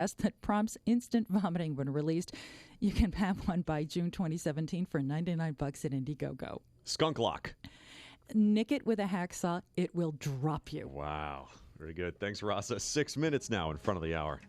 that prompts instant vomiting when released. You can have one by June 2017 for $99 at Indiegogo. Skunk Lock. Nick it with a hacksaw, it will drop you. Wow. Very good. Thanks, Rasa. 6 minutes now in front of the hour.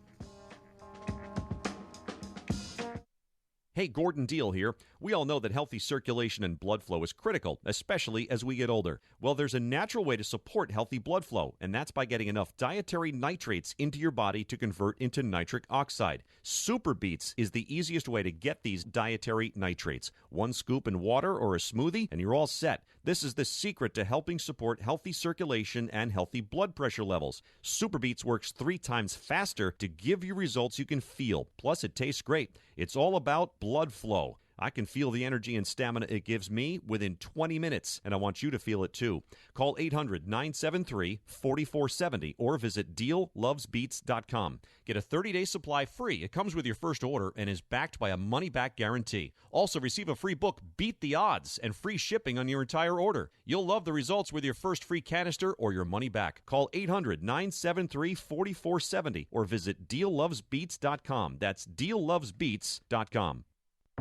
Hey, Gordon Deal here. We all know that healthy circulation and blood flow is critical, especially as we get older. Well, there's a natural way to support healthy blood flow, and that's by getting enough dietary nitrates into your body to convert into nitric oxide. Super Beets is the easiest way to get these dietary nitrates. 1 scoop in water or a smoothie, and you're all set. This is the secret to helping support healthy circulation and healthy blood pressure levels. Super Beets works 3 times faster to give you results you can feel. Plus, it tastes great. It's all about blood flow. I can feel the energy and stamina it gives me within 20 minutes, and I want you to feel it too. Call 800-973-4470 or visit DealLovesBeats.com. Get a 30-day supply free. It comes with your first order and is backed by a money-back guarantee. Also, receive a free book, Beat the Odds, and free shipping on your entire order. You'll love the results with your first free canister or your money back. Call 800-973-4470 or visit DealLovesBeats.com. That's DealLovesBeats.com.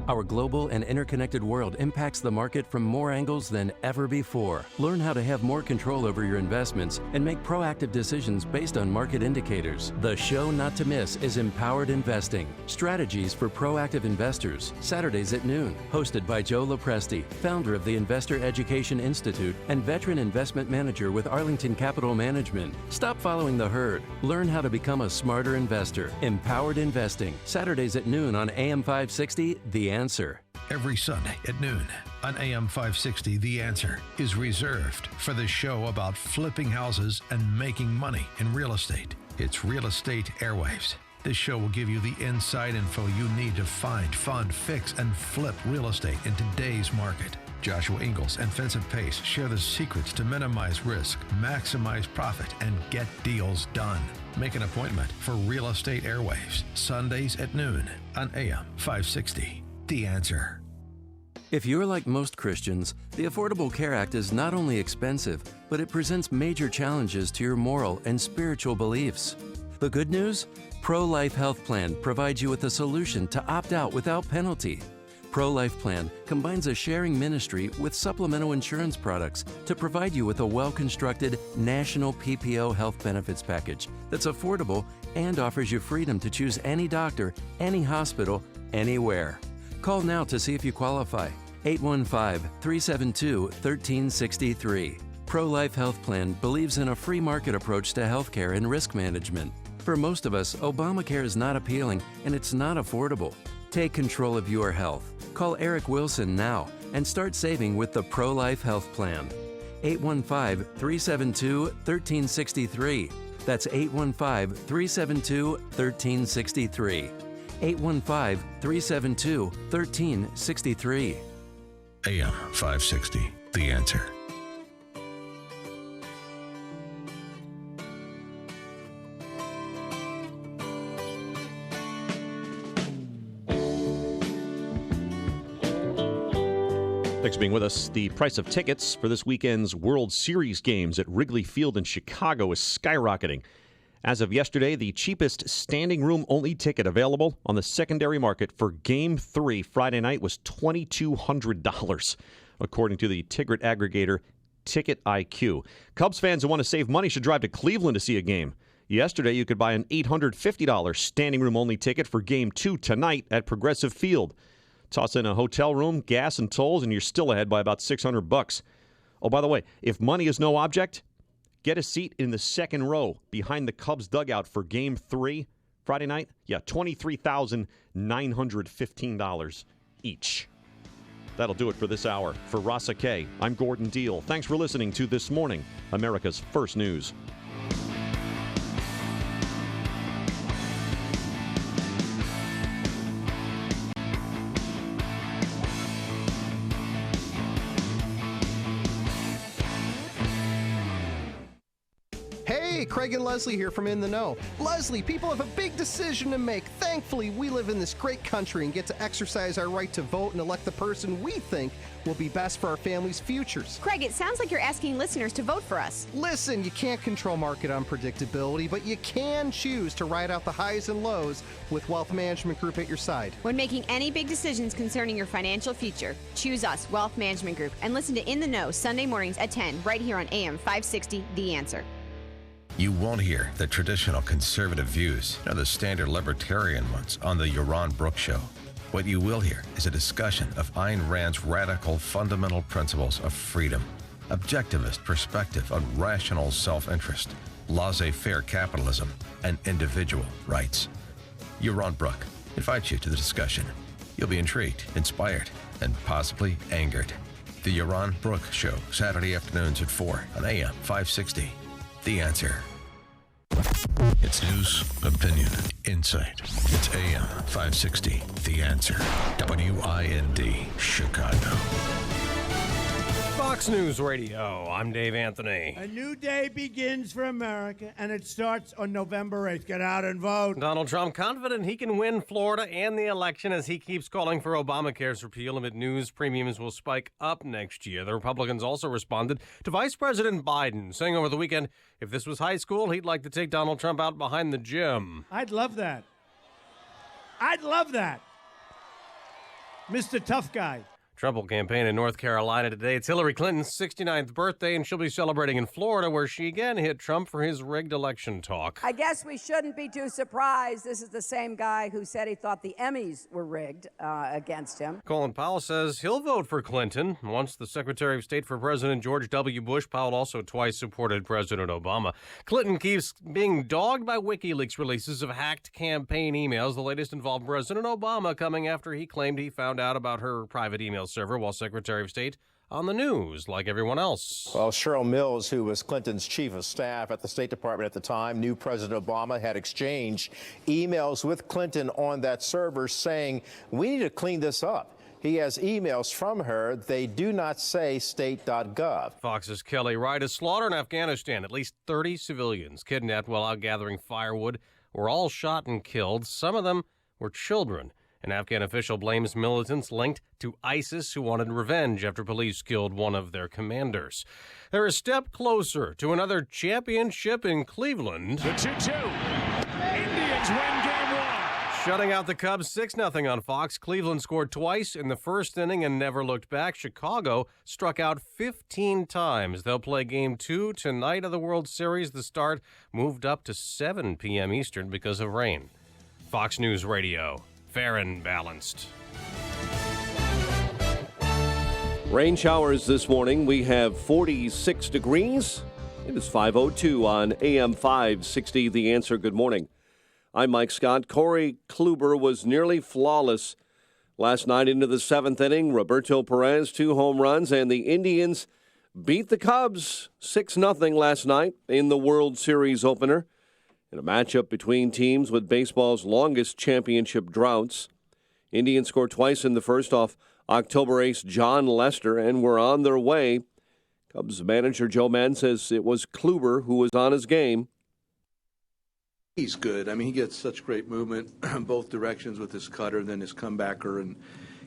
Our global and interconnected world impacts the market from more angles than ever before. Learn how to have more control over your investments and make proactive decisions based on market indicators. The show not to miss is Empowered Investing, Strategies for Proactive Investors, Saturdays at noon, hosted by Joe Lopresti, founder of the Investor Education Institute and veteran investment manager with Arlington Capital Management. Stop following the herd. Learn how to become a smarter investor. Empowered Investing, Saturdays at noon on AM 560, The Answer. Every Sunday at noon on AM 560, The Answer is reserved for the show about flipping houses and making money in real estate. It's Real Estate Airwaves. This show will give you the inside info you need to find, fund, fix, and flip real estate in today's market. Joshua Ingalls and Vincent Pace share the secrets to minimize risk, maximize profit, and get deals done. Make an appointment for Real Estate Airwaves, Sundays at noon on AM 560. The Answer. If you're like most Christians, the Affordable Care Act is not only expensive, but it presents major challenges to your moral and spiritual beliefs. The good news? Pro-Life Health Plan provides you with a solution to opt out without penalty. Pro-Life Plan combines a sharing ministry with supplemental insurance products to provide you with a well-constructed national PPO health benefits package that's affordable and offers you freedom to choose any doctor, any hospital, anywhere. Call now to see if you qualify. 815-372-1363. Pro-Life Health Plan believes in a free market approach to healthcare and risk management. For most of us, Obamacare is not appealing and it's not affordable. Take control of your health. Call Eric Wilson now and start saving with the Pro-Life Health Plan. 815-372-1363. That's 815-372-1363. 815-372-1363. AM 560, The Answer. Thanks for being with us. The price of tickets for this weekend's World Series games at Wrigley Field in Chicago is skyrocketing. As of yesterday, the cheapest standing room only ticket available on the secondary market for Game 3 Friday night was $2,200, according to the ticket aggregator Ticket IQ. Cubs fans who want to save money should drive to Cleveland to see a game. Yesterday, you could buy an $850 standing room only ticket for Game 2 tonight at Progressive Field. Toss in a hotel room, gas, and tolls, and you're still ahead by about $600. Oh, by the way, if money is no object, get a seat in the second row behind the Cubs dugout for Game 3 Friday night. Yeah, $23,915 each. That'll do it for this hour. For Rasa K, I'm Gordon Deal. Thanks for listening to This Morning, America's First News. Craig and Leslie here from In the Know. Leslie, people have a big decision to make. Thankfully, we live in this great country and get to exercise our right to vote and elect the person we think will be best for our family's futures. Craig, it sounds like you're asking listeners to vote for us. Listen, you can't control market unpredictability, but you can choose to ride out the highs and lows with Wealth Management Group at your side. When making any big decisions concerning your financial future, choose us, Wealth Management Group, and listen to In the Know Sunday mornings at 10 right here on AM 560, The Answer. You won't hear the traditional conservative views or the standard libertarian ones on the Yaron Brook Show. What you will hear is a discussion of Ayn Rand's radical fundamental principles of freedom, objectivist perspective on rational self-interest, laissez-faire capitalism, and individual rights. Yaron Brook invites you to the discussion. You'll be intrigued, inspired, and possibly angered. The Yaron Brook Show, Saturday afternoons at 4 on AM 560. The Answer. It's news, opinion, insight. It's AM 560. The Answer. WIND, Chicago. Fox News Radio. I'm Dave Anthony. A new day begins for America, and it starts on November 8th. Get out and vote. Donald Trump confident he can win Florida and the election as he keeps calling for Obamacare's repeal amid news premiums will spike up next year. The Republicans also responded to Vice President Biden, saying over the weekend, if this was high school, he'd like to take Donald Trump out behind the gym. I'd love that. I'd love that. Mr. Tough Guy. Trump will campaign in North Carolina today. It's Hillary Clinton's 69th birthday, and she'll be celebrating in Florida, where she again hit Trump for his rigged election talk. I guess we shouldn't be too surprised. This is the same guy who said he thought the Emmys were rigged against him. Colin Powell says he'll vote for Clinton. Once the Secretary of State for President George W. Bush, Powell also twice supported President Obama. Clinton keeps being dogged by WikiLeaks releases of hacked campaign emails. The latest involved President Obama, coming after he claimed he found out about her private email server while Secretary of State on the news like everyone else. Well, Cheryl Mills, who was Clinton's chief of staff at the State Department at the time, knew President Obama had exchanged emails with Clinton on that server saying, we need to clean this up. He has emails from her. They do not say state.gov. Fox's Kelly Wright. A slaughter in Afghanistan. At least 30 civilians kidnapped while out gathering firewood were all shot and killed. Some of them were children. An Afghan official blames militants linked to ISIS who wanted revenge after police killed one of their commanders. They're a step closer to another championship in Cleveland. The 2-2. Indians win game one. Shutting out the Cubs 6-0 on Fox. Cleveland scored twice in the first inning and never looked back. Chicago struck out 15 times. They'll play game 2 tonight of the World Series. The start moved up to 7 p.m. Eastern because of rain. Fox News Radio. Fair and balanced. Rain showers this morning. We have 46 degrees. It is 5:02 on AM 560. The Answer. Good morning. I'm Mike Scott. Corey Kluber was nearly flawless last night into the seventh inning. Roberto Perez, 2 home runs, and the Indians beat the Cubs 6-0 last night in the World Series opener. In a matchup between teams with baseball's longest championship droughts. Indians scored twice in the first off October ace John Lester and were on their way. Cubs manager Joe Mann says it was Kluber who was on his game. He's good. I mean, he gets such great movement both directions with his cutter and then his comebacker, and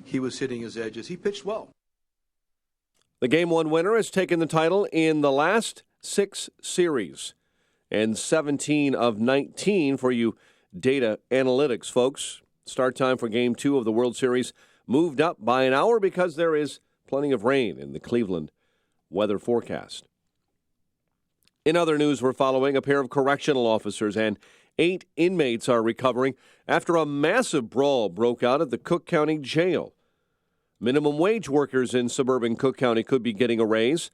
he was hitting his edges. He pitched well. The Game 1 winner has taken the title in the last 6 series. And 17 of 19 for you data analytics folks. Start time for Game 2 of the World Series moved up by an hour because there is plenty of rain in the Cleveland weather forecast. In other news we're following, a pair of correctional officers and 8 inmates are recovering after a massive brawl broke out at the Cook County Jail. Minimum wage workers in suburban Cook County could be getting a raise.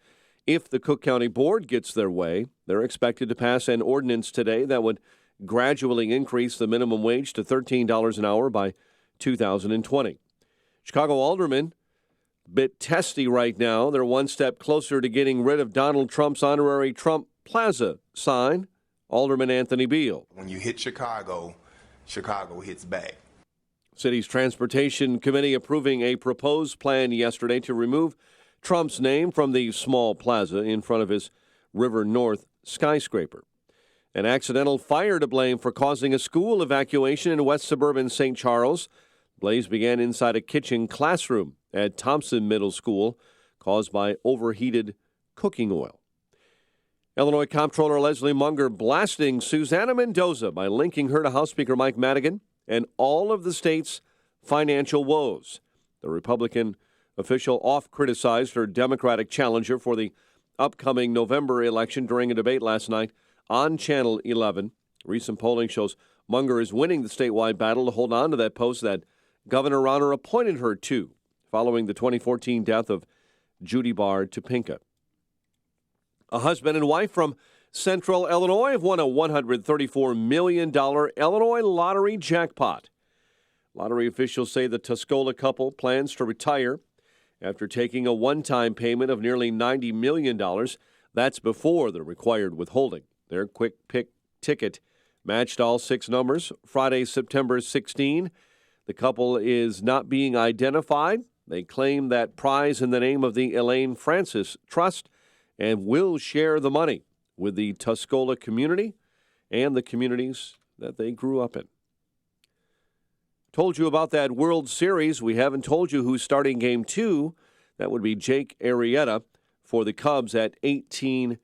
If the Cook County Board gets their way, they're expected to pass an ordinance today that would gradually increase the minimum wage to $13 an hour by 2020. Chicago aldermen, a bit testy right now. They're one step closer to getting rid of Donald Trump's honorary Trump Plaza sign. Alderman Anthony Beal. When you hit Chicago, Chicago hits back. City's Transportation Committee approving a proposed plan yesterday to remove Trump's name from the small plaza in front of his River North skyscraper. An accidental fire to blame for causing a school evacuation in west suburban St. Charles. Blaze began inside a kitchen classroom at Thompson Middle School, caused by overheated cooking oil. Illinois Comptroller Leslie Munger blasting Susana Mendoza by linking her to House Speaker Mike Madigan and all of the state's financial woes. The Republican official off-criticized her Democratic challenger for the upcoming November election during a debate last night on Channel 11. Recent polling shows Munger is winning the statewide battle to hold on to that post that Governor Rauner appointed her to following the 2014 death of Judy Barr Topinka. A husband and wife from Central Illinois have won a $134 million Illinois lottery jackpot. Lottery officials say the Tuscola couple plans to retire after taking a one-time payment of nearly $90 million. That's before the required withholding. Their quick pick ticket matched all 6 numbers Friday, September 16. The couple is not being identified. They claim that prize in the name of the Elaine Francis Trust and will share the money with the Tuscola community and the communities that they grew up in. Told you about that World Series. We haven't told you who's starting Game 2. That would be Jake Arrieta for the Cubs at 18-8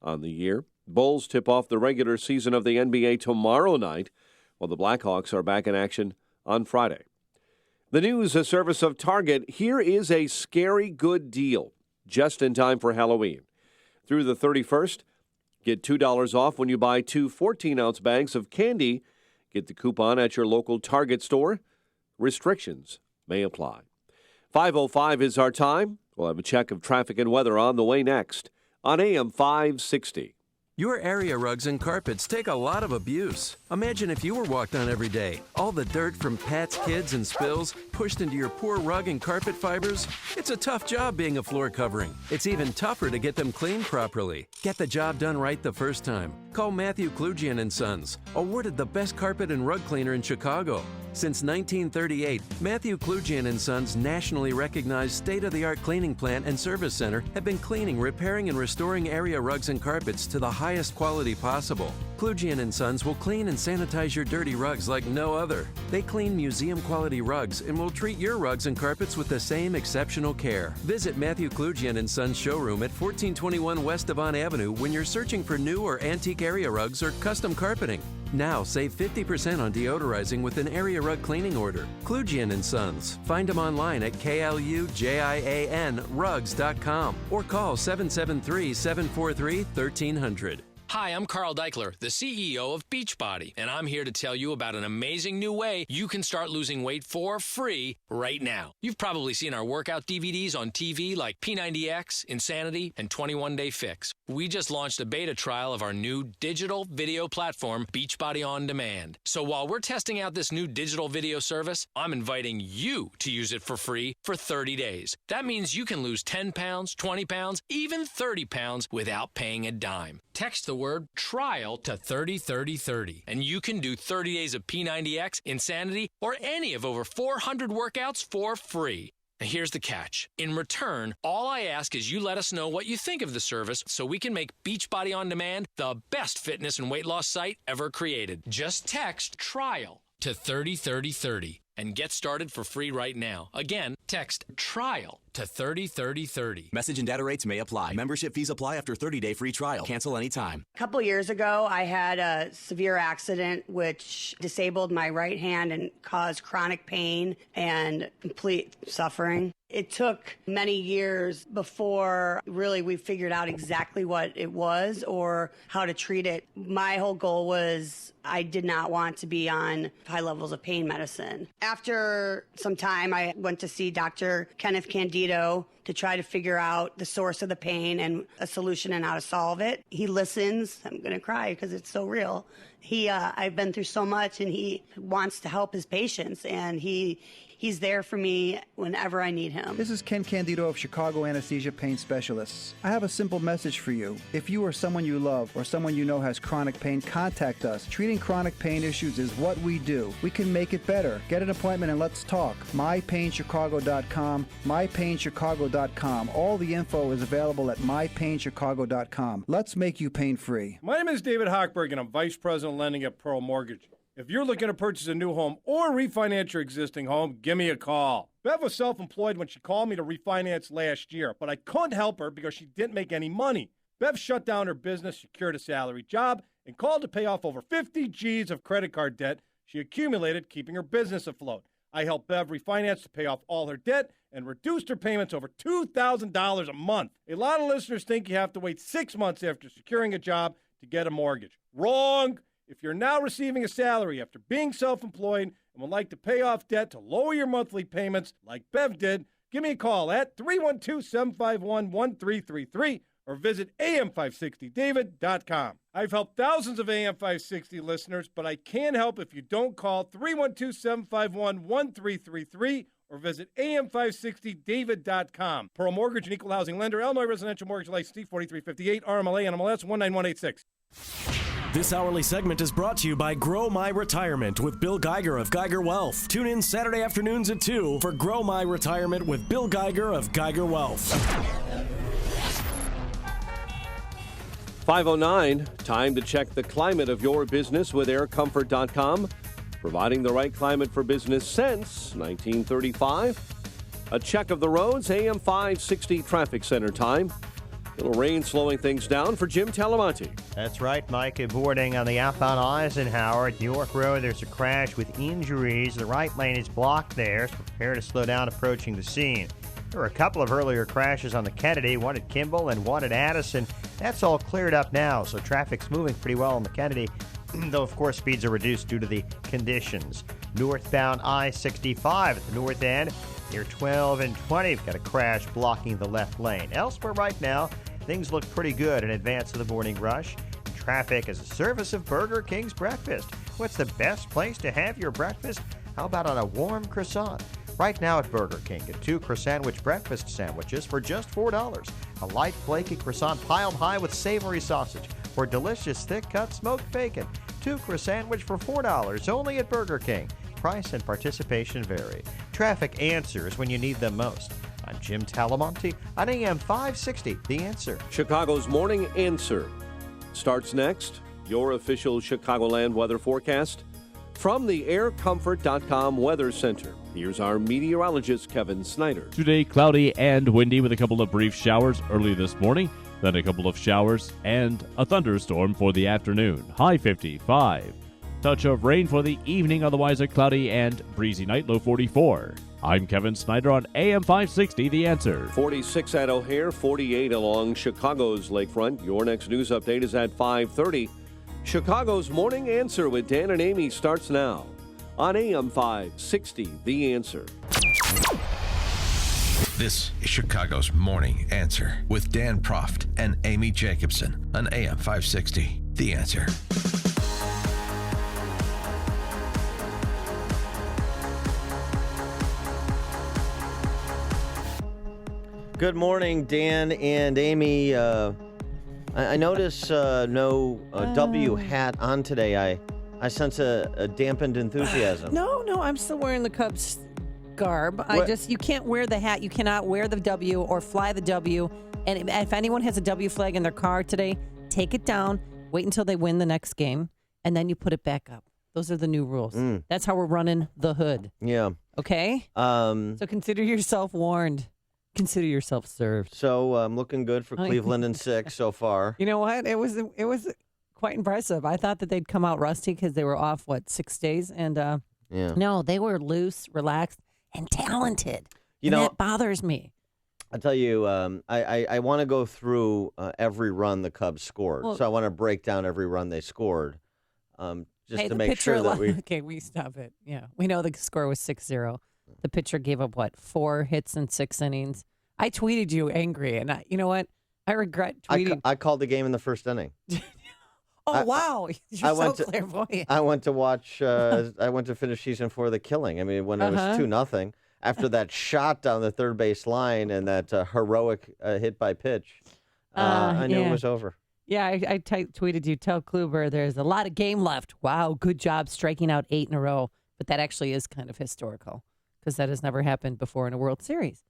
on the year. Bulls tip off the regular season of the NBA tomorrow night, while the Blackhawks are back in action on Friday. The news, a service of Target. Here is a scary good deal just in time for Halloween. Through the 31st, get $2 off when you buy 2 14-ounce bags of candy. Get the coupon at your local Target store. Restrictions may apply. 5:05 is our time. We'll have a check of traffic and weather on the way next on AM 560. Your area rugs and carpets take a lot of abuse. Imagine if you were walked on every day. All the dirt from pets, kids, and spills pushed into your poor rug and carpet fibers. It's a tough job being a floor covering. It's even tougher to get them cleaned properly. Get the job done right the first time. Call Matthew Klugian & Sons, awarded the best carpet and rug cleaner in Chicago. Since 1938, Matthew Klugian & Sons' nationally recognized state-of-the-art cleaning plant and service center have been cleaning, repairing, and restoring area rugs and carpets to the highest quality possible. Klugian & Sons will clean and sanitize your dirty rugs like no other. They clean museum-quality rugs and will treat your rugs and carpets with the same exceptional care. Visit Matthew Klugian & Sons showroom at 1421 West Devon Avenue when you're searching for new or antique area rugs or custom carpeting. Now save 50% on deodorizing with an area rug cleaning order. Klugian & Sons. Find them online at KLUJIANrugs.com or call 773-743-1300. Hi, I'm Carl Deichler, the CEO of Beachbody, and I'm here to tell you about an amazing new way you can start losing weight for free right now. You've probably seen our workout DVDs on TV like P90X, Insanity, and 21 Day Fix. We just launched a beta trial of our new digital video platform, Beachbody On Demand. So while we're testing out this new digital video service, I'm inviting you to use it for free for 30 days. That means you can lose 10 pounds, 20 pounds, even 30 pounds without paying a dime. Text the word TRIAL to 303030, and you can do 30 days of P90X, Insanity, or any of over 400 workouts for free. Now here's the catch. In return, all I ask is you let us know what you think of the service so we can make Beachbody On Demand the best fitness and weight loss site ever created. Just text TRIAL to 303030 and get started for free right now. Again, text TRIAL to 303030. Message and data rates may apply. Membership fees apply after 30-day free trial. Cancel anytime. A couple years ago, I had a severe accident which disabled my right hand and caused chronic pain and complete suffering. It took many years before really we figured out exactly what it was or how to treat it. My whole goal was I did not want to be on high levels of pain medicine. After some time, I went to see Dr. Kenneth Candido to try to figure out the source of the pain and a solution and how to solve it. He listens. I'm going to cry because it's so real. I've been through so much, and he wants to help his patients, and he's there for me whenever I need him. This is Ken Candido of Chicago Anesthesia Pain Specialists. I have a simple message for you. If you or someone you love or someone you know has chronic pain, contact us. Treating chronic pain issues is what we do. We can make it better. Get an appointment and let's talk. MyPainChicago.com, MyPainChicago.com. mypainchicago.com. All the info is available at mypainchicago.com. Let's make you pain-free. My name is David Hochberg, and I'm Vice President of Lending at Pearl Mortgage. If you're looking to purchase a new home or refinance your existing home, give me a call. Bev was self-employed when she called me to refinance last year, but I couldn't help her because she didn't make any money. Bev shut down her business, secured a salary job, and called to pay off over 50 G's of credit card debt she accumulated, keeping her business afloat. I helped Bev refinance to pay off all her debt and reduced her payments over $2,000 a month. A lot of listeners think you have to wait 6 months after securing a job to get a mortgage. Wrong! If you're now receiving a salary after being self-employed and would like to pay off debt to lower your monthly payments like Bev did, give me a call at 312-751-1333 or visit am560david.com. I've helped thousands of AM560 listeners, but I can't help if you don't call 312-751-1333 or visit am560david.com. Pearl Mortgage and Equal Housing Lender, Illinois Residential Mortgage License T4358, RMLA, NMLS 19186. This hourly segment is brought to you by Grow My Retirement with Bill Geiger of Geiger Wealth. Tune in Saturday afternoons at 2 for Grow My Retirement with Bill Geiger of Geiger Wealth. 5:09, time to check the climate of your business with aircomfort.com, providing the right climate for business since 1935. A check of the roads, AM 560 traffic center time. Little rain slowing things down for Jim Talamonte. That's right, Mike. Good morning. On the outbound Eisenhower at New York Road, there's a crash with injuries. The right lane is blocked there, so prepare to slow down approaching the scene. There were a couple of earlier crashes on the Kennedy, one at Kimball and one at Addison. That's all cleared up now, so traffic's moving pretty well on the Kennedy, though, of course, speeds are reduced due to the conditions. Northbound I-65 at the north end, near 12 and 20. We've got a crash blocking the left lane. Elsewhere right now, things look pretty good in advance of the morning rush. Traffic is a service of Burger King's breakfast. What's the best place to have your breakfast? How about on a warm croissant? Right now at Burger King, get 2 croissant breakfast sandwiches for just $4. A light, flaky croissant piled high with savory sausage, or delicious, thick-cut smoked bacon. 2 croissant for $4 only at Burger King. Price and participation vary. Traffic answers when you need them most. I'm Jim Talamonte on AM 560, The Answer. Chicago's Morning Answer starts next. Your official Chicagoland weather forecast from the aircomfort.com Weather Center. Here's our meteorologist, Kevin Snyder. Today, cloudy and windy with a couple of brief showers early this morning, then a couple of showers and a thunderstorm for the afternoon. High 55. Touch of rain for the evening, otherwise a cloudy and breezy night, low 44. I'm Kevin Snyder on AM 560, The Answer. 46 at O'Hare, 48 along Chicago's lakefront. Your next news update is at 5:30. Chicago's Morning Answer with Dan and Amy starts now on AM 560, The Answer. This is Chicago's Morning Answer with Dan Proft and Amy Jacobson on AM 560, The Answer. Good morning, Dan and Amy. I notice no W hat on today. I sense a dampened enthusiasm. No, I'm still wearing the Cubs garb. You can't wear the hat. You cannot wear the W or fly the W. And if anyone has a W flag in their car today, take it down, wait until they win the next game, and then you put it back up. Those are the new rules. That's how we're running the hood. Yeah. Okay? So consider yourself warned. Consider yourself served. So I'm looking good for Cleveland in 6 so far. You know what? It was quite impressive. I thought that they'd come out rusty because they were off, 6 days? And no, they were loose, relaxed, and talented. That bothers me. I tell you, I want to go through every run the Cubs scored. So I want to break down every run they scored just to make sure that we... Okay, we stop it. Yeah, we know the score was 6-0. The pitcher gave up, 4 hits in 6 innings. I tweeted you angry, and you know what? I regret tweeting. I called the game in the first inning. Wow. You're so clairvoyant. I went to watch, I went to finish season 4 of The Killing. I mean, when it was 2-0, after that shot down the third base line and that heroic hit by pitch, I knew it was over. Yeah, I tweeted you, tell Kluber there's a lot of game left. Wow, good job striking out 8 in a row. But that actually is kind of historical because that has never happened before in a World Series.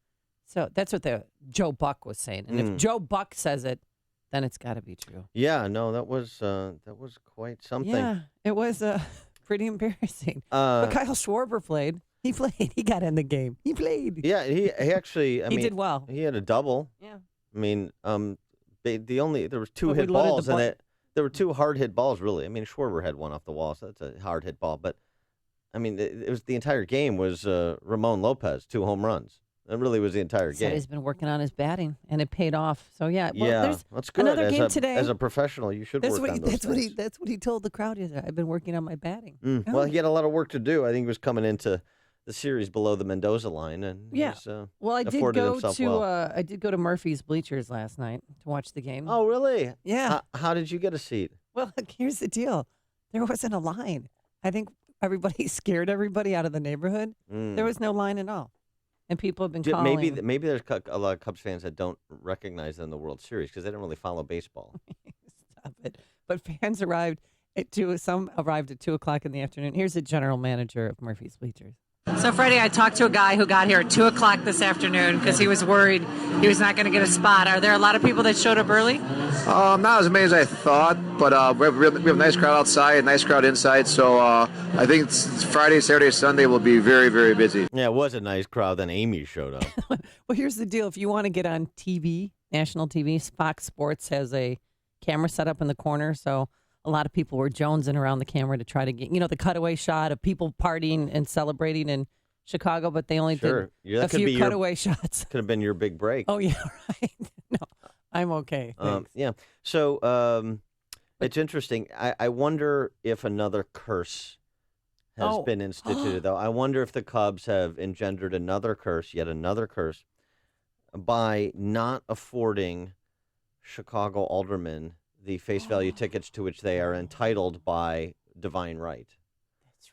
So that's what Joe Buck was saying. And if Joe Buck says it, then it's got to be true. Yeah, no, that was quite something. Yeah, it was pretty embarrassing. But Kyle Schwarber played. He played. He got in the game. He played. Yeah, he actually. He did well. He had a double. Yeah. I mean, there was two hit balls in it. There were two hard hit balls, really. I mean, Schwarber had one off the wall, so that's a hard hit ball. But I mean, it was the entire game was Ramon Lopez, 2 home runs. That really was the entire game. He's been working on his batting, and it paid off. So yeah, there's that's good. Another game today. As a professional, you should work on those things. That's what he told the crowd yesterday. I've been working on my batting. Well, he had a lot of work to do. I think he was coming into the series below the Mendoza line, and I did go to Murphy's Bleachers last night to watch the game. Oh, really? Yeah. How did you get a seat? Well, here's the deal: there wasn't a line. I think everybody scared everybody out of the neighborhood. There was no line at all. And people have been calling. Maybe there's a lot of Cubs fans that don't recognize them in the World Series because they don't really follow baseball. Stop it. But fans arrived at 2. Some arrived at 2:00 in the afternoon. Here's the general manager of Murphy's Bleachers. So, Freddie, I talked to a guy who got here at 2:00 this afternoon because he was worried he was not going to get a spot. Are there a lot of people that showed up early? Not as many as I thought, but we have a nice crowd outside, a nice crowd inside. So I think it's Friday, Saturday, Sunday will be very, very busy. Yeah, it was a nice crowd. Then Amy showed up. Well, here's the deal. If you want to get on TV, national TV, Fox Sports has a camera set up in the corner. So a lot of people were jonesing around the camera to try to get, the cutaway shot of people partying and celebrating in Chicago, but they only did a few cutaway shots. Could have been your big break. Oh, yeah, right. No, I'm okay. Yeah. So it's interesting. I wonder if another curse has been instituted, though. I wonder if the Cubs have engendered yet another curse, by not affording Chicago aldermen the face value tickets to which they are entitled by divine right. That's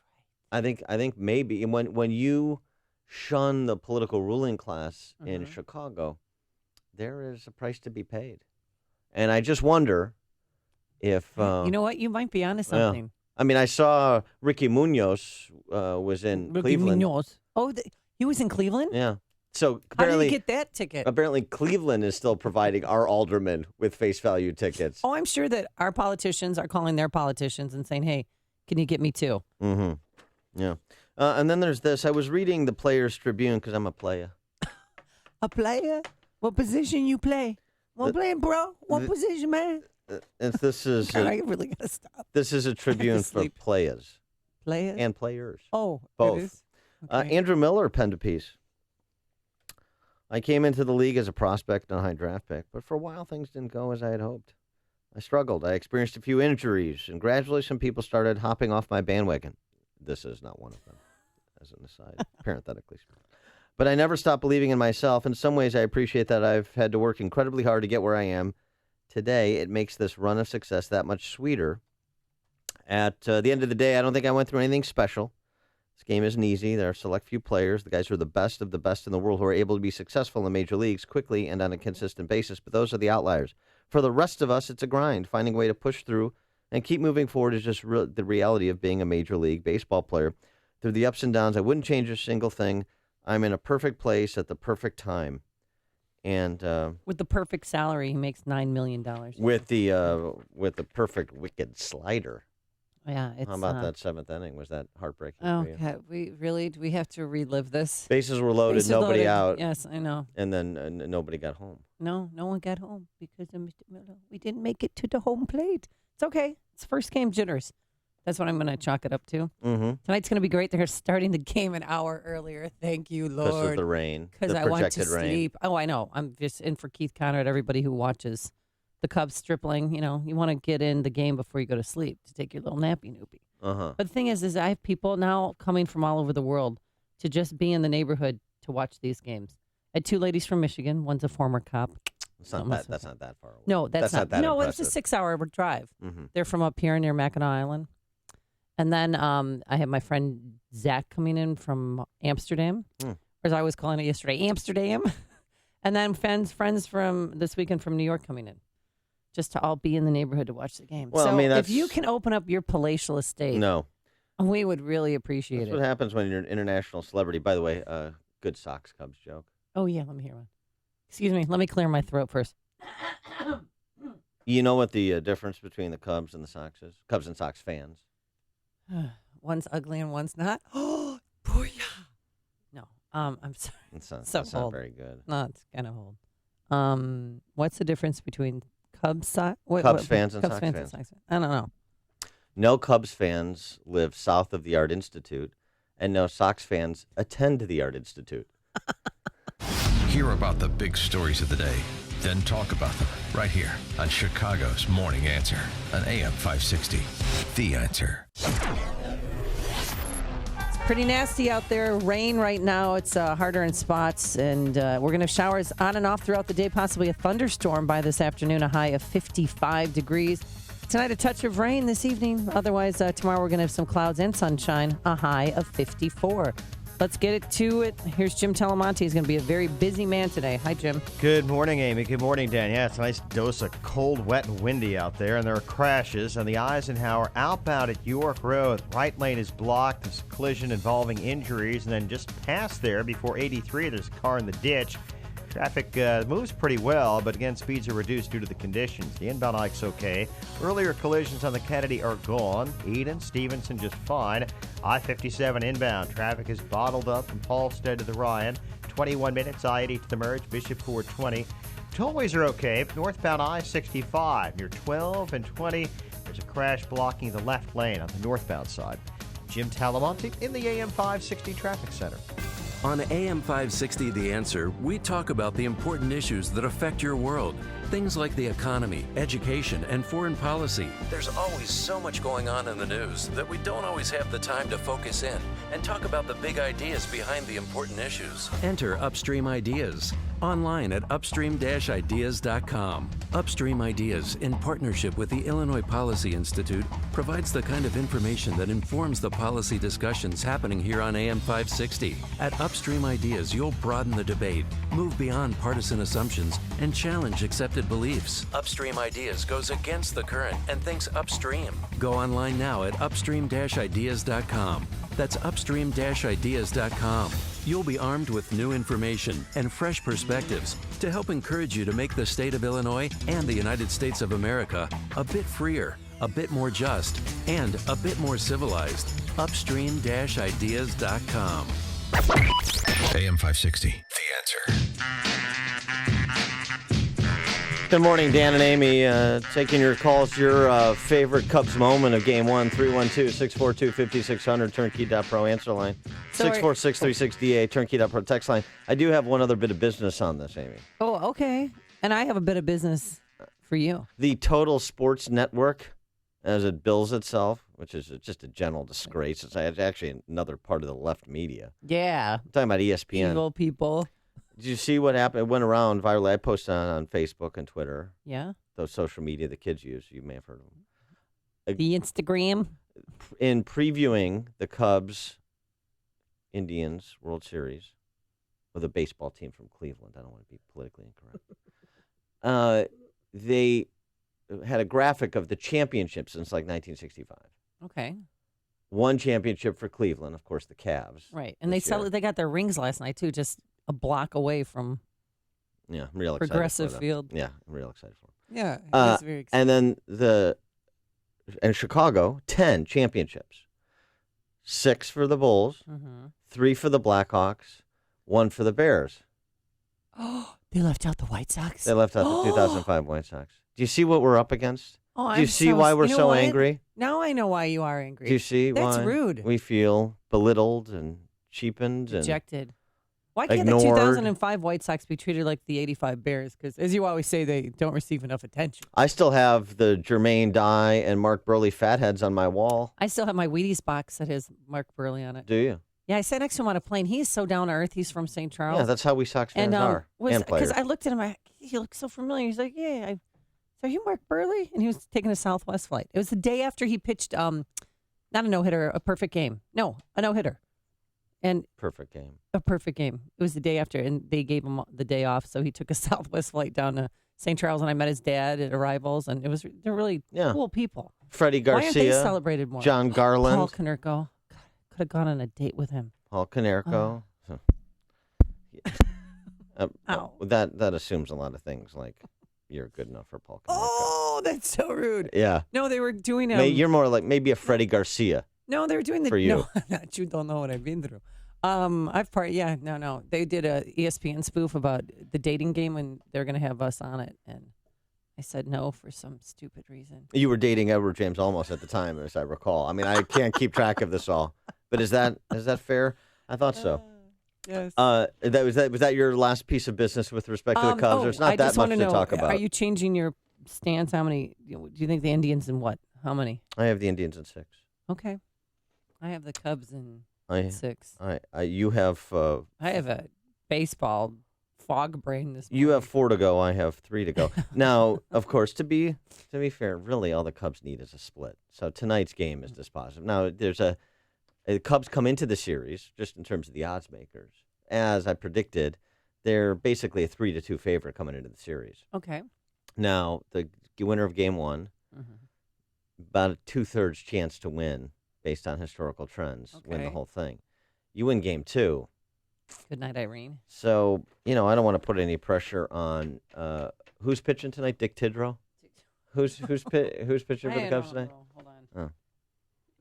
right. I think maybe when you shun the political ruling class in Chicago, there is a price to be paid. And I just wonder if you know what, you might be onto something. Yeah. I mean, I saw Ricky Munoz was in Cleveland. Munoz. Oh, he was in Cleveland? Yeah. So how did he get that ticket? Apparently, Cleveland is still providing our aldermen with face value tickets. Oh, I'm sure that our politicians are calling their politicians and saying, "Hey, can you get me too?" Mm-hmm. Yeah. And then there's this. I was reading the Players Tribune because I'm a player. A player? What position you play? What playing, bro? What position, man? This is. God, I really gotta stop. This is a Tribune for players. Players and players. Oh, both. It is? Okay. Andrew Miller penned a piece. I came into the league as a prospect and a high draft pick, but for a while things didn't go as I had hoped. I struggled. I experienced a few injuries, and gradually some people started hopping off my bandwagon. This is not one of them, as an aside, parenthetically. But I never stopped believing in myself. In some ways, I appreciate that I've had to work incredibly hard to get where I am today. It makes this run of success that much sweeter. At the end of the day, I don't think I went through anything special. This game isn't easy. There are a select few players, the guys who are the best of the best in the world, who are able to be successful in the major leagues quickly and on a consistent basis, but those are the outliers. For the rest of us, it's a grind. Finding a way to push through and keep moving forward is just the reality of being a major league baseball player. Through the ups and downs, I wouldn't change a single thing. I'm in a perfect place at the perfect time. And with the perfect salary, he makes $9 million. With the perfect wicked slider. Yeah, it's, how about that seventh inning? Was that heartbreaking? Okay, do we have to relive this? Bases were loaded, nobody out. Yes, I know. And then nobody got home. No one got home because of Mr. Miller. We didn't make it to the home plate. It's okay. It's first game jitters. That's what I'm going to chalk it up to. Mm-hmm. Tonight's going to be great. They're starting the game an hour earlier. Thank you, Lord. Because of the rain. Because I want to sleep. Oh, I know. I'm just in for Keith Conrad, everybody who watches the Cubs stripling. You want to get in the game before you go to sleep to take your little nappy noopy. Uh-huh. But the thing is I have people now coming from all over the world to just be in the neighborhood to watch these games. I had 2 ladies from Michigan. One's a former cop. That's not that far away. No, that's not that No, impressive. it's a 6-hour drive. Mm-hmm. They're from up here near Mackinac Island. And then I have my friend Zach coming in from Amsterdam, or as I was calling it yesterday, Amsterdam. And then friends from this weekend from New York coming in, just to all be in the neighborhood to watch the game. Well, so I mean, if you can open up your palatial estate, we would really appreciate That's it. what happens when you're an international celebrity. By the way, good Sox Cubs joke. Oh, yeah, let me hear one. Excuse me, let me clear my throat first. You know what the difference between the Cubs and the Sox is? Cubs and Sox fans. One's ugly and one's not. Oh, booyah. No, I'm sorry. It's not very good. No, it's kind of old. What's the difference between Cubs fans and Sox fans. I don't know. No Cubs fans live south of the Art Institute, and no Sox fans attend the Art Institute. Hear about the big stories of the day, then talk about them right here on Chicago's Morning Answer on AM 560. The Answer. It's pretty nasty out there. Rain right now. It's harder in spots, and we're going to have showers on and off throughout the day, possibly a thunderstorm by this afternoon, a high of 55 degrees. Tonight, a touch of rain this evening. Otherwise, tomorrow we're going to have some clouds and sunshine, a high of 54. Let's get it to it. Here's Jim Telemonte. He's going to be a very busy man today. Hi, Jim. Good morning, Amy. Good morning, Dan. Yeah, it's a nice dose of cold, wet, and windy out there, and there are crashes on the Eisenhower outbound at York Road. Right lane is blocked. There's a collision involving injuries, and then just past there, before 83, there's a car in the ditch. Traffic moves pretty well, but again, speeds are reduced due to the conditions. The inbound hike's okay. Earlier collisions on the Kennedy are gone. Eden, Stevenson just fine. I-57 inbound. Traffic is bottled up from Paulstead to the Ryan. 21 minutes, I-80 to the merge. Bishop 420. Tollways are okay. Northbound I-65 near 12 and 20. There's a crash blocking the left lane on the northbound side. Jim Talamonte in the AM 560 Traffic Center. On AM 560 The Answer, we talk about the important issues that affect your world. Things like the economy, education, and foreign policy. There's always so much going on in the news that we don't always have the time to focus in and talk about the big ideas behind the important issues. Enter Upstream Ideas online at upstream-ideas.com. Upstream Ideas, in partnership with the Illinois Policy Institute, provides the kind of information that informs the policy discussions happening here on AM 560. At Upstream Ideas, you'll broaden the debate, move beyond partisan assumptions, and challenge accepted beliefs. Upstream Ideas goes against the current and thinks upstream. Go online now at upstream-ideas.com. That's upstream-ideas.com. You'll be armed with new information and fresh perspectives to help encourage you to make the state of Illinois and the United States of America a bit freer, a bit more just, and a bit more civilized. Upstream-ideas.com. AM 560, The Answer. Good morning, Dan and Amy. Taking your calls, your favorite Cubs moment of Game 1, 312-642-5600, turnkey.pro answer line, 64636DA, turnkey.pro text line. I do have one other bit of business on this, Amy. Oh, okay. And I have a bit of business for you. The Total Sports Network, as it bills itself, which is just a general disgrace. It's actually another part of the left media. Yeah. I'm talking about ESPN. Evil people. Did you see what happened? It went around virally. I posted on Facebook and Twitter. Yeah. Those social media the kids use. You may have heard of them. The Instagram. In previewing the Cubs-Indians World Series with a baseball team from Cleveland. I don't want to be politically incorrect. They had a graphic of the championships since like 1965. Okay. One championship for Cleveland, of course, the Cavs. Right. And they got their rings last night, too, just a block away from I'm real excited Progressive for Field. Yeah, I'm real excited for them. Yeah, it's very exciting. And then Chicago, 10 championships. 6 for the Bulls, 3 for the Blackhawks, 1 for the Bears. Oh, they left out the White Sox? They left out the 2005 White Sox. Do you see what we're up against? Oh, Do you see why we're so angry? Now I know why you are angry. Do you see why? That's rude. We feel belittled and cheapened and rejected. Why can't ignored. the 2005 White Sox be treated like the 85 Bears? Because, as you always say, they don't receive enough attention. I still have the Jermaine Dye and Mark Burley fatheads on my wall. I still have my Wheaties box that has Mark Burley on it. Do you? Yeah, I sat next to him on a plane. He is so down to earth. He's from St. Charles. Yeah, that's how we Sox fans are. And players. Because I looked at him, he looked so familiar. He's like, yeah, so are you Mark Burley? And he was taking a Southwest flight. It was the day after he pitched, not a no-hitter, a perfect game. No, a no-hitter. And perfect game. A perfect game. It was the day after, and they gave him the day off, so he took a Southwest flight down to St. Charles, and I met his dad at arrivals, and they're really cool people. Freddie Garcia. Why aren't they celebrated more? John Garland. Paul Konerko. God, could have gone on a date with him. Paul Konerko. That assumes a lot of things, like you're good enough for Paul Konerko. Oh, that's so rude. Yeah. No, they were doing You're more like maybe a Freddie Garcia. No, they were doing for you. No, not you don't know what I've been through. No. They did a ESPN spoof about the dating game when they're going to have us on it, and I said no for some stupid reason. You were dating Edward James Olmos at the time, as I recall. I mean, I can't keep track of this all, but is that fair? I thought so. Yes. Was that your last piece of business with respect to the Cubs? There's not that much to talk about. Are you changing your stance? How many? Do you think the Indians in what? How many? I have the Indians in 6. Okay. I have the Cubs in 6. You have. I have a baseball fog brain this morning. You have 4 to go. I have 3 to go. Now, of course, to be fair, really all the Cubs need is a split. So tonight's game is dispositive. Now, the Cubs come into the series, just in terms of the odds makers. As I predicted, they're basically a 3-2 favorite coming into the series. Okay. Now, the winner of Game 1, about a 2/3 chance to win based on historical trends, win the whole thing. You win Game 2. Good night, Irene. So, I don't want to put any pressure on who's pitching tonight. Dick Tidrow. Who's pitching for the Cubs tonight?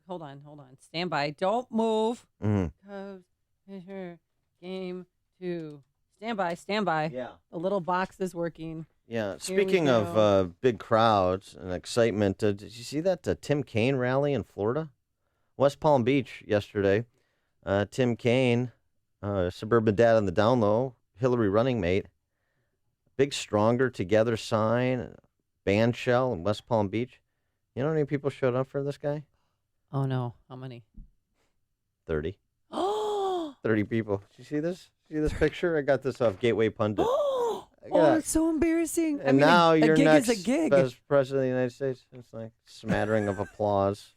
Hold on. Hold on. Stand by. Don't move. Cubs pitcher Game 2. Stand by. Yeah. The little box is working. Yeah. Speaking of big crowds and excitement, did you see that Tim Kaine rally in Florida? West Palm Beach yesterday. Tim Kaine. Suburban Dad on the down low, Hillary running mate, big Stronger Together sign, band shell in West Palm Beach. You know how many people showed up for this guy? Oh, no. How many? 30. 30 people. Did you see this? See this picture? I got this off Gateway Pundit. It's so embarrassing. And now you're next is a gig. Vice President of the United States. It's like smattering of applause.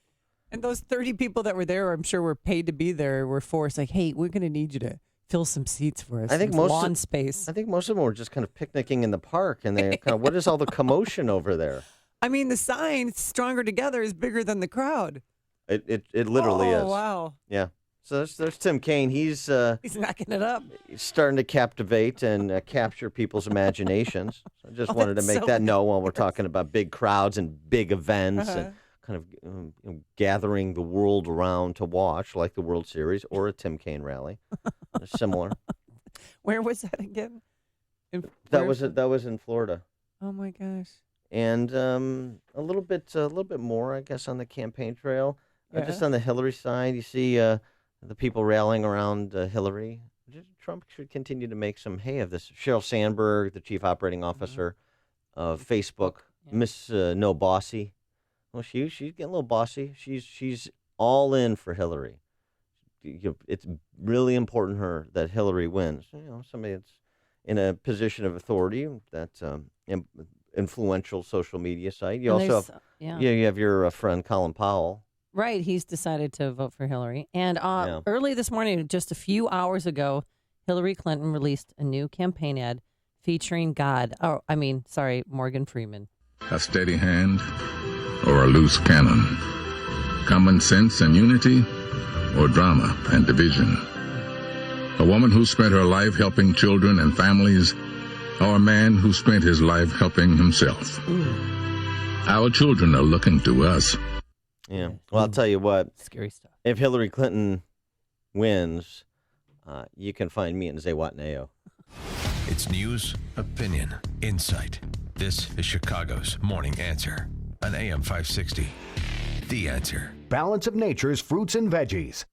And those 30 people that were there, I'm sure were paid to be there, were forced, like, hey, we're going to need you to fill some seats for us. I think lawn space. I think most of them were just kind of picnicking in the park, and they kind of, what is all the commotion over there? I mean, the sign, Stronger Together, is bigger than the crowd. It literally is. Oh, wow. Yeah. So there's Tim Kaine. He's knocking it up. He's starting to captivate and capture people's imaginations. So I just wanted to make that note while we're talking about big crowds and big events and kind of gathering the world around to watch, like the World Series or a Tim Kaine rally. Similar. Where was that again? That was in Florida. Oh my gosh. And a little bit more, I guess, on the campaign trail. Just on the Hillary side, you see the people rallying around Hillary. Trump should continue to make some hay of this. Sheryl Sandberg, the chief operating officer of Facebook, Miss No Bossy. Well, she's getting a little bossy. She's all in for Hillary. It's really important to her that Hillary wins. Somebody that's in a position of authority, that influential social media site. You also have, you have your friend Colin Powell. Right, he's decided to vote for Hillary. And early this morning, just a few hours ago, Hillary Clinton released a new campaign ad featuring Morgan Freeman. A steady hand or a loose cannon, common sense and unity, or drama and division. A woman who spent her life helping children and families, or a man who spent his life helping himself. Our children are looking to us. Yeah. Well, I'll tell you what. Scary stuff. If Hillary Clinton wins, you can find me in Zihuatanejo. It's news, opinion, insight. This is Chicago's Morning Answer on AM 560. The Answer. Balance of Nature's fruits and veggies.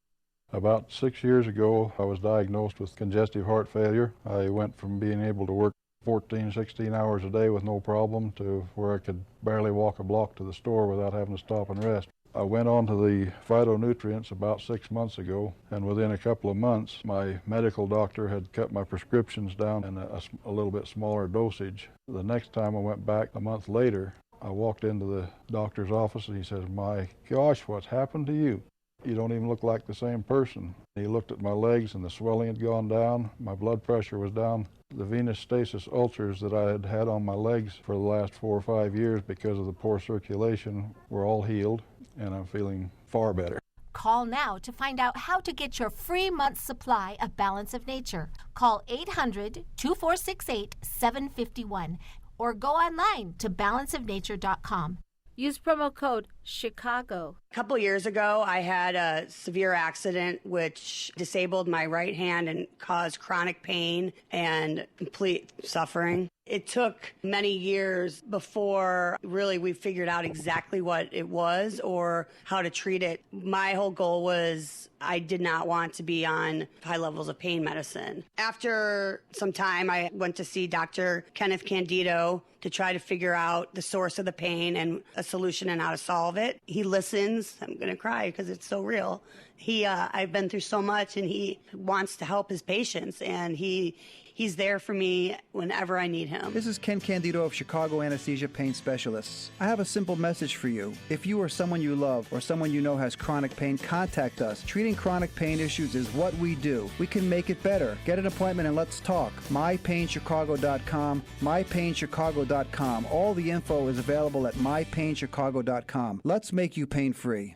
About 6 years ago, I was diagnosed with congestive heart failure. I went from being able to work 14, 16 hours a day with no problem to where I could barely walk a block to the store without having to stop and rest. I went on to the phytonutrients about 6 months ago, and within a couple of months, my medical doctor had cut my prescriptions down in a little bit smaller dosage. The next time I went back a month later, I walked into the doctor's office and he says, "My gosh, what's happened to you? You don't even look like the same person." He looked at my legs and the swelling had gone down. My blood pressure was down. The venous stasis ulcers that I had had on my legs for the last 4 or 5 years because of the poor circulation were all healed, and I'm feeling far better. Call now to find out how to get your free month's supply of Balance of Nature. Call 800-2468-751 or go online to balanceofnature.com. Use promo code Chicago. A couple years ago, I had a severe accident which disabled my right hand and caused chronic pain and complete suffering. It took many years before really we figured out exactly what it was or how to treat it. My whole goal was I did not want to be on high levels of pain medicine. After some time, I went to see Dr. Kenneth Candido to try to figure out the source of the pain and a solution and how to solve it. He listens. I'm going to cry because it's so real. I've been through so much, and he wants to help his patients, and he's there for me whenever I need him. This is Ken Candido of Chicago Anesthesia Pain Specialists. I have a simple message for you. If you or someone you love or someone you know has chronic pain, contact us. Treating chronic pain issues is what we do. We can make it better. Get an appointment and let's talk. MyPainChicago.com, MyPainChicago.com. All the info is available at MyPainChicago.com. Let's make you pain-free.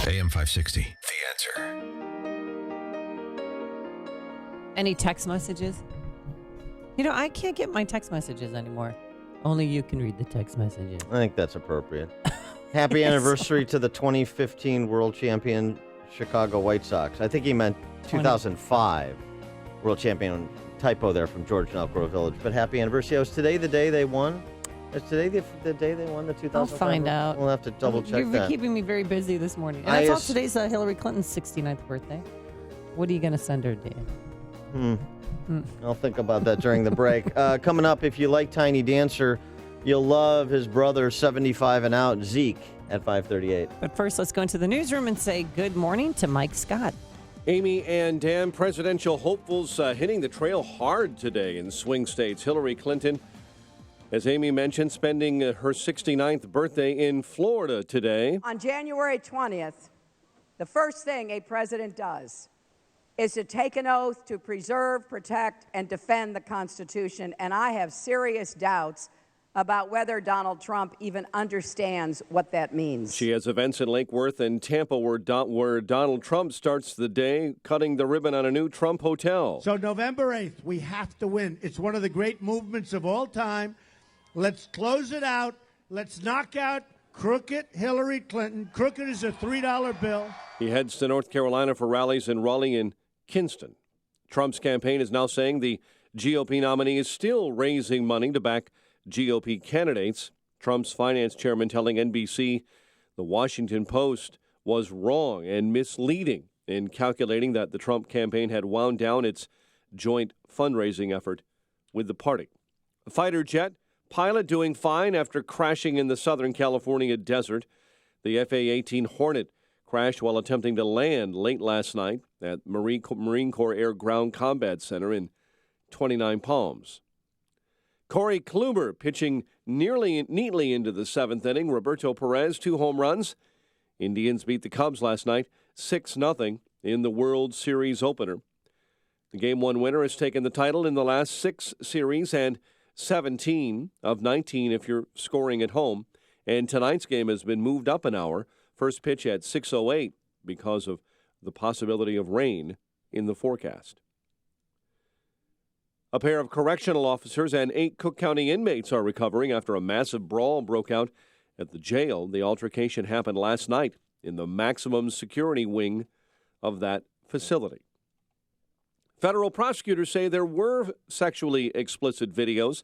AM 560, The Answer. Any text messages? You know, I can't get my text messages anymore. Only you can read the text messages. I think that's appropriate. Happy anniversary to the 2015 world champion Chicago White Sox. I think he meant 2005 world champion. Typo there from George and Elk Grove Village. But happy anniversary. Was today the day they won? Is today the day they won the 2005? I'll find out. We'll have to double check You're that. keeping me very busy this morning. And I saw today's Hillary Clinton's 69th birthday. What are you going to send her, Dan? I'll think about that during the break. Coming up, if you like Tiny Dancer, you'll love his brother, 75 and out, Zeke, at 5:38. But first, let's go into the newsroom and say good morning to Mike Scott. Amy and Dan, presidential hopefuls hitting the trail hard today in swing states. Hillary Clinton, as Amy mentioned, spending her 69th birthday in Florida today. On January 20th, the first thing a president does is to take an oath to preserve, protect, and defend the Constitution. And I have serious doubts about whether Donald Trump even understands what that means. She has events in Lake Worth and Tampa where Donald Trump starts the day cutting the ribbon on a new Trump hotel. So November 8th, we have to win. It's one of the great movements of all time. Let's close it out. Let's knock out crooked Hillary Clinton. Crooked is a $3 bill. He heads to North Carolina for rallies in Raleigh and Kinston. Trump's campaign is now saying the GOP nominee is still raising money to back GOP candidates. Trump's finance chairman telling NBC the Washington Post was wrong and misleading in calculating that the Trump campaign had wound down its joint fundraising effort with the party. A fighter jet pilot doing fine after crashing in the Southern California desert. The FA-18 Hornet crashed while attempting to land late last night at Marine Corps Air Ground Combat Center in 29 Palms. Corey Kluber pitching neatly into the seventh inning. Roberto Perez, 2 home runs. Indians beat the Cubs last night 6-0 in the World Series opener. The Game 1 winner has taken the title in the last 6 series and 17 of 19 if you're scoring at home. And tonight's game has been moved up an hour. First pitch at 6:08 because of the possibility of rain in the forecast. A pair of correctional officers and 8 Cook County inmates are recovering after a massive brawl broke out at the jail. The altercation happened last night in the maximum security wing of that facility. Federal prosecutors say there were sexually explicit videos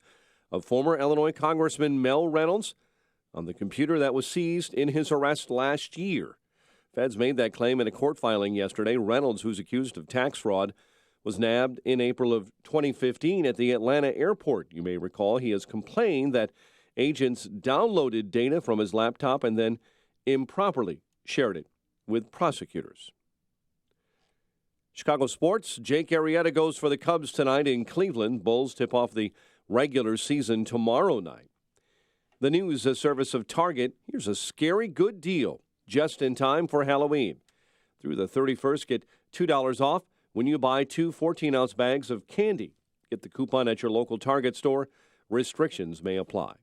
of former Illinois Congressman Mel Reynolds on the computer that was seized in his arrest last year. Feds made that claim in a court filing yesterday. Reynolds, who's accused of tax fraud, was nabbed in April of 2015 at the Atlanta airport. You may recall he has complained that agents downloaded data from his laptop and then improperly shared it with prosecutors. Chicago sports, Jake Arrieta goes for the Cubs tonight in Cleveland. Bulls tip off the regular season tomorrow night. The news service of Target, here's a scary good deal just in time for Halloween. Through the 31st, get $2 off when you buy 2 14-ounce bags of candy. Get the coupon at your local Target store. Restrictions may apply.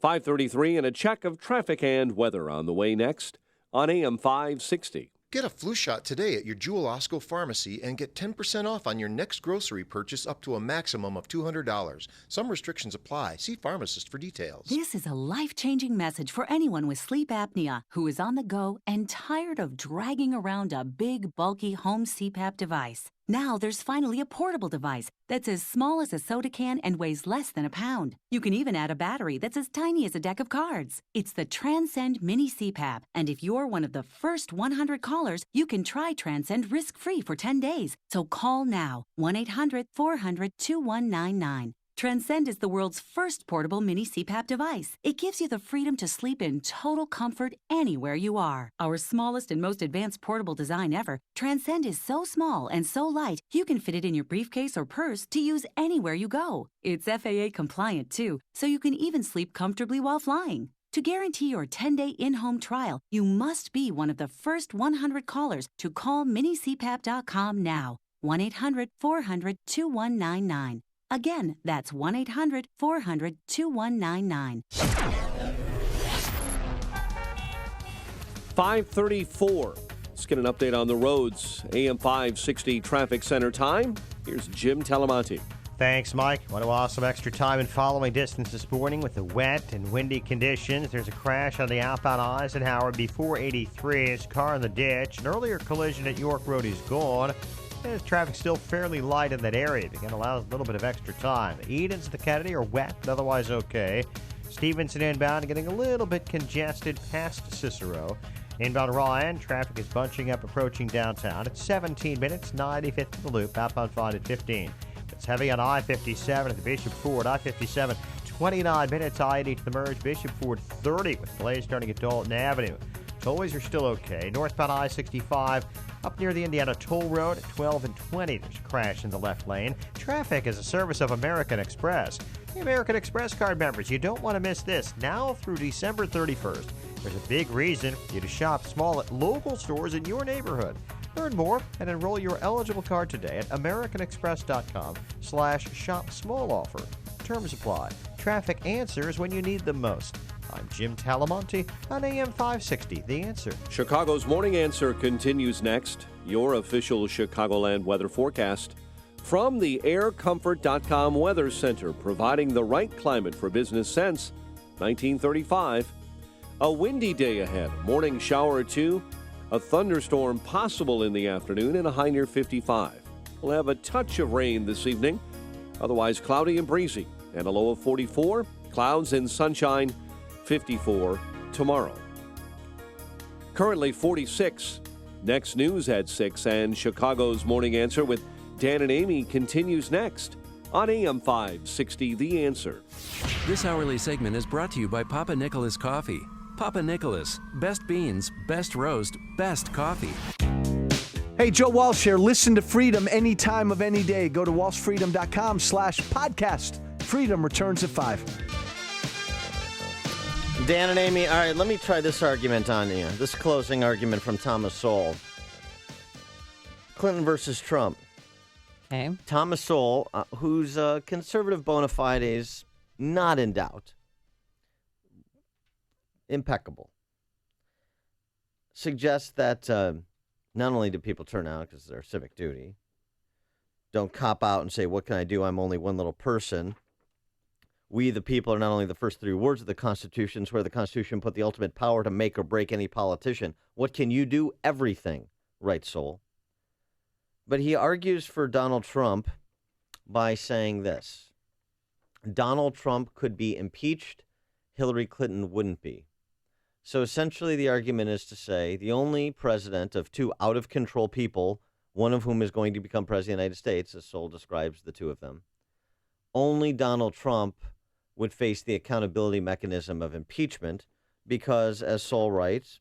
5:33 and a check of traffic and weather on the way next on AM 560. Get a flu shot today at your Jewel Osco pharmacy and get 10% off on your next grocery purchase up to a maximum of $200. Some restrictions apply. See pharmacist for details. This is a life-changing message for anyone with sleep apnea who is on the go and tired of dragging around a big, bulky home CPAP device. Now there's finally a portable device that's as small as a soda can and weighs less than a pound. You can even add a battery that's as tiny as a deck of cards. It's the Transcend Mini CPAP, and if you're one of the first 100 callers, you can try Transcend risk-free for 10 days. So call now, 1-800-400-2199. Transcend is the world's first portable mini CPAP device. It gives you the freedom to sleep in total comfort anywhere you are. Our smallest and most advanced portable design ever, Transcend is so small and so light, you can fit it in your briefcase or purse to use anywhere you go. It's FAA compliant too, so you can even sleep comfortably while flying. To guarantee your 10-day in-home trial, you must be one of the first 100 callers to call minicpap.com now. 1-800-400-2199. Again, that's 1-800-400-2199. 5:34. Let's get an update on the roads. AM 560 traffic center time. Here's Jim Talamonte. Thanks, Mike. Want to allow some extra time in following distance this morning with the wet and windy conditions. There's a crash on the outbound Eisenhower before 83. There's a car in the ditch. An earlier collision at York Road is gone. There's traffic still fairly light in that area. Again, allows a little bit of extra time. Edens to Kennedy are wet, but otherwise okay. Stevenson inbound getting a little bit congested past Cicero. Inbound Ryan, traffic is bunching up approaching downtown. It's 17 minutes, 95th to the loop. Outbound Vine at 15. It's heavy on I-57 at the Bishop Ford. I-57, 29 minutes. I-80 to the merge. Bishop Ford 30 with delays starting at Dalton Avenue. Tollways are still okay. Northbound I-65 up near the Indiana Toll Road at 12 and 20. There's a crash in the left lane. Traffic is a service of American Express. The American Express card members, you don't want to miss this. Now through December 31st, there's a big reason for you to shop small at local stores in your neighborhood. Learn more and enroll your eligible card today at americanexpress.com/shop small offer. Terms apply. Traffic answers when you need them most. I'm Jim Talamonte on AM 560, The Answer. Chicago's Morning Answer continues next. Your official Chicagoland weather forecast from the aircomfort.com Weather Center, providing the right climate for business since 1935. A windy day ahead, morning shower or two, a thunderstorm possible in the afternoon, and a high near 55. We'll have a touch of rain this evening, otherwise cloudy and breezy, and a low of 44, clouds and sunshine, 54 tomorrow. Currently 46. Next news at 6, and Chicago's Morning Answer with Dan and Amy continues next on AM 560, The Answer. This hourly segment is brought to you by Papa Nicholas Coffee. Papa Nicholas, best beans, best roast, best coffee. Hey, Joe Walsh here. Listen to Freedom any time of any day. Go to walshfreedom.com/podcast. Freedom returns at 5. Dan and Amy, all right, let me try this argument on you. This closing argument from Thomas Sowell. Clinton versus Trump. Okay. Thomas Sowell, whose conservative bona fides not in doubt, impeccable, suggests that not only do people turn out because it's their civic duty, don't cop out and say, what can I do? I'm only one little person. We, the people, are not only the first 3 words of the Constitution, where the Constitution put the ultimate power to make or break any politician. What can you do? Everything, writes Sowell. But he argues for Donald Trump by saying this. Donald Trump could be impeached. Hillary Clinton wouldn't be. So essentially the argument is to say the only president of 2 out-of-control people, one of whom is going to become president of the United States, as Sowell describes the 2 of them, only Donald Trump would face the accountability mechanism of impeachment because, as Sowell writes,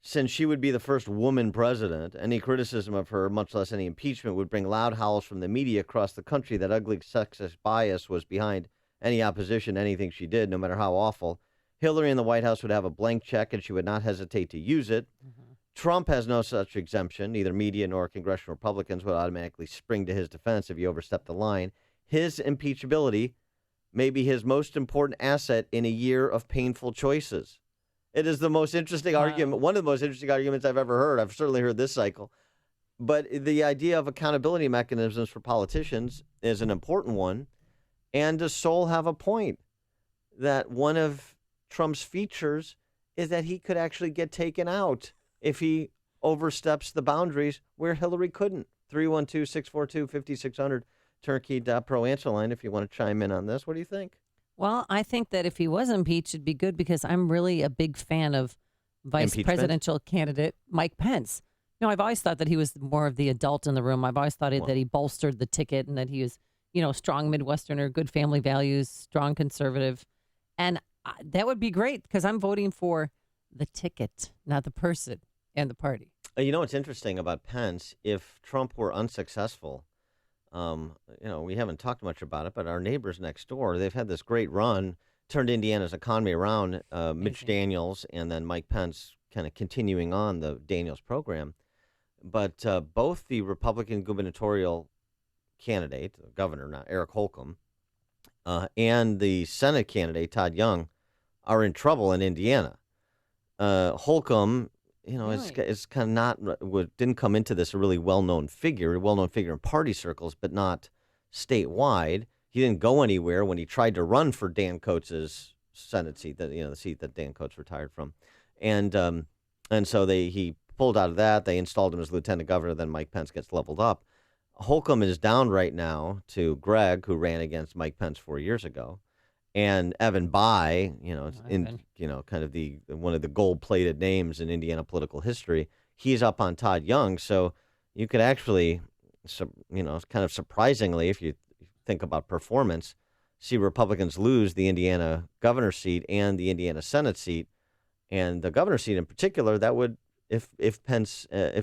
since she would be the first woman president, any criticism of her, much less any impeachment, would bring loud howls from the media across the country that ugly sexist bias was behind any opposition to anything she did, no matter how awful. Hillary in the White House would have a blank check, and she would not hesitate to use it. Mm-hmm. Trump has no such exemption. Neither media nor congressional Republicans would automatically spring to his defense if he overstepped the line. His impeachability may be his most important asset in a year of painful choices. It is the most interesting argument, one of the most interesting arguments I've ever heard. I've certainly heard this cycle. But the idea of accountability mechanisms for politicians is an important one. And does Sol have a point that one of Trump's features is that he could actually get taken out if he oversteps the boundaries where Hillary couldn't? 312-642-5600, turnkey.pro answer line if you want to chime in on this. What do you think? Well, I think that if he was impeached, it'd be good because I'm really a big fan of vice presidential candidate Mike Pence. You know, I've always thought that he was more of the adult in the room. I've always thought that he bolstered the ticket and that he was, you know, strong Midwesterner, good family values, strong conservative. And that would be great because I'm voting for the ticket, not the person and the party. You know what's interesting about Pence? If Trump were unsuccessful, you know, we haven't talked much about it, but our neighbors next door, they've had this great run, turned Indiana's economy around, Mitch Daniels and then Mike Pence kind of continuing on the Daniels program. But both the Republican gubernatorial candidate, governor, now Eric Holcomb, and the Senate candidate, Todd Young, are in trouble in Indiana. Holcomb, you know, is kind of didn't come into this a really well-known figure in party circles, but not statewide. He didn't go anywhere when he tried to run for Dan Coates' Senate seat, the seat that Dan Coates retired from, and so he pulled out of that. They installed him as lieutenant governor. Then Mike Pence gets leveled up. Holcomb is down right now to Greg, who ran against Mike Pence 4 years ago. And Evan Bayh, kind of one of the gold-plated names in Indiana political history, he's up on Todd Young. So you could actually, kind of surprisingly, if you think about performance, see Republicans lose the Indiana governor seat and the Indiana Senate seat, and the governor seat in particular. That would, if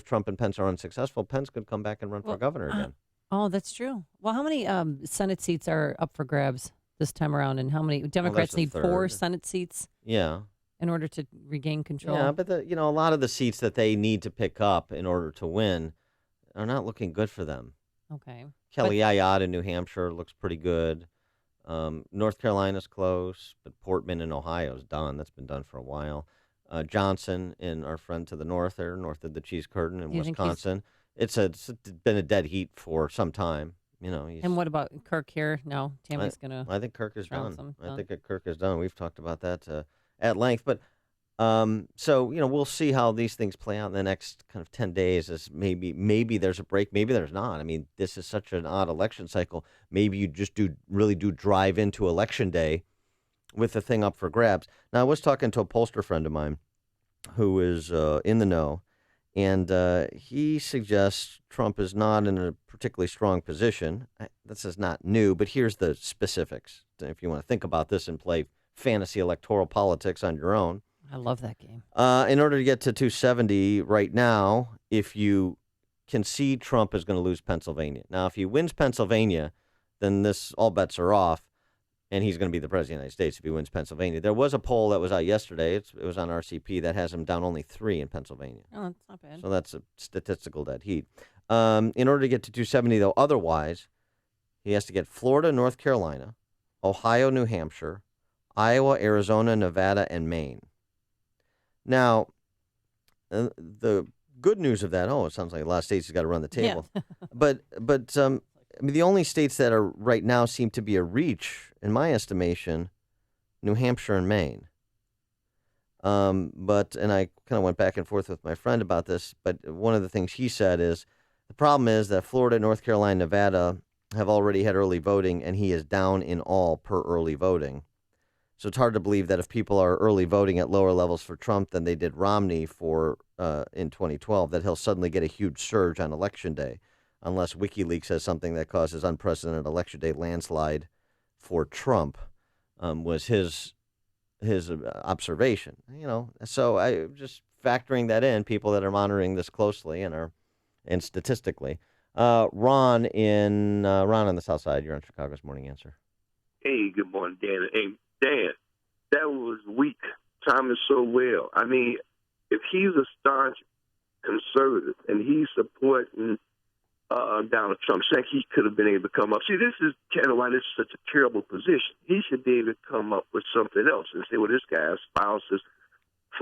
Trump and Pence are unsuccessful, Pence could come back and run for governor again. Oh, that's true. Well, how many Senate seats are up for grabs this time around, and how many Democrats need 4 Senate seats? Yeah, in order to regain control. Yeah, but a lot of the seats that they need to pick up in order to win are not looking good for them. Okay, Kelly Ayotte in New Hampshire looks pretty good. North Carolina's close, but Portman in Ohio's done. That's been done for a while. Johnson in our friend to the north there, north of the Cheese Curtain in Wisconsin. It's been a dead heat for some time. And what about Kirk here? No, Tammy's gonna. I think Kirk is done. I think Kirk is done. We've talked about that at length, but so we'll see how these things play out in the next kind of 10 days. As maybe there's a break, maybe there's not. I mean, this is such an odd election cycle. Maybe you just really do drive into Election Day with the thing up for grabs. Now, I was talking to a pollster friend of mine who is in the know. And he suggests Trump is not in a particularly strong position. This is not new, but here's the specifics. If you want to think about this and play fantasy electoral politics on your own. I love that game. In order to get to 270 right now, if you concede Trump is going to lose Pennsylvania. Now, if he wins Pennsylvania, then all bets are off. And he's going to be the president of the United States if he wins Pennsylvania. There was a poll that was out yesterday. It was on RCP that has him down only 3 in Pennsylvania. Oh, that's not bad. So that's a statistical dead heat. In order to get to 270, though, otherwise, he has to get Florida, North Carolina, Ohio, New Hampshire, Iowa, Arizona, Nevada, and Maine. Now, the good news of that, it sounds like a lot of states have got to run the table. Yeah. but the only states that are right now seem to be a reach, in my estimation, New Hampshire and Maine. And I kind of went back and forth with my friend about this, but one of the things he said is the problem is that Florida, North Carolina, Nevada have already had early voting, and he is down in all per early voting. So it's hard to believe that if people are early voting at lower levels for Trump than they did Romney in 2012, that he'll suddenly get a huge surge on Election Day, unless WikiLeaks has something that causes unprecedented Election Day landslide for Trump, was his observation. So I just factoring that in, people that are monitoring this closely and statistically. Ron on the South Side, you're on Chicago's Morning Answer. Hey, good morning, Dan. Hey, Dan, that was weak. Timing so well. I mean, if he's a staunch conservative and he's supporting Donald Trump, saying he could have been able to come up. See, this is kind of why this is such a terrible position. He should be able to come up with something else and say, well, this guy espouses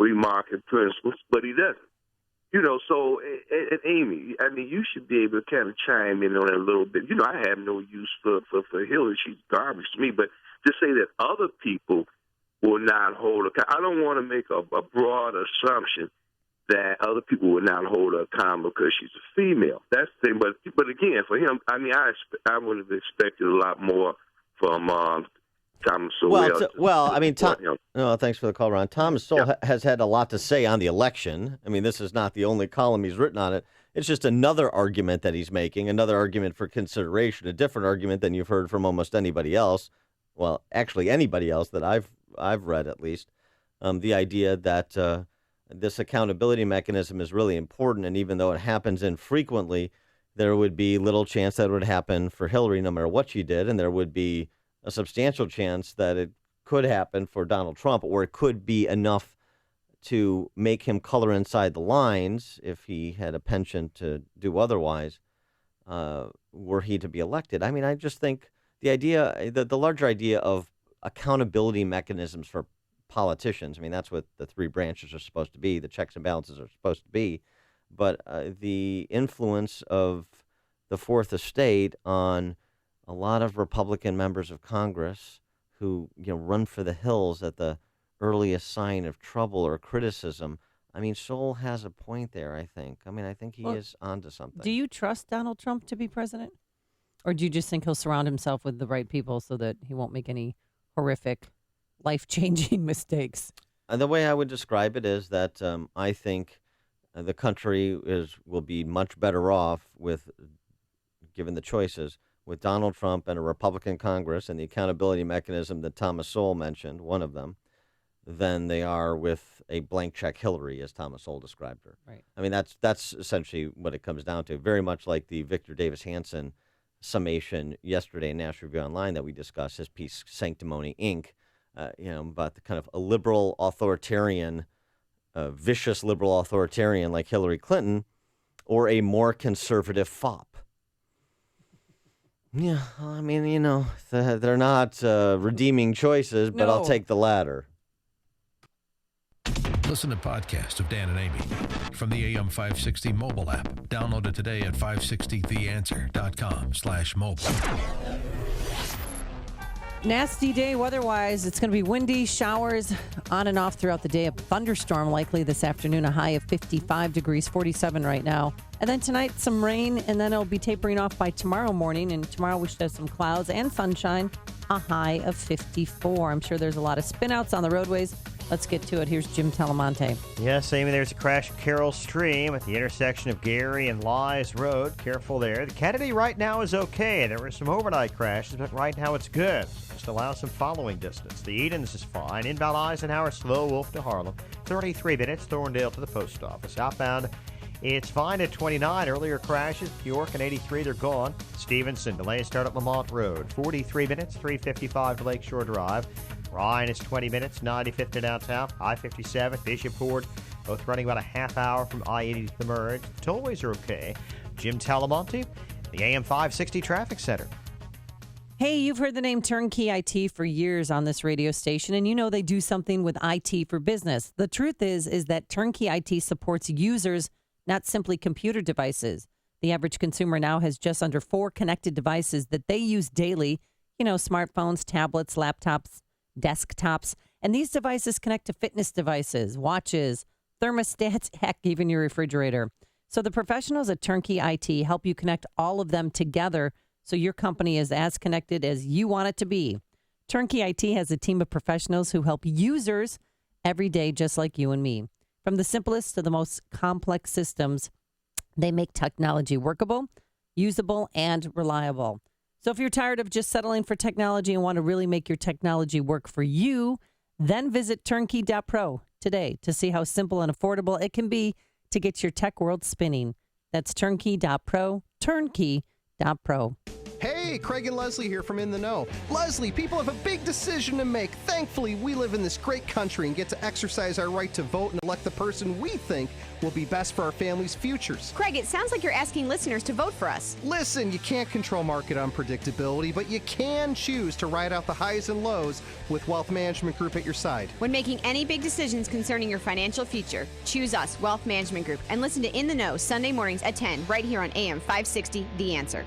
free market principles, but he doesn't. You know, so, and Amy, I mean, you should be able to kind of chime in on that a little bit. You know, I have no use for Hillary. She's garbage to me. But to say that other people will not hold her, I don't want to make a broad assumption that other people will not hold her accountable because she's a female. That's the thing. But again, for him, I mean, I would have expected a lot more from Thomas Sowell. Well, I mean, thanks for the call, Ron. Thomas Sowell has had a lot to say on the election. I mean, this is not the only column he's written on it. It's just another argument that he's making, another argument for consideration, a different argument than you've heard from almost anybody else. Well, actually, anybody else that I've read, at least. The idea that this accountability mechanism is really important, and even though it happens infrequently, there would be little chance that it would happen for Hillary no matter what she did, and there would be a substantial chance that it could happen for Donald Trump, or it could be enough to make him color inside the lines if he had a penchant to do otherwise, were he to be elected. I mean, I just think the idea, the larger idea of accountability mechanisms for politicians, I mean, that's what the three branches are supposed to be, the checks and balances are supposed to be, but the influence of the Fourth Estate on a lot of Republican members of Congress who, you know, run for the hills at the earliest sign of trouble or criticism. I mean, Sowell has a point there, I think. I mean, I think he is onto something. Do you trust Donald Trump to be president? Or do you just think he'll surround himself with the right people so that he won't make any horrific, life-changing mistakes? The way I would describe it is that I think the country will be much better off with, given the choices, with Donald Trump and a Republican Congress and the accountability mechanism that Thomas Sowell mentioned, one of them, than they are with a blank check Hillary, as Thomas Sowell described her. Right. I mean, that's essentially what it comes down to. Very much like the Victor Davis Hanson summation yesterday in National Review Online that we discussed, his piece Sanctimony Inc., about the kind of a liberal authoritarian, vicious liberal authoritarian like Hillary Clinton, or a more conservative fop. Yeah, I mean, they're not redeeming choices, but I'll take the latter. Listen to podcasts of Dan and Amy from the AM 560 mobile app. Download it today at 560theanswer.com/mobile. Nasty day weather-wise. It's going to be windy, showers on and off throughout the day. A thunderstorm likely this afternoon, a high of 55 degrees, 47 right now. And then tonight, some rain, and then it'll be tapering off by tomorrow morning. And tomorrow we should have some clouds and sunshine, a high of 54. I'm sure there's a lot of spin-outs on the roadways. Let's get to it. Here's Jim Talamonte. Yes, Amy, there's a crash at Carroll Stream at the intersection of Gary and Lies Road. Careful there. The Kennedy right now is okay. There were some overnight crashes, but right now it's good. Just allow some following distance. The Edens is fine. Inbound Eisenhower, Slow Wolf to Harlem. 33 minutes, Thorndale to the post office. Outbound, it's fine at 29. Earlier crashes, York and 83, they're gone. Stevenson, delay start up Lamont Road. 43 minutes, 355 to Lakeshore Drive. Ryan is 20 minutes, 95th to downtown. I-57, Bishop Ford, both running about a half hour from I-80 to the merge. The tollways are okay. Jim Talamonte, the AM 560 Traffic Center. Hey, you've heard the name Turnkey IT for years on this radio station, and you know they do something with IT for business. The truth is that Turnkey IT supports users, not simply computer devices. The average consumer now has just under 4 connected devices that they use daily. Smartphones, tablets, laptops, desktops, and these devices connect to fitness devices, watches, thermostats, heck, even your refrigerator. So the professionals at Turnkey IT help you connect all of them together so your company is as connected as you want it to be. Turnkey IT has a team of professionals who help users every day, just like you and me. From the simplest to the most complex systems, they make technology workable, usable, and reliable. So if you're tired of just settling for technology and want to really make your technology work for you, then visit turnkey.pro today to see how simple and affordable it can be to get your tech world spinning. That's turnkey.pro, turnkey.pro. Hey, Hey, Craig and Leslie here from In the Know. Leslie, people have a big decision to make. Thankfully, we live in this great country and get to exercise our right to vote and elect the person we think will be best for our family's futures. Craig, it sounds like you're asking listeners to vote for us. Listen, you can't control market unpredictability, but you can choose to ride out the highs and lows with Wealth Management Group at your side. When making any big decisions concerning your financial future, choose us, Wealth Management Group, and listen to In the Know Sunday mornings at 10 right here on AM 560, The Answer.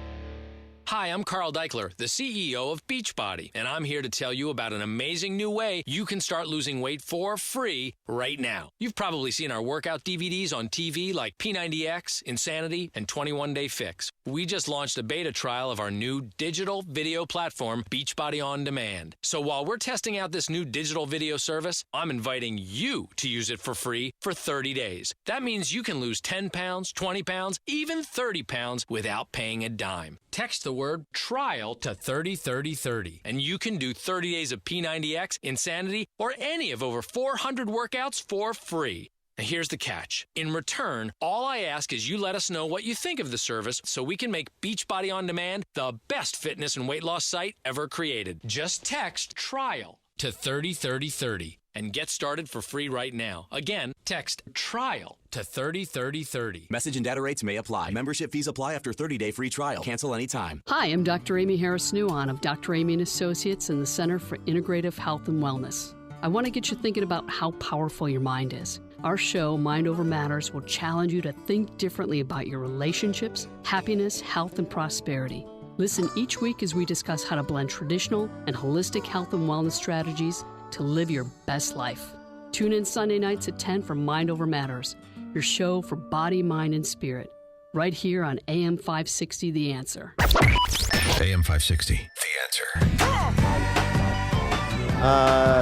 Hi, I'm Carl Deichler, the CEO of Beachbody, and I'm here to tell you about an amazing new way you can start losing weight for free right now. You've probably seen our workout DVDs on TV like P90X, Insanity, and 21 Day Fix. We just launched a beta trial of our new digital video platform, Beachbody On Demand. So while we're testing out this new digital video service, I'm inviting you to use it for free for 30 days. That means you can lose 10 pounds, 20 pounds, even 30 pounds without paying a dime. Text the word TRIAL to 303030, and you can do 30 days of P90X, Insanity, or any of over 400 workouts for free. Now here's the catch. In return, all I ask is you let us know what you think of the service so we can make Beachbody On Demand the best fitness and weight loss site ever created. Just text TRIAL to 303030 and get started for free right now. Again, text TRIAL to 303030. Message and data rates may apply. Membership fees apply after 30-day free trial. Cancel anytime. Hi, I'm Dr. Amy Harris-Nuon of Dr. Amy & Associates and the Center for Integrative Health and Wellness. I want to get you thinking about how powerful your mind is. Our show, Mind Over Matters, will challenge you to think differently about your relationships, happiness, health, and prosperity. Listen each week as we discuss how to blend traditional and holistic health and wellness strategies to live your best life. Tune in Sunday nights at 10 for Mind Over Matters, your show for body, mind, and spirit, right here on AM 560 The Answer. AM 560 The Answer.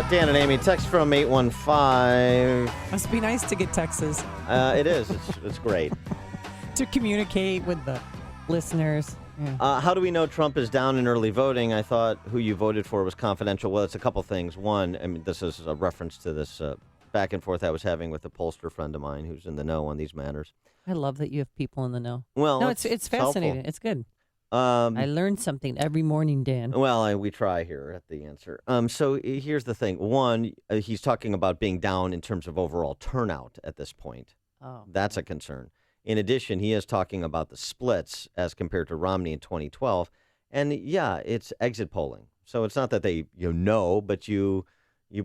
Dan and Amy, text from 815. Must be nice to get texts. It is. It's great. To communicate with the listeners. Yeah. How do we know Trump is down in early voting? I thought who you voted for was confidential. Well, it's a couple things. One, I mean, this is a reference to this back and forth I was having with a pollster friend of mine who's in the know on these matters. I love that you have people in the know. Well, no, it's fascinating. Helpful. It's good. I learn something every morning, Dan. Well, we try here at The Answer. So here's the thing. One, he's talking about being down in terms of overall turnout at this point. Oh. That's a concern. In addition, he is talking about the splits as compared to Romney in 2012. And yeah, it's exit polling. So it's not that they know, but you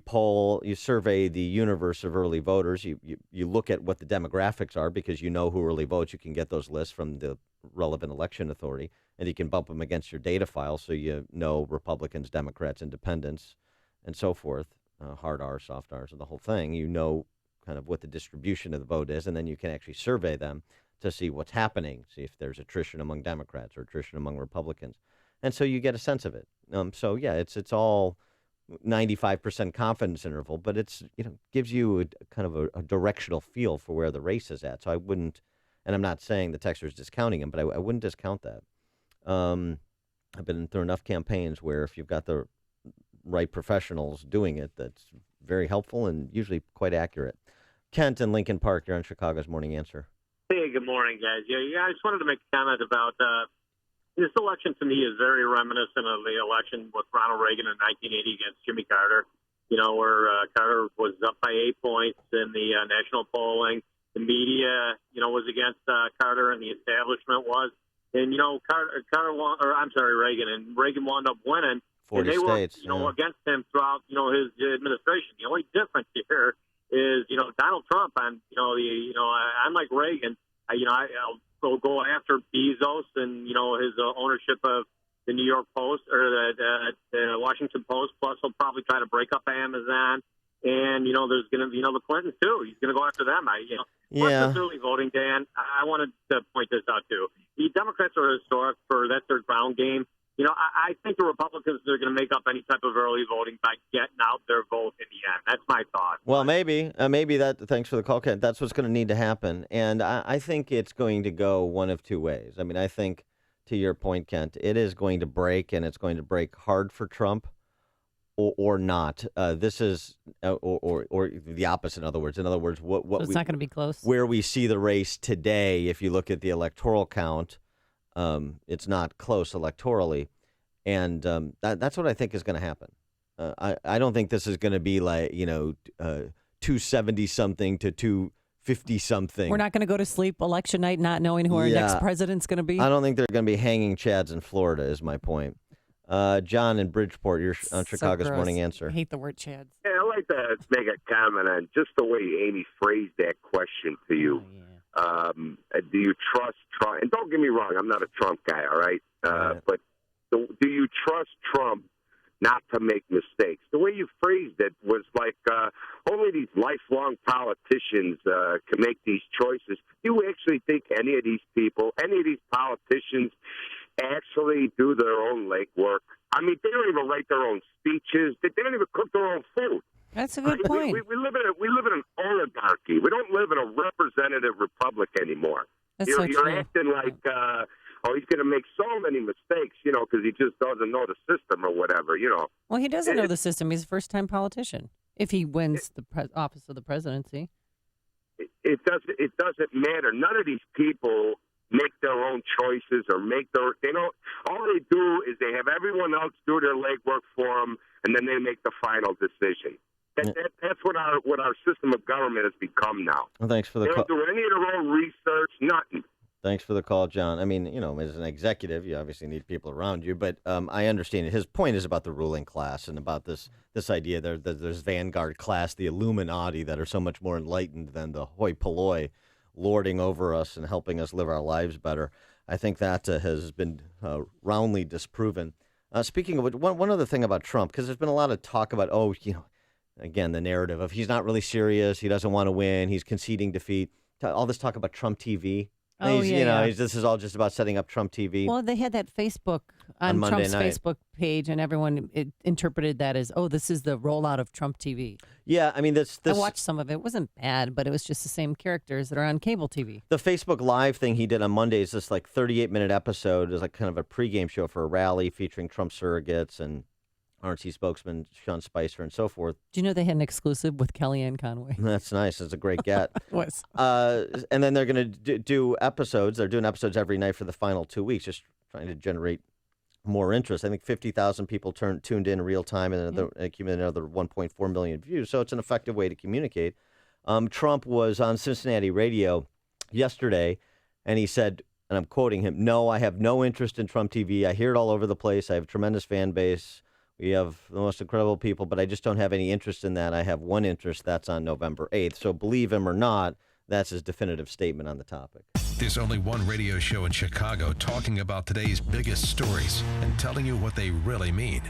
poll, you survey the universe of early voters. You look at what the demographics are because you know who early votes. You can get those lists from the relevant election authority, and you can bump them against your data file so you know Republicans, Democrats, Independents, and so forth, hard R's, soft R's, and the whole thing. You know kind of what the distribution of the vote is, and then you can actually survey them to see what's happening, see if there's attrition among Democrats or attrition among Republicans. And so you get a sense of it. So, yeah, it's all 95% confidence interval, but it's gives you a kind of a directional feel for where the race is at. So I wouldn't, and I'm not saying the texter is discounting him, but I wouldn't discount that. I've been through enough campaigns where if you've got the right professionals doing it, that's very helpful and usually quite accurate. Kent in Lincoln Park, you're on Chicago's Morning Answer. Hey, good morning, guys. Yeah, I just wanted to make a comment about this election. To me, is very reminiscent of the election with Ronald Reagan in 1980 against Jimmy Carter. Where Carter was up by 8 points in the national polling. The media, was against Carter, and the establishment was. And Reagan, and Reagan wound up winning. 40 and they states, were, against him throughout, his administration. The only difference here is, Donald Trump on, unlike Reagan, I'll go after Bezos and, his ownership of the New York Post or the Washington Post. Plus, he'll probably try to break up Amazon. And, there's going to be, the Clintons, too. He's going to go after them. Plus this early voting, Dan, I wanted to point this out, too. The Democrats are historic for that's their ground game. I think the Republicans are going to make up any type of early voting by getting out their vote in the end. That's my thought. Well, maybe that. Thanks for the call, Kent. That's what's going to need to happen, and I think it's going to go one of two ways. I mean, I think to your point, Kent, it is going to break, and it's going to break hard for Trump, or not. This is or the opposite. In other words, what so it's not going to be close. Where we see the race today, if you look at the electoral count. It's not close electorally. And that's what I think is going to happen. I don't think this is going to be like, 270-something to 250-something. We're not going to go to sleep election night not knowing who our next president's going to be? I don't think they're going to be hanging chads in Florida is my point. John in Bridgeport, you're on Chicago's Morning Answer. I hate the word chads. Yeah, I'd like to make a comment on just the way Amy phrased that question to you. Do you trust Trump? And don't get me wrong, I'm not a Trump guy, all right? But do you trust Trump not to make mistakes? The way you phrased it was like only these lifelong politicians can make these choices. Do you actually think any of these people, any of these politicians actually do their own legwork? I mean, they don't even write their own speeches. They don't even cook their own food. That's a good point. We live in an oligarchy. We don't live in a representative republic anymore. You're acting like, he's going to make so many mistakes, because he just doesn't know the system or whatever, Well, he doesn't know the system. He's a first-time politician. If he wins the office of the presidency, it doesn't matter. None of these people make their own choices or all they do is they have everyone else do their legwork for them, and then they make the final decision. That's what our system of government has become now. Well, thanks for the They don't do any of their own research, nothing. Thanks for the call, John. I mean, as an executive, you obviously need people around you, but I understand it. His point is about the ruling class and about this idea that there's Vanguard class, the Illuminati, that are so much more enlightened than the hoi polloi lording over us and helping us live our lives better. I think that has been roundly disproven. Speaking of which, one other thing about Trump, because there's been a lot of talk about, again, the narrative of he's not really serious, he doesn't want to win, he's conceding defeat. All this talk about Trump TV. This is all just about setting up Trump TV. Well, they had that Facebook on Trump's Facebook page, and everyone interpreted that as, this is the rollout of Trump TV. Yeah, I mean, this I watched some of it. It wasn't bad, but it was just the same characters that are on cable TV. The Facebook Live thing he did on Monday is this 38-minute episode. It was like kind of a pregame show for a rally featuring Trump surrogates and RNC spokesman Sean Spicer and so forth. Do you know they had an exclusive with Kellyanne Conway? That's nice. It's a great get. It was. And then they're going to do episodes. They're doing episodes every night for the final 2 weeks, just trying to generate more interest. I think 50,000 people tuned in real time and accumulated another 1.4 million views. So it's an effective way to communicate. Trump was on Cincinnati radio yesterday, and he said, and I'm quoting him, "No, I have no interest in Trump TV. I hear it all over the place. I have a tremendous fan base. We have the most incredible people, but I just don't have any interest in that. I have one interest, that's on November 8th. So believe him or not, that's his definitive statement on the topic. There's only one radio show in Chicago talking about today's biggest stories and telling you what they really mean.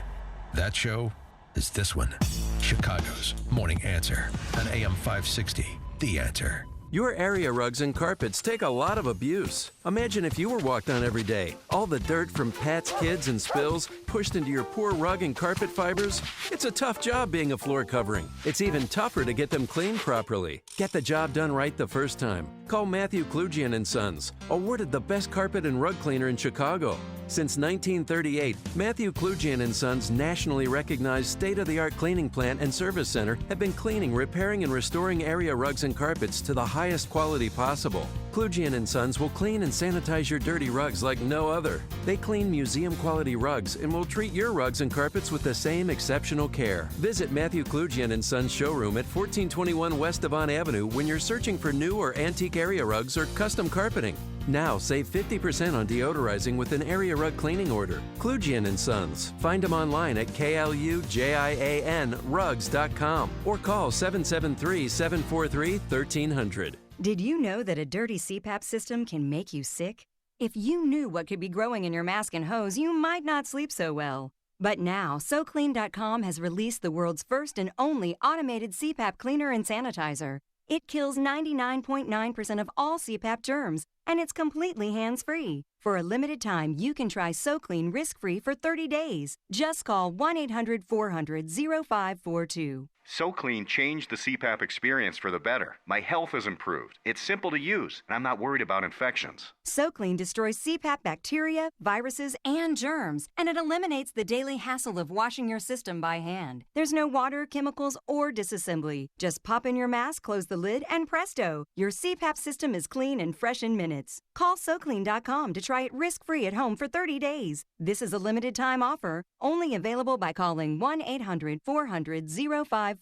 That show is this one, Chicago's Morning Answer on AM 560, The Answer. Your area rugs and carpets take a lot of abuse. Imagine if you were walked on every day. All the dirt from pets, kids, and spills pushed into your poor rug and carpet fibers. It's a tough job being a floor covering. It's even tougher to get them cleaned properly. Get the job done right the first time. Call Matthew Klugian & Sons, awarded the best carpet and rug cleaner in Chicago. Since 1938, Matthew Klugian & Sons' nationally recognized state-of-the-art cleaning plant and service center have been cleaning, repairing, and restoring area rugs and carpets to the highest quality possible. Klugian & Sons will clean and sanitize your dirty rugs like no other. They clean museum-quality rugs and will treat your rugs and carpets with the same exceptional care. Visit Matthew Klugian & Sons showroom at 1421 West Devon Avenue when you're searching for new or antique area rugs or custom carpeting. Now save 50% on deodorizing with an area rug cleaning order. Klugian & Sons. Find them online at KLUJIANrugs.com or call 773-743-1300. Did you know that a dirty CPAP system can make you sick? If you knew what could be growing in your mask and hose, you might not sleep so well. But now, SoClean.com has released the world's first and only automated CPAP cleaner and sanitizer. It kills 99.9% of all CPAP germs, and it's completely hands-free. For a limited time, you can try SoClean risk-free for 30 days. Just call 1-800-400-0542. SoClean changed the CPAP experience for the better. My health has improved. It's simple to use, and I'm not worried about infections. SoClean destroys CPAP bacteria, viruses, and germs, and it eliminates the daily hassle of washing your system by hand. There's no water, chemicals, or disassembly. Just pop in your mask, close the lid, and presto, your CPAP system is clean and fresh in minutes. Call SoClean.com to try it risk-free at home for 30 days. This is a limited-time offer, only available by calling 1-800-400-0542.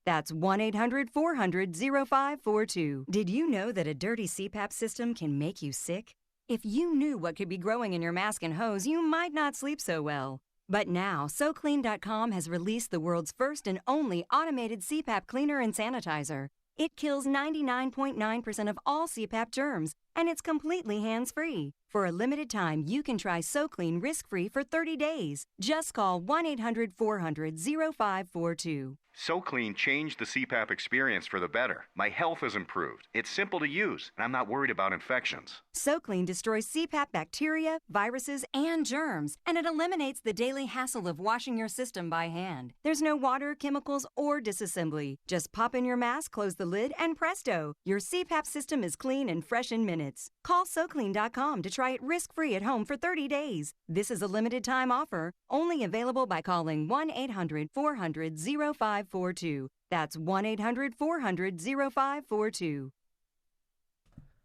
That's 1-800-400-0542. Did you know that a dirty CPAP system can make you sick? If you knew what could be growing in your mask and hose, you might not sleep so well. But now, SoClean.com has released the world's first and only automated CPAP cleaner and sanitizer. It kills 99.9% of all CPAP germs, and it's completely hands-free. For a limited time, you can try SoClean risk-free for 30 days. Just call 1-800-400-0542. SoClean changed the CPAP experience for the better. My health has improved. It's simple to use, and I'm not worried about infections. SoClean destroys CPAP bacteria, viruses, and germs, and it eliminates the daily hassle of washing your system by hand. There's no water, chemicals, or disassembly. Just pop in your mask, close the lid, and presto, your CPAP system is clean and fresh in minutes. Call SoClean.com to try it risk-free at home for 30 days. This is a limited-time offer, only available by calling 1-800-400-0542. That's 1-800-400-0542.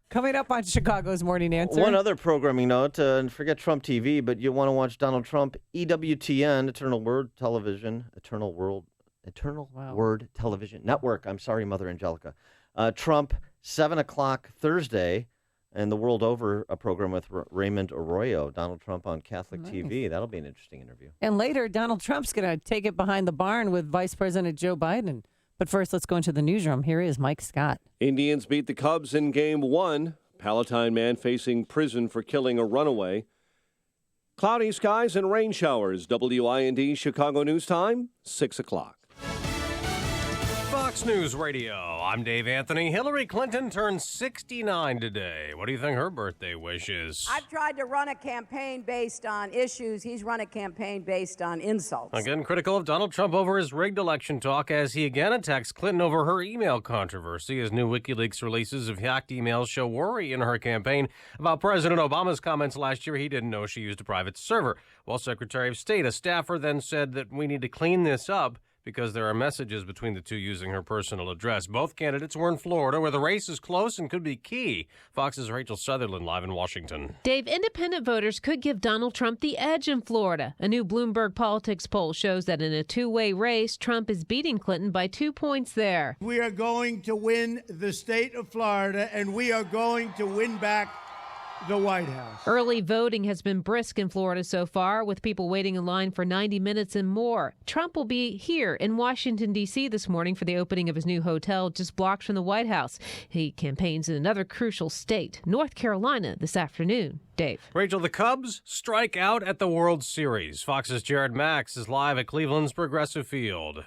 Coming up on Chicago's Morning Answer. One other programming note, and forget Trump TV, but you want to watch Donald Trump, EWTN, Eternal Word Television Network. I'm sorry, Mother Angelica. Trump, 7 o'clock Thursday, and the World Over a program with Raymond Arroyo, Donald Trump on Catholic TV. That'll be an interesting interview. And later, Donald Trump's going to take it behind the barn with Vice President Joe Biden. But first, let's go into the newsroom. Here is Mike Scott. Indians beat the Cubs in Game 1. Palatine man facing prison for killing a runaway. Cloudy skies and rain showers. WIND Chicago News Time, 6 o'clock. Fox News Radio. I'm Dave Anthony. Hillary Clinton turned 69 today. What do you think her birthday wish is? I've tried to run a campaign based on issues. He's run a campaign based on insults. Again, critical of Donald Trump over his rigged election talk as he again attacks Clinton over her email controversy. As new WikiLeaks releases of hacked emails show worry in her campaign about President Obama's comments last year he didn't know she used a private server. While Secretary of State, a staffer, then said that we need to clean this up because there are messages between the two using her personal address. Both candidates were in Florida, where the race is close and could be key. Fox's Rachel Sutherland live in Washington. Dave, independent voters could give Donald Trump the edge in Florida. A new Bloomberg Politics poll shows that in a two-way race, Trump is beating Clinton by 2 points there. We are going to win the state of Florida, and we are going to win back the White House. Early voting has been brisk in Florida so far, with people waiting in line for 90 minutes and more. Trump will be here in Washington, D.C. this morning for the opening of his new hotel just blocks from the White House. He campaigns in another crucial state, North Carolina, this afternoon. Dave. Rachel, the Cubs strike out at the World Series. Fox's Jared Max is live at Cleveland's Progressive Field.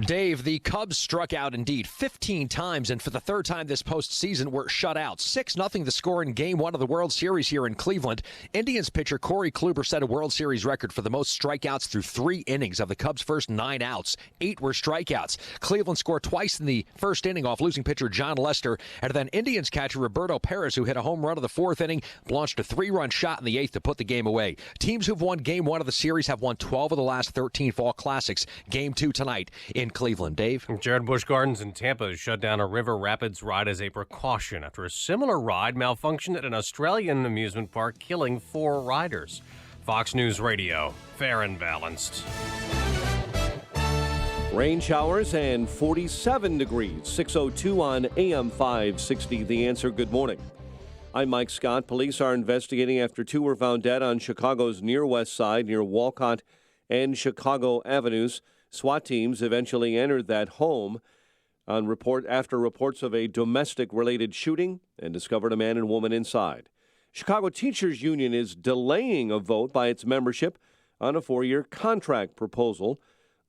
Dave, the Cubs struck out indeed 15 times, and for the third time this postseason were shut out. 6-0 the score in Game 1 of the World Series here in Cleveland. Indians pitcher Corey Kluber set a World Series record for the most strikeouts through 3 innings of the Cubs' first 9 outs. 8 were strikeouts. Cleveland scored twice in the first inning off losing pitcher John Lester, and then Indians catcher Roberto Perez, who hit a home run of the 4th inning, launched a 3-run shot in the 8th to put the game away. Teams who've won Game 1 of the series have won 12 of the last 13 fall classics. Game 2 tonight in Cleveland. Dave? Jared Busch Gardens in Tampa has shut down a River Rapids ride as a precaution after a similar ride malfunctioned at an Australian amusement park, killing 4 riders. Fox News Radio, fair and balanced. Rain showers and 47 degrees, 6:02 on AM 560. The Answer. Good morning. I'm Mike Scott. Police are investigating after 2 were found dead on Chicago's near west side, near Walcott and Chicago Avenues. SWAT teams eventually entered that home after reports of a domestic-related shooting and discovered a man and woman inside. Chicago Teachers Union is delaying a vote by its membership on a 4-year contract proposal.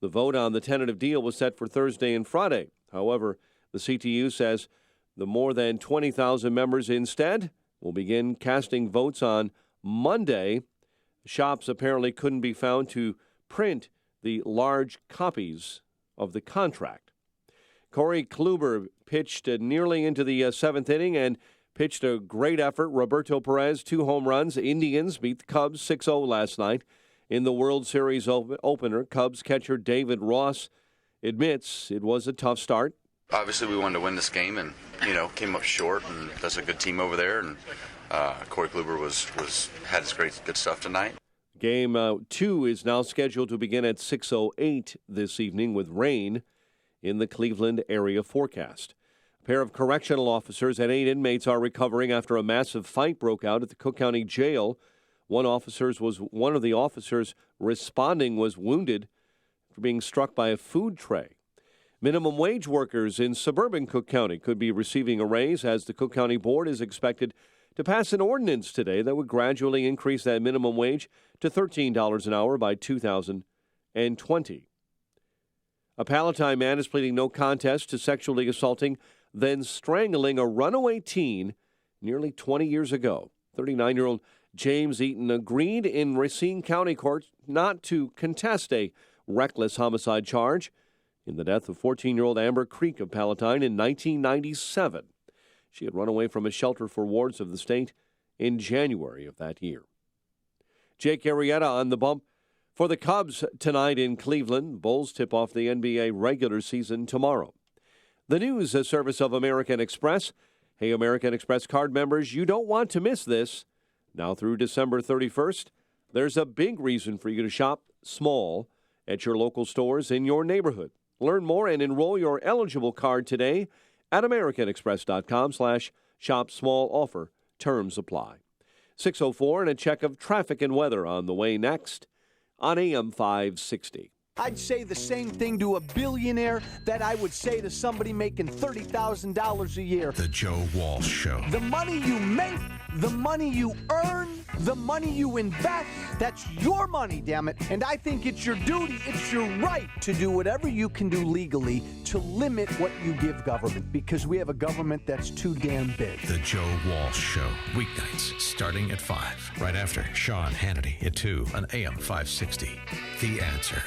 The vote on the tentative deal was set for Thursday and Friday. However, the CTU says the more than 20,000 members instead will begin casting votes on Monday. Shops apparently couldn't be found to print the large copies of the contract. Corey Kluber pitched nearly into the seventh inning and pitched a great effort. Roberto Perez, 2 home runs. Indians beat the Cubs 6-0 last night in the World Series opener. Cubs catcher David Ross admits it was a tough start. Obviously, we wanted to win this game and, came up short, and that's a good team over there. And Corey Kluber had his good stuff tonight. Game 2 is now scheduled to begin at 6:08 this evening with rain in the Cleveland area forecast. A pair of correctional officers and 8 inmates are recovering after a massive fight broke out at the Cook County Jail. One of the officers responding was wounded for being struck by a food tray. Minimum wage workers in suburban Cook County could be receiving a raise as the Cook County Board is expected to pass an ordinance today that would gradually increase that minimum wage to $13 an hour by 2020. A Palatine man is pleading no contest to sexually assaulting, then strangling a runaway teen nearly 20 years ago. 39-year-old James Eaton agreed in Racine County Court not to contest a reckless homicide charge in the death of 14-year-old Amber Creek of Palatine in 1997. She had run away from a shelter for wards of the state in January of that year. Jake Arrieta on the bump for the Cubs tonight in Cleveland. Bulls tip off the NBA regular season tomorrow. The news service of American Express. Hey, American Express card members, you don't want to miss this. Now through December 31st, there's a big reason for you to shop small at your local stores in your neighborhood. Learn more and enroll your eligible card today at americanexpress.com/shop small offer. Terms apply. 6:04 and a check of traffic and weather on the way next on AM 560. I'd say the same thing to a billionaire that I would say to somebody making $30,000 a year. The Joe Walsh Show. The money you make, the money you earn, the money you invest, that's your money, damn it. And I think it's your duty, it's your right to do whatever you can do legally to limit what you give government, because we have a government that's too damn big. The Joe Walsh Show. Weeknights starting at 5. Right after Sean Hannity at 2 on AM 560. The Answer.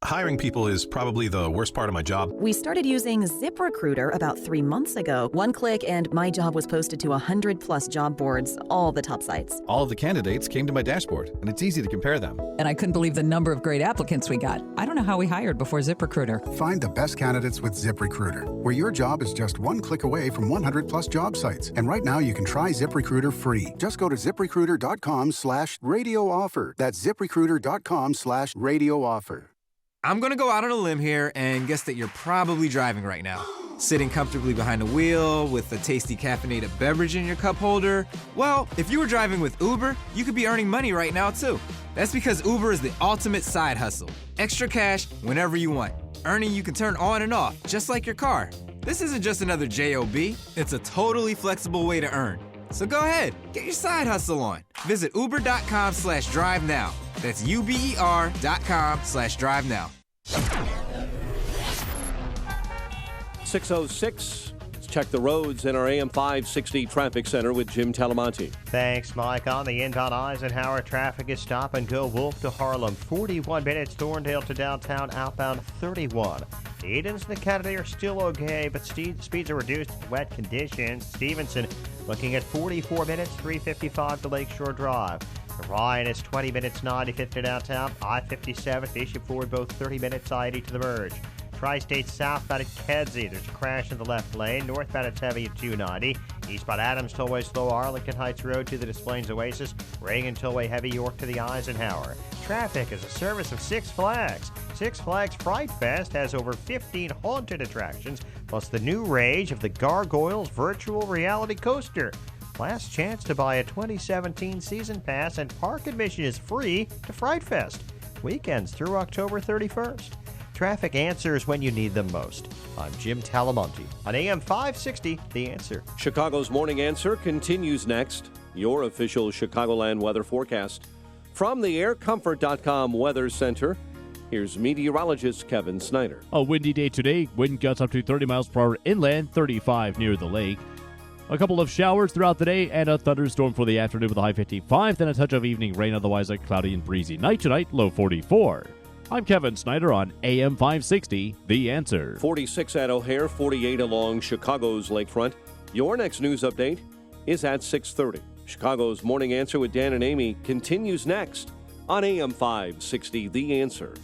Hiring people is probably the worst part of my job. We started using ZipRecruiter about 3 months ago. One click and my job was posted to 100+ job boards, all the top sites. All of the candidates came to my dashboard, and it's easy to compare them. And I couldn't believe the number of great applicants we got. I don't know how we hired before ZipRecruiter. Find the best candidates with ZipRecruiter, where your job is just one click away from 100+ job sites. And right now you can try ZipRecruiter free. Just go to ZipRecruiter.com/radio offer. That's ZipRecruiter.com/radio offer. I'm going to go out on a limb here and guess that you're probably driving right now. Sitting comfortably behind the wheel with a tasty caffeinated beverage in your cup holder. Well, if you were driving with Uber, you could be earning money right now too. That's because Uber is the ultimate side hustle. Extra cash whenever you want. Earning you can turn on and off, just like your car. This isn't just another job, it's a totally flexible way to earn. So go ahead, get your side hustle on. Visit uber.com/drive now. That's uber.com/drive now. 6:06. Let's check the roads in our AM 560 traffic center with Jim Talamonte. Thanks, Mike. On the inbound Eisenhower, traffic is stop and go. Wolf to Harlem, 41 minutes. Thorndale to downtown, outbound 31. Edens and the Kennedy are still okay, but speeds are reduced. Wet conditions. Stevenson looking at 44 minutes, 3:55 to Lakeshore Drive. Ryan is 20 minutes, 95th to downtown. I-57, Bishop Ford, both 30 minutes, I-80 to the merge. Tri-State southbound at Kedzie, there's a crash in the left lane. Northbound it's heavy at 290. Eastbound Adams Tollway slow, Arlington Heights Road to the Des Plaines Oasis. Reagan Tollway heavy, York to the Eisenhower. Traffic is a service of Six Flags. Six Flags Fright Fest has over 15 haunted attractions, plus the new rage of the Gargoyles virtual reality coaster. Last chance to buy a 2017 season pass, and park admission is free to Fright Fest. Weekends through October 31st. Traffic answers when you need them most. I'm Jim Talamonte on AM 560, The Answer. Chicago's Morning Answer continues next. Your official Chicagoland weather forecast. From the AirComfort.com Weather Center, here's meteorologist Kevin Snyder. A windy day today. Wind gusts up to 30 miles per hour inland, 35 near the lake. A couple of showers throughout the day and a thunderstorm for the afternoon with a high 55. Then a touch of evening rain, otherwise a cloudy and breezy night tonight, low 44. I'm Kevin Snyder on AM 560, The Answer. 46 at O'Hare, 48 along Chicago's lakefront. Your next news update is at 6:30. Chicago's Morning Answer with Dan and Amy continues next on AM 560, The Answer.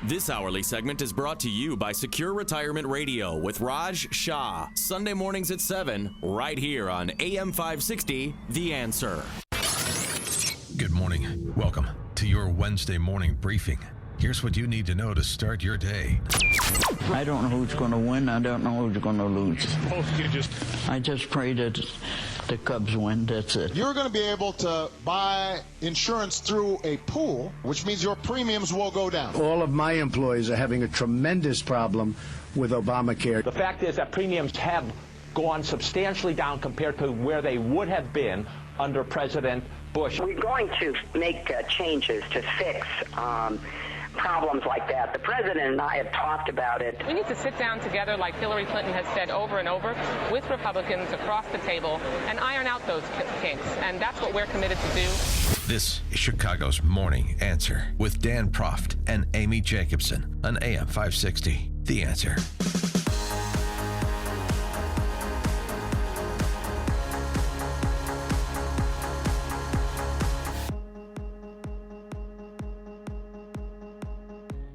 This hourly segment is brought to you by Secure Retirement Radio with Raj Shah. Sunday mornings at 7, right here on AM 560, The Answer. Good morning. Welcome to your Wednesday morning briefing. Here's what you need to know to start your day. I don't know who's going to win. I don't know who's going to lose. I just pray that the Cubs win. That's it. You're going to be able to buy insurance through a pool, which means your premiums will go down. All of my employees are having a tremendous problem with Obamacare. The fact is that premiums have gone substantially down compared to where they would have been under President Bush. We're going to make changes to fix problems like that. The president and I have talked about it. We need to sit down together, like Hillary Clinton has said over and over, with Republicans across the table and iron out those kinks. And that's what we're committed to do. This is Chicago's Morning Answer with Dan Proft and Amy Jacobson on AM 560, The Answer.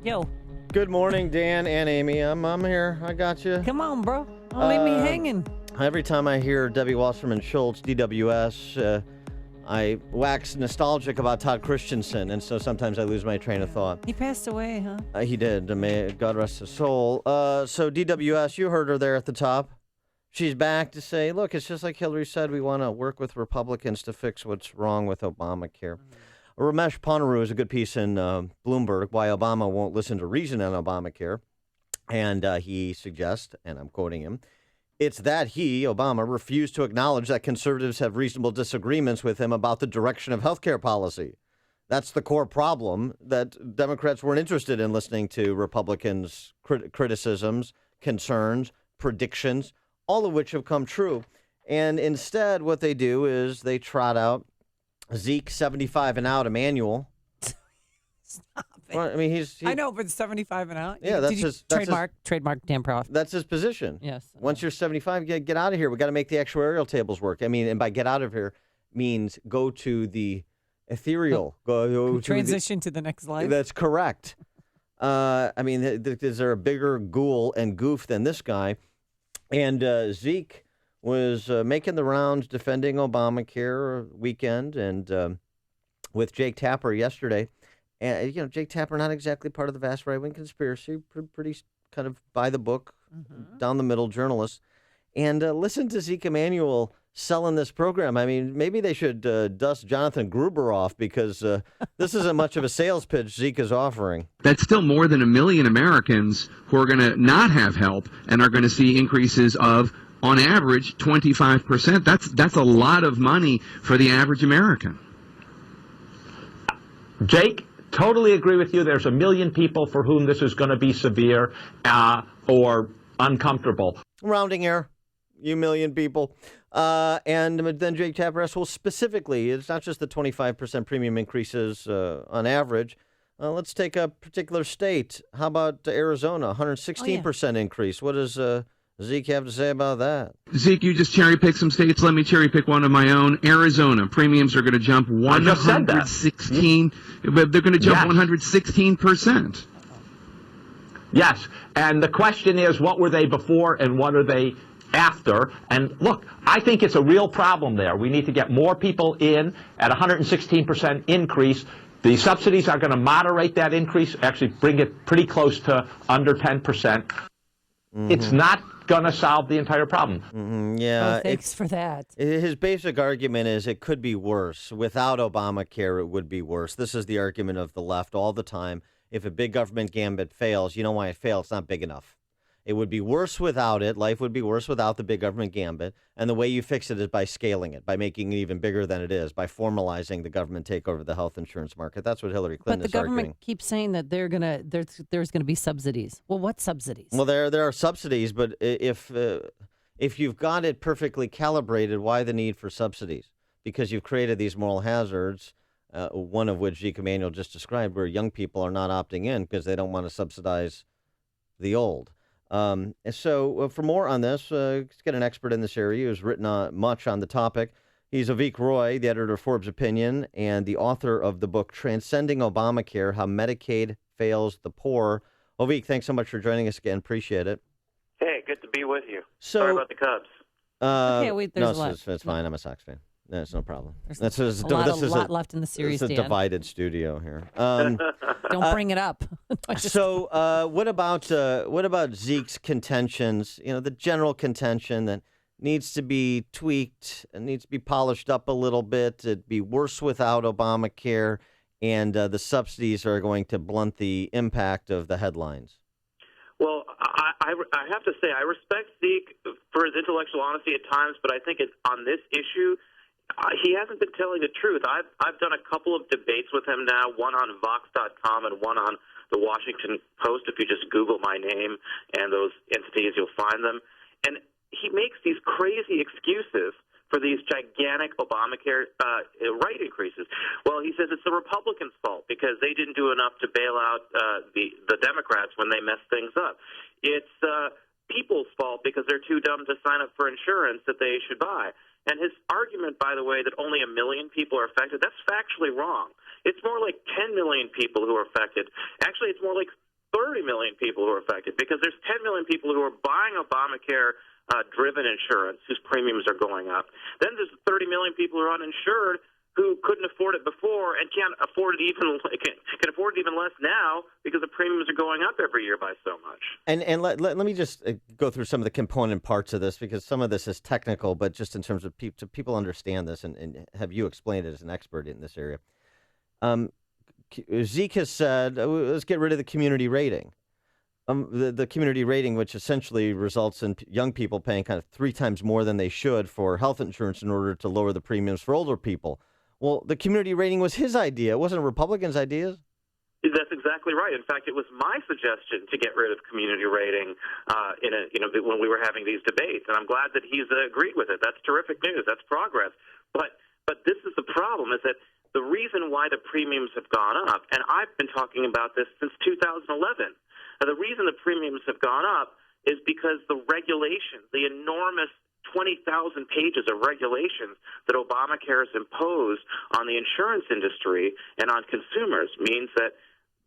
Yo. Good morning, Dan and Amy. I'm here. I got you. Come on, bro. Don't leave me hanging. Every time I hear Debbie Wasserman Schultz, DWS, I wax nostalgic about Todd Christensen, and so sometimes I lose my train of thought. He passed away, huh? He did. May God rest his soul. So DWS, you heard her there at the top. She's back to say, look, it's just like Hillary said, we want to work with Republicans to fix what's wrong with Obamacare. Ramesh Ponnuru has a good piece in Bloomberg, Why Obama Won't Listen to Reason on Obamacare. And he suggests, and I'm quoting him, it's that he, Obama, refused to acknowledge that conservatives have reasonable disagreements with him about the direction of health care policy. That's the core problem, that Democrats weren't interested in listening to Republicans' criticisms, concerns, predictions, all of which have come true. And instead, what they do is they trot out Zeke, 75 and out, Emmanuel. Stop it. Well, I mean, he's I know, but 75 and out. Yeah, that's his trademark Dan Proft. That's his position. Yes. Once you're 75, get out of here. We got to make the actuarial tables work. I mean, and by get out of here means go to the ethereal. Go transition to the next life. That's correct. I mean, is there a bigger ghoul and goof than this guy? And Zeke was making the rounds defending Obamacare weekend and with Jake Tapper yesterday. And, Jake Tapper, not exactly part of the vast right-wing conspiracy, pretty kind of by the book, down the middle journalist. And listen to Zeke Emanuel selling this program. I mean, maybe they should dust Jonathan Gruber off because this isn't much of a sales pitch Zeke is offering. That's still more than 1 million Americans who are going to not have help and are going to see increases of, on average, 25%. That's a lot of money for the average American. Jake, totally agree with you. There's 1 million people for whom this is going to be severe or uncomfortable. Rounding error, you million people. And then Jake Tapper asks, well, specifically, it's not just the 25% premium increases on average. Let's take a particular state. How about Arizona, 116% increase? What does Zeke have to say about that? Zeke, you just cherry-pick some states. Let me cherry-pick one of my own. Arizona, premiums are going to jump 116. They're going to jump 116%. Yes, and the question is, what were they before and what are they after? And look, I think it's a real problem there. We need to get more people in at 116% increase. The subsidies are going to moderate that increase, actually bring it pretty close to under 10%. It's not going to solve the entire problem. Yeah. Thanks for that. His basic argument is it could be worse. Without Obamacare, it would be worse. This is the argument of the left all the time. If a big government gambit fails, you know why it fails? It's not big enough. It would be worse without it. Life would be worse without the big government gambit. And the way you fix it is by scaling it, by making it even bigger than it is, by formalizing the government takeover of the health insurance market. That's what Hillary Clinton is arguing. But the government keeps saying that there's going to be subsidies. Well, what subsidies? Well, there are subsidies, but if you've got it perfectly calibrated, why the need for subsidies? Because you've created these moral hazards. one of which Zeke Emanuel just described, where young people are not opting in because they don't want to subsidize the old. So for more on this, let's get an expert in this area who's written much on the topic. He's Avik Roy, the editor of Forbes Opinion and the author of the book Transcending Obamacare, How Medicaid Fails the Poor. Avik, thanks so much for joining us again. Appreciate it. Hey, good to be with you. So, sorry about the Cubs. It's fine. I'm a Sox fan. That's no problem. There's a lot left in the series, It's a Dan. divided studio here. Don't bring it up. What about Zeke's contentions? The general contention that needs to be tweaked, and needs to be polished up a little bit. It'd be worse without Obamacare, and the subsidies are going to blunt the impact of the headlines. Well, I have to say I respect Zeke for his intellectual honesty at times, but I think on this issue, he hasn't been telling the truth. I've done a couple of debates with him now, one on Vox.com and one on the Washington Post. If you just Google my name and those entities, you'll find them. And he makes these crazy excuses for these gigantic Obamacare right increases. Well, he says it's the Republicans' fault because they didn't do enough to bail out the Democrats when they messed things up. It's people's fault because they're too dumb to sign up for insurance that they should buy. And his argument, by the way, that only 1 million people are affected, that's factually wrong. It's more like 10 million people who are affected. Actually, it's more like 30 million people who are affected because there's 10 million people who are buying Obamacare driven insurance whose premiums are going up. Then there's 30 million people who are uninsured who couldn't afford it before and can't afford it can afford it even less now because the premiums are going up every year by so much. And let me just go through some of the component parts of this because some of this is technical, but just in terms of people understand this and have you explained it as an expert in this area. Zeke has said, let's get rid of the community rating. The community rating, which essentially results in young people paying kind of 3 times more than they should for health insurance in order to lower the premiums for older people. Well, the community rating was his idea. It wasn't Republicans' ideas. That's exactly right. In fact, it was my suggestion to get rid of community rating when we were having these debates, and I'm glad that he's agreed with it. That's terrific news. That's progress. But this is the problem: is that the reason why the premiums have gone up, and I've been talking about this since 2011. The reason the premiums have gone up is because the regulations, the enormous 20,000 pages of regulations that Obamacare has imposed on the insurance industry and on consumers means that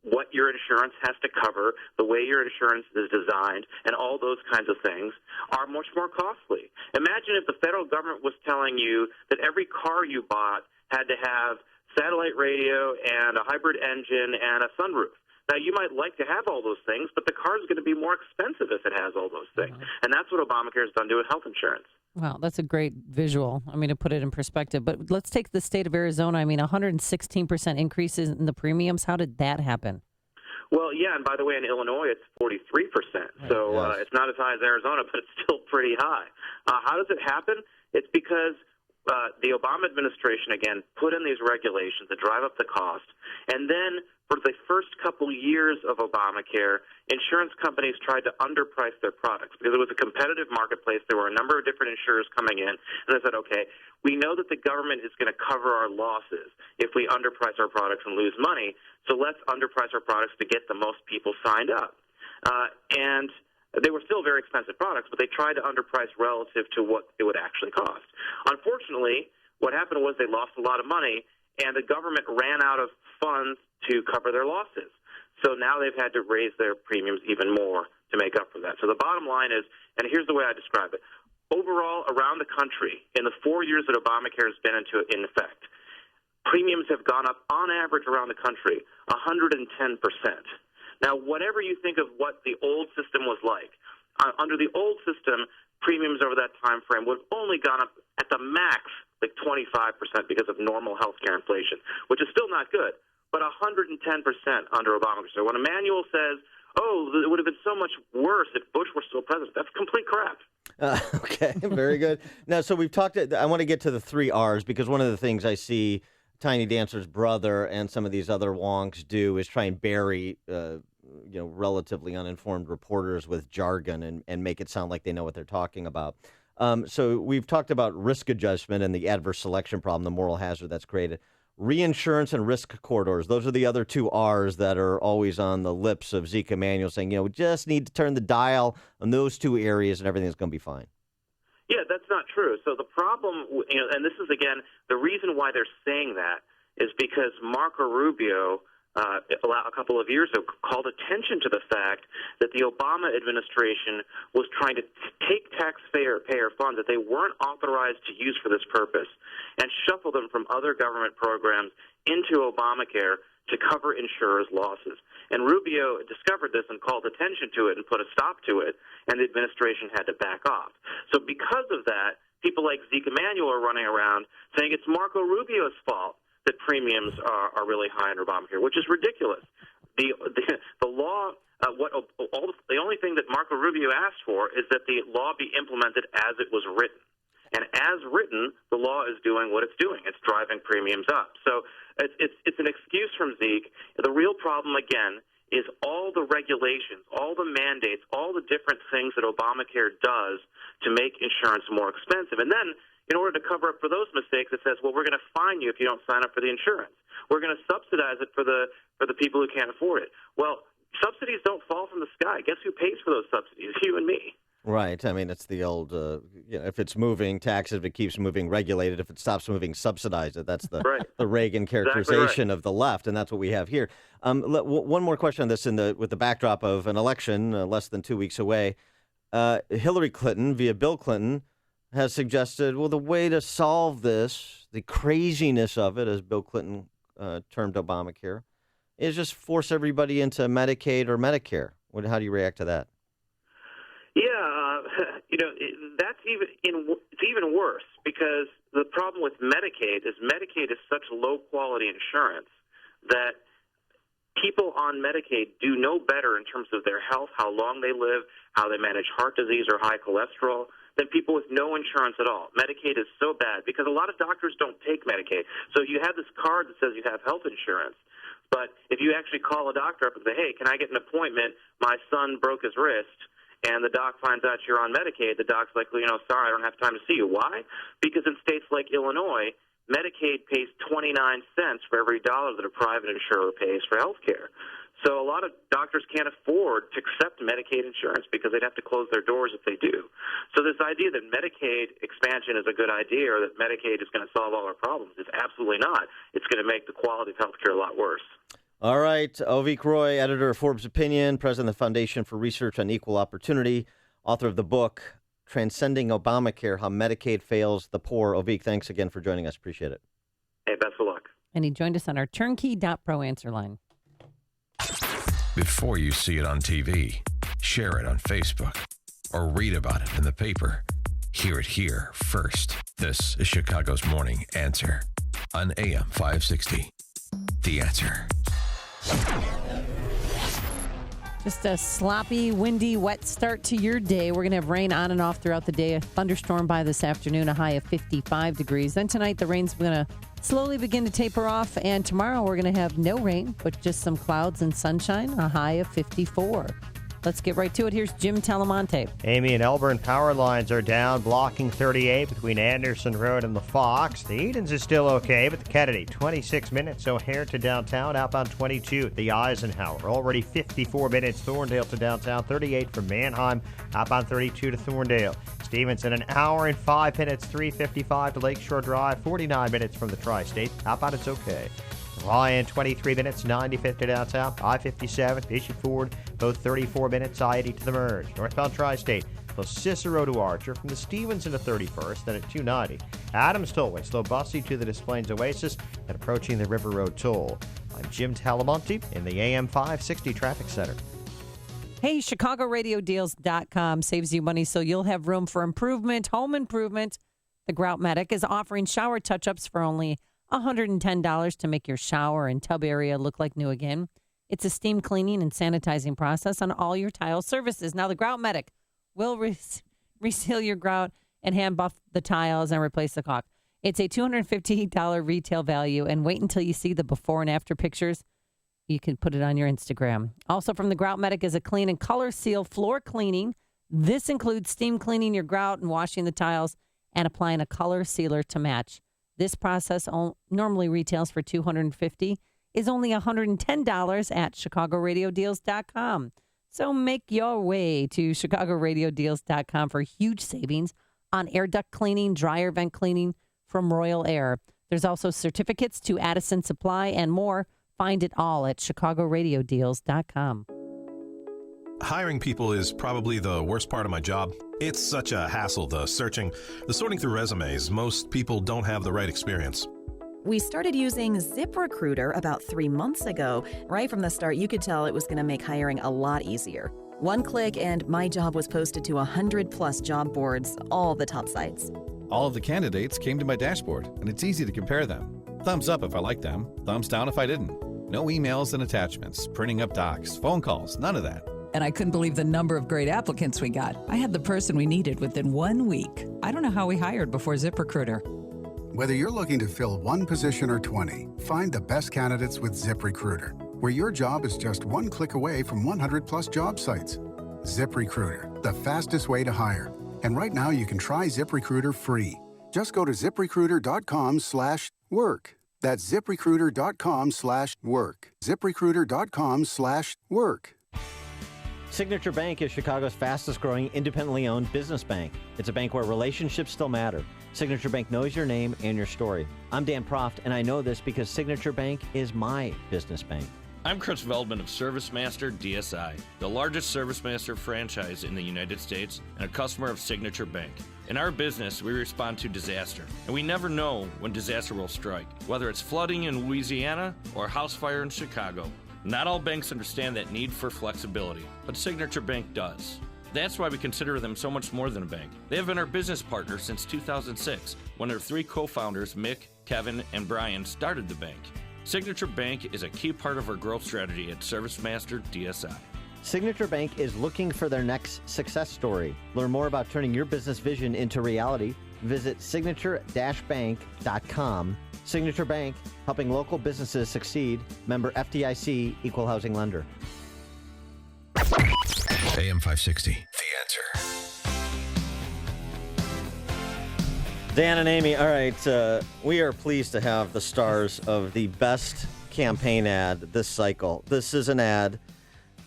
what your insurance has to cover, the way your insurance is designed, and all those kinds of things are much more costly. Imagine if the federal government was telling you that every car you bought had to have satellite radio and a hybrid engine and a sunroof. Now, you might like to have all those things, but the car is going to be more expensive if it has all those things. And that's what Obamacare has done to with health insurance. Wow, that's a great visual. To put it in perspective. But let's take the state of Arizona. 116% increases in the premiums. How did that happen? Well, yeah, and by the way, in Illinois, it's 43%. So it's not as high as Arizona, but it's still pretty high. How does it happen? It's because the Obama administration, again, put in these regulations that drive up the cost. And then for the first couple years of Obamacare, insurance companies tried to underprice their products because it was a competitive marketplace. There were a number of different insurers coming in, and they said, okay, we know that the government is going to cover our losses if we underprice our products and lose money, so let's underprice our products to get the most people signed up. And they were still very expensive products, but they tried to underprice relative to what it would actually cost. Unfortunately, what happened was they lost a lot of money, and the government ran out of funds to cover their losses. So now they've had to raise their premiums even more to make up for that. So the bottom line is, and here's the way I describe it, overall around the country, in the 4 years that Obamacare has been in effect, premiums have gone up on average around the country 110%. Now, whatever you think of what the old system was like, under the old system, premiums over that time frame would have only gone up at the max like 25% because of normal health care inflation, which is still not good, but 110% under Obamacare. So when Emanuel says, oh, it would have been so much worse if Bush were still president, that's complete crap. Okay, very good. Now, so we've talked, I want to get to the 3 R's because one of the things I see Tiny Dancer's brother and some of these other wonks do is try and bury relatively uninformed reporters with jargon and make it sound like they know what they're talking about. So we've talked about risk adjustment and the adverse selection problem, the moral hazard that's created. reinsurance and risk corridors. Those are the other two R's that are always on the lips of Zeke Emanuel, saying, we just need to turn the dial on those two areas and everything's going to be fine. Yeah, that's not true. So the problem, and this is, again, the reason why they're saying that is because Marco Rubio, a couple of years ago, called attention to the fact that the Obama administration was trying to take taxpayer funds that they weren't authorized to use for this purpose and shuffle them from other government programs into Obamacare to cover insurers' losses. And Rubio discovered this and called attention to it and put a stop to it, and the administration had to back off. So because of that, people like Zeke Emanuel are running around saying it's Marco Rubio's fault that premiums are really high under Obamacare, which is ridiculous. The law, the only thing that Marco Rubio asked for is that the law be implemented as it was written. And as written, the law is doing what it's doing. It's driving premiums up. So it's an excuse from Zeke. The real problem, again, is all the regulations, all the mandates, all the different things that Obamacare does to make insurance more expensive. And then, in order to cover up for those mistakes, it says, well, we're going to fine you if you don't sign up for the insurance. We're going to subsidize it for the people who can't afford it. Well, subsidies don't fall from the sky. Guess who pays for those subsidies? You and me. Right. I mean, it's the old, if it's moving, tax it. If it keeps moving, regulate it. If it stops moving, subsidize it. That's the the Reagan characterization of the left, and that's what we have here. One more question on this with the backdrop of an election less than 2 weeks away. Hillary Clinton, via Bill Clinton, has suggested, well, the way to solve this, the craziness of it, as Bill Clinton termed Obamacare, is just force everybody into Medicaid or Medicare. How do you react to that? Yeah, it's even worse because the problem with Medicaid is such low-quality insurance that people on Medicaid do no better in terms of their health, how long they live, how they manage heart disease or high cholesterol than people with no insurance at all. Medicaid is so bad because a lot of doctors don't take Medicaid. So you have this card that says you have health insurance, but if you actually call a doctor up and say, hey, can I get an appointment? My son broke his wrist. And the doc finds out you're on Medicaid, the doc's like, well, sorry, I don't have time to see you. Why? Because in states like Illinois, Medicaid pays 29 cents for every dollar that a private insurer pays for health care. So a lot of doctors can't afford to accept Medicaid insurance because they'd have to close their doors if they do. So this idea that Medicaid expansion is a good idea or that Medicaid is going to solve all our problems is absolutely not. It's going to make the quality of health care a lot worse. All right. Avik Roy, editor of Forbes Opinion, president of the Foundation for Research on Equal Opportunity, author of the book, Transcending Obamacare, How Medicaid Fails the Poor. Avik, thanks again for joining us. Appreciate it. Hey, best of luck. And he joined us on our turnkey.pro answer line. Before you see it on TV, share it on Facebook, or read about it in the paper, hear it here first. This is Chicago's Morning Answer on AM 560. The Answer. Just a sloppy, windy, wet start to your day. We're going to have rain on and off throughout the day. A thunderstorm by this afternoon, a high of 55 degrees. Then tonight, the rain's going to slowly begin to taper off. And tomorrow, we're going to have no rain, but just some clouds and sunshine, a high of 54. Let's get right to it. Here's Jim Talamonte. Amy and Elburn power lines are down, blocking 38 between Anderson Road and the Fox. The Edens is still okay, but the Kennedy, 26 minutes O'Hare to downtown, outbound 22. The Eisenhower, already 54 minutes Thorndale to downtown, 38 from Manheim, outbound 32 to Thorndale. Stevenson, an hour and 5 minutes, 3:55 to Lakeshore Drive, 49 minutes from the Tri-State, outbound it's okay. Ryan, 23 minutes, 95th to downtown. I-57, Bishop Ford, both 34 minutes, I-80 to the merge. Northbound Tri-State, plus Cicero to Archer from the Stevenson to 31st, then at 290. Adams Tollway, slow bussy to the Des Plaines Oasis, and approaching the River Road Toll. I'm Jim Talamonte in the AM 560 Traffic Center. Hey, ChicagoRadioDeals.com saves you money so you'll have room for improvement, home improvement. The Grout Medic is offering shower touch-ups for only $110 to make your shower and tub area look like new again. It's a steam cleaning and sanitizing process on all your tile surfaces. Now, the Grout Medic will reseal your grout and hand buff the tiles and replace the caulk. It's a $250 retail value, and wait until you see the before and after pictures. You can put it on your Instagram. Also from the Grout Medic is a clean and color seal floor cleaning. This includes steam cleaning your grout and washing the tiles and applying a color sealer to match. This process normally retails for $250, is only $110 at ChicagoRadioDeals.com. So make your way to ChicagoRadioDeals.com for huge savings on air duct cleaning, dryer vent cleaning from Royal Air. There's also certificates to Addison Supply and more. Find it all at ChicagoRadioDeals.com. Hiring people is probably the worst part of my job. It's such a hassle, the searching, the sorting through resumes. Most people don't have the right experience. We started using ZipRecruiter about 3 months ago. Right from the start, you could tell it was going to make hiring a lot easier. One click and my job was posted to 100+ job boards, all the top sites. All of the candidates came to my dashboard, and it's easy to compare them. Thumbs up if I liked them, thumbs down if I didn't. No emails and attachments, printing up docs, phone calls, none of that. And I couldn't believe the number of great applicants we got. I had the person we needed within 1 week. I don't know how we hired before ZipRecruiter. Whether you're looking to fill one position or 20, find the best candidates with ZipRecruiter, where your job is just one click away from 100+ job sites. ZipRecruiter, the fastest way to hire. And right now you can try ZipRecruiter free. Just go to ZipRecruiter.com/work. That's ZipRecruiter.com/work. ZipRecruiter.com/work. Signature Bank is Chicago's fastest growing independently owned business bank. It's a bank where relationships still matter. Signature Bank knows your name and your story. I'm Dan Proft, and I know this because Signature Bank is my business bank. I'm Chris Veldman of ServiceMaster DSI, the largest ServiceMaster franchise in the United States and a customer of Signature Bank. In our business, we respond to disaster, and we never know when disaster will strike, whether it's flooding in Louisiana or a house fire in Chicago. Not all banks understand that need for flexibility, but Signature Bank does. That's why we consider them so much more than a bank. They have been our business partner since 2006, when their 3 co-founders, Mick, Kevin, and Brian, started the bank. Signature Bank is a key part of our growth strategy at ServiceMaster DSI. Signature Bank is looking for their next success story. Learn more about turning your business vision into reality. Visit signature-bank.com. Signature Bank, helping local businesses succeed. Member FDIC, Equal Housing Lender. AM 560, The Answer. Dan and Amy, all right, we are pleased to have the stars of the best campaign ad this cycle. This is an ad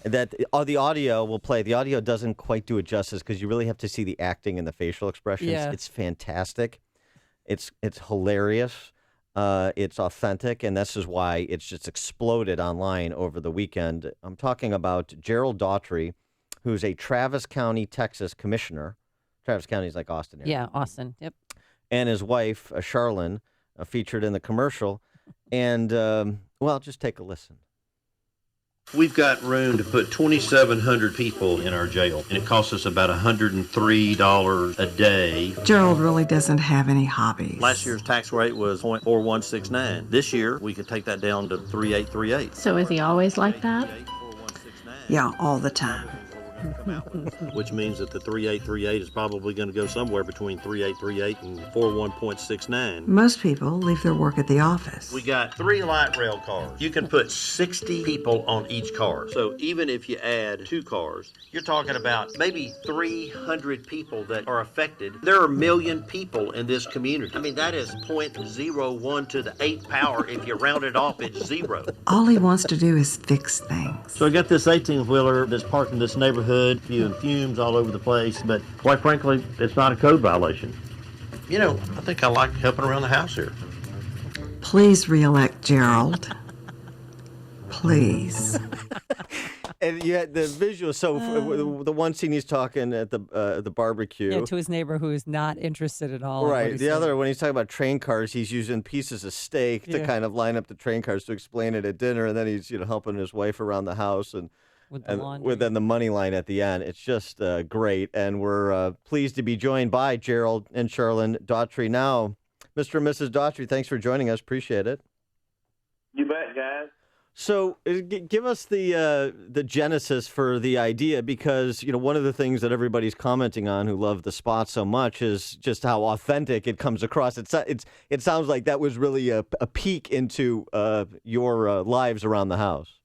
that the audio will play. The audio doesn't quite do it justice because you really have to see the acting and the facial expressions. Yeah. It's fantastic. It's hilarious. It's authentic, and this is why it's just exploded online over the weekend. I'm talking about Gerald Daughtry, who's a Travis County, Texas commissioner. Travis County is like Austin area. Yeah, Austin. Yep. And his wife, Charlene, featured in the commercial. And, well, just take a listen. We've got room to put 2,700 people in our jail, and it costs us about $103 a day. Gerald really doesn't have any hobbies. Last year's tax rate was 0.4169. This year, we could take that down to 3,838. So is he always like that? Yeah, all the time. Which means that the 3838 is probably going to go somewhere between 3838 and 41.69. Most people leave their work at the office. We got 3 light rail cars. You can put 60 people on each car. So even if you add 2 cars, you're talking about maybe 300 people that are affected. There are 1 million people in this community. I mean, that is 0.01 to the 8th power. If you round it off, it's 0. All he wants to do is fix things. So I got this 18-wheeler that's parked in this neighborhood. Spewing fumes all over the place, but quite frankly, it's not a code violation. You know, I think I like helping around the house here. Please reelect Gerald. Please. And you had the visual. So the one scene he's talking at the barbecue. Yeah, to his neighbor who is not interested at all. Right. The other, when he's talking about train cars, he's using pieces of steak to kind of line up the train cars to explain it at dinner, and then he's helping his wife around the house and. With then the money line at the end. It's just great. And we're pleased to be joined by Gerald and Charlene Daughtry. Now, Mr. and Mrs. Daughtry, thanks for joining us. Appreciate it. You bet, guys. So give us the genesis for the idea, because, one of the things that everybody's commenting on who love the spot so much is just how authentic it comes across. It sounds like that was really a peek into your lives around the house.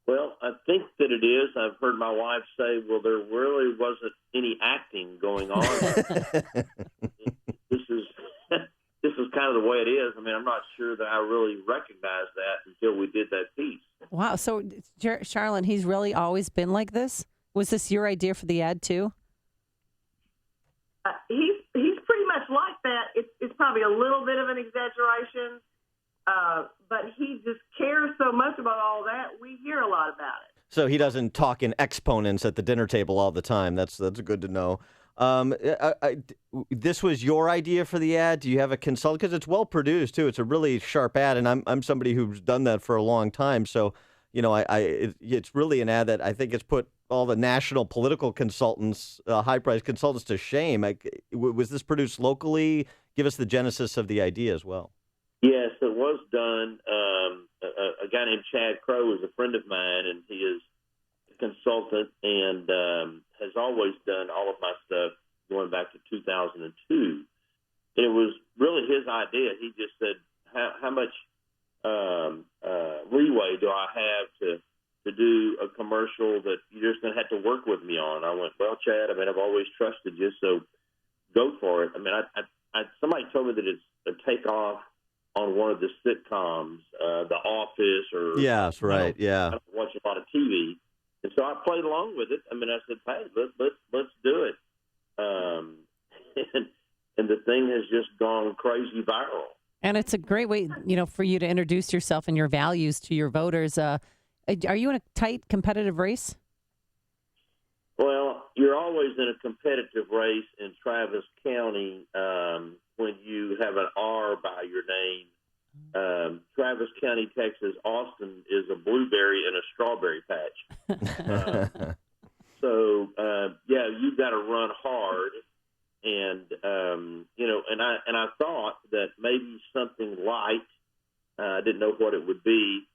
Well, I think that it is. I've heard my wife say, well, there really wasn't any acting going on. This is kind of the way it is. I mean, I'm not sure that I really recognized that until we did that piece. Wow. So, Charlene, he's really always been like this? Was this your idea for the ad, too? He's pretty much like that. It's probably a little bit of an exaggeration, but he just cares so much about all that. We hear a lot about it. So he doesn't talk in exponents at the dinner table all the time. That's good to know. This was your idea for the ad? Do you have a consultant? Because it's well produced too. It's a really sharp ad, and I'm somebody who's done that for a long time. So, it's really an ad that I think it's put all the national political consultants, high-priced consultants, to shame. Was this produced locally? Give us the genesis of the idea as well. Yes, it was done. A guy named Chad Crow is a friend of mine, and he is a consultant and has always done all of my stuff going back to 2002. It was really his idea. He just said, how much leeway do I have to do a commercial that you're just going to have to work with me on? I went, well, Chad, I've always trusted you, so go for it. Somebody told me that it's a takeoff on one of the sitcoms, The Office, or yes, right, I don't watch a lot of TV, and so I played along with it. I said, hey, let's do it, and the thing has just gone crazy viral. And it's a great way, for you to introduce yourself and your values to your voters. Are you in a tight competitive race? Well, you're always in a competitive race in Travis County when you have an R by your name. Travis County, Texas, Austin is a blueberry in a strawberry patch. So you've got to run hard. And, and I thought that maybe something light, I didn't know what it would be,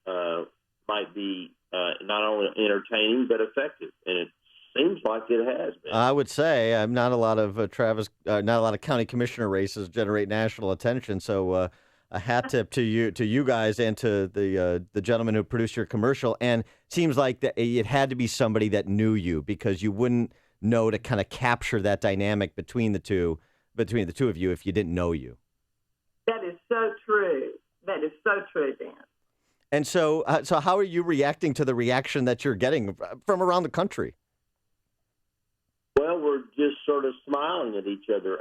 might be not only entertaining but effective. And it seems like it has been. I would say not a lot of not a lot of county commissioner races generate national attention. So a hat tip to you guys and to the gentleman who produced your commercial. And it seems like that it had to be somebody that knew you, because you wouldn't know to kind of capture that dynamic between the two of you if you didn't know you. That is so true. That is so true, Dan. And so how are you reacting to the reaction that you're getting from around the country? Well, we're just sort of smiling at each other.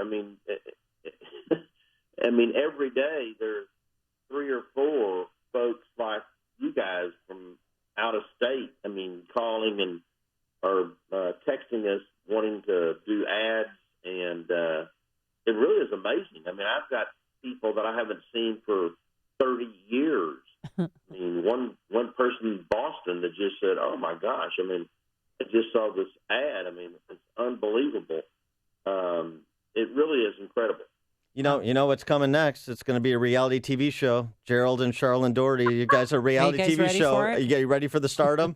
Every day there's 3 or 4 folks like you guys from out of state. Calling and or texting us wanting to do ads, and it really is amazing. I've got people that I haven't seen for 30 years. One person in Boston that just said, "Oh my gosh!" I just saw this ad. It's unbelievable. It really is incredible. You know what's coming next? It's going to be a reality TV show. Gerald and Charlene Doherty. You guys are a reality TV show. Are you ready for the stardom?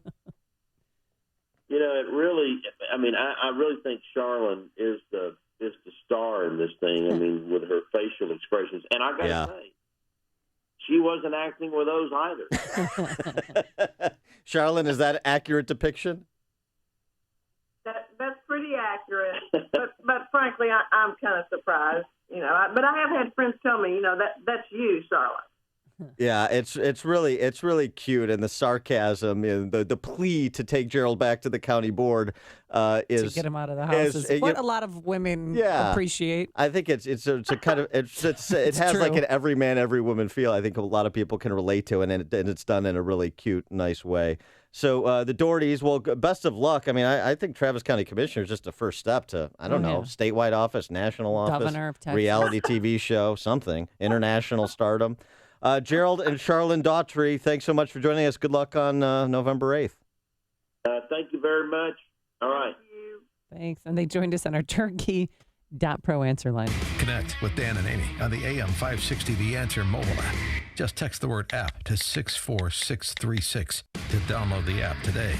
It really. I really think Charlene is the star in this thing. With her facial expressions, and I got to say, she wasn't acting with those either. Charlene, is that an accurate depiction? That's pretty accurate, but frankly, I'm kind of surprised. But I have had friends tell me, that's you, Charlotte. Yeah, it's really cute, and the sarcasm, the plea to take Gerald back to the county board is to get him out of the house is what a lot of women appreciate. I think it's a kind of it has true. Like an every man, every woman feel. I think a lot of people can relate to it, and it's done in a really cute, nice way. So the Dohertys, well, best of luck. I think Travis County Commissioner is just the first step to, statewide office, national office, Governor of Texas. Reality TV show, something, international stardom. Gerald and Charlene Daughtry, thanks so much for joining us. Good luck on November 8th. Thank you very much. All right. Thanks. And they joined us on our Turnkey.pro answer line. Connect with Dan and Amy on the AM 560 The Answer mobile app. Just text the word app to 64636 to download the app today.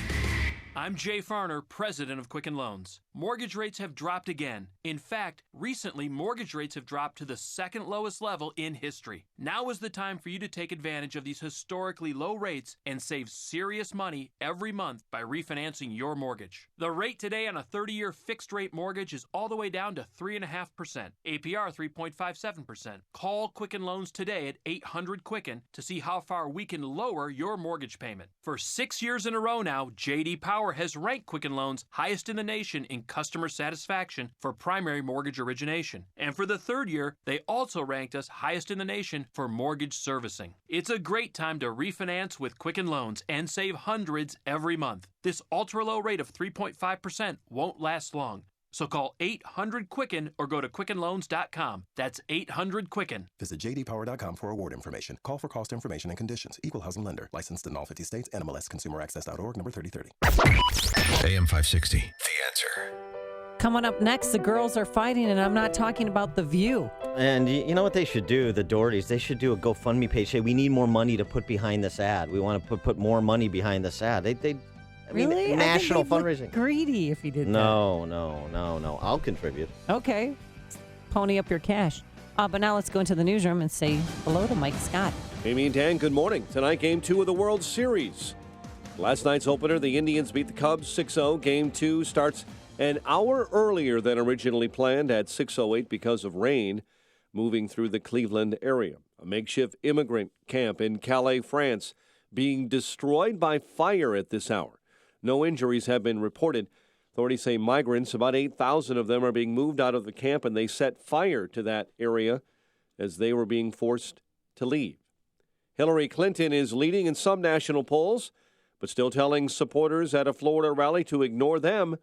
I'm Jay Farner, president of Quicken Loans. Mortgage rates have dropped again. In fact, recently, mortgage rates have dropped to the second lowest level in history. Now is the time for you to take advantage of these historically low rates and save serious money every month by refinancing your mortgage. The rate today on a 30-year fixed-rate mortgage is all the way down to 3.5%. APR 3.57%. Call Quicken Loans today at 800-QUICKEN to see how far we can lower your mortgage payment. For 6 years in a row now, J.D. Power has ranked Quicken Loans highest in the nation in customer satisfaction for primary mortgage origination. And for the third year, they also ranked us highest in the nation for mortgage servicing. It's a great time to refinance with Quicken Loans and save hundreds every month. This ultra-low rate of 3.5% won't last long. So call 800-QUICKEN or go to QuickenLoans.com. That's 800-QUICKEN. Visit jdpower.com for award information. Call for cost information and conditions. Equal housing lender. Licensed in all 50 states. NMLS ConsumerAccess.org, number 3030. AM 560, The Answer. Coming up next, the girls are fighting, and I'm not talking about The View. And you know what they should do, the Dohertys? They should do a GoFundMe page. Say, we need more money to put behind this ad. We want to put more money behind this ad. Really? National I think fundraising. Look greedy if you did that. No. I'll contribute. Okay. Pony up your cash. But now let's go into the newsroom and say hello to Mike Scott. Amy and Dan, good morning. Tonight, Game 2 of the World Series. Last night's opener, the Indians beat the Cubs 6-0. Game 2 starts an hour earlier than originally planned at 6:08 because of rain moving through the Cleveland area. A makeshift immigrant camp in Calais, France, being destroyed by fire at this hour. No injuries have been reported. Authorities say migrants, about 8,000 of them, are being moved out of the camp, and they set fire to that area as they were being forced to leave. Hillary Clinton is leading in some national polls, but still telling supporters at a Florida rally to ignore them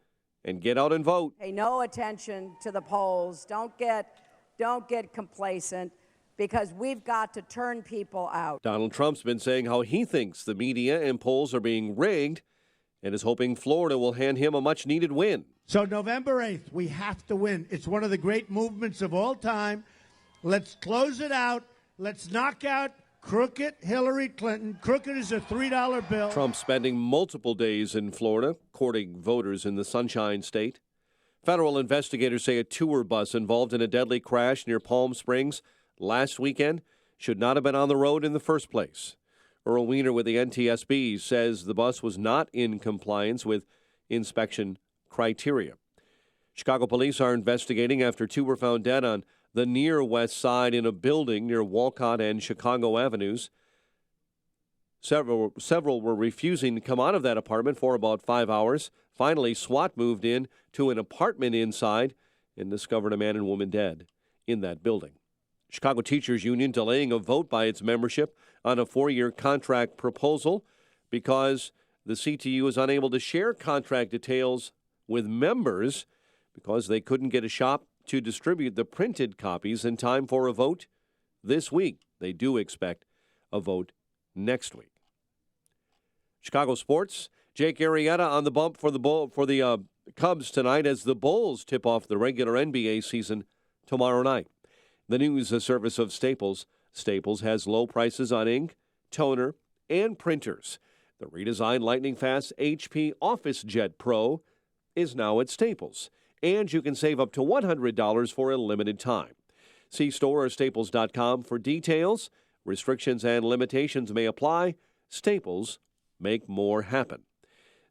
and get out and vote. Pay no attention to the polls. Don't get complacent, because we've got to turn people out. Donald Trump's been saying how he thinks the media and polls are being rigged and is hoping Florida will hand him a much-needed win. So November 8th, we have to win. It's one of the great movements of all time. Let's close it out. Let's knock out crooked Hillary Clinton. Crooked is a $3 bill. Trump spending multiple days in Florida, courting voters in the Sunshine State. Federal investigators say a tour bus involved in a deadly crash near Palm Springs last weekend should not have been on the road in the first place. Earl Weiner with the NTSB says the bus was not in compliance with inspection criteria. Chicago police are investigating after two were found dead on the near west side in a building near Walcott and Chicago Avenues. Several were refusing to come out of that apartment for about 5 hours. Finally, SWAT moved in to an apartment inside and discovered a man and woman dead in that building. Chicago Teachers Union delaying a vote by its membership on a 4-year contract proposal because the CTU is unable to share contract details with members because they couldn't get a shop to distribute the printed copies in time for a vote this week. They do expect a vote next week. Chicago sports, Jake Arrieta on the bump for the Cubs tonight as the Bulls tip off the regular NBA season tomorrow night. The news service of Staples. Staples has low prices on ink, toner, and printers. The redesigned lightning-fast HP OfficeJet Pro is now at Staples, and you can save up to $100 for a limited time. See store or staples.com for details. Restrictions and limitations may apply. Staples, make more happen.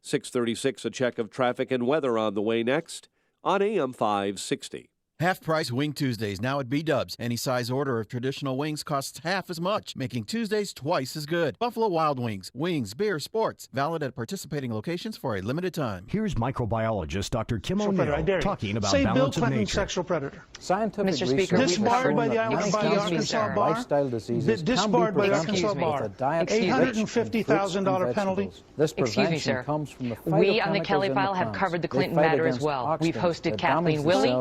6:36, a check of traffic and weather on the way next on AM 560. Half-price Wing Tuesdays now at B-Dubs. Any size order of traditional wings costs half as much, making Tuesdays twice as good. Buffalo Wild Wings. Wings, beer, sports. Valid at participating locations for a limited time. Here's microbiologist Dr. Kim O'Neill talking about Say balance Bill of Clinton, nature. sexual predator. Scientific Mr. Speaker, disbarred by the Arkansas bar. Lifestyle diseases disbarred by the Arkansas bar. $850,000 penalty. This prevention comes from the We on the Kelly File have covered the Clinton matter as well. We've hosted Kathleen Willey.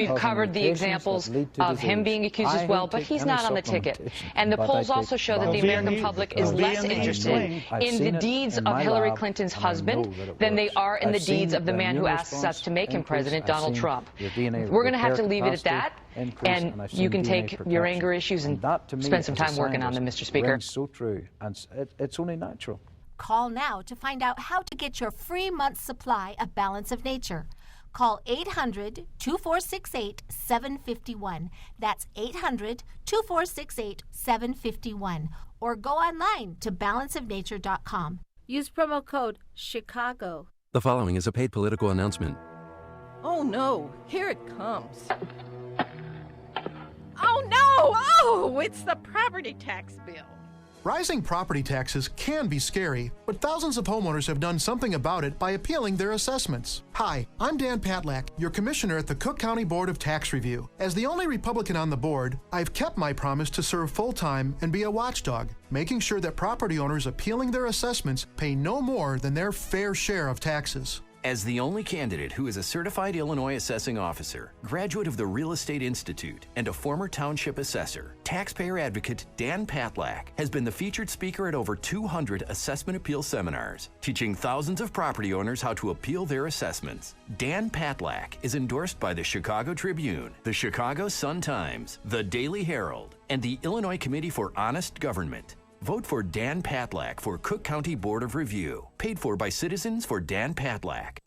We've covered the examples of him being accused as well, but he's not on the ticket. And the polls also show that the American public is less interested in the deeds of Hillary Clinton's husband than they are in the deeds of the man who asks us to make him president, Donald Trump. We're going to have to leave it at that, and you can take your anger issues and spend some time working on them, Mr. Speaker. So true, and it's only natural. Call now to find out how to get your free month's supply of Balance of Nature. Call 800-2468-751. That's 800-2468-751. Or go online to balanceofnature.com. Use promo code CHICAGO. The following is a paid political announcement. Oh no, here it comes. Oh no! Oh, it's the property tax bill. Rising property taxes can be scary, but thousands of homeowners have done something about it by appealing their assessments. Hi, I'm Dan Patlack, your commissioner at the Cook County Board of Tax Review. As the only Republican on the board, I've kept my promise to serve full-time and be a watchdog, making sure that property owners appealing their assessments pay no more than their fair share of taxes. As the only candidate who is a certified Illinois assessing officer, graduate of the Real Estate Institute, and a former township assessor, taxpayer advocate Dan Patlack has been the featured speaker at over 200 assessment appeal seminars, teaching thousands of property owners how to appeal their assessments. Dan Patlack is endorsed by the Chicago Tribune, the Chicago Sun-Times, the Daily Herald, and the Illinois Committee for Honest Government. Vote for Dan Patlack for Cook County Board of Review. Paid for by citizens for Dan Patlack.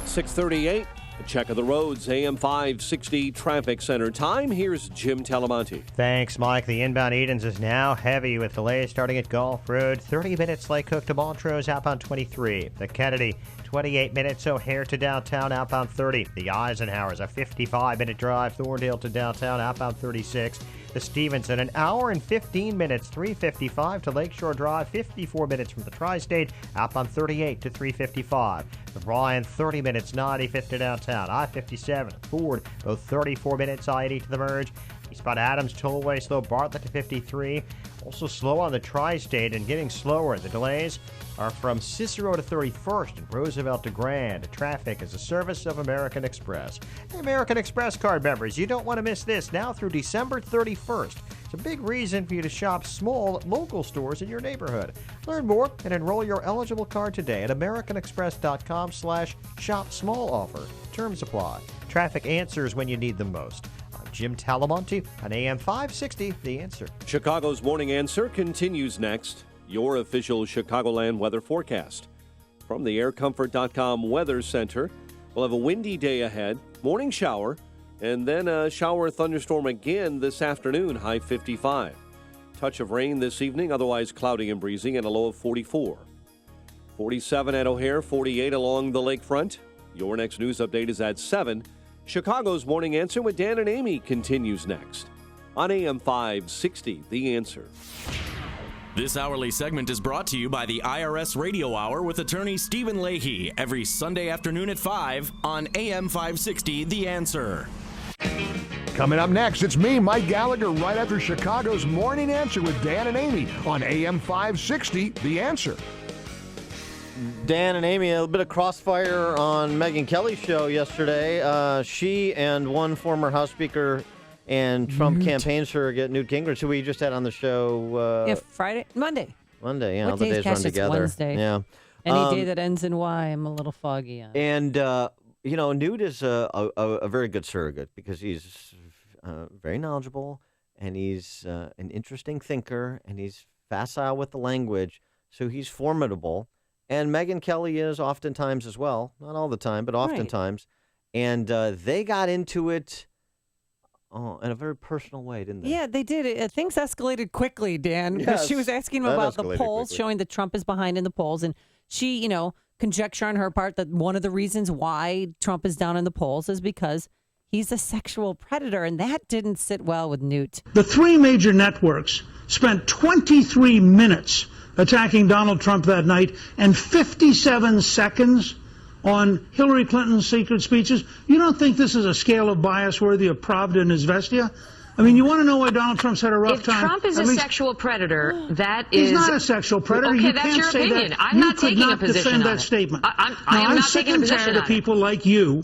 6:38. A check of the roads. AM 560 traffic center time. Here's Jim Talamonte. Thanks, Mike. The inbound Edens is now heavy with delays starting at Gulf Road. 30 minutes Lake Cook to Montrose outbound 23. The Kennedy, 28 minutes O'Hare to downtown outbound 30. The Eisenhower's a 55-minute drive. Thorndale to downtown outbound 36. The Stevenson, an hour and 15 minutes, 355 to Lakeshore Drive, 54 minutes from the Tri-State, outbound 38 to 355. The Bryan, 30 minutes, 95th to downtown, I-57, Ford, both 34 minutes, I-80 to the merge. Eastbound Adams, Tollway, slow Bartlett to 53. Also slow on the Tri-State and getting slower. The delays are from Cicero to 31st and Roosevelt to Grand. Traffic is a service of American Express. Hey, American Express card members, you don't want to miss this now through December 31st. It's a big reason for you to shop small local stores in your neighborhood. Learn more and enroll your eligible card today at americanexpress.com/shop small offer. Terms apply. Traffic answers when you need them most. Jim Talamonte on AM 560, The Answer. Chicago's Morning Answer continues next. Your official Chicagoland weather forecast. From the aircomfort.com Weather Center, we'll have a windy day ahead, morning shower, and then a shower thunderstorm again this afternoon, high 55. Touch of rain this evening, otherwise cloudy and breezy, and a low of 44. 47 at O'Hare, 48 along the lakefront. Your next news update is at 7. Chicago's Morning Answer with Dan and Amy continues next on AM 560, The Answer. This hourly segment is brought to you by the IRS Radio Hour with attorney Stephen Leahy every Sunday afternoon at 5 on AM 560, The Answer. Coming up next, it's me, Mike Gallagher, right after Chicago's Morning Answer with Dan and Amy on AM 560, The Answer. Dan and Amy, a little bit of crossfire on Megyn Kelly's show yesterday. She and one former House Speaker and Trump campaign surrogate, Newt Gingrich, who we just had on the show. Monday. Monday, yeah. What all the days run together. Wednesday. Yeah. Any day that ends in Y, I'm a little foggy on. And, Newt is a very good surrogate because he's very knowledgeable and he's an interesting thinker and he's facile with the language, so he's formidable. And Megyn Kelly is oftentimes as well. Not all the time, but oftentimes. Right. And they got into it in a very personal way, didn't they? Yeah, they did. Things escalated quickly, Dan. Yes, she was asking him about the polls, showing that Trump is behind in the polls. And she, conjecture on her part that one of the reasons why Trump is down in the polls is because he's a sexual predator. And that didn't sit well with Newt. The three major networks spent 23 minutes attacking Donald Trump that night and 57 seconds on Hillary Clinton's secret speeches. You don't think this is a scale of bias worthy of Pravda and Izvestia? I mean, you want to know why Donald Trump's had a rough time? If Trump is a sexual predator, that is... He's not a sexual predator. Okay, you that's can't your say opinion. That. I'm not taking a position defend on that it. statement. I'm sick and tired of people like you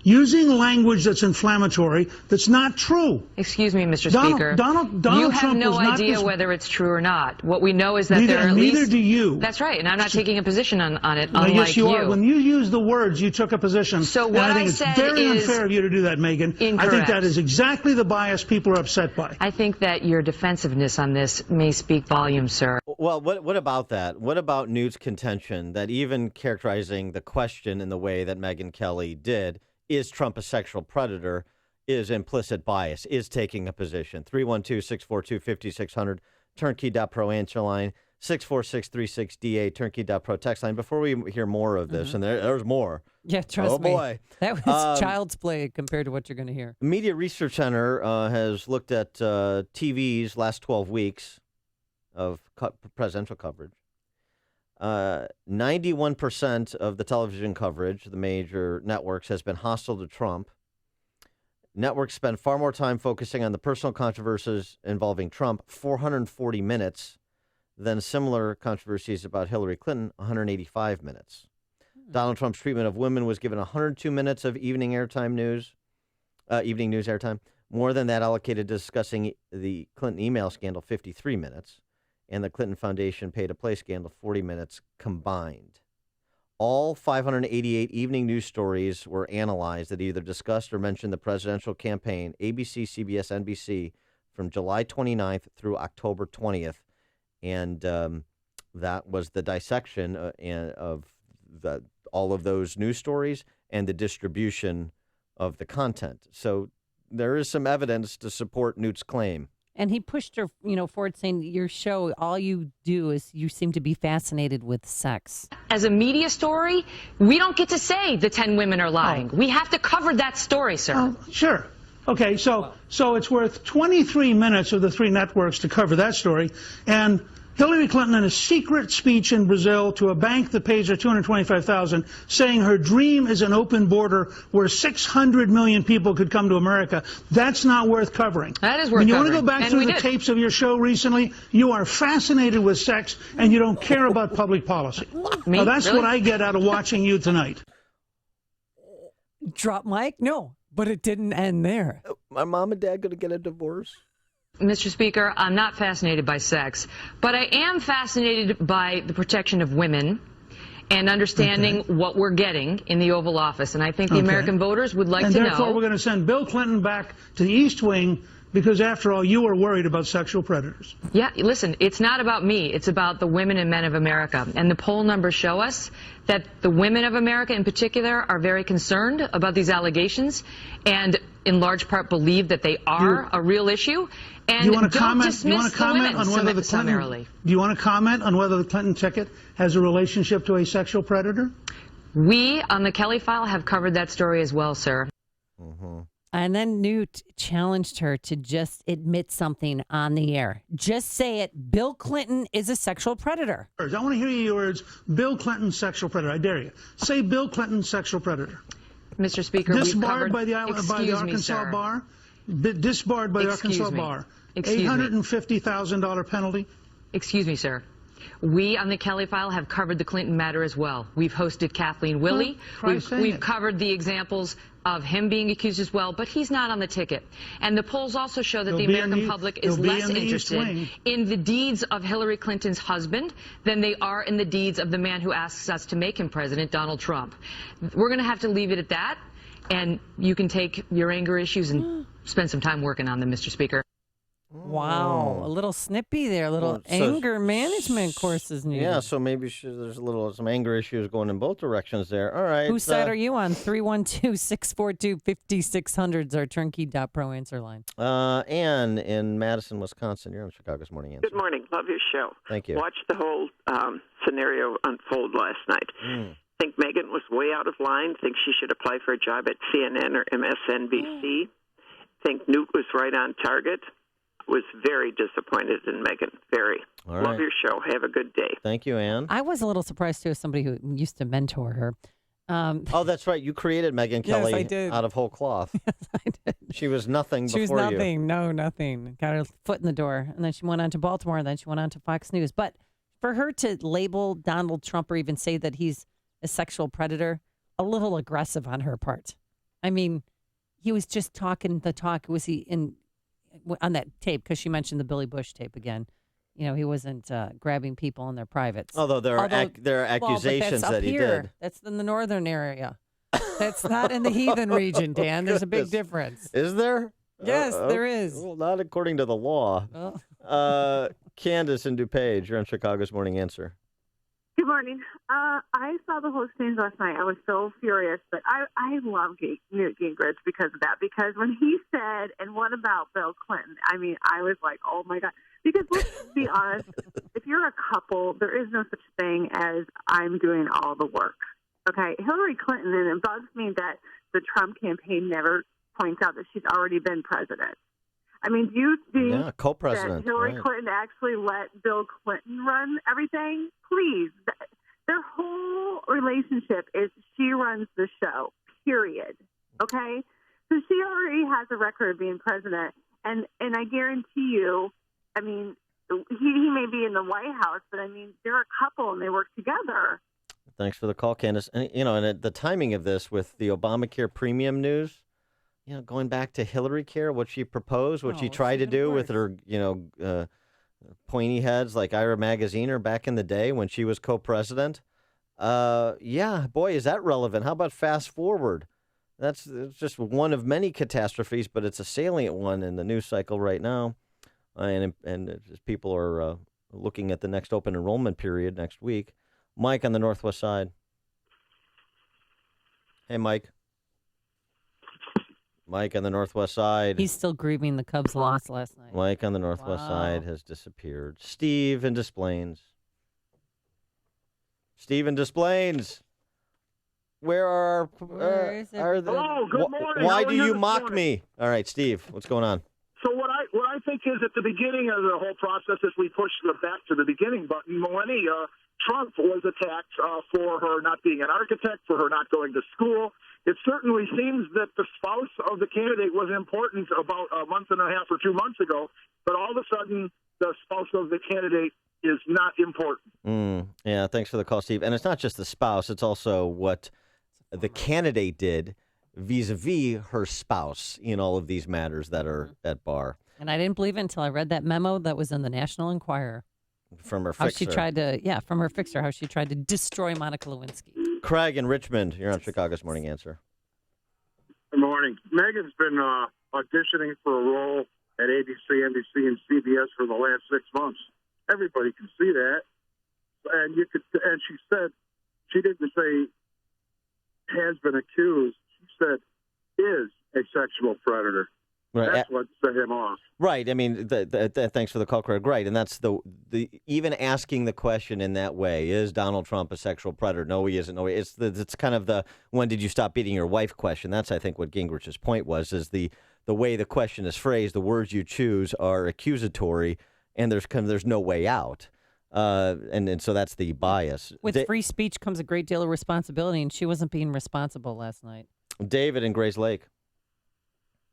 using language that's inflammatory, that's not true. Excuse me, Mr. Speaker. Donald you have Trump no was not idea this... whether it's true or not. What we know is that there are at least... Neither do you. That's right, and I'm not taking a position on it, no, unlike yes, you are. When you use the words, you took a position. So what I think said it's very is unfair of you to do that, Megyn. Incorrect. I think that is exactly the bias people are upset by. I think that your defensiveness on this may speak volumes, sir. Well, what about that? What about Newt's contention that even characterizing the question in the way that Megyn Kelly did, is Trump a sexual predator, is implicit bias, is taking a position? 312-642-5600, turnkey.pro answer line, 64636DA, turnkey.pro text line. Before we hear more of this, and there's more. Yeah, trust me. Oh, boy. That was child's play compared to what you're going to hear. Media Research Center has looked at TV's last 12 weeks of presidential coverage. 91% of the television coverage, the major networks, has been hostile to Trump. Networks spend far more time focusing on the personal controversies involving Trump, 440 minutes, than similar controversies about Hillary Clinton, 185 minutes. Donald Trump's treatment of women was given 102 minutes of evening news airtime. More than that allocated to discussing the Clinton email scandal, 53 minutes. And the Clinton Foundation pay-to-play scandal, 40 minutes combined. All 588 evening news stories were analyzed that either discussed or mentioned the presidential campaign, ABC, CBS, NBC, from July 29th through October 20th. And that was the dissection of all of those news stories and the distribution of the content. So there is some evidence to support Newt's claim. And he pushed her, forward, saying your show, all you do is you seem to be fascinated with sex. As a media story, we don't get to say the 10 women are lying. We have to cover that story, sir. Sure. Okay, so it's worth 23 minutes of the three networks to cover that story. And Hillary Clinton, in a secret speech in Brazil to a bank that pays her $225,000, saying her dream is an open border where 600 million people could come to America. That's not worth covering. That is worth when you covering. want to go back through the tapes of your show recently, you are fascinated with sex and you don't care about public policy. Now, that's Really? what I get out of watching you tonight. Drop mic? No, but it didn't end there. My mom and dad going to get a divorce? Mr. Speaker, I'm not fascinated by sex, but I am fascinated by the protection of women and understanding what we're getting in the Oval Office. And I think the American voters would like to know. And therefore, we're going to send Bill Clinton back to the East Wing because, after all, you are worried about sexual predators. Yeah, listen, it's not about me. It's about the women and men of America. And the poll numbers show us that the women of America in particular are very concerned about these allegations and in large part believe that they are a real issue. And do you want to don't comment? dismiss Do you want to comment on whether the Clinton? Do you want to comment on whether the Clinton ticket has a relationship to a sexual predator? We on the Kelly File have covered that story as well, sir. And then Newt challenged her to just admit something on the air. Just say it. Bill Clinton is a sexual predator. I want to hear your words. Bill Clinton, sexual predator. I dare you. Say Bill Clinton, sexual predator. Mr. Speaker, disbarred by the Arkansas bar. Disbarred by the Arkansas bar. $850,000 penalty. Excuse me, sir. We on the Kelly File have covered the Clinton matter as well. We've hosted Kathleen Willey. We've covered the examples of him being accused as well, but he's not on the ticket. And the polls also show that the American public is less interested in the deeds of Hillary Clinton's husband than they are in the deeds of the man who asks us to make him president, Donald Trump. We're going to have to leave it at that, and you can take your anger issues and spend some time working on them, Mr. Speaker. Wow, a little snippy there, a little anger management courses needed. Yeah, so maybe there's some anger issues going in both directions there. All right. Whose side are you on? 312-642-5600 is our turnkey.pro answer line. Ann in Madison, Wisconsin. You're on Chicago's Morning Answer. Good morning. Love your show. Thank you. Watched the whole scenario unfold last night. Think Megyn was way out of line. Think she should apply for a job at CNN or MSNBC. Think Newt was right on target. Was very disappointed in Megyn. Very. All Love right. your show. Have a good day. Thank you, Ann. I was a little surprised, too, as somebody who used to mentor her. Oh, that's right. You created Megyn Kelly I did. out of whole cloth. Yes, I did. She was nothing She was before nothing. you. No, nothing. Got her foot in the door. And then she went on to Baltimore, and then she went on to Fox News. But for her to label Donald Trump or even say that he's a sexual predator, a little aggressive on her part. I mean, he was just talking the talk. Was he on that tape? Because she mentioned the Billy Bush tape again. You know, he wasn't grabbing people in their privates. Although there are accusations that he did. That's in the northern area. That's not in the heathen region, Dan. There's a big difference. Is there? Yes, there is. Well, not according to the law. Candace in DuPage, you're on Chicago's Morning Answer. Good morning. I saw the whole exchange last night. I was so furious, but I love Newt Gingrich because of that. Because when he said, and what about Bill Clinton? I mean, I was like, oh, my God. Because let's be honest, if you're a couple, there is no such thing as I'm doing all the work. Okay? Hillary Clinton, and it bugs me that the Trump campaign never points out that she's already been president. I mean, do you think co-president, that Hillary Clinton actually let Bill Clinton run everything? Please. Their whole relationship is she runs the show, period. Okay? So she already has a record of being president. And I guarantee you, I mean, he may be in the White House, but, I mean, they're a couple and they work together. Thanks for the call, Candace. And, and the timing of this with the Obamacare premium news, going back to Hillary Care, what she proposed, what she tried to do with her, pointy heads like Ira Magaziner back in the day when she was co-president. Boy, is that relevant. How about fast forward? It's just one of many catastrophes, but it's a salient one in the news cycle right now. And as people are looking at the next open enrollment period next week. Mike on the Northwest Side. Hey, Mike. Mike on the Northwest Side. He's still grieving the Cubs' loss last night. Mike on the Northwest Side has disappeared. Steve in Des Plaines. Steve in Des Plaines. Where are the... Hello, good morning. Why do you mock me? All right, Steve, what's going on? So what I think is at the beginning of the whole process, as we push back to the beginning button, Melania Trump was attacked for her not being an architect, for her not going to school. It certainly seems that the spouse of the candidate was important about a month and a half or 2 months ago, but all of a sudden the spouse of the candidate is not important. Yeah, thanks for the call, Steve. And it's not just the spouse, it's also what the candidate did vis-a-vis her spouse in all of these matters that are at bar. And I didn't believe it until I read that memo that was in the National Enquirer. From her fixer. How she tried to, from her fixer, how she tried to destroy Monica Lewinsky. Craig in Richmond, you're on Chicago's Morning Answer. Good morning. Megan's been auditioning for a role at ABC, NBC, and CBS for the last 6 months. Everybody can see that. And and she said, she didn't say has been accused. She said is a sexual predator. Right. That's what set him off. Right. I mean, thanks for the call, Craig. Right. And that's the even asking the question in that way, is Donald Trump a sexual predator? No, he isn't. No, it's kind of the when did you stop beating your wife question. That's, I think, what Gingrich's point was, is the way the question is phrased, the words you choose are accusatory, and there's no way out. And so that's the bias. With free speech comes a great deal of responsibility, and she wasn't being responsible last night. David in Grays Lake.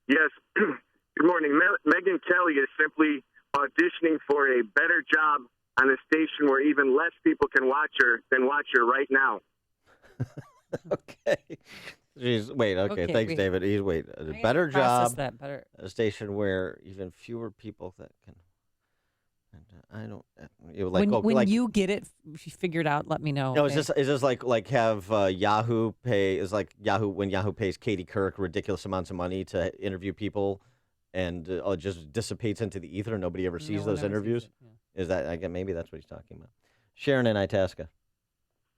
Yes. Good morning. Megyn Kelly is simply auditioning for a better job on a station where even less people can watch her than watch her right now. Okay. Thanks, David. A better job, a station where even fewer people that can. I don't. When you get it figured out, let me know. No, is this like have Yahoo pay? Is like Yahoo when Yahoo pays Katie Couric ridiculous amounts of money to interview people, and it just dissipates into the ether. Nobody ever sees those interviews. Sees it, Is that maybe that's what he's talking about? Sharon in Itasca.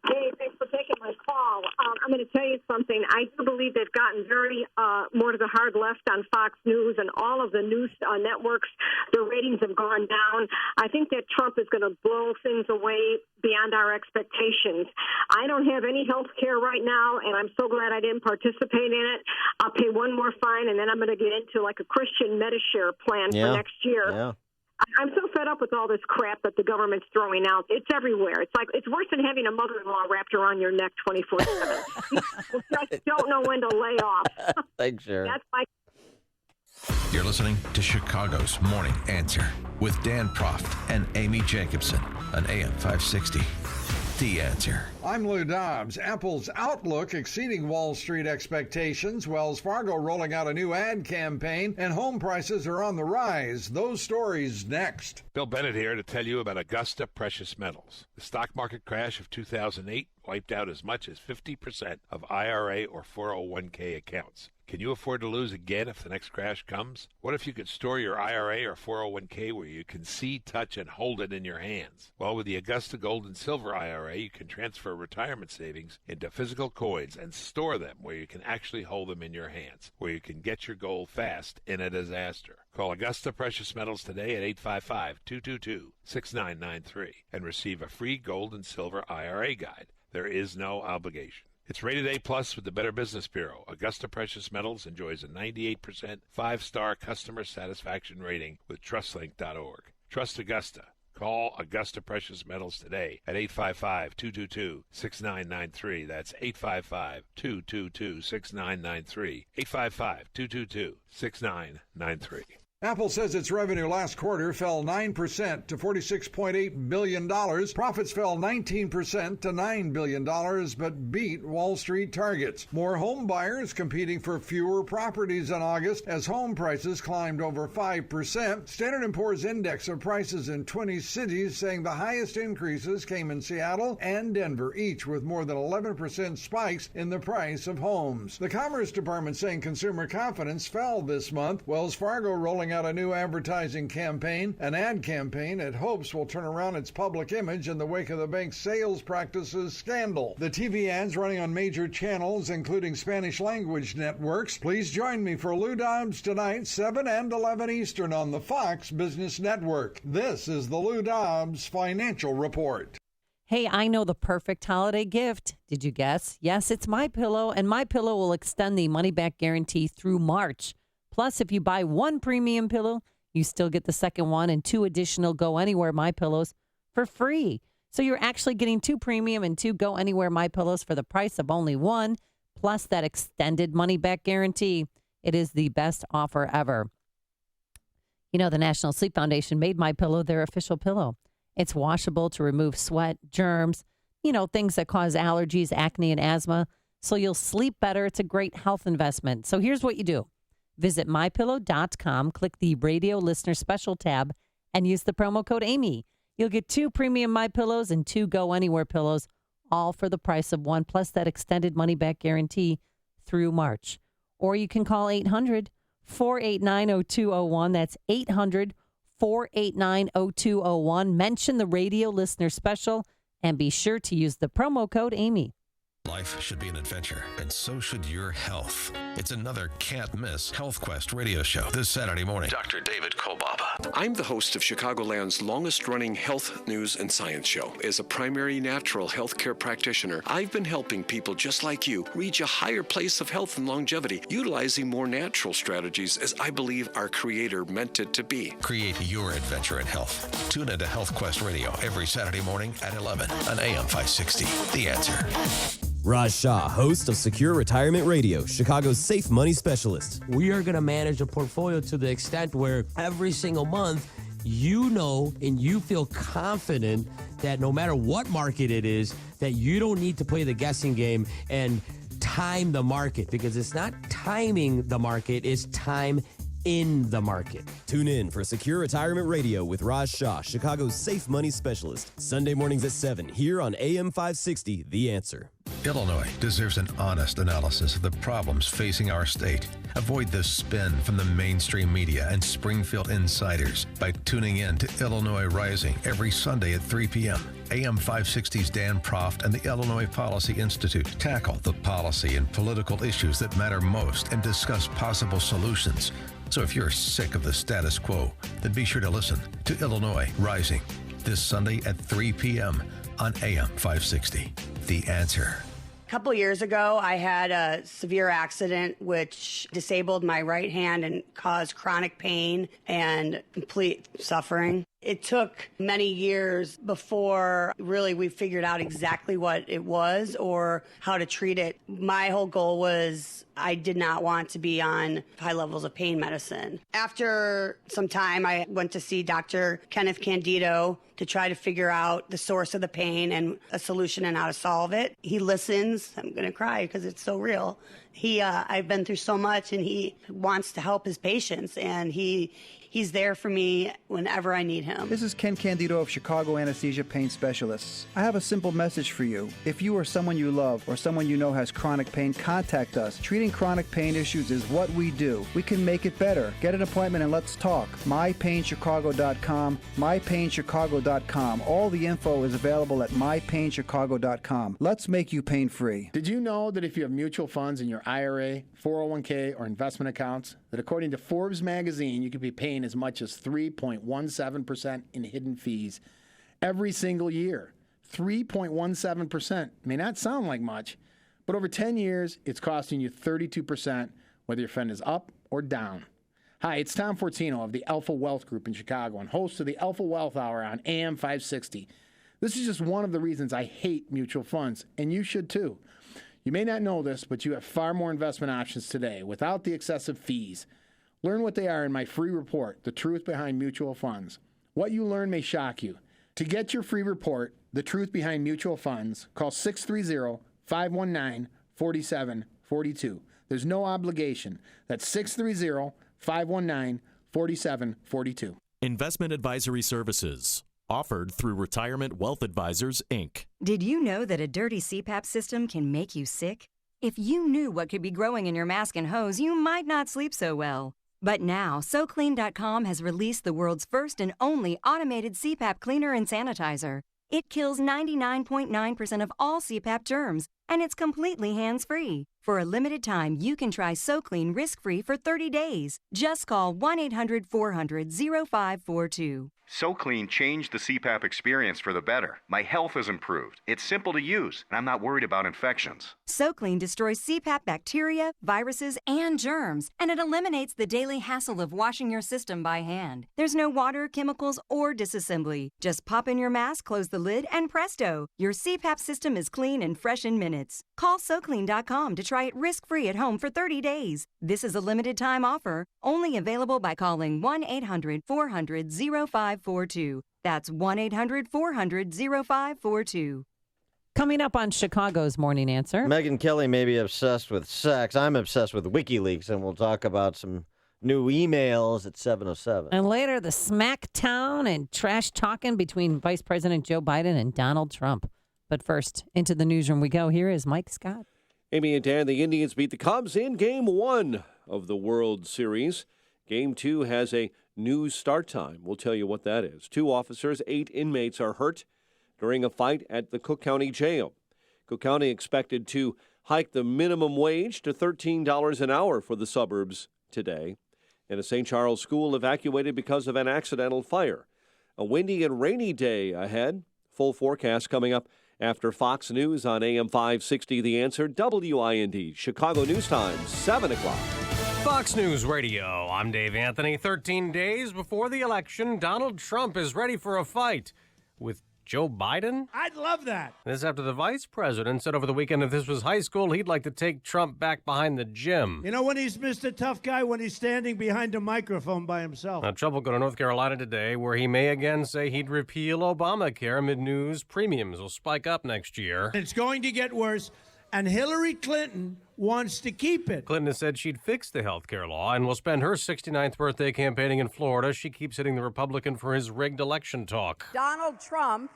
Hey, thanks for taking my call. I'm going to tell you something. I do believe they've gotten very more to the hard left on Fox News and all of the news networks. Their ratings have gone down. I think that Trump is going to blow things away beyond our expectations. I don't have any health care right now, and I'm so glad I didn't participate in it. I'll pay one more fine, and then I'm going to get into like a Christian Medishare plan for next year. Yeah. I'm so fed up with all this crap that the government's throwing out. It's everywhere. It's like it's worse than having a mother-in-law wrapped around your neck 24/7. You just don't know when to lay off. Thanks, Sharon. You're listening to Chicago's Morning Answer with Dan Proft and Amy Jacobson on AM 560. The Answer. I'm Lou Dobbs. Apple's outlook exceeding Wall Street expectations. Wells Fargo rolling out a new ad campaign, and home prices are on the rise. Those stories next. Bill Bennett here to tell you about Augusta Precious Metals. The stock market crash of 2008 wiped out as much as 50% of IRA or 401k accounts. Can you afford to lose again if the next crash comes? What if you could store your IRA or 401k where you can see, touch, and hold it in your hands? Well, with the Augusta Gold and Silver IRA, you can transfer retirement savings into physical coins and store them where you can actually hold them in your hands, where you can get your gold fast in a disaster. Call Augusta Precious Metals today at 855-222-6993 and receive a free gold and silver IRA guide. There is no obligation. It's rated A+ with the Better Business Bureau. Augusta Precious Metals enjoys a 98% 5-star customer satisfaction rating with TrustLink.org. Trust Augusta. Call Augusta Precious Metals today at 855-222-6993. That's 855-222-6993. 855-222-6993. Apple says its revenue last quarter fell 9% to $46.8 billion. Profits fell 19% to $9 billion, but beat Wall Street targets. More home buyers competing for fewer properties in August as home prices climbed over 5%. Standard & Poor's index of prices in 20 cities saying the highest increases came in Seattle and Denver, each with more than 11% spikes in the price of homes. The Commerce Department saying consumer confidence fell this month. Wells Fargo rolling out a new advertising campaign, an ad campaign it hopes will turn around its public image in the wake of the bank's sales practices scandal. The TV ads running on major channels, including Spanish language networks. Please join me for Lou Dobbs tonight, 7 and 11 Eastern on the Fox Business Network. This is the Lou Dobbs Financial Report. Hey, I know the perfect holiday gift. Did you guess? Yes, it's MyPillow, and MyPillow will extend the money-back guarantee through March. Plus, if you buy one premium pillow, you still get the second one and 2 additional Go Anywhere MyPillows for free. So you're actually getting 2 premium and 2 Go Anywhere MyPillows for the price of only 1, plus that extended money-back guarantee. It is the best offer ever. You know, the National Sleep Foundation made MyPillow their official pillow. It's washable to remove sweat, germs, things that cause allergies, acne, and asthma. So you'll sleep better. It's a great health investment. So here's what you do. Visit MyPillow.com, click the Radio Listener Special tab, and use the promo code Amy. You'll get 2 premium MyPillows and 2 Go Anywhere pillows, all for the price of 1, plus that extended money-back guarantee through March. Or you can call 800-489-0201. That's 800-489-0201. Mention the Radio Listener Special, and be sure to use the promo code Amy. Life should be an adventure, and so should your health. It's another can't-miss Health Quest radio show this Saturday morning. Dr. David Kolbaba. I'm the host of Chicagoland's longest-running health news and science show. As a primary natural health care practitioner, I've been helping people just like you reach a higher place of health and longevity, utilizing more natural strategies as I believe our Creator meant it to be. Create your adventure in health. Tune into Health Quest Radio every Saturday morning at 11 on AM 560. The Answer. Raj Shah, host of Secure Retirement Radio, Chicago's safe money specialist. We are going to manage a portfolio to the extent where every single month, you know and you feel confident that no matter what market it is, that you don't need to play the guessing game and time the market, because it's not timing the market, it's time in the market. Tune in for Secure Retirement Radio with Raj Shah, Chicago's safe money specialist. Sunday mornings at 7 here on AM 560, The Answer. Illinois deserves an honest analysis of the problems facing our state. Avoid the spin from the mainstream media and Springfield insiders by tuning in to Illinois Rising every Sunday at 3 p.m. AM 560's Dan Proft and the Illinois Policy Institute tackle the policy and political issues that matter most and discuss possible solutions. So if you're sick of the status quo, then be sure to listen to Illinois Rising this Sunday at 3 p.m. on AM 560. The Answer. A couple years ago, I had a severe accident which disabled my right hand and caused chronic pain and complete suffering. It took many years before really we figured out exactly what it was or how to treat it. My whole goal was I did not want to be on high levels of pain medicine. After some time, I went to see Dr. Kenneth Candido to try to figure out the source of the pain and a solution and how to solve it. He listens. I'm going to cry because it's so real. I've been through so much, and he wants to help his patients, and he He's there for me whenever I need him. This is Ken Candido of Chicago Anesthesia Pain Specialists. I have a simple message for you. If you or someone you love or someone you know has chronic pain, contact us. Treating chronic pain issues is what we do. We can make it better. Get an appointment and let's talk. MyPainChicago.com, MyPainChicago.com. All the info is available at MyPainChicago.com. Let's make you pain-free. Did you know that if you have mutual funds in your IRA, 401k, or investment accounts, that according to Forbes magazine, you could be paying as much as 3.17% in hidden fees every single year? 3.17% may not sound like much, but over 10 years, it's costing you 32%, whether your fund is up or down. Hi, it's Tom Fortino of the Alpha Wealth Group in Chicago and host of the Alpha Wealth Hour on AM 560. This is just one of the reasons I hate mutual funds, and you should too. You may not know this, but you have far more investment options today without the excessive fees. Learn what they are in my free report, The Truth Behind Mutual Funds. What you learn may shock you. To get your free report, The Truth Behind Mutual Funds, call 630-519-4742. There's no obligation. That's 630-519-4742. Investment advisory services. Offered through Retirement Wealth Advisors, Inc. Did you know that a dirty CPAP system can make you sick? If you knew what could be growing in your mask and hose, you might not sleep so well. But now, SoClean.com has released the world's first and only automated CPAP cleaner and sanitizer. It kills 99.9% of all CPAP germs, and it's completely hands-free. For a limited time, you can try SoClean risk-free for 30 days. Just call 1-800-400-0542. SoClean changed the CPAP experience for the better. My health has improved. It's simple to use, and I'm not worried about infections. SoClean destroys CPAP bacteria, viruses, and germs, and it eliminates the daily hassle of washing your system by hand. There's no water, chemicals, or disassembly. Just pop in your mask, close the lid, and presto, your CPAP system is clean and fresh in minutes. Call SoClean.com to try it risk-free at home for 30 days. This is a limited-time offer, only available by calling 1-800-400-0542. That's 1-800-400-0542. Coming up on Chicago's Morning Answer. Megyn Kelly may be obsessed with sex. I'm obsessed with WikiLeaks, and we'll talk about some new emails at 7:07. And later, the smackdown and trash talking between Vice President Joe Biden and Donald Trump. But first, into the newsroom we go. Here is Mike Scott. Amy and Dan, the Indians beat the Cubs in Game 1 of the World Series. Game 2 has a new start time. We'll tell you what that is. 2 officers, 8 inmates are hurt during a fight at the Cook County Jail. Cook County expected to hike the minimum wage to $13 an hour for the suburbs today. And a St. Charles school evacuated because of an accidental fire. A windy and rainy day ahead. Full forecast coming up after Fox News on AM 560. The Answer, WIND, Chicago News Time, 7 o'clock. Fox News Radio, I'm Dave Anthony. 13 days before the election, Donald Trump is ready for a fight with Joe Biden? I'd love that. This after the vice president said over the weekend if this was high school, he'd like to take Trump back behind the gym. You know when he's Mr. Tough Guy? When he's standing behind a microphone by himself. Now, Trump will go to North Carolina today, where he may again say he'd repeal Obamacare amid news premiums will spike up next year. It's going to get worse, and Hillary Clinton wants to keep it. Clinton has said she'd fix the health care law and will spend her 69th birthday campaigning in Florida. She keeps hitting the Republican for his rigged election talk. Donald Trump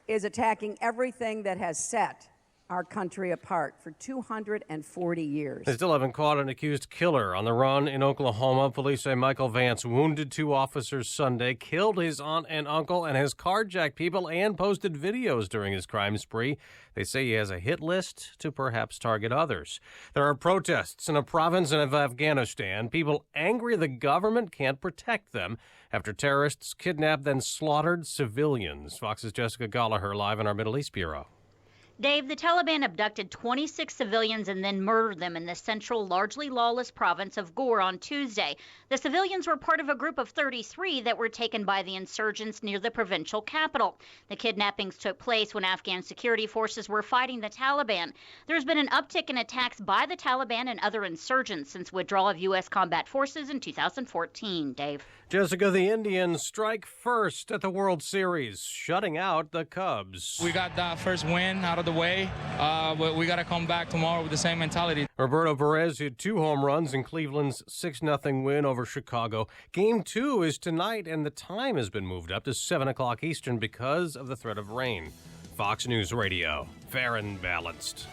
is attacking everything that has set our country apart for 240 years. They still haven't caught an accused killer on the run in Oklahoma. Police say Michael Vance wounded 2 officers Sunday, killed his aunt and uncle, and has carjacked people and posted videos during his crime spree. They say he has a hit list to perhaps target others. There are protests in a province of Afghanistan. People angry the government can't protect them after terrorists kidnapped then slaughtered civilians. Fox's Jessica Gallagher live in our Middle East Bureau. Dave, the Taliban abducted 26 civilians and then murdered them in the central, largely lawless province of Ghor on Tuesday. The civilians were part of a group of 33 that were taken by the insurgents near the provincial capital. The kidnappings took place when Afghan security forces were fighting the Taliban. There's been an uptick in attacks by the Taliban and other insurgents since withdrawal of U.S. combat forces in 2014. Dave. Jessica, the Indians strike first at the World Series, shutting out the Cubs. We got that first win out of the the way. But we got to come back tomorrow with the same mentality. Roberto Perez hit 2 home runs in Cleveland's 6-0 win over Chicago. Game 2 is tonight, and the time has been moved up to 7 o'clock Eastern because of the threat of rain. Fox News Radio, fair and balanced.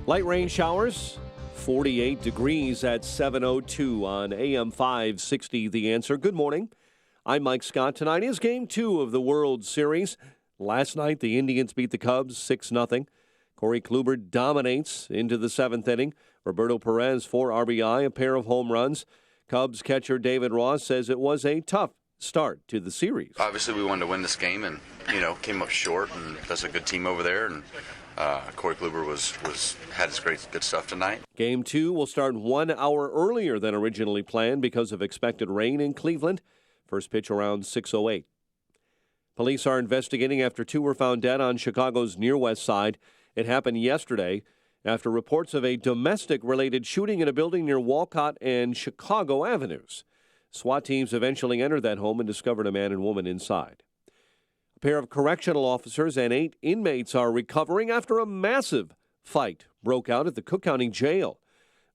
Light rain showers, 48 degrees at 7:02 on AM 560, The Answer. Good morning. I'm Mike Scott. Tonight is Game 2 of the World Series. Last night, the Indians beat the Cubs 6-0. Corey Kluber dominates into the 7th inning. Roberto Perez, 4 RBI, a pair of home runs. Cubs catcher David Ross says it was a tough start to the series. Obviously, we wanted to win this game and, came up short, and that's a good team over there. And Corey Kluber had his good stuff tonight. Game 2 will start 1 hour earlier than originally planned because of expected rain in Cleveland. First pitch around 6:08. Police are investigating after 2 were found dead on Chicago's near west side. It happened yesterday after reports of a domestic-related shooting in a building near Walcott and Chicago Avenues. SWAT teams eventually entered that home and discovered a man and woman inside. A pair of correctional officers and 8 inmates are recovering after a massive fight broke out at the Cook County Jail.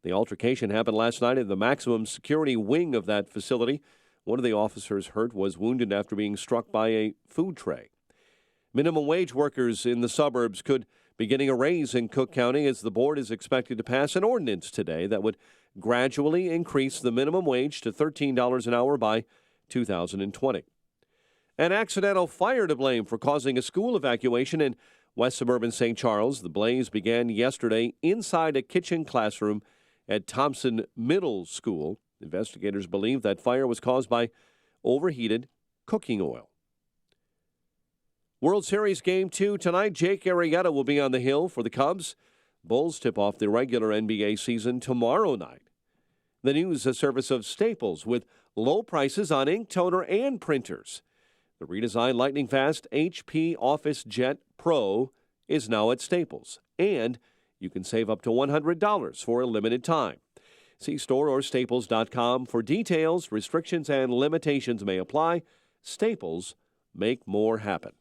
The altercation happened last night in the maximum security wing of that facility. One of the officers hurt was wounded after being struck by a food tray. Minimum wage workers in the suburbs could be getting a raise in Cook County as the board is expected to pass an ordinance today that would gradually increase the minimum wage to $13 an hour by 2020. An accidental fire to blame for causing a school evacuation in West Suburban St. Charles. The blaze began yesterday inside a kitchen classroom at Thompson Middle School. Investigators believe that fire was caused by overheated cooking oil. World Series Game 2 tonight. Jake Arrieta will be on the hill for the Cubs. Bulls tip off the regular NBA season tomorrow night. The news a service of Staples with low prices on ink, toner, and printers. The redesigned lightning-fast HP Office Jet Pro is now at Staples, and you can save up to $100 for a limited time. See store or staples.com for details. Restrictions and limitations may apply. Staples, make more happen.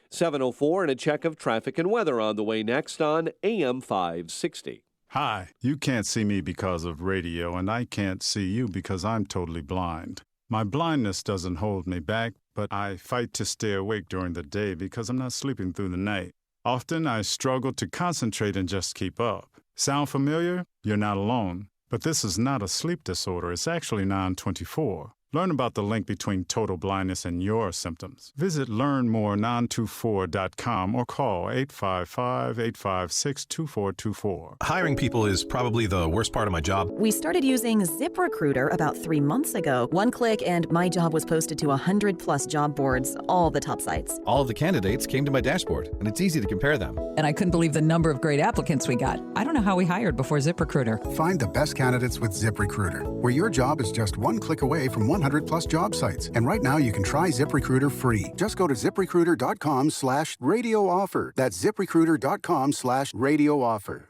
7:04 and a check of traffic and weather on the way next on AM 560. Hi, you can't see me because of radio, and I can't see you because I'm totally blind. My blindness doesn't hold me back, but I fight to stay awake during the day because I'm not sleeping through the night. Often I struggle to concentrate and just keep up. Sound familiar? You're not alone. But this is not a sleep disorder. It's actually Non-24. Learn about the link between total blindness and your symptoms. Visit learnmorenon24.com or call 855-856-2424. Hiring people is probably the worst part of my job. We started using ZipRecruiter about 3 months ago. One click and my job was posted to 100+ job boards, all the top sites. All of the candidates came to my dashboard, and it's easy to compare them. And I couldn't believe the number of great applicants we got. I don't know how we hired before ZipRecruiter. Find the best candidates with ZipRecruiter, where your job is just one click away from 100+ job sites. And right now you can try ZipRecruiter free. Just go to ZipRecruiter.com/radio offer. That's ZipRecruiter.com/radio offer.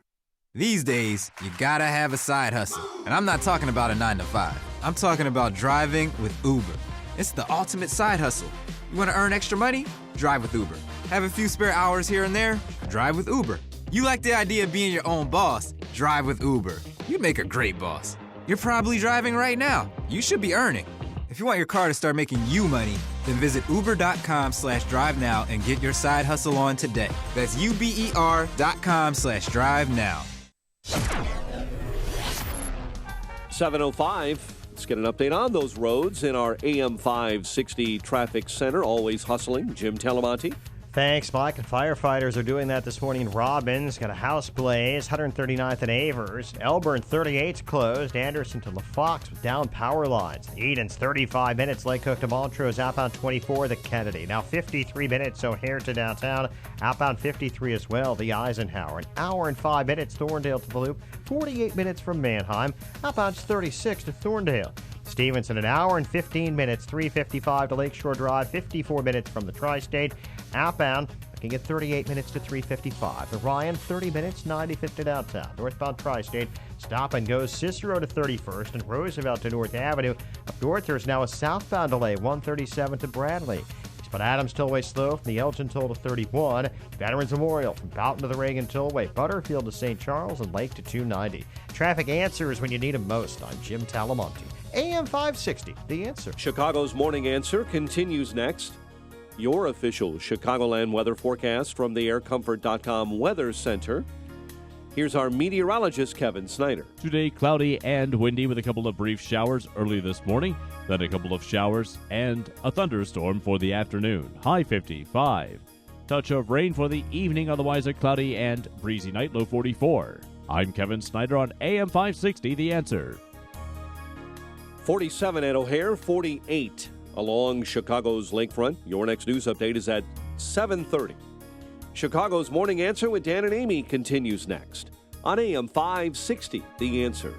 These days, you gotta have a side hustle. And I'm not talking about a 9-to-5. I'm talking about driving with Uber. It's the ultimate side hustle. You wanna earn extra money? Drive with Uber. Have a few spare hours here and there? Drive with Uber. You like the idea of being your own boss? Drive with Uber. You'd make a great boss. You're probably driving right now. You should be earning. If you want your car to start making you money, then visit uber.com/drive now and get your side hustle on today. That's uber.com/drive now. 7:05. Let's get an update on those roads in our AM 560 traffic center. Always hustling. Jim Telemonte. Thanks, Mike. Firefighters are doing that this morning in Robbins. Got a house blaze, 139th and Avers. Elburn 38's closed. Anderson to LaFox with down power lines. Eden's 35 minutes. Lake Cook to Montrose. Outbound 24 the Kennedy. Now 53 minutes O'Hare to downtown. Outbound 53 as well. The Eisenhower. An hour and 5 minutes. Thorndale to the Loop. 48 minutes from Manheim. Outbound's 36 to Thorndale. Stevenson, an hour and 15 minutes, 3:55 to Lakeshore Drive, 54 minutes from the Tri-State. Outbound, looking at 38 minutes to 3:55. The Ryan, 30 minutes, 95 to downtown. Northbound Tri-State, stop and go Cicero to 31st and Roosevelt to North Avenue. Up north, there's now a southbound delay, 137 to Bradley. but Adams Tollway slow from the Elgin Toll to 31. Veterans Memorial from Boughton to the Reagan Tollway. Butterfield to St. Charles and Lake to 290. Traffic answers when you need them most. I'm Jim Talamonte. AM 560, The Answer. Chicago's Morning Answer continues next. Your official Chicagoland weather forecast from the aircomfort.com Weather Center. Here's our meteorologist, Kevin Snyder. Today, cloudy and windy with a couple of brief showers early this morning, then a couple of showers and a thunderstorm for the afternoon. High 55. Touch of rain for the evening, otherwise a cloudy and breezy night, low 44. I'm Kevin Snyder on AM 560, The Answer. 47 at O'Hare, 48 along Chicago's lakefront. Your next news update is at 7:30. Chicago's Morning Answer with Dan and Amy continues next on AM 560, The Answer.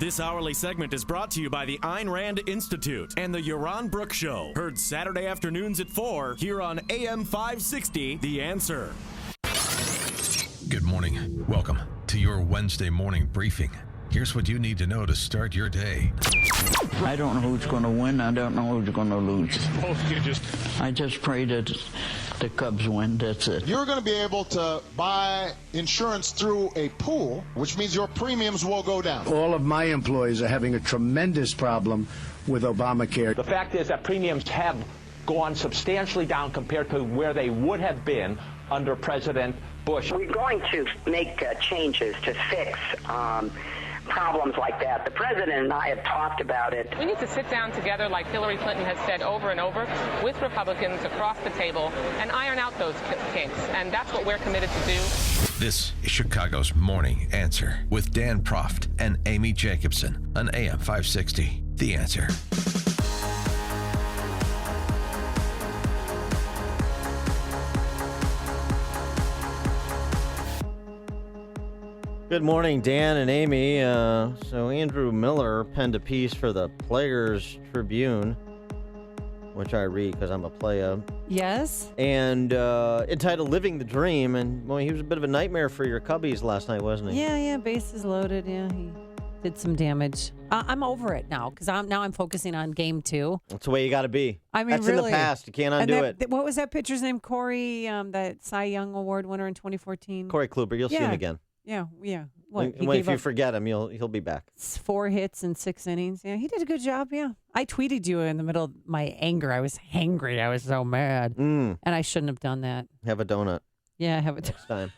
This hourly segment is brought to you by the Ayn Rand Institute and the Yaron Brook Show. Heard Saturday afternoons at 4 here on AM 560, The Answer. Good morning. Welcome to your Wednesday morning briefing. Here's what you need to know to start your day. I don't know who's going to win. I don't know who's going to lose. I just pray that the Cubs win. That's it. You're going to be able to buy insurance through a pool, which means your premiums will go down. All of my employees are having a tremendous problem with Obamacare. The fact is that premiums have gone substantially down compared to where they would have been under President Bush. We're going to make changes to fix problems like that. The president and I have talked about it. We need to sit down together, like Hillary Clinton has said over and over, with Republicans across the table and iron out those kinks. And that's what we're committed to do. This is Chicago's Morning Answer with Dan Proft and Amy Jacobson on AM 560, The Answer. Good morning, Dan and Amy. So Andrew Miller penned a piece for the Players Tribune, which I read because I'm a player. Yes. And entitled Living the Dream. And well, he was a bit of a nightmare for your Cubbies last night, wasn't he? Yeah, bases loaded. Yeah, he did some damage. I'm over it now because I'm focusing on game 2. That's the way you got to be. I mean, that's really. in the past. You can't undo it. What was that pitcher's name? Corey, that Cy Young Award winner in 2014? Corey Kluber. You'll see him again. Yeah. What, if you forget him, he'll be back. 4 hits in 6 innings. Yeah, he did a good job. Yeah, I tweeted you in the middle of my anger. I was hangry. I was so mad, and I shouldn't have done that. Have a donut. Yeah, have a next time.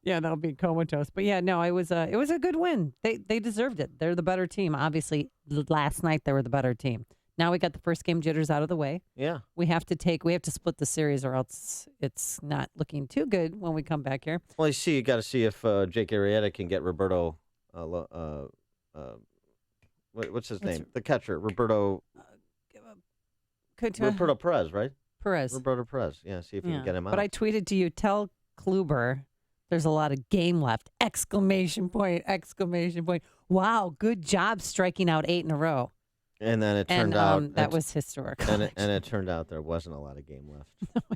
Yeah, that'll be comatose. But yeah, no, it was a good win. They deserved it. They're the better team. Obviously, last night they were the better team. Now we got the first game jitters out of the way. Yeah. We have to split the series or else it's not looking too good when we come back here. Well, you got to see if Jake Arrieta can get Roberto, what's his name? The catcher, Roberto Perez, right? Perez. Roberto Perez. Yeah, see if you can get him out. But I tweeted to you, tell Kluber there's a lot of game left. Exclamation point. Wow, good job striking out 8 in a row. And then it turned out that was historical. And it turned out there wasn't a lot of game left,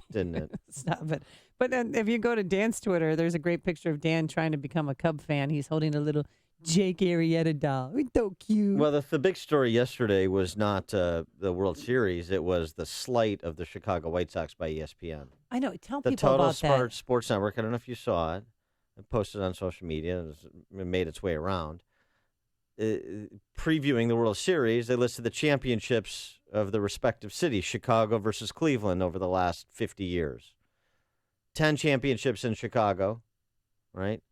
didn't it? Stop it. But then if you go to Dan's Twitter, there's a great picture of Dan trying to become a Cub fan. He's holding a little Jake Arrieta doll. He's so cute. Well, the big story yesterday was not the World Series. It was the slight of the Chicago White Sox by ESPN. I know. Tell the people about that. The Total Sports Network. I don't know if you saw it. I posted it on social media. It made its way around. Previewing the World Series, they listed the championships of the respective cities, Chicago versus Cleveland, over the last 50 years. 10 championships in Chicago, right?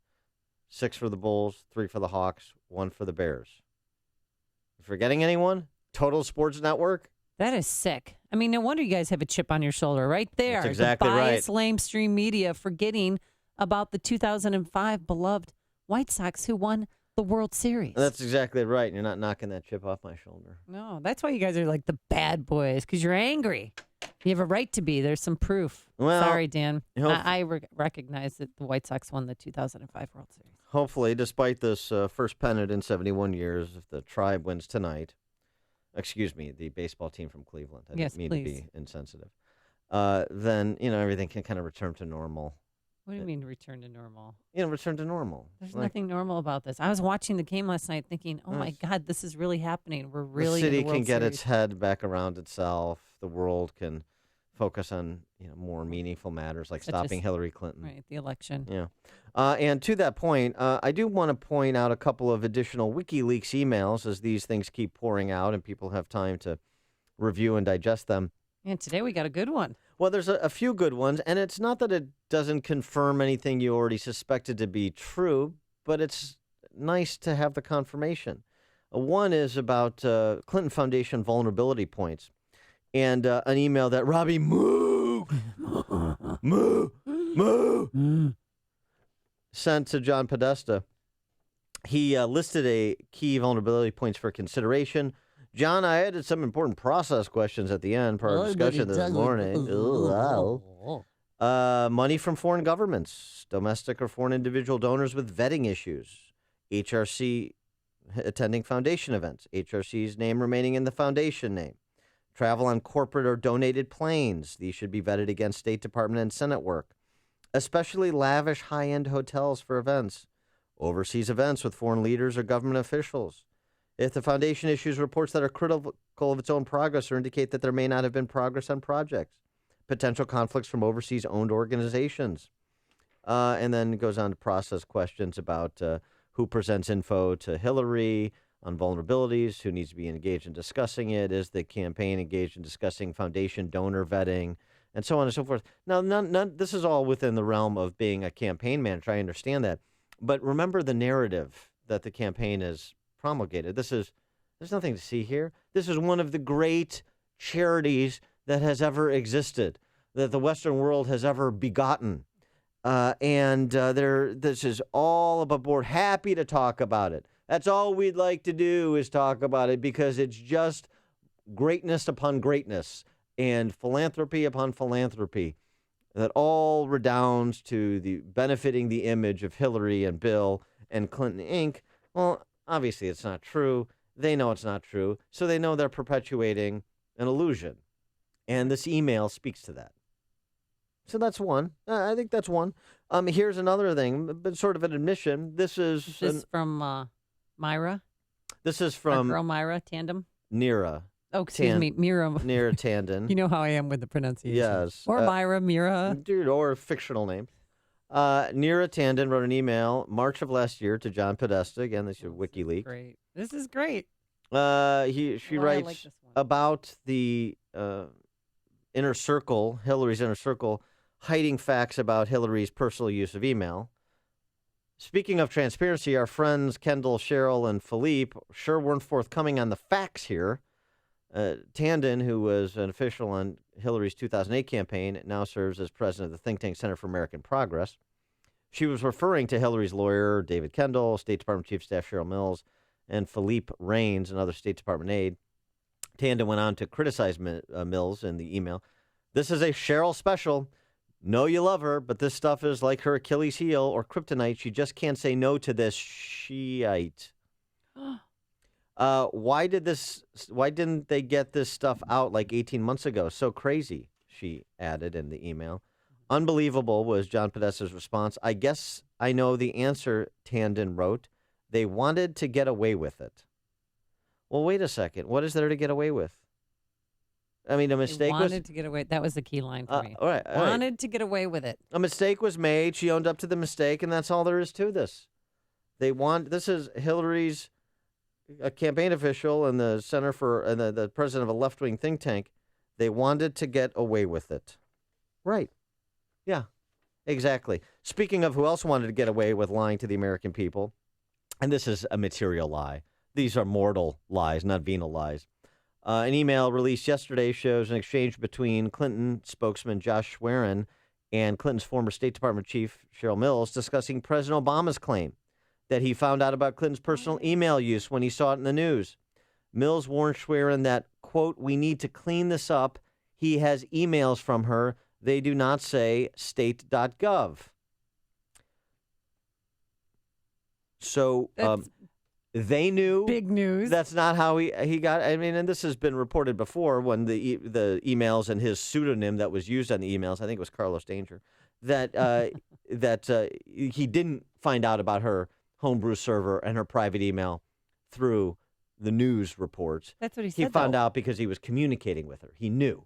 6 for the Bulls, 3 for the Hawks, 1 for the Bears. Forgetting anyone? Total Sports Network? That is sick. I mean, no wonder you guys have a chip on your shoulder right there. That's exactly the biased, right. lamestream media forgetting about the 2005 beloved White Sox who won the World Series. That's exactly right. You're not knocking that chip off my shoulder. No, that's why you guys are like the bad boys, because you're angry. You have a right to be. There's some proof. Well, sorry, Dan. I recognize that the White Sox won the 2005 World Series. Hopefully, despite this first pennant in 71 years, if the Tribe wins tonight, the baseball team from Cleveland. I didn't mean to be insensitive. Then, everything can kind of return to normal. What do you mean return to normal? Return to normal. There's nothing normal about this. I was watching the game last night thinking, oh, my God, this is really happening. We're really the city in the World can get Series. its head back around itself. The world can focus on more meaningful matters like Such stopping as- Hillary Clinton. Right, the election. Yeah. And to that point, I do want to point out a couple of additional WikiLeaks emails as these things keep pouring out and people have time to review and digest them. And today we got a good one. Well, there's a few good ones, and it's not that it doesn't confirm anything you already suspected to be true, but it's nice to have the confirmation. One is about Clinton Foundation vulnerability points, and an email that Robbie Moo sent to John Podesta. He listed a key vulnerability points for consideration. John, I added some important process questions at the end for our discussion this morning. Money from foreign governments, domestic or foreign individual donors with vetting issues, HRC attending foundation events, HRC's name remaining in the foundation name, travel on corporate or donated planes. These should be vetted against State Department and Senate work, especially lavish high-end hotels for events, overseas events with foreign leaders or government officials. If the foundation issues reports that are critical of its own progress or indicate that there may not have been progress on projects, potential conflicts from overseas-owned organizations. And then it goes on to process questions about who presents info to Hillary on vulnerabilities, who needs to be engaged in discussing it, is the campaign engaged in discussing foundation donor vetting, and so on and so forth. Now, this is all within the realm of being a campaign manager. I understand that. But remember the narrative that the campaign has promulgated. There's nothing to see here. This is one of the great charities that has ever existed, that the Western world has ever begotten. This is all above board. Happy to talk about it. That's all we'd like to do is talk about it because it's just greatness upon greatness and philanthropy upon philanthropy that all redounds to the benefiting the image of Hillary and Bill and Clinton Inc. Well, obviously it's not true. They know it's not true. So they know they're perpetuating an illusion. And this email speaks to that. So that's one. I think that's one. Here's another thing, but sort of an admission. This is from Myra. This is from our girl Myra Tandem. Nira. Oh, excuse me, Mira. Nira Tandon. You know how I am with the pronunciation. Yes. Or Myra, Mira. Dude, or fictional names. Nira Tandon wrote an email March of last year to John Podesta. Again, this is WikiLeaks. Great. This is great. She writes about the inner circle, Hillary's inner circle, hiding facts about Hillary's personal use of email. Speaking of transparency, our friends Kendall, Cheryl, and Philippe sure weren't forthcoming on the facts here. Tandon, who was an official on Hillary's 2008 campaign, now serves as president of the think tank Center for American Progress. She was referring to Hillary's lawyer, David Kendall, State Department Chief of Staff Cheryl Mills, and Philippe Raines, another State Department aide. Tandon went on to criticize Mills in the email. This is a Cheryl special. Know you love her, but this stuff is like her Achilles heel or kryptonite. She just can't say no to this Shiite. Why didn't they get this stuff out like 18 months ago? So crazy, she added in the email. Unbelievable was John Podesta's response. I guess I know the answer, Tandon wrote. They wanted to get away with it. Well, wait a second. What is there to get away with? I mean, a mistake was... wanted to get away. That was the key line for me. All right. Wanted to get away with it. A mistake was made. She owned up to the mistake, and that's all there is to this. This is Hillary's a campaign official and the Center for and the president of a left-wing think tank. They wanted to get away with it. Right. Yeah, exactly. Speaking of who else wanted to get away with lying to the American people, and this is a material lie. These are mortal lies, not venal lies. An email released yesterday shows an exchange between Clinton spokesman Josh Schwerin and Clinton's former State Department chief, Cheryl Mills, discussing President Obama's claim that he found out about Clinton's personal email use when he saw it in the news. Mills warned Schwerin that, quote, we need to clean this up. He has emails from her. They do not say state.gov. So they knew. Big news. That's not how he got. I mean, and this has been reported before when the emails and his pseudonym that was used on the emails, I think it was Carlos Danger, that he didn't find out about her homebrew server and her private email through the news reports. That's what he said. He found out because he was communicating with her. He knew.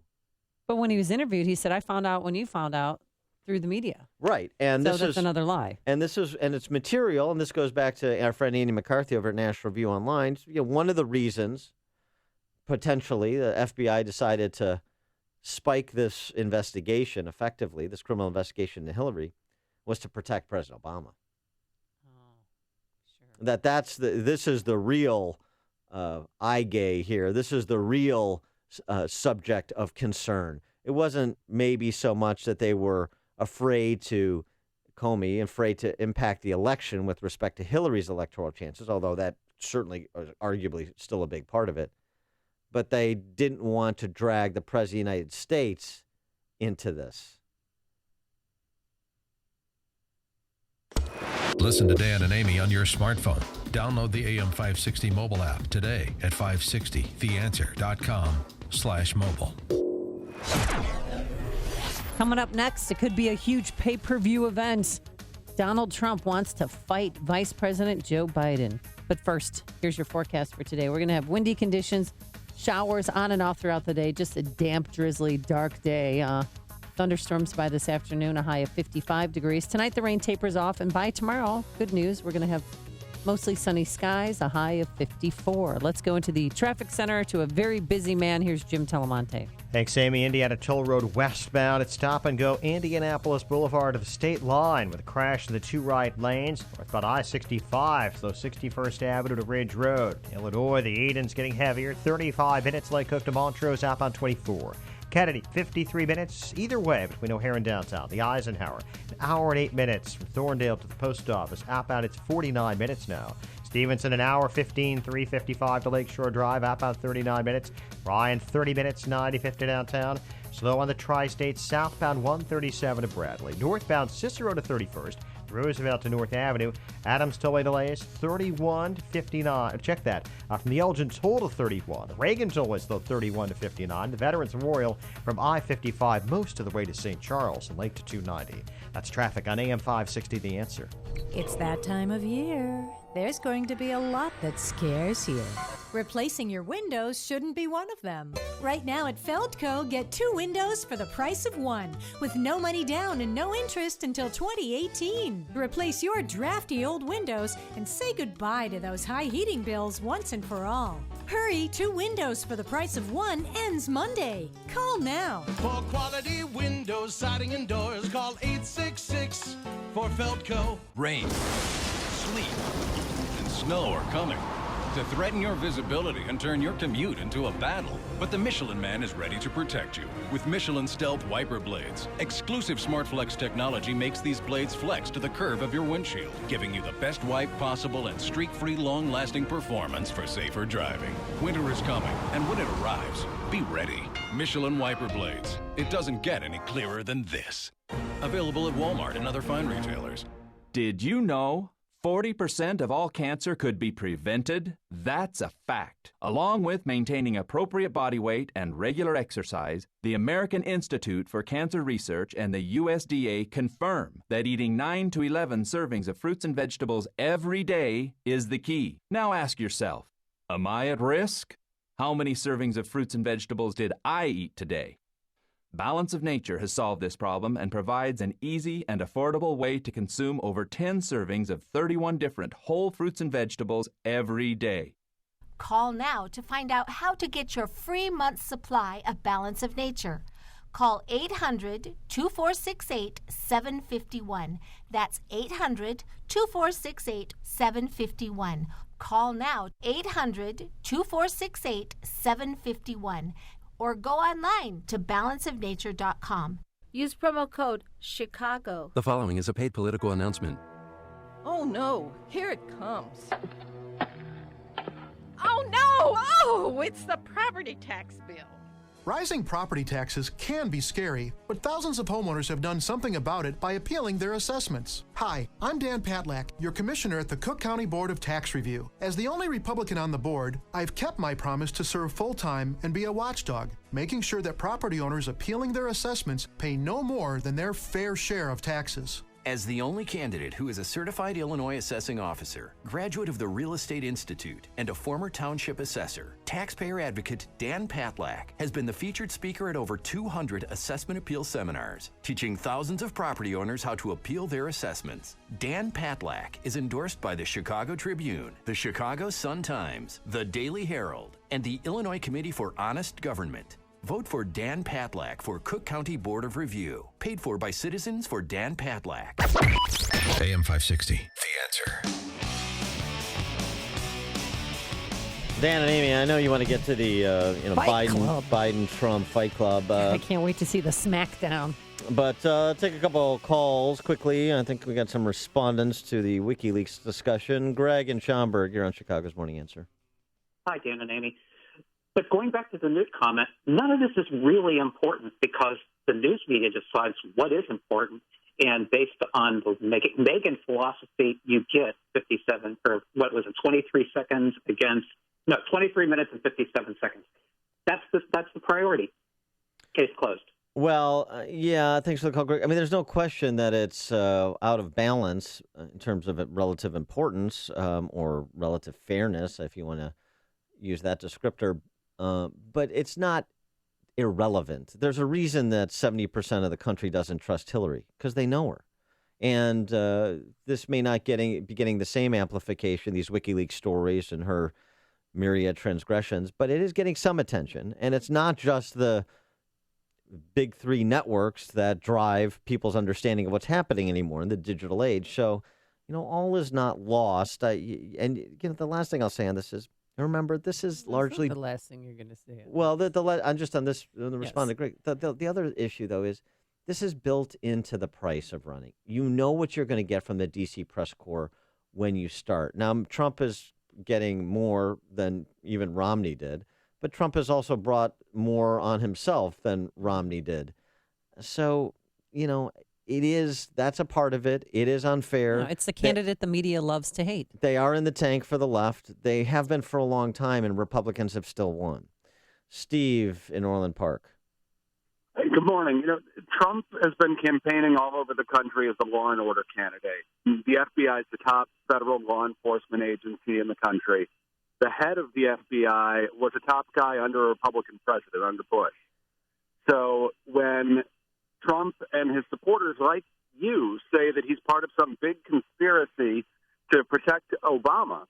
But when he was interviewed, he said, I found out when you found out through the media. Right. And so this that's is another lie. And it's material, and this goes back to our friend Andy McCarthy over at National Review Online. One of the reasons, potentially, the FBI decided to spike this investigation effectively, this criminal investigation into Hillary, was to protect President Obama. This is the real eye gay here. This is the real subject of concern. It wasn't maybe so much that they were afraid to impact the election with respect to Hillary's electoral chances, although that certainly is arguably still a big part of it. But they didn't want to drag the President of the United States into this. Listen to Dan and Amy on your smartphone. Download the AM560 mobile app today at 560theanswer.com/mobile. Coming up next, it could be a huge pay-per-view event. Donald Trump wants to fight Vice President Joe Biden. But first, here's your forecast for today. We're going to have windy conditions, showers on and off throughout the day, just a damp, drizzly, dark day. Thunderstorms by this afternoon, a high of 55 degrees. Tonight, the rain tapers off, and by tomorrow, good news, we're going to have mostly sunny skies, a high of 54. Let's go into the traffic center to a very busy man. Here's Jim Telemonte. Thanks, Amy. Indiana Toll Road westbound. It's stop and go Indianapolis Boulevard to the state line with a crash in the two right lanes. Northbound I-65, so 61st Avenue to Ridge Road. Illinois, the Eden's getting heavier. 35 minutes Lake Cook to Montrose, outbound 24. Kennedy, 53 minutes either way between O'Hare and downtown. The Eisenhower, an hour and 8 minutes from Thorndale to the post office. Outbound, it's 49 minutes now. Stevenson, an hour 15, 3:55 to Lakeshore Drive. Outbound, 39 minutes. Ryan, 30 minutes, 95 to downtown. Slow on the Tri-State, southbound 137 to Bradley. Northbound Cicero to 31st. Roosevelt to North Avenue. Adams tollway delays 31 to 59. Check that. From the Elgin Toll to 31. The Reagan toll is though 31 to 59. The Veterans Memorial from I-55 most of the way to St. Charles and Lake to 290. That's traffic on AM 560 The Answer. It's that time of year. There's going to be a lot that scares you. Replacing your windows shouldn't be one of them. Right now at Feldco, get 2 windows for the price of 1, with no money down and no interest until 2018. Replace your drafty old windows and say goodbye to those high heating bills once and for all. Hurry, 2 windows for the price of 1 ends Monday. Call now. For quality windows, siding, and doors, call 866 for Feldco. Rain, sleet, and snow are coming to threaten your visibility and turn your commute into a battle. But the Michelin Man is ready to protect you with Michelin Stealth Wiper Blades. Exclusive SmartFlex technology makes these blades flex to the curve of your windshield, giving you the best wipe possible and streak-free long-lasting performance for safer driving. Winter is coming, and when it arrives, be ready. Michelin Wiper Blades. It doesn't get any clearer than this. Available at Walmart and other fine retailers. Did you know 40% of all cancer could be prevented? That's a fact. Along with maintaining appropriate body weight and regular exercise, the American Institute for Cancer Research and the USDA confirm that eating 9 to 11 servings of fruits and vegetables every day is the key. Now ask yourself, am I at risk? How many servings of fruits and vegetables did I eat today? Balance of Nature has solved this problem and provides an easy and affordable way to consume over 10 servings of 31 different whole fruits and vegetables every day. Call now to find out how to get your free month's supply of Balance of Nature. Call 800-2468-751. That's 800-2468-751. Call now, 800-2468-751. Or go online to balanceofnature.com. Use promo code Chicago. The following is a paid political announcement. Oh no, here it comes. Oh no! Oh, it's the property tax bill. Rising property taxes can be scary, but thousands of homeowners have done something about it by appealing their assessments. Hi, I'm Dan Patlak, your commissioner at the Cook County Board of Tax Review. As the only Republican on the board, I've kept my promise to serve full-time and be a watchdog, making sure that property owners appealing their assessments pay no more than their fair share of taxes. As the only candidate who is a certified Illinois assessing officer, graduate of the Real Estate Institute, and a former township assessor, taxpayer advocate Dan Patlak has been the featured speaker at over 200 assessment appeal seminars, teaching thousands of property owners how to appeal their assessments. Dan Patlak is endorsed by the Chicago Tribune, the Chicago Sun-Times, the Daily Herald, and the Illinois Committee for Honest Government. Vote for Dan Patlak for Cook County Board of Review. Paid for by citizens for Dan Patlak. AM 560, The Answer. Dan and Amy, I know you want to get to the Biden-Trump fight club. I can't wait to see the smackdown. But take a couple calls quickly. I think we got some respondents to the WikiLeaks discussion. Greg and Schaumburg, you're on Chicago's Morning Answer. Hi, Dan and Amy. But going back to the Newt comment, none of this is really important because the news media decides what is important. And based on the Megan philosophy, you get 23 minutes and 57 seconds. That's the priority. Case closed. Well, thanks for the call, Greg. I mean, there's no question that it's out of balance in terms of relative importance or relative fairness, if you want to use that descriptor. But it's not irrelevant. There's a reason that 70% of the country doesn't trust Hillary, because they know her. And this may not be getting the same amplification, these WikiLeaks stories and her myriad transgressions, but it is getting some attention. And it's not just the big three networks that drive people's understanding of what's happening anymore in the digital age. So, all is not lost. The last thing I'll say on this is, remember, this is largely the last thing you're going to say. Well, I'm just on this. The respondent, Greg. The other issue, though, is this is built into the price of running. You know what you're going to get from the D.C. press corps when you start. Now, Trump is getting more than even Romney did, but Trump has also brought more on himself than Romney did. So, that's a part of it. It is unfair. No, it's the candidate the media loves to hate. They are in the tank for the left. They have been for a long time, and Republicans have still won. Steve in Orland Park. Good morning. Trump has been campaigning all over the country as a law and order candidate. The FBI is the top federal law enforcement agency in the country. The head of the FBI was a top guy under a Republican president, under Bush. So when Trump and his supporters like you say that he's part of some big conspiracy to protect Obama,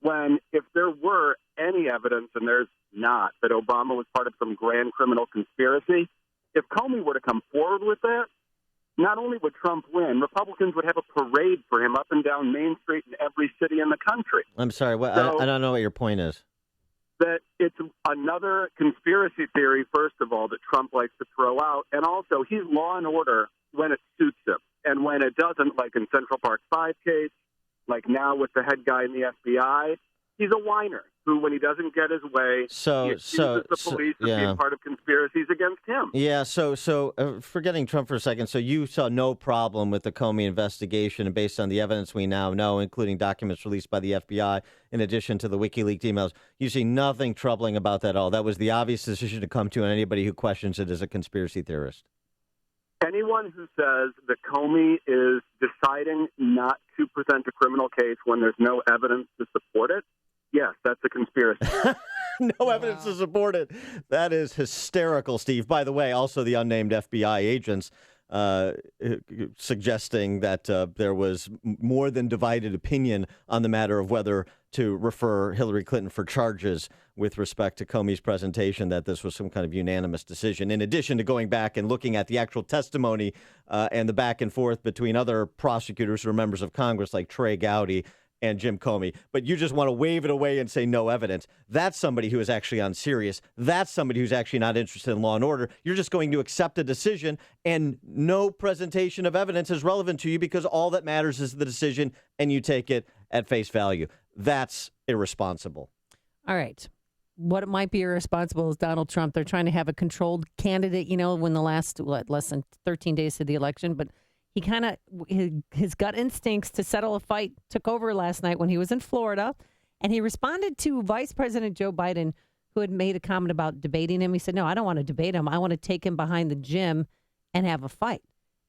when if there were any evidence, and there's not, that Obama was part of some grand criminal conspiracy, if Comey were to come forward with that, not only would Trump win, Republicans would have a parade for him up and down Main Street in every city in the country. I'm sorry, I don't know what your point is. That it's another conspiracy theory, first of all, that Trump likes to throw out. And also, he's law and order when it suits him. And when it doesn't, like in Central Park 5 case, like now with the head guy in the FBI, he's a whiner who, when he doesn't get his way, he accuses the police of being part of conspiracies against him. Yeah, so forgetting Trump for a second, so you saw no problem with the Comey investigation, and based on the evidence we now know, including documents released by the FBI, in addition to the WikiLeaks emails, you see nothing troubling about that at all. That was the obvious decision to come to, and anybody who questions it is a conspiracy theorist. Anyone who says that Comey is deciding not to present a criminal case when there's no evidence to support it, yes, that's a conspiracy. No evidence to support it. That is hysterical, Steve. By the way, also the unnamed FBI agents suggesting that there was more than divided opinion on the matter of whether to refer Hillary Clinton for charges with respect to Comey's presentation, that this was some kind of unanimous decision, in addition to going back and looking at the actual testimony and the back and forth between other prosecutors who are members of Congress like Trey Gowdy and Jim Comey. But you just want to wave it away and say no evidence. That's somebody who is actually unserious. That's somebody who's actually not interested in law and order. You're just going to accept a decision, and no presentation of evidence is relevant to you because all that matters is the decision, and you take it at face value. That's irresponsible. All right. What might be irresponsible is Donald Trump. They're trying to have a controlled candidate, when the last, less than 13 days to the election, but he kind of, his gut instincts to settle a fight took over last night when he was in Florida, and he responded to Vice President Joe Biden, who had made a comment about debating him. He said, no, I don't want to debate him. I want to take him behind the gym and have a fight.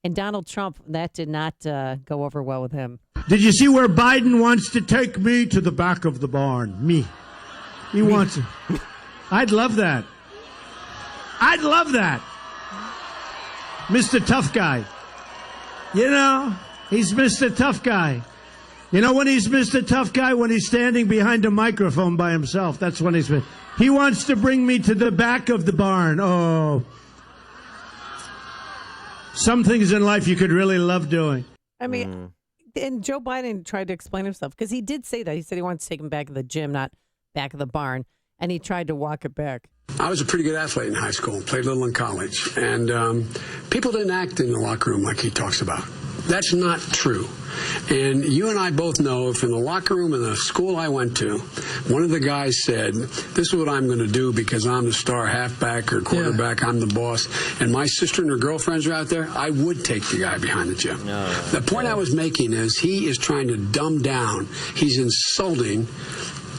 And Donald Trump, that did not go over well with him. Did you see where Biden wants to take me to the back of the barn? Me. He wants it. I'd love that. I'd love that. Mr. Tough Guy. You know, he's Mr. Tough Guy. You know when he's Mr. Tough Guy? When he's standing behind a microphone by himself. That's when he's... He wants to bring me to the back of the barn. Oh. Some things in life you could really love doing. I mean, and Joe Biden tried to explain himself because he did say that. He said he wanted to take him back to the gym, not back of the barn. And he tried to walk it back. I was a pretty good athlete in high school, played a little in college. And people didn't act in the locker room like he talks about. That's not true. And you and I both know if in the locker room in the school I went to, one of the guys said, this is what I'm going to do because I'm the star halfback or quarterback, I'm the boss, and my sister and her girlfriends are out there, I would take the guy behind the gym. The point I was making is he is trying to dumb down. He's insulting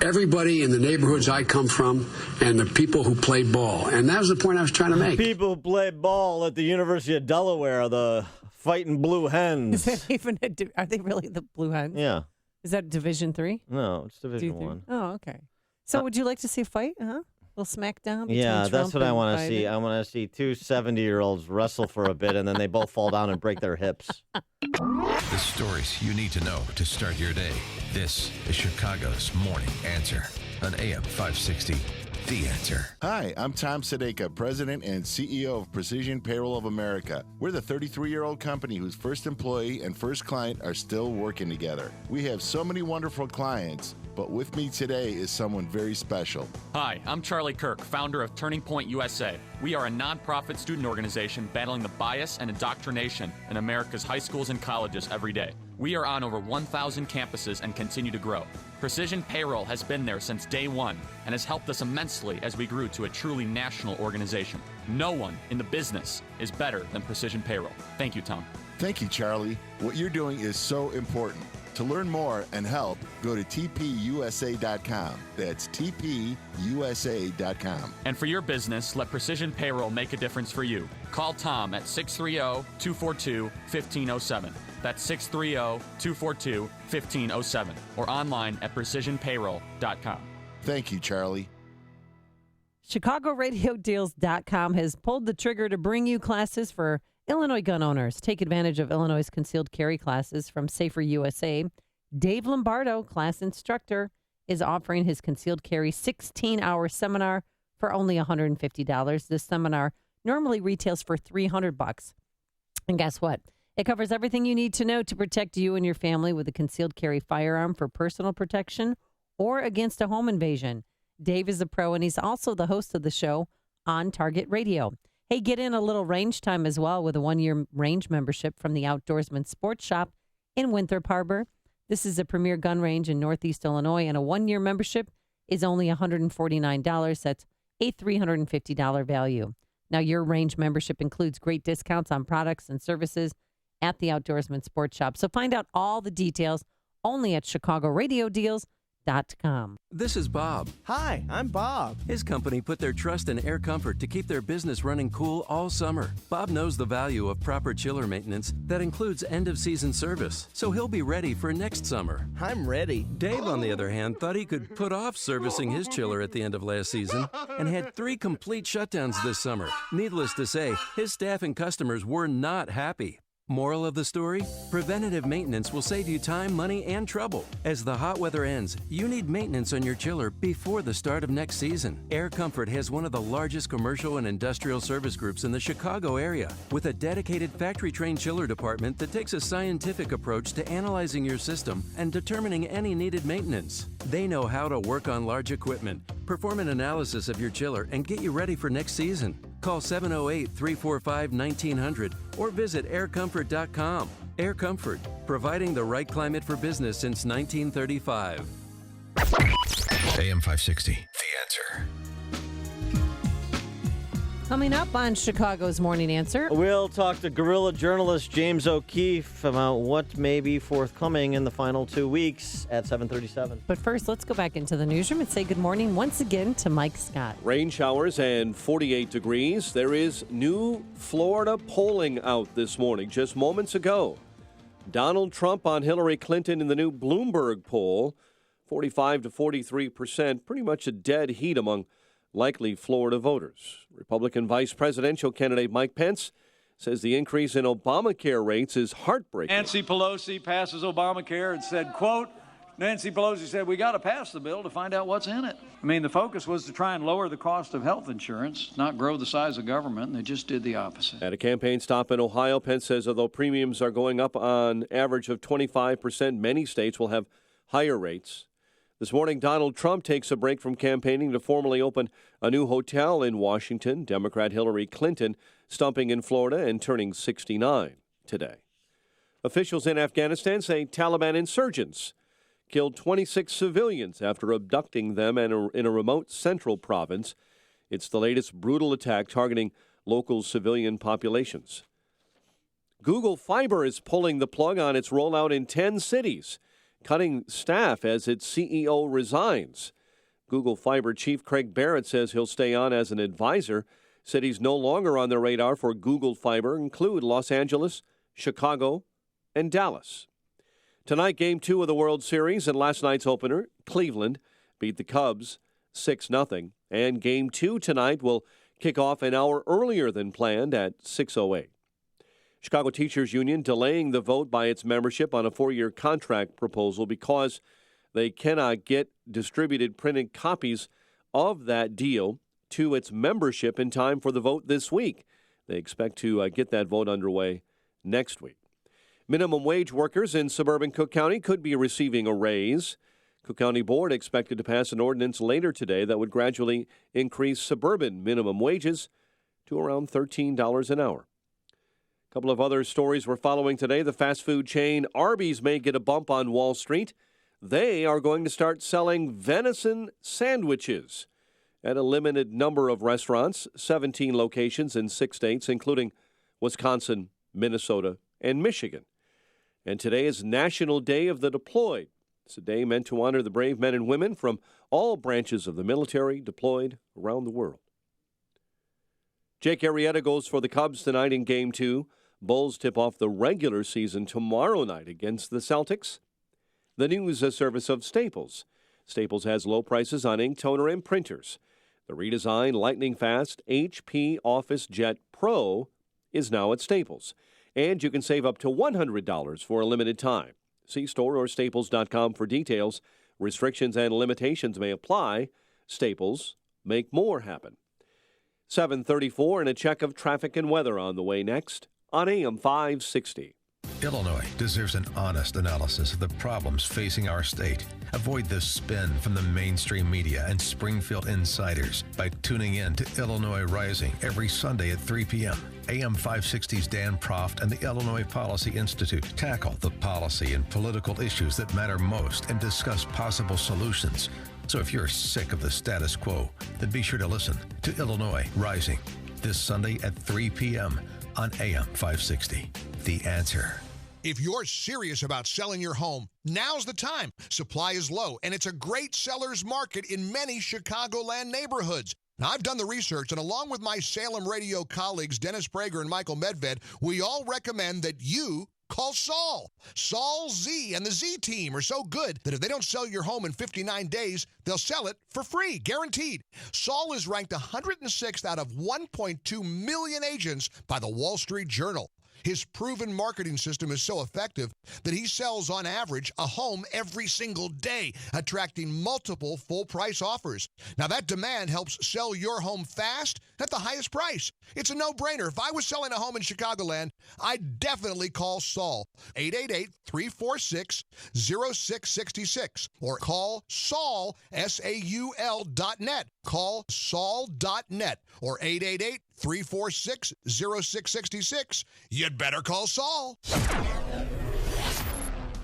everybody in the neighborhoods I come from and the people who play ball. And that was the point I was trying to make. People who play ball at the University of Delaware, the fighting Blue Hens. Is that even are they really the Blue Hens? Yeah. Is that Division 3? No, it's Division 1. Oh, okay. So would you like to see a fight? A little smackdown between Yeah, that's Trump what I and want to Biden? see. I want to see two 70-year-olds wrestle for a bit, and then they both fall down and break their hips. The stories you need to know to start your day. This is Chicago's Morning Answer on AM 560. The Answer. Hi, I'm Tom Sadeka, President and CEO of Precision Payroll of America. We're the 33-year-old company whose first employee and first client are still working together. We have so many wonderful clients, but with me today is someone very special. Hi, I'm Charlie Kirk, founder of Turning Point USA. We are a nonprofit student organization battling the bias and indoctrination in America's high schools and colleges every day. We are on over 1,000 campuses and continue to grow. Precision Payroll has been there since day one and has helped us immensely as we grew to a truly national organization. No one in the business is better than Precision Payroll. Thank you, Tom. Thank you, Charlie. What you're doing is so important. To learn more and help, go to tpusa.com. That's tpusa.com. And for your business, let Precision Payroll make a difference for you. Call Tom at 630-242-1507. That's 630-242-1507. Or online at precisionpayroll.com. Thank you, Charlie. ChicagoRadioDeals.com has pulled the trigger to bring you classes for Illinois gun owners. Take advantage of Illinois' concealed carry classes from Safer USA. Dave Lombardo, class instructor, is offering his concealed carry 16-hour seminar for only $150. This seminar normally retails for $300. And guess what? It covers everything you need to know to protect you and your family with a concealed carry firearm for personal protection or against a home invasion. Dave is a pro, and he's also the host of the show on Target Radio. Hey, get in a little range time as well with a 1-year range membership from the Outdoorsman Sports Shop in Winthrop Harbor. This is a premier gun range in Northeast Illinois, and a 1-year membership is only $149. That's a $350 value. Now, your range membership includes great discounts on products and services at the Outdoorsman Sports Shop. So find out all the details only at ChicagoRadioDeals.com. This is Bob. Hi, I'm Bob. His company put their trust in Air Comfort to keep their business running cool all summer. Bob knows the value of proper chiller maintenance that includes end-of-season service, so he'll be ready for next summer. I'm ready. Dave, on the other hand, thought he could put off servicing his chiller at the end of last season and had 3 complete shutdowns this summer. Needless to say, his staff and customers were not happy. Moral of the story? Preventative maintenance will save you time, money, and trouble. As the hot weather ends, you need maintenance on your chiller before the start of next season. Air Comfort has one of the largest commercial and industrial service groups in the Chicago area, with a dedicated factory-trained chiller department that takes a scientific approach to analyzing your system and determining any needed maintenance. They know how to work on large equipment, perform an analysis of your chiller, and get you ready for next season. Call 708-345-1900 or visit aircomfort.com. Air Comfort, providing the right climate for business since 1935. AM 560, The Answer. Coming up on Chicago's Morning Answer, we'll talk to guerrilla journalist James O'Keefe about what may be forthcoming in the final 2 weeks at 7:37. But first, let's go back into the newsroom and say good morning once again to Mike Scott. Rain showers and 48 degrees. There is new Florida polling out this morning, just moments ago. Donald Trump on Hillary Clinton in the new Bloomberg poll, 45 to 43%, pretty much a dead heat among likely Florida voters. Republican vice presidential candidate Mike Pence says the increase in Obamacare rates is heartbreaking. Nancy Pelosi passes Obamacare and said, quote, Nancy Pelosi said, we got to pass the bill to find out what's in it. I mean, the focus was to try and lower the cost of health insurance, not grow the size of government, and they just did the opposite. At a campaign stop in Ohio, Pence says although premiums are going up on average of 25%, many states will have higher rates. This morning, Donald Trump takes a break from campaigning to formally open a new hotel in Washington. Democrat Hillary Clinton stumping in Florida and turning 69 today. Officials in Afghanistan say Taliban insurgents killed 26 civilians after abducting them in a remote central province. It's the latest brutal attack targeting local civilian populations. Google Fiber is pulling the plug on its rollout in 10 cities, cutting staff as its CEO resigns. Google Fiber chief Craig Barrett says he'll stay on as an advisor. Cities no longer on the radar for Google Fiber include Los Angeles, Chicago, and Dallas. Tonight, Game 2 of the World Series and last night's opener, Cleveland beat the Cubs 6-0. And Game 2 tonight will kick off an hour earlier than planned at 6:08. Chicago Teachers Union delaying the vote by its membership on a 4-year contract proposal because they cannot get distributed printed copies of that deal to its membership in time for the vote this week. They expect to get that vote underway next week. Minimum wage workers in suburban Cook County could be receiving a raise. Cook County Board expected to pass an ordinance later today that would gradually increase suburban minimum wages to around $13 an hour. A couple of other stories we're following today. The fast food chain Arby's may get a bump on Wall Street. They are going to start selling venison sandwiches at a limited number of restaurants, 17 locations in 6 states, including Wisconsin, Minnesota, and Michigan. And today is National Day of the Deployed. It's a day meant to honor the brave men and women from all branches of the military deployed around the world. Jake Arrieta goes for the Cubs tonight in Game 2. Bulls tip off the regular season tomorrow night against the Celtics. The news service of Staples. Staples has low prices on ink, toner, and printers. The redesigned lightning-fast HP Office Jet Pro is now at Staples. And you can save up to $100 for a limited time. See store or staples.com for details. Restrictions and limitations may apply. Staples, make more happen. 7:34 and a check of traffic and weather on the way next on AM 560. Illinois deserves an honest analysis of the problems facing our state. Avoid the spin from the mainstream media and Springfield insiders by tuning in to Illinois Rising every Sunday at 3 p.m. AM 560's Dan Proft and the Illinois Policy Institute tackle the policy and political issues that matter most and discuss possible solutions. So if you're sick of the status quo, then be sure to listen to Illinois Rising this Sunday at 3 p.m. on AM 560. The Answer. If you're serious about selling your home, now's the time. Supply is low, and it's a great seller's market in many Chicagoland neighborhoods. Now, I've done the research, and along with my Salem radio colleagues, Dennis Prager and Michael Medved, we all recommend that you call Saul. Saul Z and the Z team are so good that if they don't sell your home in 59 days, they'll sell it for free, guaranteed. Saul is ranked 106th out of 1.2 million agents by the Wall Street Journal. His proven marketing system is so effective that he sells on average a home every single day, attracting multiple full-price offers. Now, that demand helps sell your home fast at the highest price. It's a no-brainer. If I was selling a home in Chicagoland, I'd definitely call Saul. 888-346-0666 or call Saul, SAUL.net. Call Saul.net or 888-346-0666. You'd better call Saul.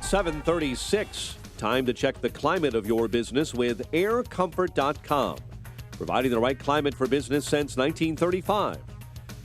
7:36. Time to check the climate of your business with aircomfort.com. providing the right climate for business since 1935.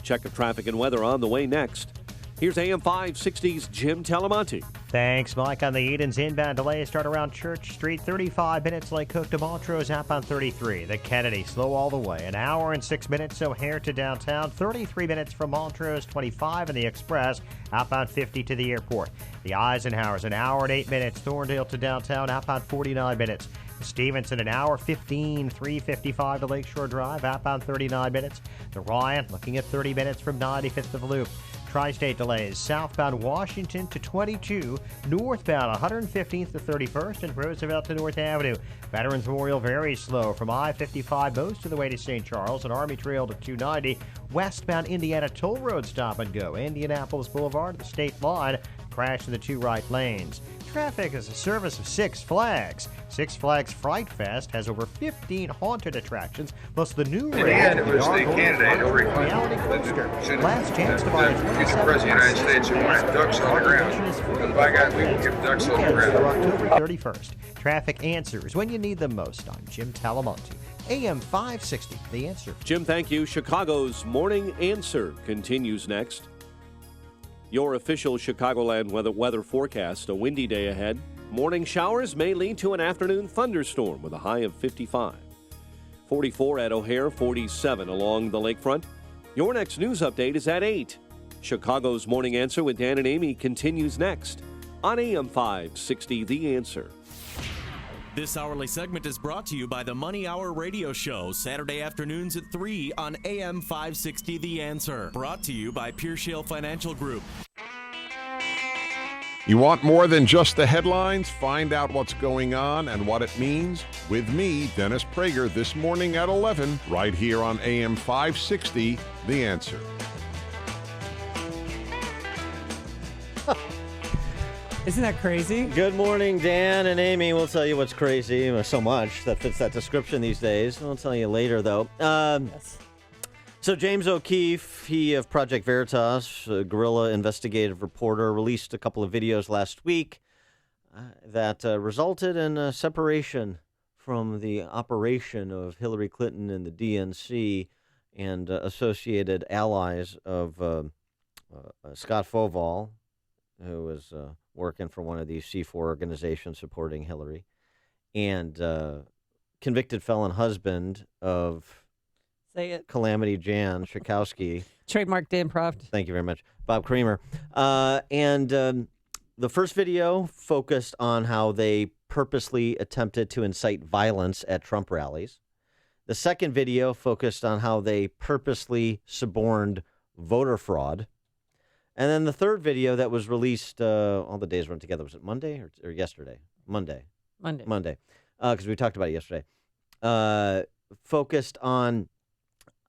Check of traffic and weather on the way next. Here's AM 560's Jim Talamonte. Thanks, Mike. On the Edens, inbound delays start around Church Street, 35 minutes. Lake Cook to Montrose, outbound 33. The Kennedy, slow all the way. An hour and 6 minutes, O'Hare to downtown, 33 minutes from Montrose, 25. And the Express, outbound 50 to the airport. The Eisenhower's an hour and 8 minutes. Thorndale to downtown, outbound 49 minutes. Stevenson, an hour 15, 355 to Lakeshore Drive, outbound 39 minutes. The Ryan, looking at 30 minutes from 95th to the Loop. Tri-state delays, southbound Washington to 22, northbound 115th to 31st, and Roosevelt to North Avenue. Veterans Memorial very slow from I-55 most of the way to St. Charles and Army Trail to 290. Westbound Indiana Toll Road stop and go. Indianapolis Boulevard to the state line, crash in the two right lanes. Traffic is a service of Six Flags. Six Flags Fright Fest has over 15 haunted attractions, plus the new In the end, it was the candidate, Hillary Clinton, Last chance to buy a future president of the United States who wanted ducks on the ground. And by God, we will give ducks on the ground. October 31st. Traffic answers when you need them most. I'm Jim Talamonte. AM 560, The Answer. Jim, thank you. Chicago's Morning Answer continues next. Your official Chicagoland weather forecast, a windy day ahead. Morning showers may lead to an afternoon thunderstorm with a high of 55. 44 at O'Hare, 47 along the lakefront. Your next news update is at 8. Chicago's Morning Answer with Dan and Amy continues next on AM 560, The Answer. This hourly segment is brought to you by the Money Hour Radio Show, Saturday afternoons at 3 on AM 560 The Answer. Brought to you by Pure Shale Financial Group. You want more than just the headlines? Find out what's going on and what it means with me, Dennis Prager, this morning at 11, right here on AM 560, The Answer. Isn't that crazy? Good morning, Dan and Amy. We'll tell you what's crazy. So much that fits that description these days. We'll tell you later, though. Yes. So James O'Keefe, he of Project Veritas, a guerrilla investigative reporter, released a couple of videos last week that resulted in a separation from the operation of Hillary Clinton and the DNC and associated allies of Scott Foval, who was working for one of these C4 organizations supporting Hillary, and convicted felon husband of Calamity Jan Schakowsky. Trademark Dan Proft. Thank you very much. Bob Creamer. And the first video focused on how they purposely attempted to incite violence at Trump rallies. The second video focused on how they purposely suborned voter fraud. And then the third video that was released, all the days run together, was it Monday or yesterday? Monday. Because we talked about it yesterday. Focused on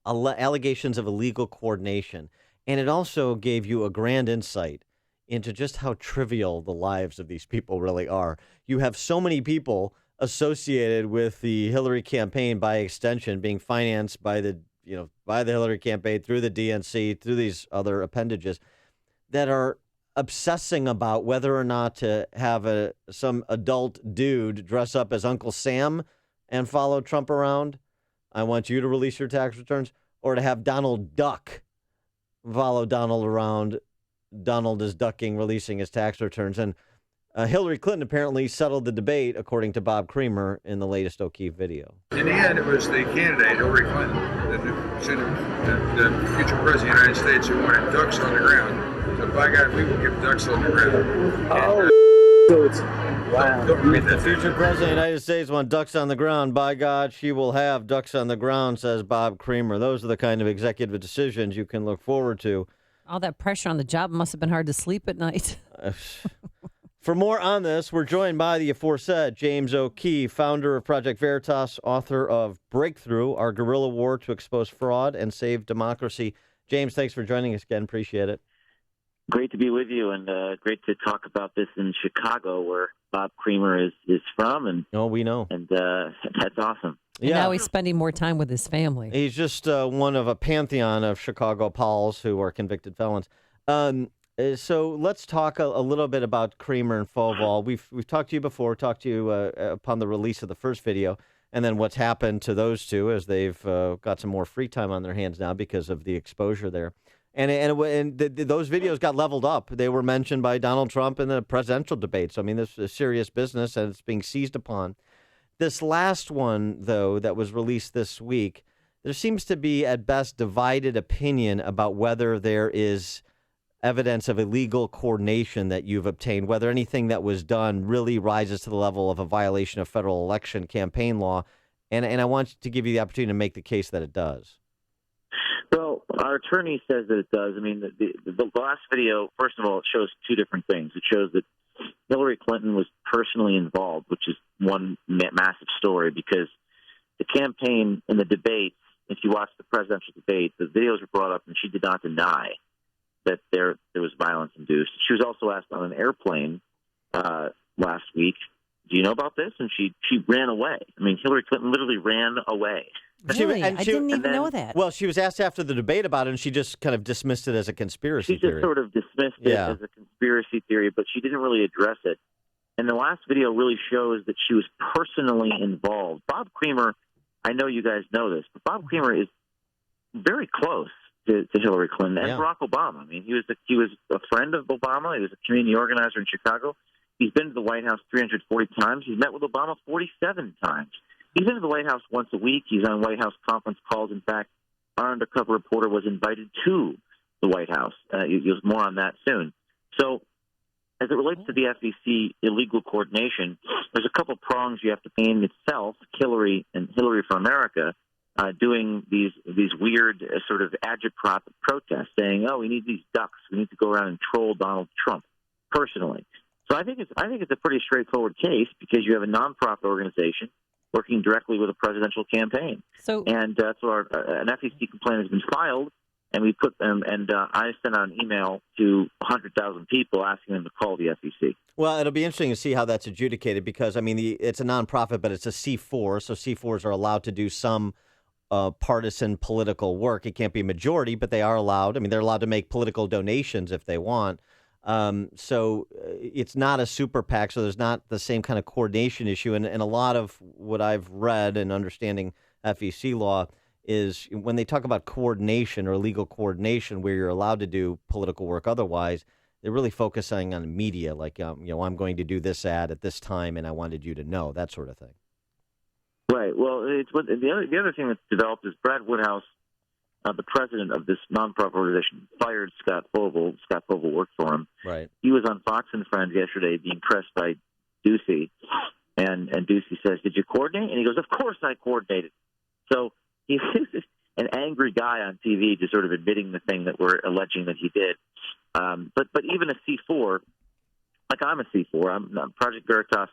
allegations of illegal coordination. And it also gave you a grand insight into just how trivial the lives of these people really are. You have so many people associated with the Hillary campaign, by extension, being financed by the Hillary campaign through the DNC, through these other appendages, that are obsessing about whether or not to have some adult dude dress up as Uncle Sam and follow Trump around. I want you to release your tax returns, or to have Donald Duck follow Donald around. Donald is ducking, releasing his tax returns. And Hillary Clinton apparently settled the debate, according to Bob Creamer, in the latest O'Keefe video. In the end, it was the candidate, Hillary Clinton, the future president of the United States, who wanted ducks on the ground. So by God, we will give ducks on the ground. Wow. If the future president of the United States wants ducks on the ground, by God, she will have ducks on the ground, says Bob Creamer. Those are the kind of executive decisions you can look forward to. All that pressure on the job must have been hard to sleep at night. For more on this, we're joined by the aforesaid James O'Keefe, founder of Project Veritas, author of Breakthrough, Our Guerrilla War to Expose Fraud and Save Democracy. James, thanks for joining us again. Appreciate it. Great to be with you, and great to talk about this in Chicago, where Bob Creamer is from. And we know. And that's awesome. And now he's spending more time with his family. He's just one of a pantheon of Chicago Pauls who are convicted felons. So let's talk a little bit about Creamer and Foval. We've talked to you before, upon the release of the first video. And then what's happened to those two is they've got some more free time on their hands now because of the exposure there. And those videos got leveled up. They were mentioned by Donald Trump in the presidential debate. So, I mean, this is serious business, and it's being seized upon. This last one, though, that was released this week, there seems to be, at best, divided opinion about whether there is evidence of illegal coordination that you've obtained, whether anything that was done really rises to the level of a violation of federal election campaign law. And I want to give you the opportunity to make the case that it does. Well, our attorney says that it does. I mean, the last video, first of all, it shows two different things. It shows that Hillary Clinton was personally involved, which is one massive story, because the campaign and the debates, if you watch the presidential debate, the videos were brought up and she did not deny that there was violence induced. She was also asked on an airplane last week, do you know about this? And she ran away. I mean, Hillary Clinton literally ran away. Really? I didn't even know that. Well, she was asked after the debate about it, and she just kind of dismissed it as a conspiracy theory. She just sort of dismissed it as a conspiracy theory, but she didn't really address it. And the last video really shows that she was personally involved. Bob Creamer, I know you guys know this, but Bob Creamer is very close to Hillary Clinton and Barack Obama. I mean, he was a friend of Obama. He was a community organizer in Chicago. He's been to the White House 340 times. He's met with Obama 47 times. He's been to the White House once a week. He's on White House conference calls. In fact, our undercover reporter was invited to the White House. You'll more on that soon. So, as it relates to the FEC illegal coordination, there's a couple prongs you have to pay in itself. Hillary and Hillary for America doing these weird sort of agitprop protests, saying, "Oh, we need these ducks. We need to go around and troll Donald Trump personally." So I think it's a pretty straightforward case, because you have a nonprofit organization working directly with a presidential campaign. And so an FEC complaint has been filed, and we put them. And I sent out an email to 100,000 people asking them to call the FEC. Well, it'll be interesting to see how that's adjudicated, because I mean, it's a nonprofit, but it's a C4, so C4s are allowed to do some partisan political work. It can't be a majority, but they are allowed. I mean, they're allowed to make political donations if they want. So it's not a super PAC, so there's not the same kind of coordination issue. And a lot of what I've read and understanding FEC law is when they talk about coordination or legal coordination where you're allowed to do political work otherwise, they're really focusing on media, like, I'm going to do this ad at this time and I wanted you to know, that sort of thing. Right. Well, the other thing that's developed is Brad Woodhouse, the president of this nonprofit organization, fired Scott Vogel. Scott Vogel worked for him. Right. He was on Fox and Friends yesterday being pressed by Ducey, and Ducey says, "Did you coordinate?" And he goes, "Of course I coordinated." So he's an angry guy on TV, just sort of admitting the thing that we're alleging that he did. But even a C4, like I'm a C4, I'm Project Veritas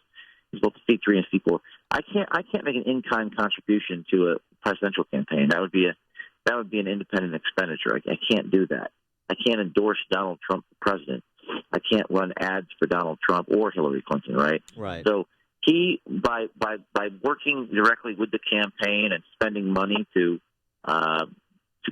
is both a C3 and C4. I can't make an in-kind contribution to a presidential campaign. That would be an independent expenditure. I can't do that. I can't endorse Donald Trump for president. I can't run ads for Donald Trump or Hillary Clinton, right? Right. So he, by working directly with the campaign and spending money to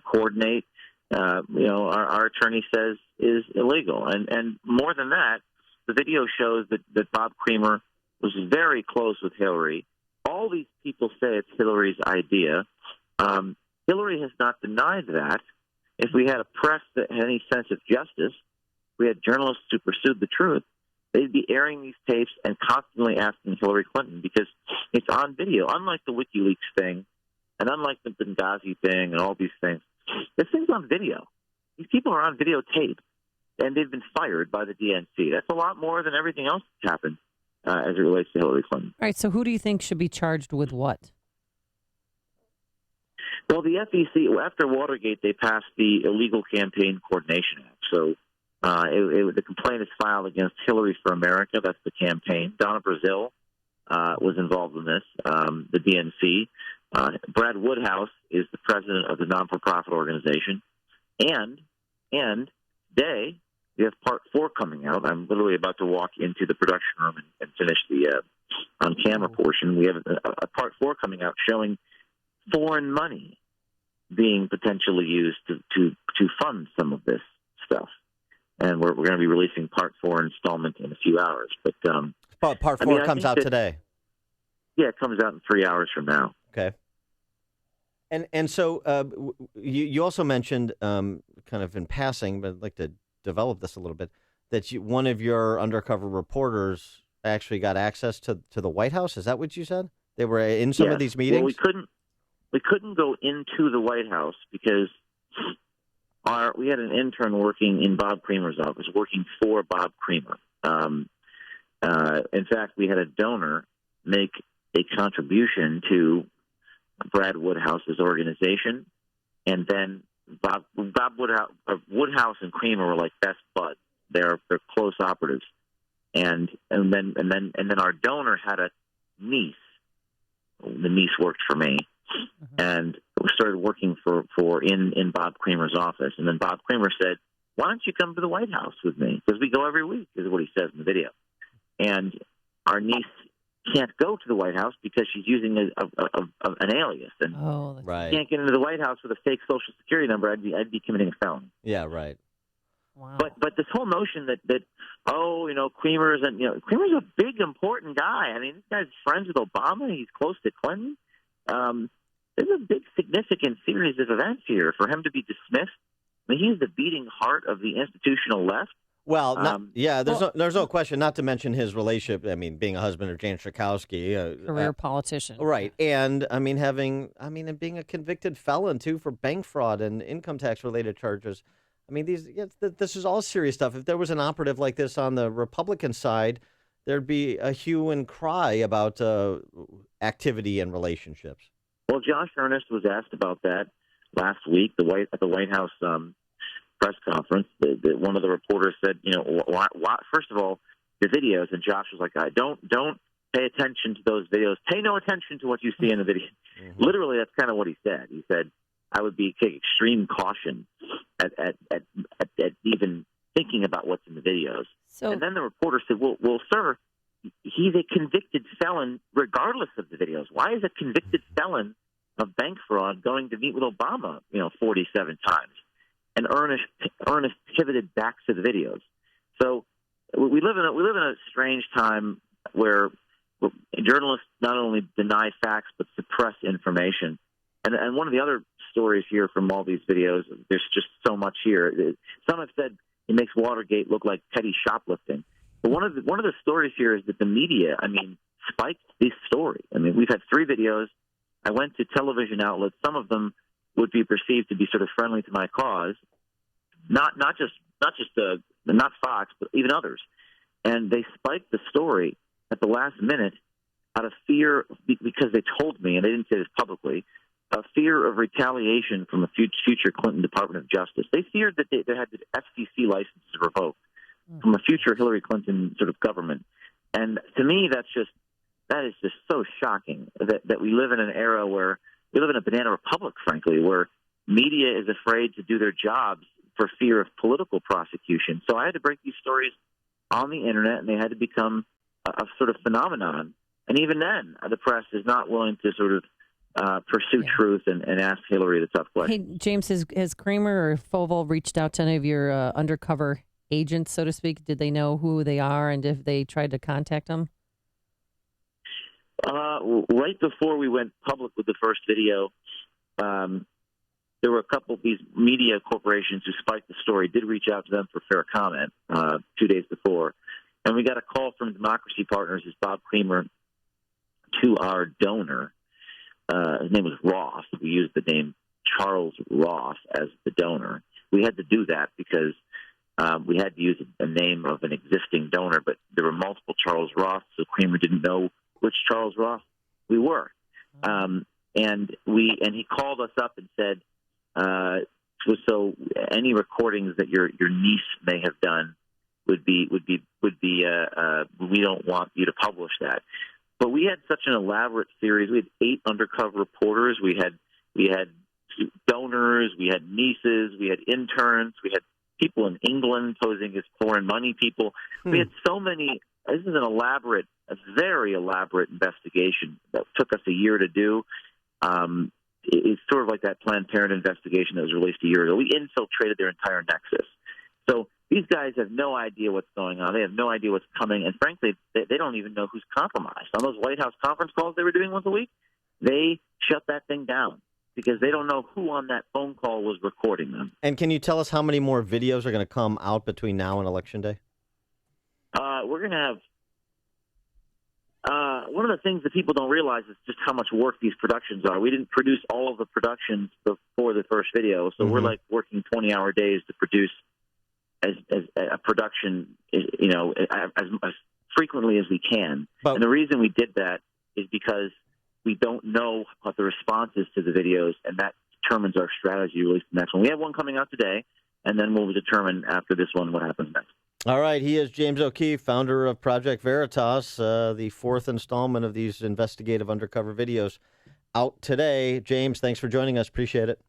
coordinate, our attorney says is illegal. And more than that, the video shows that Bob Creamer was very close with Hillary. All these people say it's Hillary's idea. Hillary has not denied that. If we had a press that had any sense of justice, we had journalists who pursued the truth, they'd be airing these tapes and constantly asking Hillary Clinton, because it's on video. Unlike the WikiLeaks thing, and unlike the Benghazi thing and all these things, this thing's on video. These people are on videotape, and they've been fired by the DNC. That's a lot more than everything else that's happened as it relates to Hillary Clinton. All right, so who do you think should be charged with what? Well, the FEC, after Watergate, they passed the Illegal Campaign Coordination Act. So the complaint is filed against Hillary for America. That's the campaign. Donna Brazile was involved in this, the DNC. Brad Woodhouse is the president of the non-for-profit organization. And today, we have Part 4 coming out. I'm literally about to walk into the production room and finish the on-camera portion. We have a Part 4 coming out showing foreign money being potentially used to fund some of this stuff. And we're going to be releasing Part 4 installment in a few hours. But Part 4 comes out today. Yeah, it comes out in 3 hours from now. Okay. And so you also mentioned, kind of in passing, but I'd like to develop this a little bit, that one of your undercover reporters actually got access to the White House. Is that what you said? They were in some of these meetings? Well, we couldn't go into the White House because we had an intern working in Bob Creamer's office, working for Bob Creamer. In fact, we had a donor make a contribution to Brad Woodhouse's organization, and then Bob Woodhouse and Creamer were like best buds. They're close operatives, and then our donor had a niece. The niece worked for me, and we started working in Bob Creamer's office. And then Bob Creamer said, "Why don't you come to the White House with me? Because we go every week," is what he says in the video. And our niece can't go to the White House because she's using an alias, and right. Can't get into the White House with a fake Social Security number. I'd be committing a felony. Yeah, right. Wow. But this whole notion that Creamer's a big important guy. I mean, this guy's friends with Obama. He's close to Clinton. There's a big significant series of events here for him to be dismissed. I mean, he's the beating heart of the institutional left. Well, there's no question, not to mention his relationship, I mean, being a husband of Jane Schakowsky. Career politician. Right. And, and being a convicted felon, too, for bank fraud and income tax-related charges. I mean, this is all serious stuff. If there was an operative like this on the Republican side, there'd be a hue and cry about activity and relationships. Well, Josh Earnest was asked about that last week at the White House press conference. One of the reporters said, why, first of all, the videos, and Josh was like, don't pay attention to those videos. Pay no attention to what you see in the video. Mm-hmm. Literally, that's kind of what he said. He said, I would take extreme caution at even thinking about what's in the videos. And then the reporter said, well, sir, he's a convicted felon regardless of the videos. Why is a convicted felon of bank fraud going to meet with Obama, 47 times? And Ernest pivoted back to the videos. So we live in a strange time where journalists not only deny facts but suppress information. And one of the other stories here from all these videos, there's just so much here. Some have said it makes Watergate look like petty shoplifting. But one of the stories here is that the media, spiked this story. We've had 3 videos. I went to television outlets. Some of them would be perceived to be sort of friendly to my cause, not Fox, but even others. And they spiked the story at the last minute out of fear, because they told me, and they didn't say this publicly, a fear of retaliation from a future Clinton Department of Justice. They feared that they had the FCC licenses revoked from a future Hillary Clinton sort of government. And to me, that is just so shocking that we live in an era where we live in a banana republic, frankly, where media is afraid to do their jobs for fear of political prosecution. So I had to break these stories on the internet, and they had to become a sort of phenomenon. And even then, the press is not willing to sort of pursue truth and ask Hillary the tough question. Hey, James, has Creamer or Foval reached out to any of your undercover agents, so to speak? Did they know who they are and if they tried to contact them? Right before we went public with the first video, there were a couple of these media corporations who spiked the story, did reach out to them for fair comment 2 days before. And we got a call from Democracy Partners, as Bob Creamer, to our donor. His name was Roth. We used the name Charles Roth as the donor. We had to do that because we had to use a name of an existing donor, but there were multiple Charles Roths, so Creamer didn't know which Charles Roth we were. And he called us up and said, so any recordings that your niece may have done would be we don't want you to publish that. But we had such an elaborate series. We had 8 undercover reporters. We had donors. We had nieces. We had interns. We had people in England posing as foreign money people. We had so many. This is a very elaborate investigation that took us a year to do. It's sort of like that Planned Parenthood investigation that was released a year ago. We infiltrated their entire nexus. So These guys have no idea what's going on. They have no idea what's coming. And frankly, they don't even know who's compromised. On those White House conference calls they were doing once a week, they shut that thing down because they don't know who on that phone call was recording them. And can you tell us how many more videos are going to come out between now and Election Day? We're going to have one of the things that people don't realize is just how much work these productions are. We didn't produce all of the productions before the first video, so we're like working 20-hour days to produce as a production, as frequently as we can. And the reason we did that is because we don't know what the response is to the videos, and that determines our strategy to release the next one. We have one coming out today, and then we'll determine after this one what happens next. All right, he is James O'Keefe, founder of Project Veritas, the fourth installment of these investigative undercover videos out today. James, thanks for joining us. Appreciate it.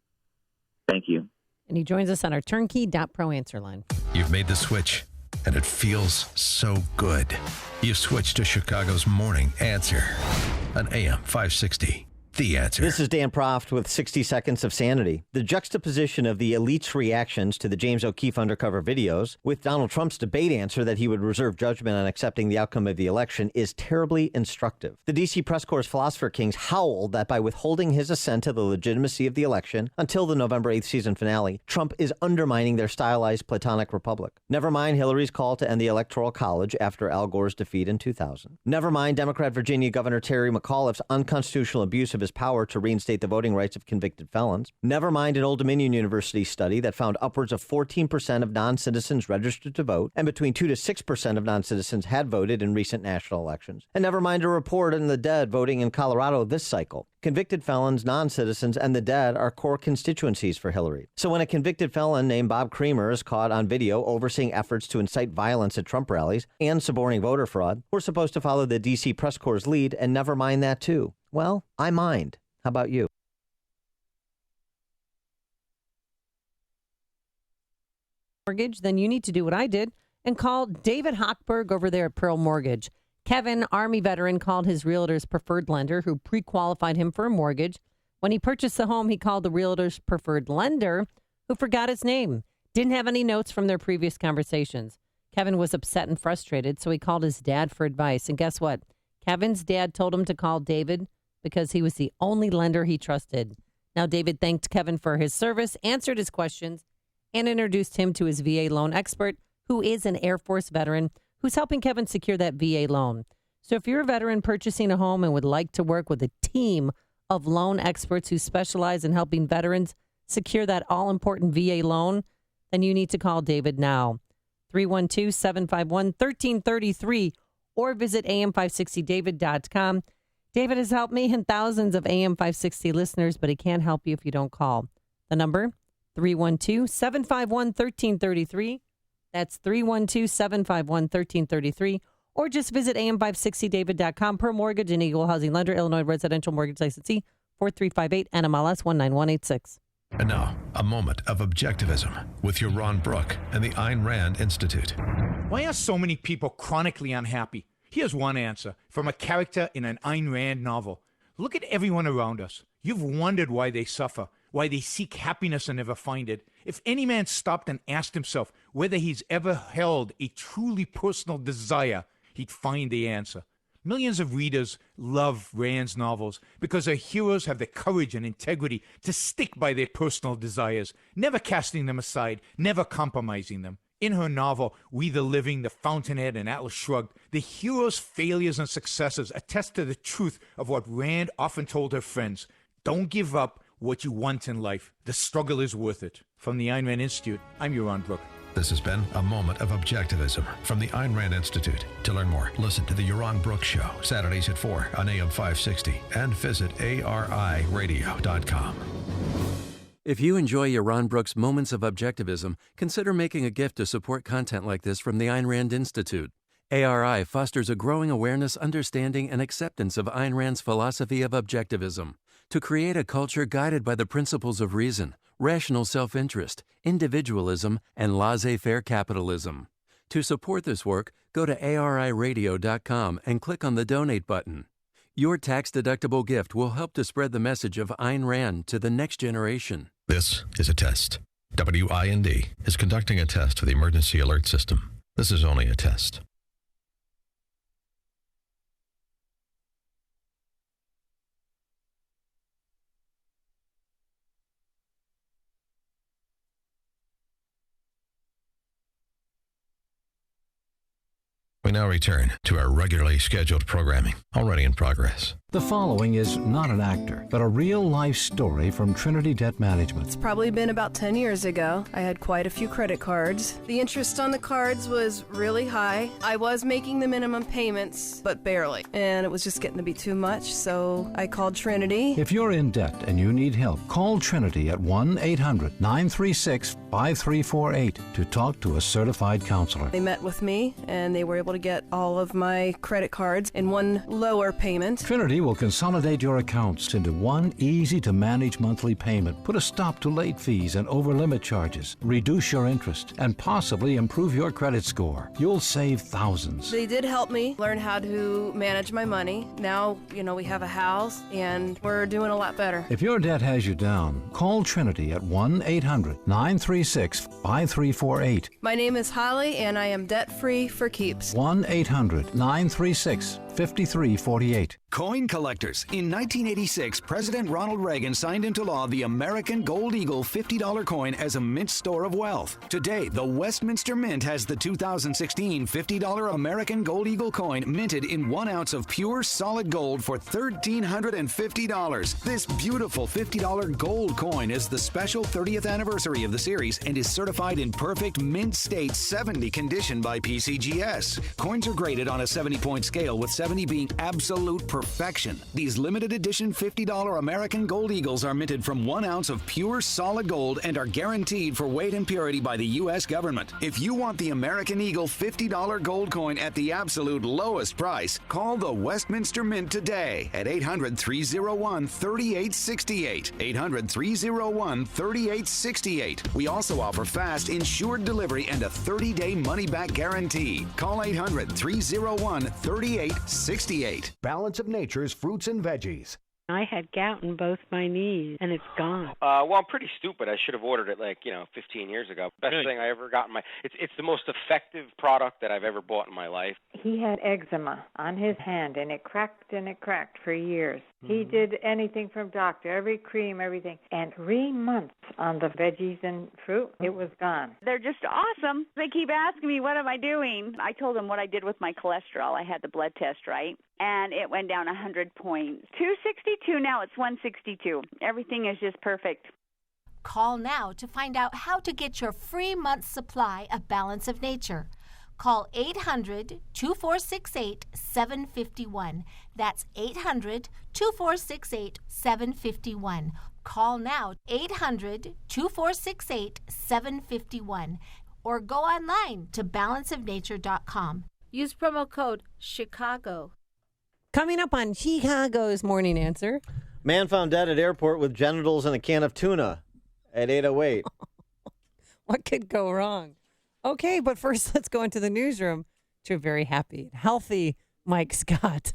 Thank you. And he joins us on our turnkey.pro answer line. You've made the switch, and it feels so good. You've switched to Chicago's Morning Answer on AM 560. The Answer. This is Dan Proft with 60 Seconds of Sanity. The juxtaposition of the elite's reactions to the James O'Keefe undercover videos with Donald Trump's debate answer that he would reserve judgment on accepting the outcome of the election is terribly instructive. The D.C. Press Corps' philosopher kings howled that by withholding his assent to the legitimacy of the election until the November 8th season finale, Trump is undermining their stylized Platonic republic. Never mind Hillary's call to end the Electoral College after Al Gore's defeat in 2000. Never mind Democrat Virginia Governor Terry McAuliffe's unconstitutional abuse of his power to reinstate the voting rights of convicted felons. Never mind an Old Dominion University study that found upwards of 14% of non-citizens registered to vote, and between 2 to 6% of non-citizens had voted in recent national elections. And never mind a report on the dead voting in Colorado this cycle. Convicted felons, non-citizens, and the dead are core constituencies for Hillary. So when a convicted felon named Bob Creamer is caught on video overseeing efforts to incite violence at Trump rallies and suborning voter fraud, we're supposed to follow the D.C. Press Corps' lead and never mind that too. Well, I mind. How about you? Mortgage, then you need to do what I did and call David Hochberg over there at Pearl Mortgage. Kevin, Army veteran, called his realtor's preferred lender who pre-qualified him for a mortgage. When he purchased the home, he called the realtor's preferred lender who forgot his name, didn't have any notes from their previous conversations. Kevin was upset and frustrated, so he called his dad for advice. And guess what? Kevin's dad told him to call David because he was the only lender he trusted. Now, David thanked Kevin for his service, answered his questions, and introduced him to his VA loan expert, who is an Air Force veteran, who's helping Kevin secure that VA loan. So if you're a veteran purchasing a home and would like to work with a team of loan experts who specialize in helping veterans secure that all-important VA loan, then you need to call David now. 312-751-1333 or visit am560david.com. David has helped me and thousands of AM 560 listeners, but he can't help you if you don't call. The number, 312-751-1333. That's 312-751-1333. Or just visit am560david.com. Per mortgage and equal housing lender, Illinois residential mortgage licensee, 4358 NMLS 19186. And now, a moment of objectivism with your Ron Brook and the Ayn Rand Institute. Why are so many people chronically unhappy? Here's one answer from a character in an Ayn Rand novel. Look at everyone around us. You've wondered why they suffer, why they seek happiness and never find it. If any man stopped and asked himself whether he's ever held a truly personal desire, he'd find the answer. Millions of readers love Rand's novels because her heroes have the courage and integrity to stick by their personal desires, never casting them aside, never compromising them. In her novel, We the Living, The Fountainhead, and Atlas Shrugged, the hero's failures and successes attest to the truth of what Rand often told her friends. Don't give up what you want in life. The struggle is worth it. From the Ayn Rand Institute, I'm your Ron Brook. This has been a moment of objectivism from the Ayn Rand Institute. To learn more, listen to the Yaron Brooks Show, Saturdays at 4 on AM 560, and visit ariradio.com. If you enjoy Yaron Brooks' Moments of Objectivism, consider making a gift to support content like this from the Ayn Rand Institute. ARI fosters a growing awareness, understanding, and acceptance of Ayn Rand's philosophy of objectivism to create a culture guided by the principles of reason, rational self-interest, individualism, and laissez-faire capitalism. To support this work, go to ariradio.com and click on the Donate button. Your tax-deductible gift will help to spread the message of Ayn Rand to the next generation. This is a test. WIND is conducting a test of the emergency alert system. This is only a test. We now return to our regularly scheduled programming, already in progress. The following is not an actor, but a real-life story from Trinity Debt Management. It's probably been about 10 years ago. I had quite a few credit cards. The interest on the cards was really high. I was making the minimum payments, but barely. And it was just getting to be too much, so I called Trinity. If you're in debt and you need help, call Trinity at 1-800-936-5348 to talk to a certified counselor. They met with me, and they were able to get all of my credit cards in one lower payment. Trinity will consolidate your accounts into one easy-to-manage monthly payment, put a stop to late fees and over-limit charges, reduce your interest, and possibly improve your credit score. You'll save thousands. They did help me learn how to manage my money. Now, we have a house, and we're doing a lot better. If your debt has you down, call Trinity at 1-800-936-5348. My name is Holly, and I am debt-free for keeps. 1-800-936-5348. Coin collectors. In 1986, President Ronald Reagan signed into law the American Gold Eagle $50 coin as a mint store of wealth. Today, the Westminster Mint has the 2016 $50 American Gold Eagle coin minted in 1 ounce of pure solid gold for $1,350. This beautiful $50 gold coin is the special 30th anniversary of the series and is certified in perfect mint state 70 condition by PCGS. Coins are graded on a 70-point scale, with 70 being absolute perfection. These limited edition $50 American Gold Eagles are minted from 1 ounce of pure solid gold and are guaranteed for weight and purity by the U.S. government. If you want the American Eagle $50 gold coin at the absolute lowest price, call the Westminster Mint today at 800-301-3868. 800-301-3868. We also offer fast, insured delivery and a 30-day money-back guarantee. Call 800-301-3868. Balance of Nature's fruits and veggies. I had gout in both my knees, and it's gone. Well, I'm pretty stupid. I should have ordered it 15 years ago. Best thing I ever got in my. It's the most effective product that I've ever bought in my life. He had eczema on his hand, and it cracked for years. He did anything from doctor, every cream, everything. And 3 months on the veggies and fruit, it was gone. They're just awesome. They keep asking me, what am I doing? I told them what I did with my cholesterol. I had the blood test, right? And it went down 100 points. 262, now it's 162. Everything is just perfect. Call now to find out how to get your free month's supply of Balance of Nature. Call 800-2468-751. That's 800-2468-751. Call now, 800-2468-751. Or go online to balanceofnature.com. Use promo code Chicago. Coming up on Chicago's Morning Answer. Man found dead at airport with genitals and a can of tuna at 8:08. What could go wrong? Okay, but first let's go into the newsroom to a very happy and healthy Mike Scott.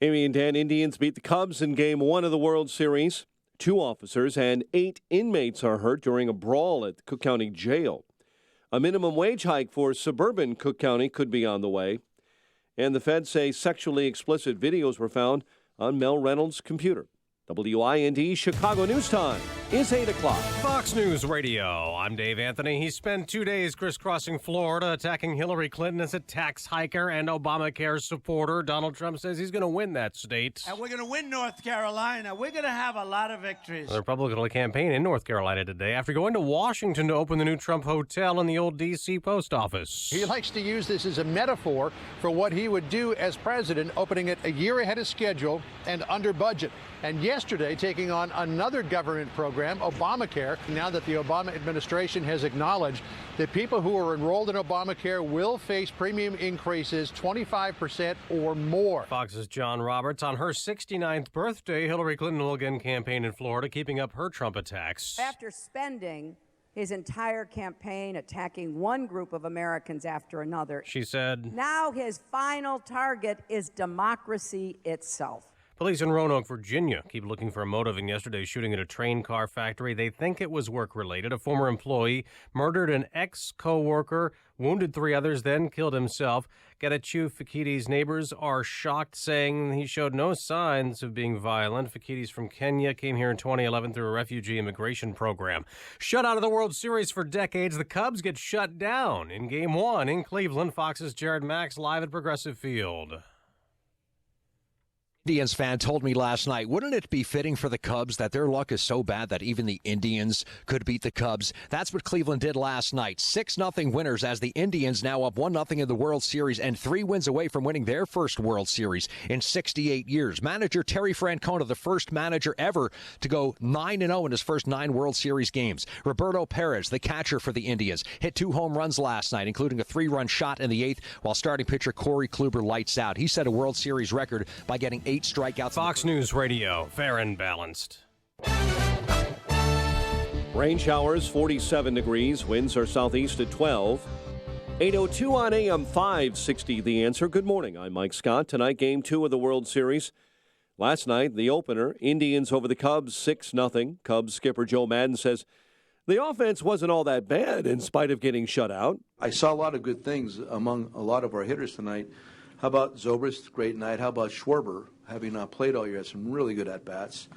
Amy and Dan, Indians beat the Cubs in Game 1 of the World Series. 2 officers and 8 inmates are hurt during a brawl at Cook County Jail. A minimum wage hike for suburban Cook County could be on the way. And the feds say sexually explicit videos were found on Mel Reynolds' computer. WIND Chicago News Time is 8 o'clock. Fox News Radio. I'm Dave Anthony. He spent 2 days crisscrossing Florida, attacking Hillary Clinton as a tax hiker and Obamacare supporter. Donald Trump says he's going to win that state. And we're going to win North Carolina. We're going to have a lot of victories. The Republican will campaign in North Carolina today after going to Washington to open the new Trump Hotel in the old D.C. post office. He likes to use this as a metaphor for what he would do as president, opening it a year ahead of schedule and under budget. And yesterday, taking on another government program, Obamacare, now that the Obama administration has acknowledged that people who are enrolled in Obamacare will face premium increases 25% or more. Fox's John Roberts. On her 69th birthday, Hillary Clinton will again campaign in Florida, keeping up her Trump attacks. After spending his entire campaign attacking one group of Americans after another, she said, now his final target is democracy itself. Police in Roanoke, Virginia, keep looking for a motive in yesterday's shooting at a train car factory. They think it was work-related. A former employee murdered an ex-co-worker, wounded 3 others, then killed himself. Getachew Fikidi's neighbors are shocked, saying he showed no signs of being violent. Fikidi's from Kenya, came here in 2011 through a refugee immigration program. Shut out of the World Series for decades, the Cubs get shut down in Game 1 in Cleveland. Fox's Jared Max live at Progressive Field. Indians fan told me last night, wouldn't it be fitting for the Cubs that their luck is so bad that even the Indians could beat the Cubs? That's what Cleveland did last night. 6-0 winners as the Indians now up 1-0 in the World Series and 3 wins away from winning their first World Series in 68 years. Manager Terry Francona, the first manager ever to go 9-0 in his first 9 World Series games. Roberto Perez, the catcher for the Indians, hit 2 home runs last night, including a 3-run shot in the 8th, while starting pitcher Corey Kluber lights out. He set a World Series record by getting 8 strikeouts. Fox News Radio, fair and balanced. Rain showers, 47 degrees. Winds are southeast at 12. 8:02 on AM 560, The Answer. Good morning. I'm Mike Scott. Tonight, Game 2 of the World Series. Last night, the opener, Indians over the Cubs, 6-0. Cubs skipper Joe Maddon says the offense wasn't all that bad in spite of getting shut out. I saw a lot of good things among a lot of our hitters tonight. How about Zobrist? Great night. How about Schwarber? Having not played all year, had some really good at-bats.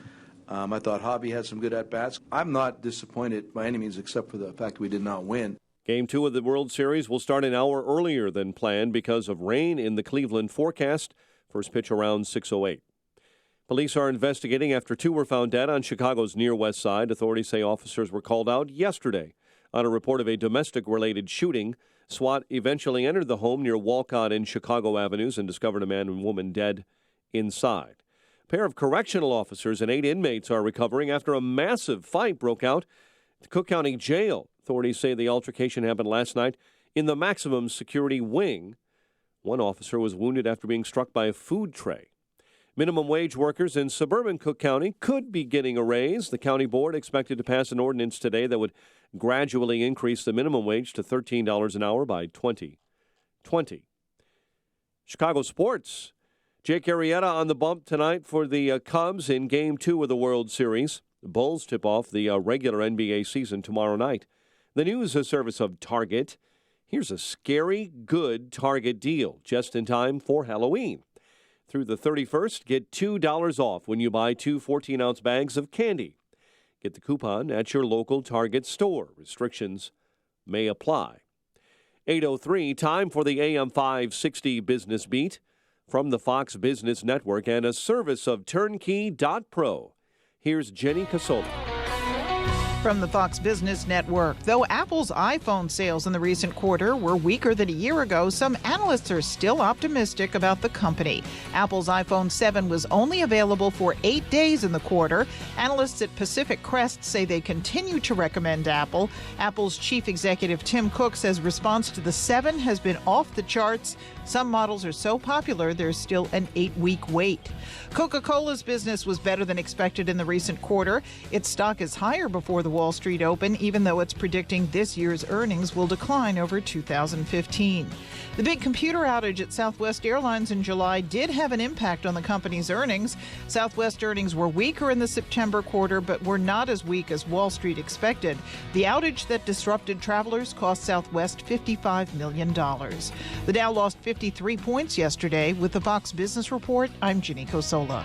I thought Hobby had some good at-bats. I'm not disappointed by any means, except for the fact that we did not win. Game 2 of the World Series will start an hour earlier than planned because of rain in the Cleveland forecast. First pitch around 6:08. Police are investigating after 2 were found dead on Chicago's near west side. Authorities say officers were called out yesterday on a report of a domestic-related shooting. SWAT eventually entered the home near Walcott and Chicago Avenues and discovered a man and woman dead inside. A pair of correctional officers and 8 inmates are recovering after a massive fight broke out at the Cook County Jail. Authorities say the altercation happened last night in the maximum security wing. One officer was wounded after being struck by a food tray. Minimum wage workers in suburban Cook County could be getting a raise. The county board expected to pass an ordinance today that would gradually increase the minimum wage to $13 an hour by 2020. Chicago sports. Jake Arrieta on the bump tonight for the Cubs in Game 2 of the World Series. The Bulls tip off the regular NBA season tomorrow night. The news is a service of Target. Here's a scary good Target deal just in time for Halloween. Through the 31st, get $2 off when you buy 2 14-ounce bags of candy. Get the coupon at your local Target store. Restrictions may apply. 8:03, time for the AM 560 Business Beat from the Fox Business Network and a service of Turnkey.pro. Here's Jenny Casola. From the Fox Business Network. Though Apple's iPhone sales in the recent quarter were weaker than a year ago, some analysts are still optimistic about the company. Apple's iPhone 7 was only available for 8 days in the quarter. Analysts at Pacific Crest say they continue to recommend Apple. Apple's chief executive Tim Cook says response to the 7 has been off the charts. Some models are so popular, there's still an 8-week wait. Coca-Cola's business was better than expected in the recent quarter. Its stock is higher before the Wall Street Open, even though it's predicting this year's earnings will decline over 2015. The big computer outage at Southwest Airlines in July did have an impact on the company's earnings. Southwest earnings were weaker in the September quarter, but were not as weak as Wall Street expected. The outage that disrupted travelers cost Southwest $55 million. The Dow lost 53 points yesterday. With the Fox Business Report, I'm Ginny Cosola.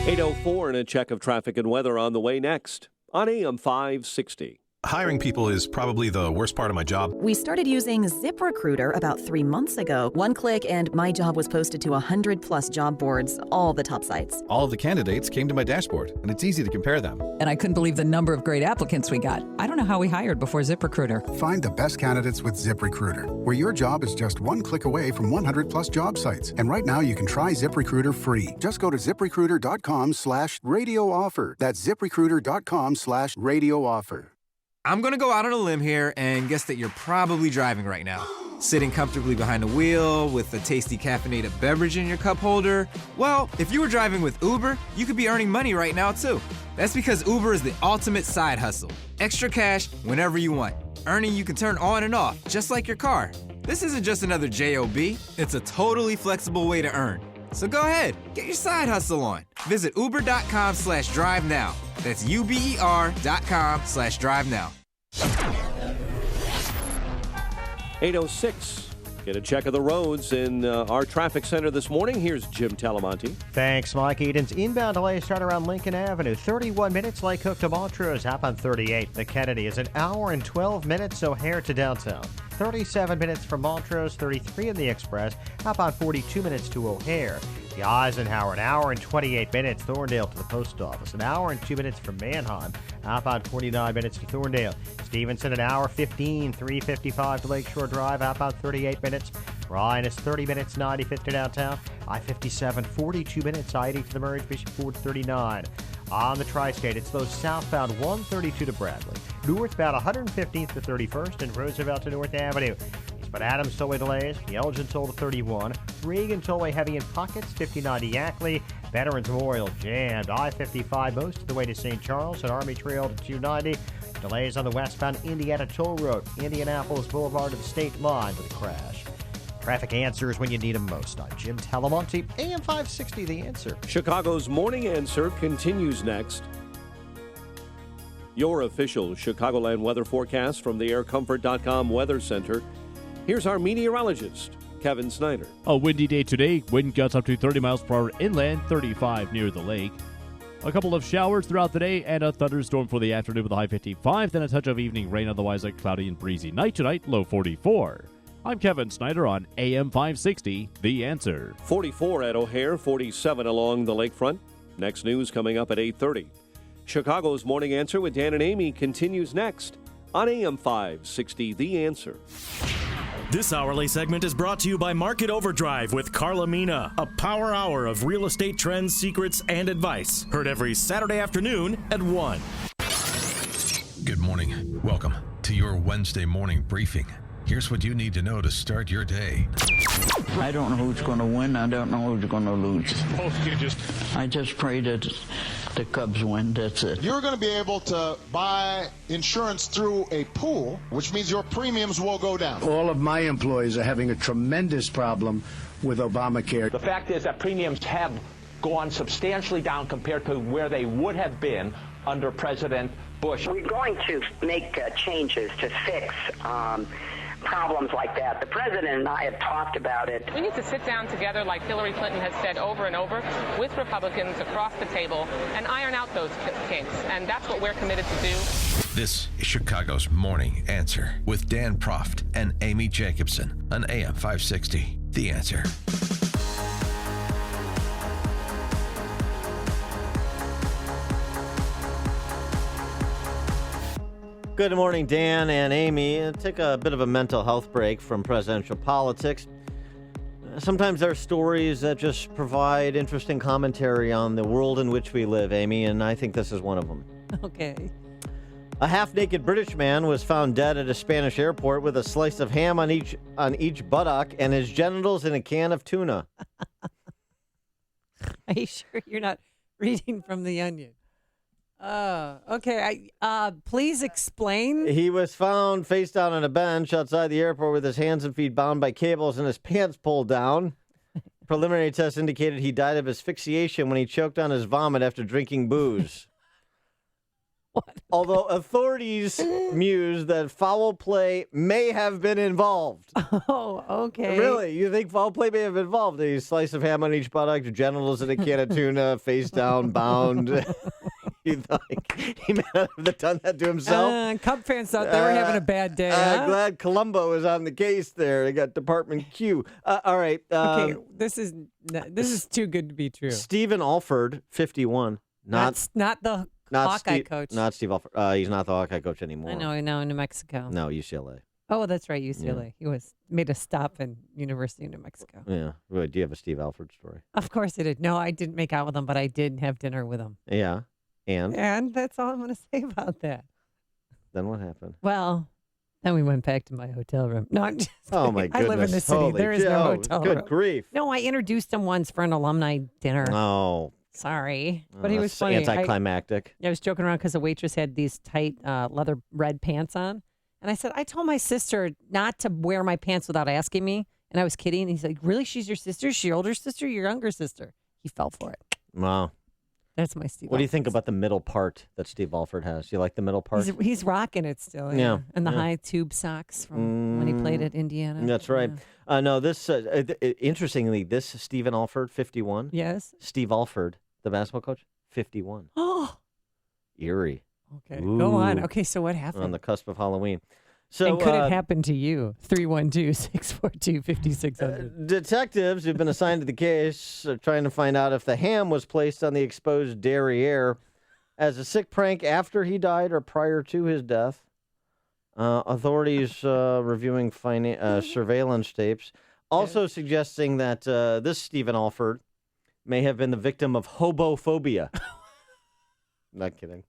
8:04 and a check of traffic and weather on the way next on AM 560. Hiring people is probably the worst part of my job. We started using ZipRecruiter about 3 months ago. One click and my job was posted to 100+ job boards, all the top sites. All of the candidates came to my dashboard, and it's easy to compare them. And I couldn't believe the number of great applicants we got. I don't know how we hired before ZipRecruiter. Find the best candidates with ZipRecruiter, where your job is just one click away from 100+ job sites. And right now you can try ZipRecruiter free. Just go to ZipRecruiter.com/radio offer. That's ZipRecruiter.com/radio offer. I'm going to go out on a limb here and guess that you're probably driving right now. Sitting comfortably behind the wheel with a tasty caffeinated beverage in your cup holder. Well, if you were driving with Uber, you could be earning money right now too. That's because Uber is the ultimate side hustle. Extra cash whenever you want. Earning you can turn on and off, just like your car. This isn't just another JOB. It's a totally flexible way to earn. So go ahead, get your side hustle on. Visit uber.com/drive now. That's UBER.com/drive now. 8:06. Get a check of the roads in our traffic center this morning. Here's Jim Talamonte. Thanks, Mike Edens. Inbound delays start around Lincoln Avenue. 31 minutes, Lake Hook to Montrose. Hop on 38. The Kennedy is an hour and 12 minutes, O'Hare to downtown. 37 minutes from Montrose, 33 in the Express. Hop on 42 minutes to O'Hare. The Eisenhower, an hour and 28 minutes. Thorndale to the post office. An hour and 2 minutes from Manheim. Hop on 49 minutes to Thorndale. Stevenson, an hour 15, 3:55 to Lakeshore Drive. Hop on 38 minutes. Ryan is 30 minutes, 95th to downtown. I-57, 42 minutes. I-80 to the Murray Bishop Ford, 39. On the Tri-State, it's those southbound 132 to Bradley. Northbound 115th to 31st and Roosevelt to North Avenue. But Adams Tollway delays, the Elgin Toll to 31, Reagan Tollway heavy in pockets, 59 to Yackley, Veterans Memorial jammed, I-55 most of the way to St. Charles, and Army Trail to 290. Delays on the westbound Indiana Toll Road, Indianapolis Boulevard to the state line with a crash. Traffic answers when you need them most. I'm Jim Talamonte, AM 560, The Answer. Chicago's Morning Answer continues next. Your official Chicagoland weather forecast from the aircomfort.com Weather Center. Here's our meteorologist, Kevin Snyder. A windy day today. Wind gusts up to 30 miles per hour inland, 35 near the lake. A couple of showers throughout the day and a thunderstorm for the afternoon with a high 55. Then a touch of evening rain, otherwise a cloudy and breezy night tonight, low 44. I'm Kevin Snyder on AM 560, The Answer. 44 at O'Hare, 47 along the lakefront. Next news coming up at 8:30. Chicago's Morning Answer with Dan and Amy continues next on AM 560, The Answer. This hourly segment is brought to you by Market Overdrive with Carla Mina, a power hour of real estate trends, secrets, and advice. Heard every Saturday afternoon at 1. Good morning. Welcome to your Wednesday morning briefing. Here's what you need to know to start your day. I don't know who's going to win. I don't know who's going to lose. I just pray that the Cubs win. That's it. You're going to be able to buy insurance through a pool, which means your premiums will go down. All of my employees are having a tremendous problem with Obamacare. The fact is that premiums have gone substantially down compared to where they would have been under President Bush. We're going to make changes to fix problems like that. The president and I have talked about it. We need to sit down together, like Hillary Clinton has said over and over, with Republicans across the table and iron out those kinks. And that's what we're committed to do. This is Chicago's Morning Answer with Dan Proft and Amy Jacobson on AM 560, The Answer. Good morning, Dan and Amy. Take a bit of a mental health break from presidential politics. Sometimes there are stories that just provide interesting commentary on the world in which we live, Amy, and I think this is one of them. Okay. A half-naked British man was found dead at a Spanish airport with a slice of ham on each buttock and his genitals in a can of tuna. Are you sure you're not reading from The Onion? Okay. Please explain. He was found face down on a bench outside the airport with his hands and feet bound by cables and his pants pulled down. Preliminary tests indicated he died of asphyxiation when he choked on his vomit after drinking booze. What? Although authorities muse that foul play may have been involved. Oh, okay. Really? You think foul play may have been involved? A slice of ham on each buttock, genitals in a can of tuna, face down, bound. You think he may not have done that to himself? Cub fans thought they were having a bad day. Huh? Glad Columbo was on the case there. They got Department Q. All right. Okay, this is too good to be true. Stephen Alford, 51. Not the Hawkeye coach. Not Steve Alford. He's not the Hawkeye coach anymore. I know, in New Mexico. No, UCLA. Oh, that's right, UCLA. Yeah. He made a stop in University of New Mexico. Yeah. Wait, do you have a Steve Alford story? Of course I did. No, I didn't make out with him, but I did have dinner with him. Yeah. And that's all I'm going to say about that. Then what happened? Well, then we went back to my hotel room. No, I'm just Oh, my goodness. I live in the city. Holy there is no hotel room. Good grief. No, I introduced him once for an alumni dinner. Oh. Sorry. But he was funny. Anticlimactic. I was joking around because the waitress had these tight leather red pants on. And I said, I told my sister not to wear my pants without asking me. And I was kidding. And he's like, really? She's your sister? She's your older sister? Your younger sister? He fell for it. Wow. That's my Steve. What do you think about the middle part that Steve Alford has? Do you like the middle part? He's rocking it still. Yeah. And the high tube socks from when he played at Indiana. That's right. No, this, interestingly, this Stephen Alford, 51. Yes. Steve Alford, the basketball coach, 51. Oh. Eerie. Okay. Go on. Okay, so what happened? On the cusp of Halloween. So, and could it happen to you? 312-642-5600. Detectives who've been assigned to the case are trying to find out if the ham was placed on the exposed derriere as a sick prank after he died or prior to his death. Authorities reviewing surveillance tapes, also suggesting that this Stephen Alford may have been the victim of hobophobia. Not kidding.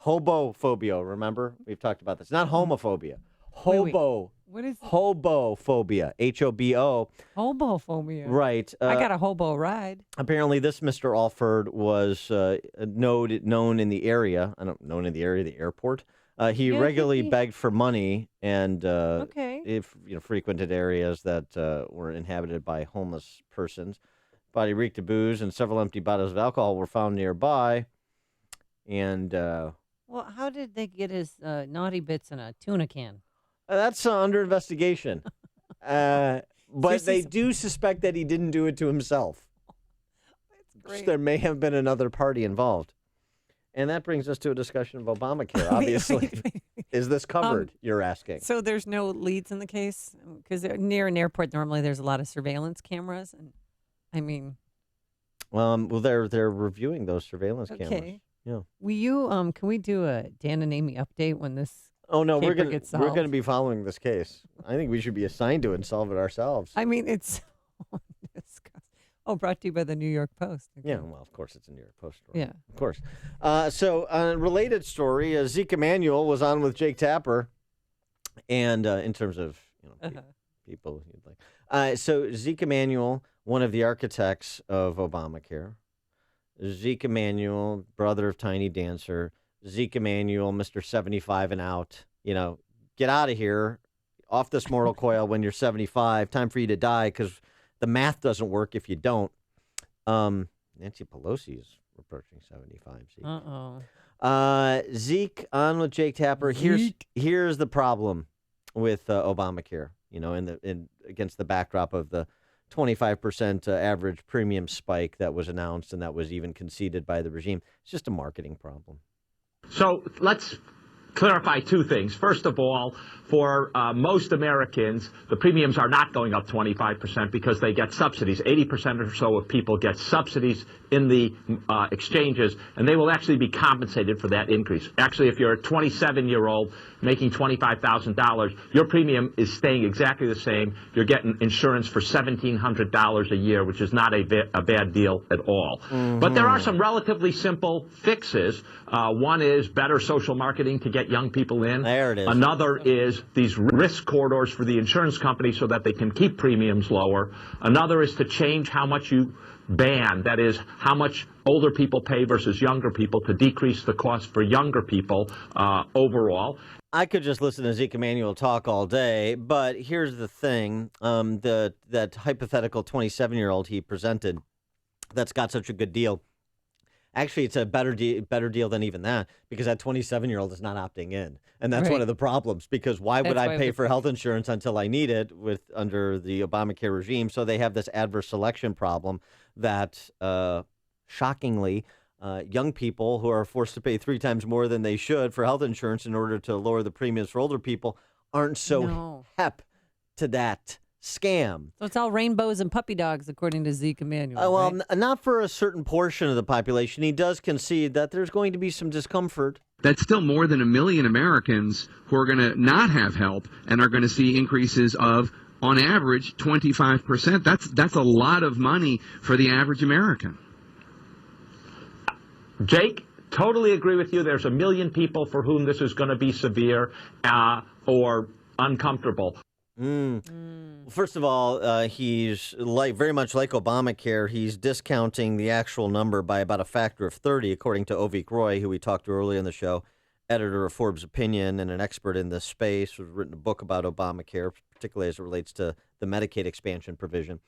Hobophobia, remember? We've talked about this. Not homophobia. Hobo. What is hobophobia? H-O-B-O. Hobophobia. Right. I got a hobo ride. Apparently, this Mr. Alford was known in the area. I don't known in the area, the airport. He regularly begged for money and frequented areas that were inhabited by homeless persons. Body reeked of booze, and several empty bottles of alcohol were found nearby. And well, how did they get his naughty bits in a tuna can? That's under investigation. But they do suspect that he didn't do it to himself. That's great. There may have been another party involved. And that brings us to a discussion of Obamacare, obviously. Is this covered, you're asking? So there's no leads in the case? Because near an airport, normally there's a lot of surveillance cameras. And I mean... well, they're reviewing those surveillance cameras. Yeah. Will you, can we do a Dan and Amy update when this we're going gets solved? We're going to be following this case. I think we should be assigned to it and solve it ourselves. I mean, it's so disgusting. Oh, brought to you by the New York Post. Okay. Yeah, well, of course, it's a New York Post story. Yeah. Of course. So, a related story, Zeke Emanuel was on with Jake Tapper, and in terms of people you'd like. So, Zeke Emanuel, one of the architects of Obamacare, Zeke Emanuel, brother of Tiny Dancer, Zeke Emanuel, Mr. 75 and out, get out of here, off this mortal coil when you're 75, time for you to die because the math doesn't work if you don't. Nancy Pelosi is approaching 75. Zeke. Zeke on with Jake Tapper. Here's the problem with Obamacare, against the backdrop of the 25% average premium spike that was announced and that was even conceded by the regime. It's just a marketing problem. So let's clarify two things. First of all, for most Americans, the premiums are not going up 25% because they get subsidies. 80% or so of people get subsidies in the exchanges, and they will actually be compensated for that increase. Actually, if you're a 27-year-old making $25,000, your premium is staying exactly the same. You're getting insurance for $1,700 a year, which is not a bad deal at all. Mm-hmm. But there are some relatively simple fixes. One is better social marketing to get young people in. There it is. Another is these risk corridors for the insurance company so that they can keep premiums lower. Another is to change how much you ban, that is, how much older people pay versus younger people, to decrease the cost for younger people overall. I could just listen to Zeke Emanuel talk all day, but here's the thing. That hypothetical 27-year-old he presented that's got such a good deal, actually, it's a better deal than even that, because that 27-year-old is not opting in. And that's one of the problems, because why would I pay for health insurance until I need it under the Obamacare regime? So they have this adverse selection problem that, shockingly, young people who are forced to pay 3 times more than they should for health insurance in order to lower the premiums for older people aren't so hep to that scam. So it's all rainbows and puppy dogs, according to Zeke Emanuel. Well, right? Not for a certain portion of the population. He does concede that there's going to be some discomfort. That's still more than 1 million Americans who are going to not have help and are going to see increases of, on average, 25%. That's a lot of money for the average American. Jake, totally agree with you. There's 1 million people for whom this is going to be severe or uncomfortable. First of all, he's very much like Obamacare. He's discounting the actual number by about a factor of 30, according to Ovik Roy, who we talked to earlier in the show. editor of Forbes Opinion and an expert in this space, who's written a book about Obamacare, particularly as it relates to the Medicaid expansion provision.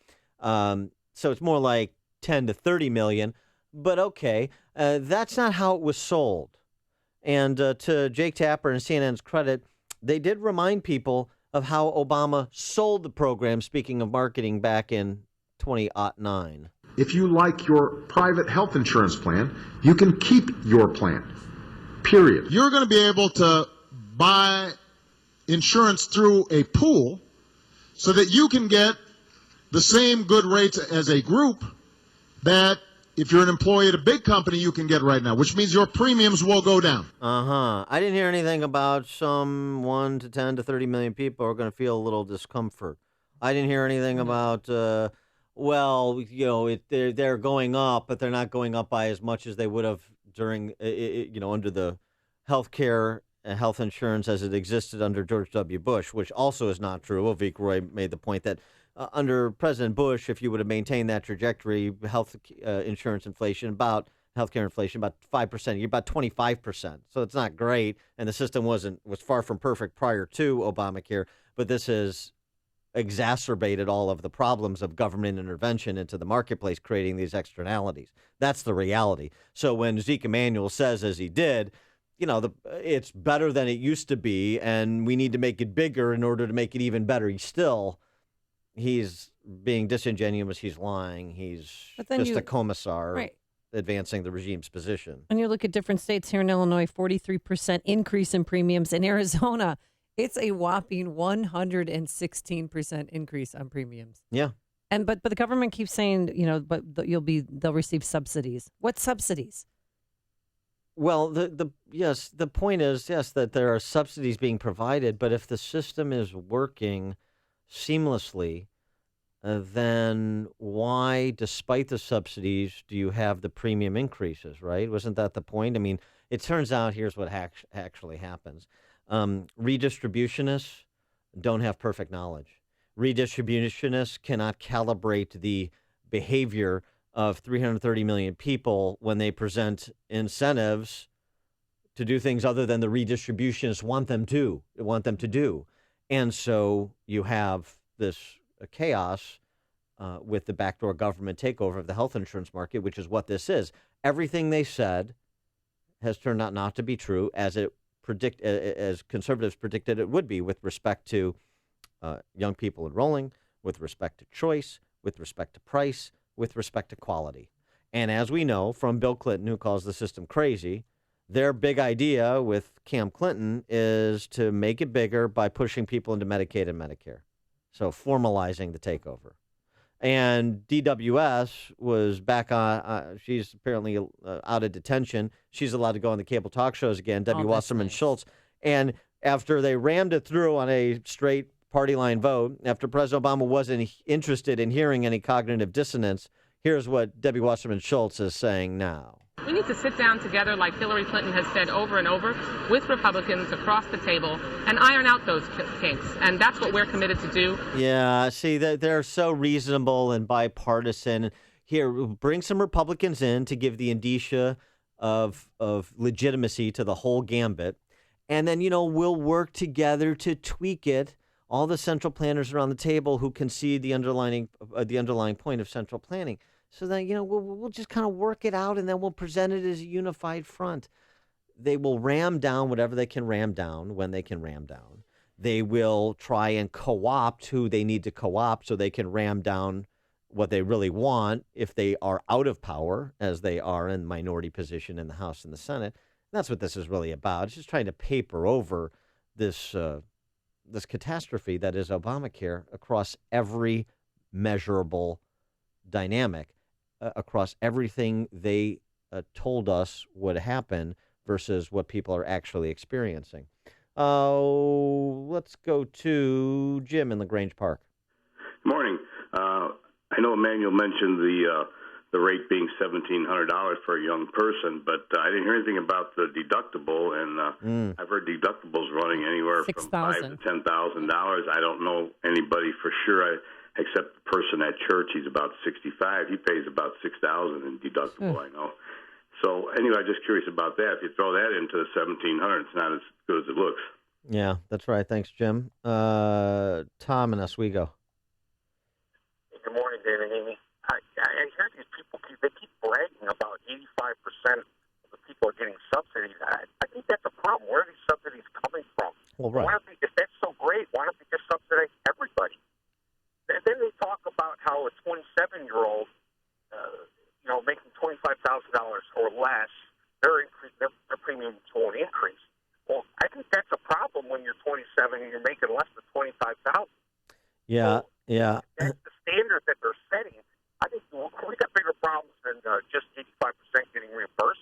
So it's more like 10 to 30 million. But okay, that's not how it was sold. And to Jake Tapper and CNN's credit, they did remind people of how Obama sold the program, speaking of marketing, back in 2009. If you like your private health insurance plan, you can keep your plan, period. You're going to be able to buy insurance through a pool so that you can get the same good rates as a group that if you're an employee at a big company, you can get right now, which means your premiums will go down. I didn't hear anything about some 1 to 10 to 30 million people are going to feel a little discomfort. I didn't hear anything about, they're going up, but they're not going up by as much as they would have during, under the health care and health insurance as it existed under George W. Bush, which also is not true. Avik Roy made the point that under President Bush, if you would have maintained that trajectory, health insurance inflation, about 5%, you're about 25%. So it's not great, and the system was far from perfect prior to Obamacare, but this has exacerbated all of the problems of government intervention into the marketplace, creating these externalities. That's the reality. So when Zeke Emanuel says, as he did, it's better than it used to be, and we need to make it bigger in order to make it even better, he's being disingenuous. He's lying. He's just a commissar, right, advancing the regime's position. And you look at different states here in Illinois, 43% increase in premiums. In Arizona, it's a whopping 116% increase on premiums. Yeah. But the government keeps saying, they'll receive subsidies. What subsidies? Well, the point is, that there are subsidies being provided, but if the system is working seamlessly, then why, despite the subsidies, do you have the premium increases, right? Wasn't that the point? I mean, it turns out here's what actually happens. Redistributionists don't have perfect knowledge. Redistributionists cannot calibrate the behavior of 330 million people when they present incentives to do things other than the redistributionists want them to do. And so you have this chaos with the backdoor government takeover of the health insurance market, which is what this is. Everything they said has turned out not to be true, as conservatives predicted it would be, with respect to young people enrolling, with respect to choice, with respect to price, with respect to quality. And as we know from Bill Clinton, who calls the system crazy, their big idea with Cam Clinton is to make it bigger by pushing people into Medicaid and Medicare. So formalizing the takeover. And DWS was back on, she's apparently out of detention. She's allowed to go on the cable talk shows again, Debbie Wasserman Schultz. And after they rammed it through on a straight party line vote, after President Obama wasn't interested in hearing any cognitive dissonance, here's what Debbie Wasserman Schultz is saying now. We need to sit down together, like Hillary Clinton has said over and over, with Republicans across the table and iron out those kinks. And that's what we're committed to do. Yeah, see, they're so reasonable and bipartisan. Here, bring some Republicans in to give the indicia of legitimacy to the whole gambit. And then, we'll work together to tweak it. All the central planners around the table who concede the underlying point of central planning. So then, we'll just kind of work it out, and then we'll present it as a unified front. They will ram down whatever they can ram down when they can ram down. They will try and co-opt who they need to co-opt so they can ram down what they really want if they are out of power, as they are in minority position in the House and the Senate. And that's what this is really about. It's just trying to paper over this catastrophe that is Obamacare across every measurable dynamic, across everything they told us would happen versus what people are actually experiencing. Let's go to Jim in LaGrange Park. Morning. I know Emmanuel mentioned the rate being $1,700 for a young person, but I didn't hear anything about the deductible, and I've heard deductibles running anywhere from $5,000 to $10,000. I don't know anybody for sure, except the person at church. He's about 65. He pays about $6,000 in deductible, I know. So anyway, I'm just curious about that. If you throw that into the 1,700, it's not as good as it looks. Yeah, that's right. Thanks, Jim. Tom in Oswego. Good morning, Dave and Amy. I hear these people they keep bragging about 85% of the people are getting subsidies. I think that's a problem. Where are these subsidies coming from? Well, right. If that's so great, why don't they just subsidize everybody? And then they talk about how a 27-year-old, making $25,000 or less, their premium won't increase. Well, I think that's a problem when you're 27 and you're making less than $25,000. Yeah, so yeah. That's the standard that they're setting. I think we got bigger problems than just 85% getting reimbursed.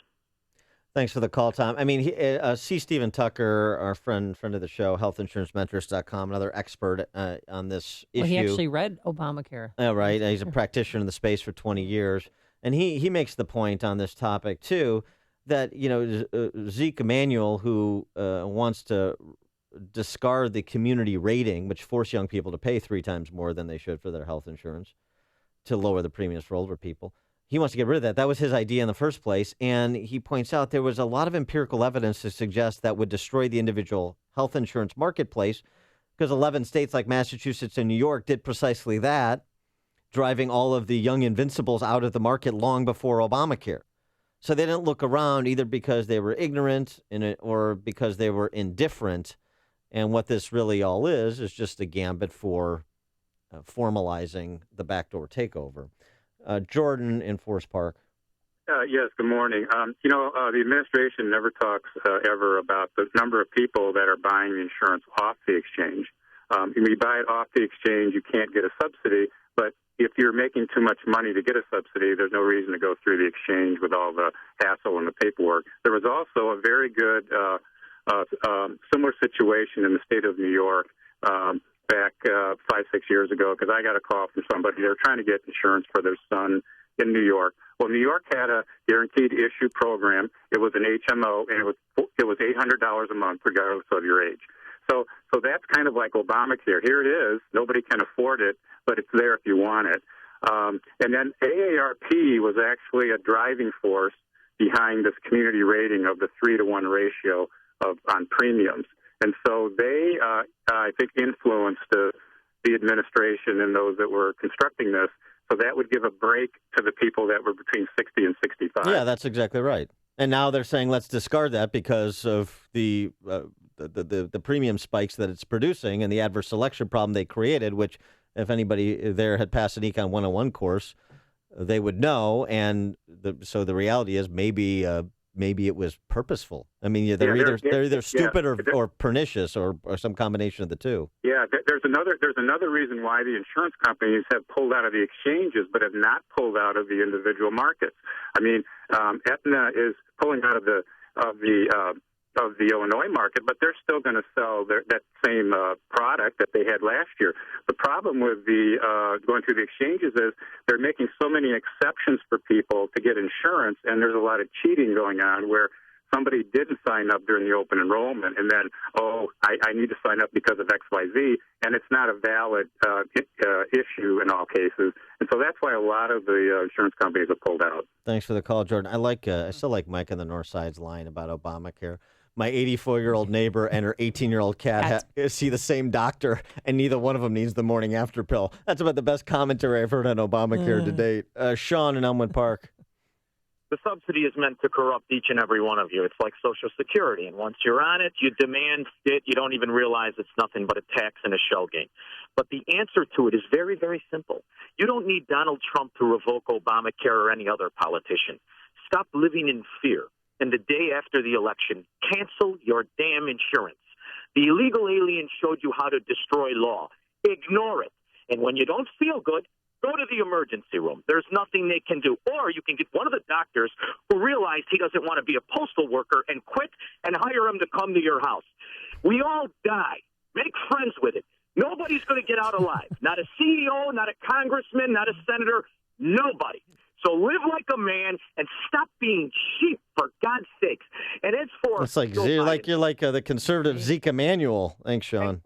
Thanks for the call, Tom. I mean, C. Stephen Tucker, our friend of the show, healthinsurancementors.com, another expert on this issue. Well, he actually read Obamacare. Oh, right. He's a practitioner in the space for 20 years. And he makes the point on this topic, too, that, Zeke Emanuel, who wants to discard the community rating, which forced young people to pay 3 times more than they should for their health insurance to lower the premiums for older people. He wants to get rid of that. That was his idea in the first place. And he points out there was a lot of empirical evidence to suggest that would destroy the individual health insurance marketplace because 11 states like Massachusetts and New York did precisely that, driving all of the young invincibles out of the market long before Obamacare. So they didn't look around either because they were ignorant or because they were indifferent. And what this really all is just a gambit for formalizing the backdoor takeover. Jordan in Forest Park. Yes, good morning. The administration never talks ever about the number of people that are buying the insurance off the exchange. When you buy it off the exchange, you can't get a subsidy, but if you're making too much money to get a subsidy, there's no reason to go through the exchange with all the hassle and the paperwork. There was also a very good similar situation in the state of New York back 5-6 years ago, because I got a call from somebody. They were trying to get insurance for their son in New York. Well, New York had a guaranteed issue program. It was an HMO, and it was $800 a month, regardless of your age. So that's kind of like Obamacare. Here it is. Nobody can afford it, but it's there if you want it. And then AARP was actually a driving force behind this community rating of the 3-to-1 ratio on premiums. And so they, I think, influenced the administration and those that were constructing this. So that would give a break to the people that were between 60 and 65. Yeah, that's exactly right. And now they're saying let's discard that because of the premium spikes that it's producing and the adverse selection problem they created, which if anybody there had passed an Econ 101 course, they would know. And so the reality is maybe it was purposeful. I mean, they're either stupid or pernicious or some combination of the two. Yeah, there's another reason why the insurance companies have pulled out of the exchanges, but have not pulled out of the individual markets. I mean, Aetna is pulling out of the Illinois market, but they're still going to sell that same product that they had last year. The problem with the going through the exchanges is they're making so many exceptions for people to get insurance, and there's a lot of cheating going on where somebody didn't sign up during the open enrollment, and then, I need to sign up because of XYZ, and it's not a valid issue in all cases. And so that's why a lot of the insurance companies have pulled out. Thanks for the call, Jordan. I still like Mike on the North Side's line about Obamacare. My 84-year-old neighbor and her 18-year-old cat see the same doctor, and neither one of them needs the morning after pill. That's about the best commentary I've heard on Obamacare to date. Sean in Elmwood Park. The subsidy is meant to corrupt each and every one of you. It's like Social Security, and once you're on it, you demand it. You don't even realize it's nothing but a tax and a shell game. But the answer to it is very, very simple. You don't need Donald Trump to revoke Obamacare or any other politician. Stop living in fear. And the day after the election, cancel your damn insurance. The illegal alien showed you how to destroy law. Ignore it. And when you don't feel good, go to the emergency room. There's nothing they can do. Or you can get one of the doctors who realized he doesn't want to be a postal worker and quit and hire him to come to your house. We all die. Make friends with it. Nobody's going to get out alive. Not a CEO, not a congressman, not a senator, nobody. So live like a man and stop being cheap, for God's sakes. And it's for... It's like you're like the conservative Zeke Emanuel. Thanks, Sean.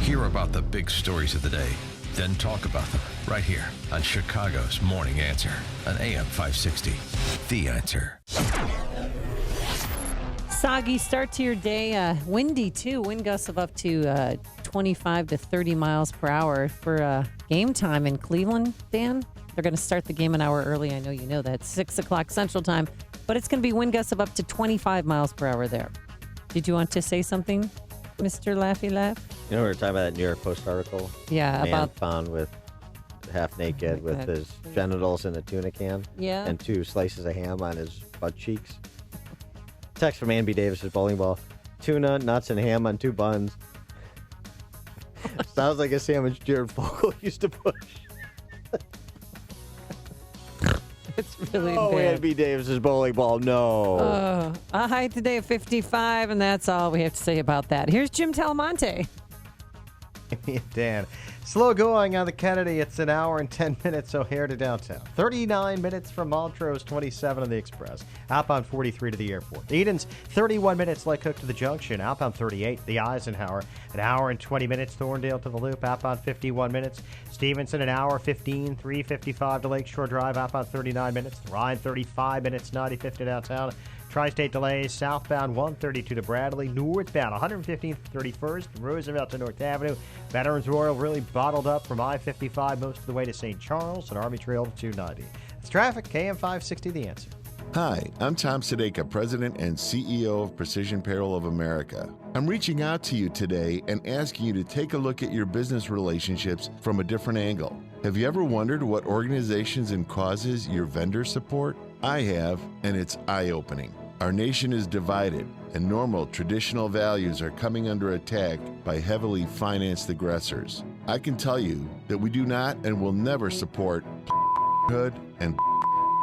Hear about the big stories of the day then talk about them right here on Chicago's Morning Answer on AM 560. The Answer. Soggy start to your day. Windy, too. Wind gusts of up to 25 to 30 miles per hour for game time in Cleveland, Dan. They're going to start the game an hour early. I know you know that. 6 o'clock Central Time. But it's going to be wind gusts of up to 25 miles per hour there. Did you want to say something, Mr. Laffy Laugh? You know, we were talking about that New York Post article? Yeah, Man about... found with half naked with his genitals in a tuna can. Yeah. And 2 slices of ham on his butt cheeks. Text from Ann B. Davis's bowling ball. Tuna, nuts, and ham on 2 buns. Sounds like a sandwich Jared Fogle used to push. It's really bad. Ann B. Davis's bowling ball, no. A high today of 55, and that's all we have to say about that. Here's Jim Talamonte. Dan. Slow going on the Kennedy. It's an hour and 10 minutes O'Hare to downtown. 39 minutes from Montrose, 27 on the Express. Outbound 43 to the airport. Edens, 31 minutes Lake Cook to the junction. Outbound 38, the Eisenhower. An hour and 20 minutes Thorndale to the Loop. Outbound 51 minutes. Stevenson, an hour 15, 3:55 to Lakeshore Drive. Outbound 39 minutes. Ryan, 35 minutes, 95 to downtown. Tri-State delays, southbound 132 to Bradley, northbound 115th to 31st, Roosevelt to North Avenue. Veterans Royal really bottled up from I-55 most of the way to St. Charles and Army Trail to 290. It's traffic, KM 560, The Answer. Hi, I'm Tom Sadeka, President and CEO of Precision Payroll of America. I'm reaching out to you today and asking you to take a look at your business relationships from a different angle. Have you ever wondered what organizations and causes your vendors support? I have, and it's eye-opening. Our nation is divided, and normal, traditional values are coming under attack by heavily financed aggressors. I can tell you that we do not and will never support hood and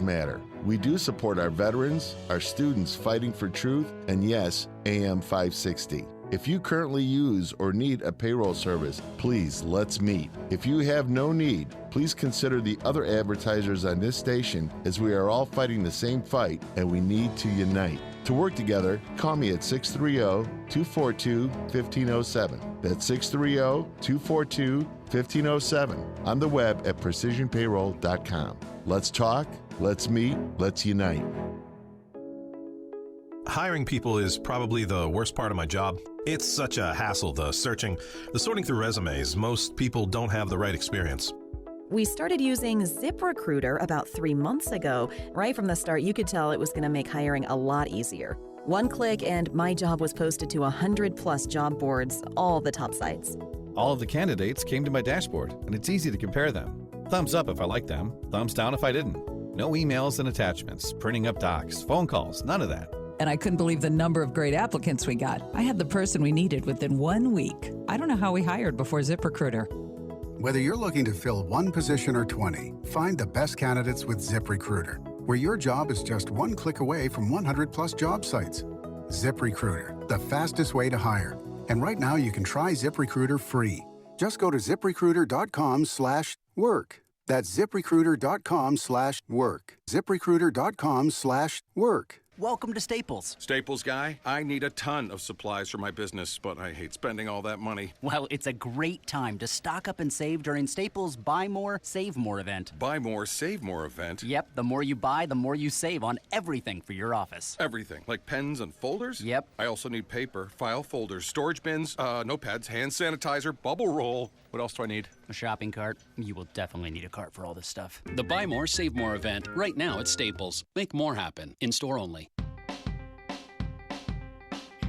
matter. We do support our veterans, our students fighting for truth, and yes, AM 560. If you currently use or need a payroll service, please let's meet. If you have no need, please consider the other advertisers on this station, as we are all fighting the same fight and we need to unite. To work together, call me at 630-242-1507. That's 630-242-1507. On the web at precisionpayroll.com. Let's talk, let's meet, let's unite. Hiring people is probably the worst part of my job. It's such a hassle, the searching, the sorting through resumes. Most people don't have the right experience. We started using ZipRecruiter about 3 months ago. Right from the start, you could tell it was going to make hiring a lot easier. One click and my job was posted to 100+ job boards, all the top sites. All of the candidates came to my dashboard, and it's easy to compare them. Thumbs up if I liked them, thumbs down if I didn't. No emails and attachments, printing up docs, phone calls, none of that. And I couldn't believe the number of great applicants we got. I had the person we needed within 1 week. I don't know how we hired before ZipRecruiter. Whether you're looking to fill one position or 20, find the best candidates with ZipRecruiter, where your job is just one click away from 100+ job sites. ZipRecruiter, the fastest way to hire. And right now you can try ZipRecruiter free. Just go to ZipRecruiter.com/work. That's ZipRecruiter.com/work. ZipRecruiter.com/work. Welcome to Staples. Staples guy, I need a ton of supplies for my business, but I hate spending all that money. Well, it's a great time to stock up and save during Staples' Buy More, Save More event. Buy more, save more event? Yep, the more you buy, the more you save on everything for your office. Everything? Like pens and folders? Yep. I also need paper, file folders, storage bins, notepads, hand sanitizer, bubble roll. What else do I need? A shopping cart. You will definitely need a cart for all this stuff. The Buy More, Save More event, right now at Staples. Make more happen, in-store only.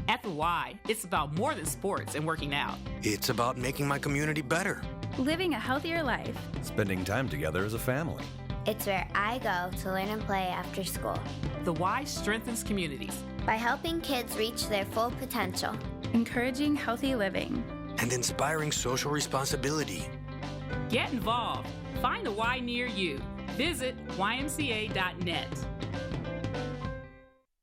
At the Y, it's about more than sports and working out. It's about making my community better. Living a healthier life. Spending time together as a family. It's where I go to learn and play after school. The Y strengthens communities by helping kids reach their full potential, encouraging healthy living, and inspiring social responsibility. Get involved. Find a Y near you. Visit ymca.net.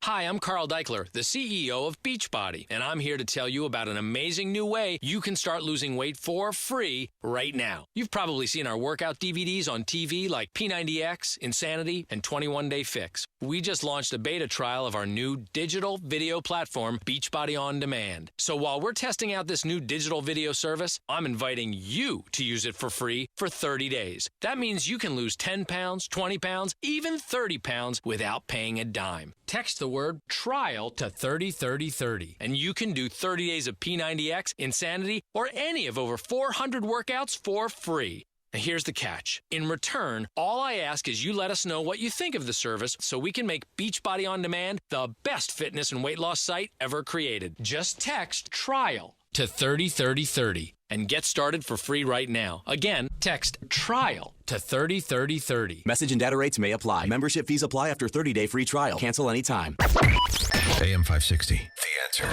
Hi, I'm Carl Deichler, the CEO of Beachbody, and I'm here to tell you about an amazing new way you can start losing weight for free right now. You've probably seen our workout DVDs on TV like P90X, Insanity, and 21 Day Fix. We just launched a beta trial of our new digital video platform, Beachbody On Demand. So while we're testing out this new digital video service, I'm inviting you to use it for free for 30 days. That means you can lose 10 pounds, 20 pounds, even 30 pounds without paying a dime. Text the word TRIAL to 303030, and you can do 30 days of P90X, Insanity, or any of over 400 workouts for free. Now here's the catch. In return, all I ask is you let us know what you think of the service so we can make Beachbody On Demand the best fitness and weight loss site ever created. Just text TRIAL to 303030 and get started for free right now. Again, text TRIAL to 303030. Message and data rates may apply. Membership fees apply after 30-day free trial. Cancel anytime. AM 560, The Answer.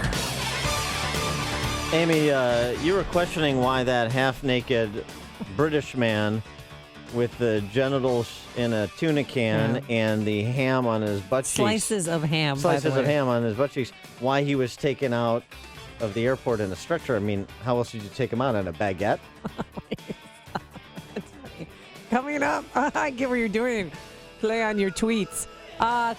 Amy, you were questioning why that half-naked British man with the genitals in a tuna can and the ham on his butt cheeks. Slices of ham, Slices of ham on his butt cheeks. Why he was taken out of the airport in a stretcher. I mean, how else did you take him out? On a baguette? That's funny. Coming up, I get what you're doing. Play on your tweets.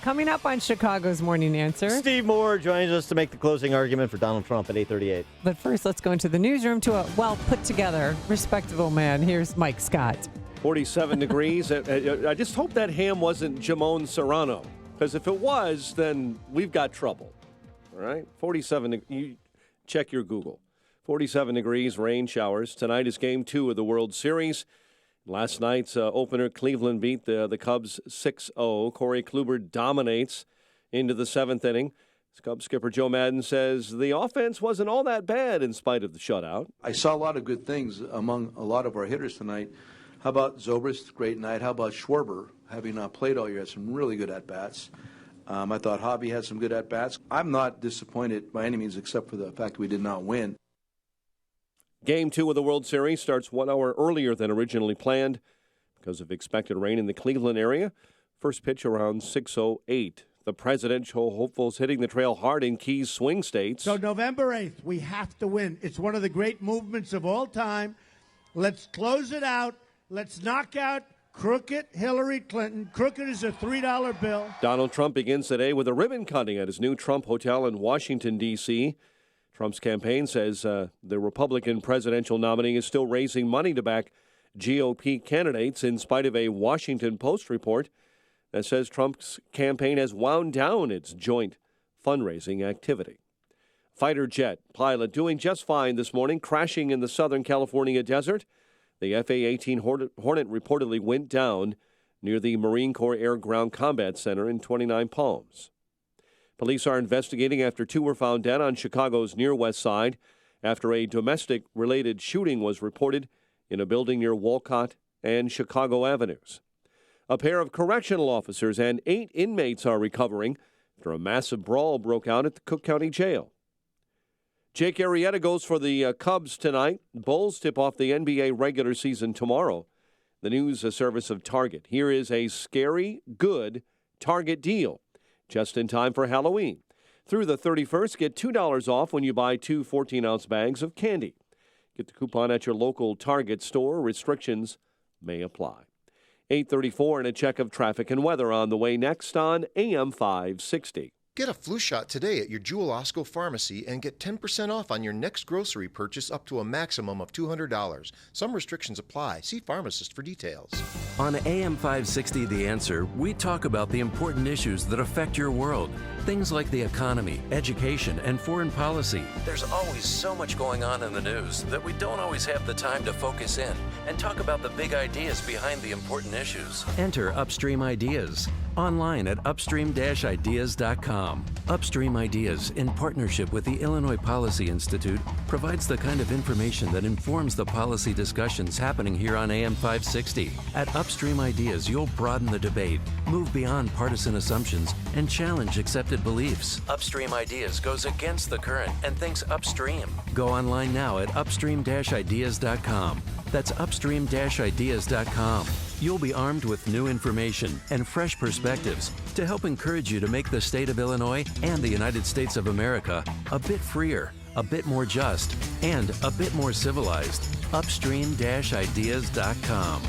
Coming up on Chicago's Morning Answer. Steve Moore joins us to make the closing argument for Donald Trump at 8:38. But first, let's go into the newsroom to a well-put-together, respectable man. Here's Mike Scott. 47 degrees. I just hope that ham wasn't Jamon Serrano, because if it was, then we've got trouble. All right? 47, you check your Google. 47 degrees, rain showers. Tonight is Game 2 of the World Series. Last night's opener, Cleveland beat the Cubs 6-0. Corey Kluber dominates into the seventh inning. Cubs skipper Joe Maddon says the offense wasn't all that bad in spite of the shutout. I saw a lot of good things among a lot of our hitters tonight. How about Zobrist? Great night. How about Schwarber? Having not played all year, had some really good at-bats. I thought Hobby had some good at-bats. I'm not disappointed by any means except for the fact we did not win. Game 2 of the World Series starts 1 hour earlier than originally planned because of expected rain in the Cleveland area. First pitch around 6:08. The presidential hopefuls hitting the trail hard in key swing states. So November 8th, we have to win. It's one of the great movements of all time. Let's close it out. Let's knock out crooked Hillary Clinton. Crooked is a $3 bill. Donald Trump begins today with a ribbon cutting at his new Trump Hotel in Washington, D.C. Trump's campaign says the Republican presidential nominee is still raising money to back GOP candidates in spite of a Washington Post report that says Trump's campaign has wound down its joint fundraising activity. Fighter jet pilot doing just fine this morning, crashing in the Southern California desert. The FA-18 Hornet reportedly went down near the Marine Corps Air Ground Combat Center in 29 Palms. Police are investigating after 2 were found dead on Chicago's near west side after a domestic-related shooting was reported in a building near Walcott and Chicago Avenues. A pair of correctional officers and 8 inmates are recovering after a massive brawl broke out at the Cook County Jail. Jake Arrieta goes for the Cubs tonight. Bulls tip off the NBA regular season tomorrow. The news service of Target. Here is a scary, good Target deal. Just in time for Halloween. Through the 31st, get $2 off when you buy 2 14-ounce bags of candy. Get the coupon at your local Target store. Restrictions may apply. 8:34 and a check of traffic and weather on the way next on AM 560. Get a flu shot today at your Jewel Osco pharmacy and get 10% off on your next grocery purchase up to a maximum of $200. Some restrictions apply. See pharmacist for details. On AM 560 The Answer, we talk about the important issues that affect your world. Things like the economy, education, and foreign policy. There's always so much going on in the news that we don't always have the time to focus in and talk about the big ideas behind the important issues. Enter Upstream Ideas online at upstream-ideas.com. Upstream Ideas, in partnership with the Illinois Policy Institute, provides the kind of information that informs the policy discussions happening here on AM 560. At Upstream Ideas, you'll broaden the debate, move beyond partisan assumptions, and challenge accepted beliefs. Upstream Ideas goes against the current and thinks upstream. Go online now at upstream-ideas.com. That's upstream-ideas.com. You'll be armed with new information and fresh perspectives to help encourage you to make the state of Illinois and the United States of America a bit freer, a bit more just, and a bit more civilized. Upstream-ideas.com.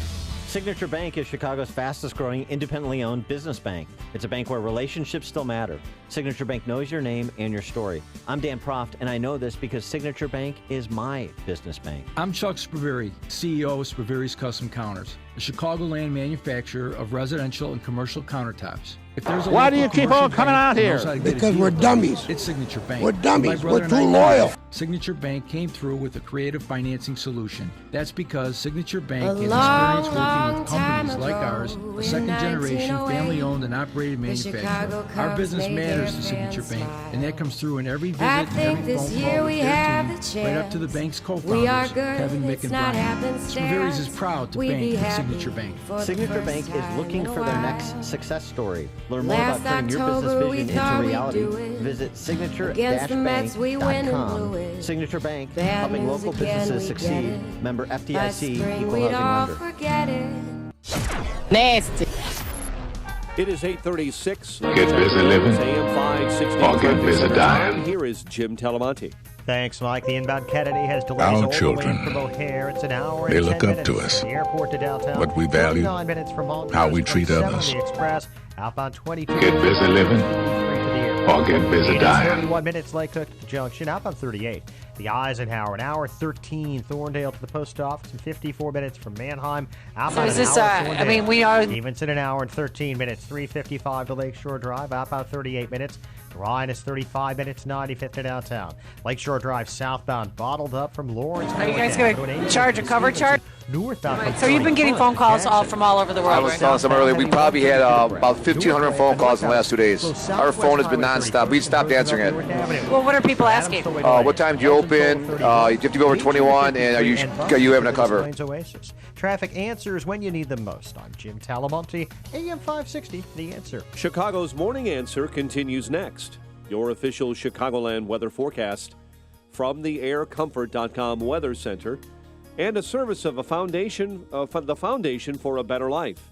Signature Bank is Chicago's fastest growing independently owned business bank. It's a bank where relationships still matter. Signature Bank knows your name and your story. I'm Dan Proft, and I know this because Signature Bank is my business bank. I'm Chuck Spaveri, CEO of Spaveri's Custom Counters, a Chicagoland manufacturer of residential and commercial countertops. If there's a Why do you keep on coming out here? Because we're dummies. It's Signature Bank. We're dummies. My We're too loyal. Signature Bank came through with a creative financing solution. That's because Signature Bank has experience working with companies like ours, a second-generation, family-owned and operated manufacturer. Our business matters to Signature Bank, and that comes through in every visit and every phone call with their team, right up to the bank's co-founders, Kevin, Mick, and Brian. Spaveri's is proud to bank with Signature Bank. Signature Bank is looking for their next success story. Learn more about turning your business vision into reality. Visit signature-bank.com. Signature Bank, helping local businesses succeed. Member FDIC, Equal Housing Lender. Nasty. It is 8:36. Get busy living AM 560. or get busy dying. Here is Jim Talamonte. Thanks, Mike. The inbound Kennedy has delays Our all children, the way from O'Hare. It's an hour and they 10 look up minutes to us. from the airport to downtown. What we value, 49 minutes from how we treat 27 others. The Express, outbound 22. Get busy living or get busy dying. 31 minutes, Lake Cook to the Junction, outbound 38. The Eisenhower, an hour 13. Thorndale to the post office, and 54 minutes from Mannheim. Outbound So is this, I mean, we are... Stevenson, an hour and 13 minutes. 3:55 to Lakeshore Drive, outbound 38 minutes. Ryan is 35 minutes, 95th to downtown. Lakeshore Drive southbound, bottled up from Lawrence. Are you guys going to charge a cover charge? Northbound. So you've been getting phone calls from all over the world. I was telling some earlier, we probably had about 1,500 phone calls in the last 2 days. Our phone has been nonstop. We stopped answering it. Well, what are people asking? What time do you open? You have to be over 21, and are you having a cover? Oasis. Traffic answers when you need them most. I'm Jim Talamonte, AM 560, The Answer. Chicago's Morning Answer continues next. Your official Chicagoland weather forecast from the aircomfort.com Weather Center and a service of the Foundation for a Better Life.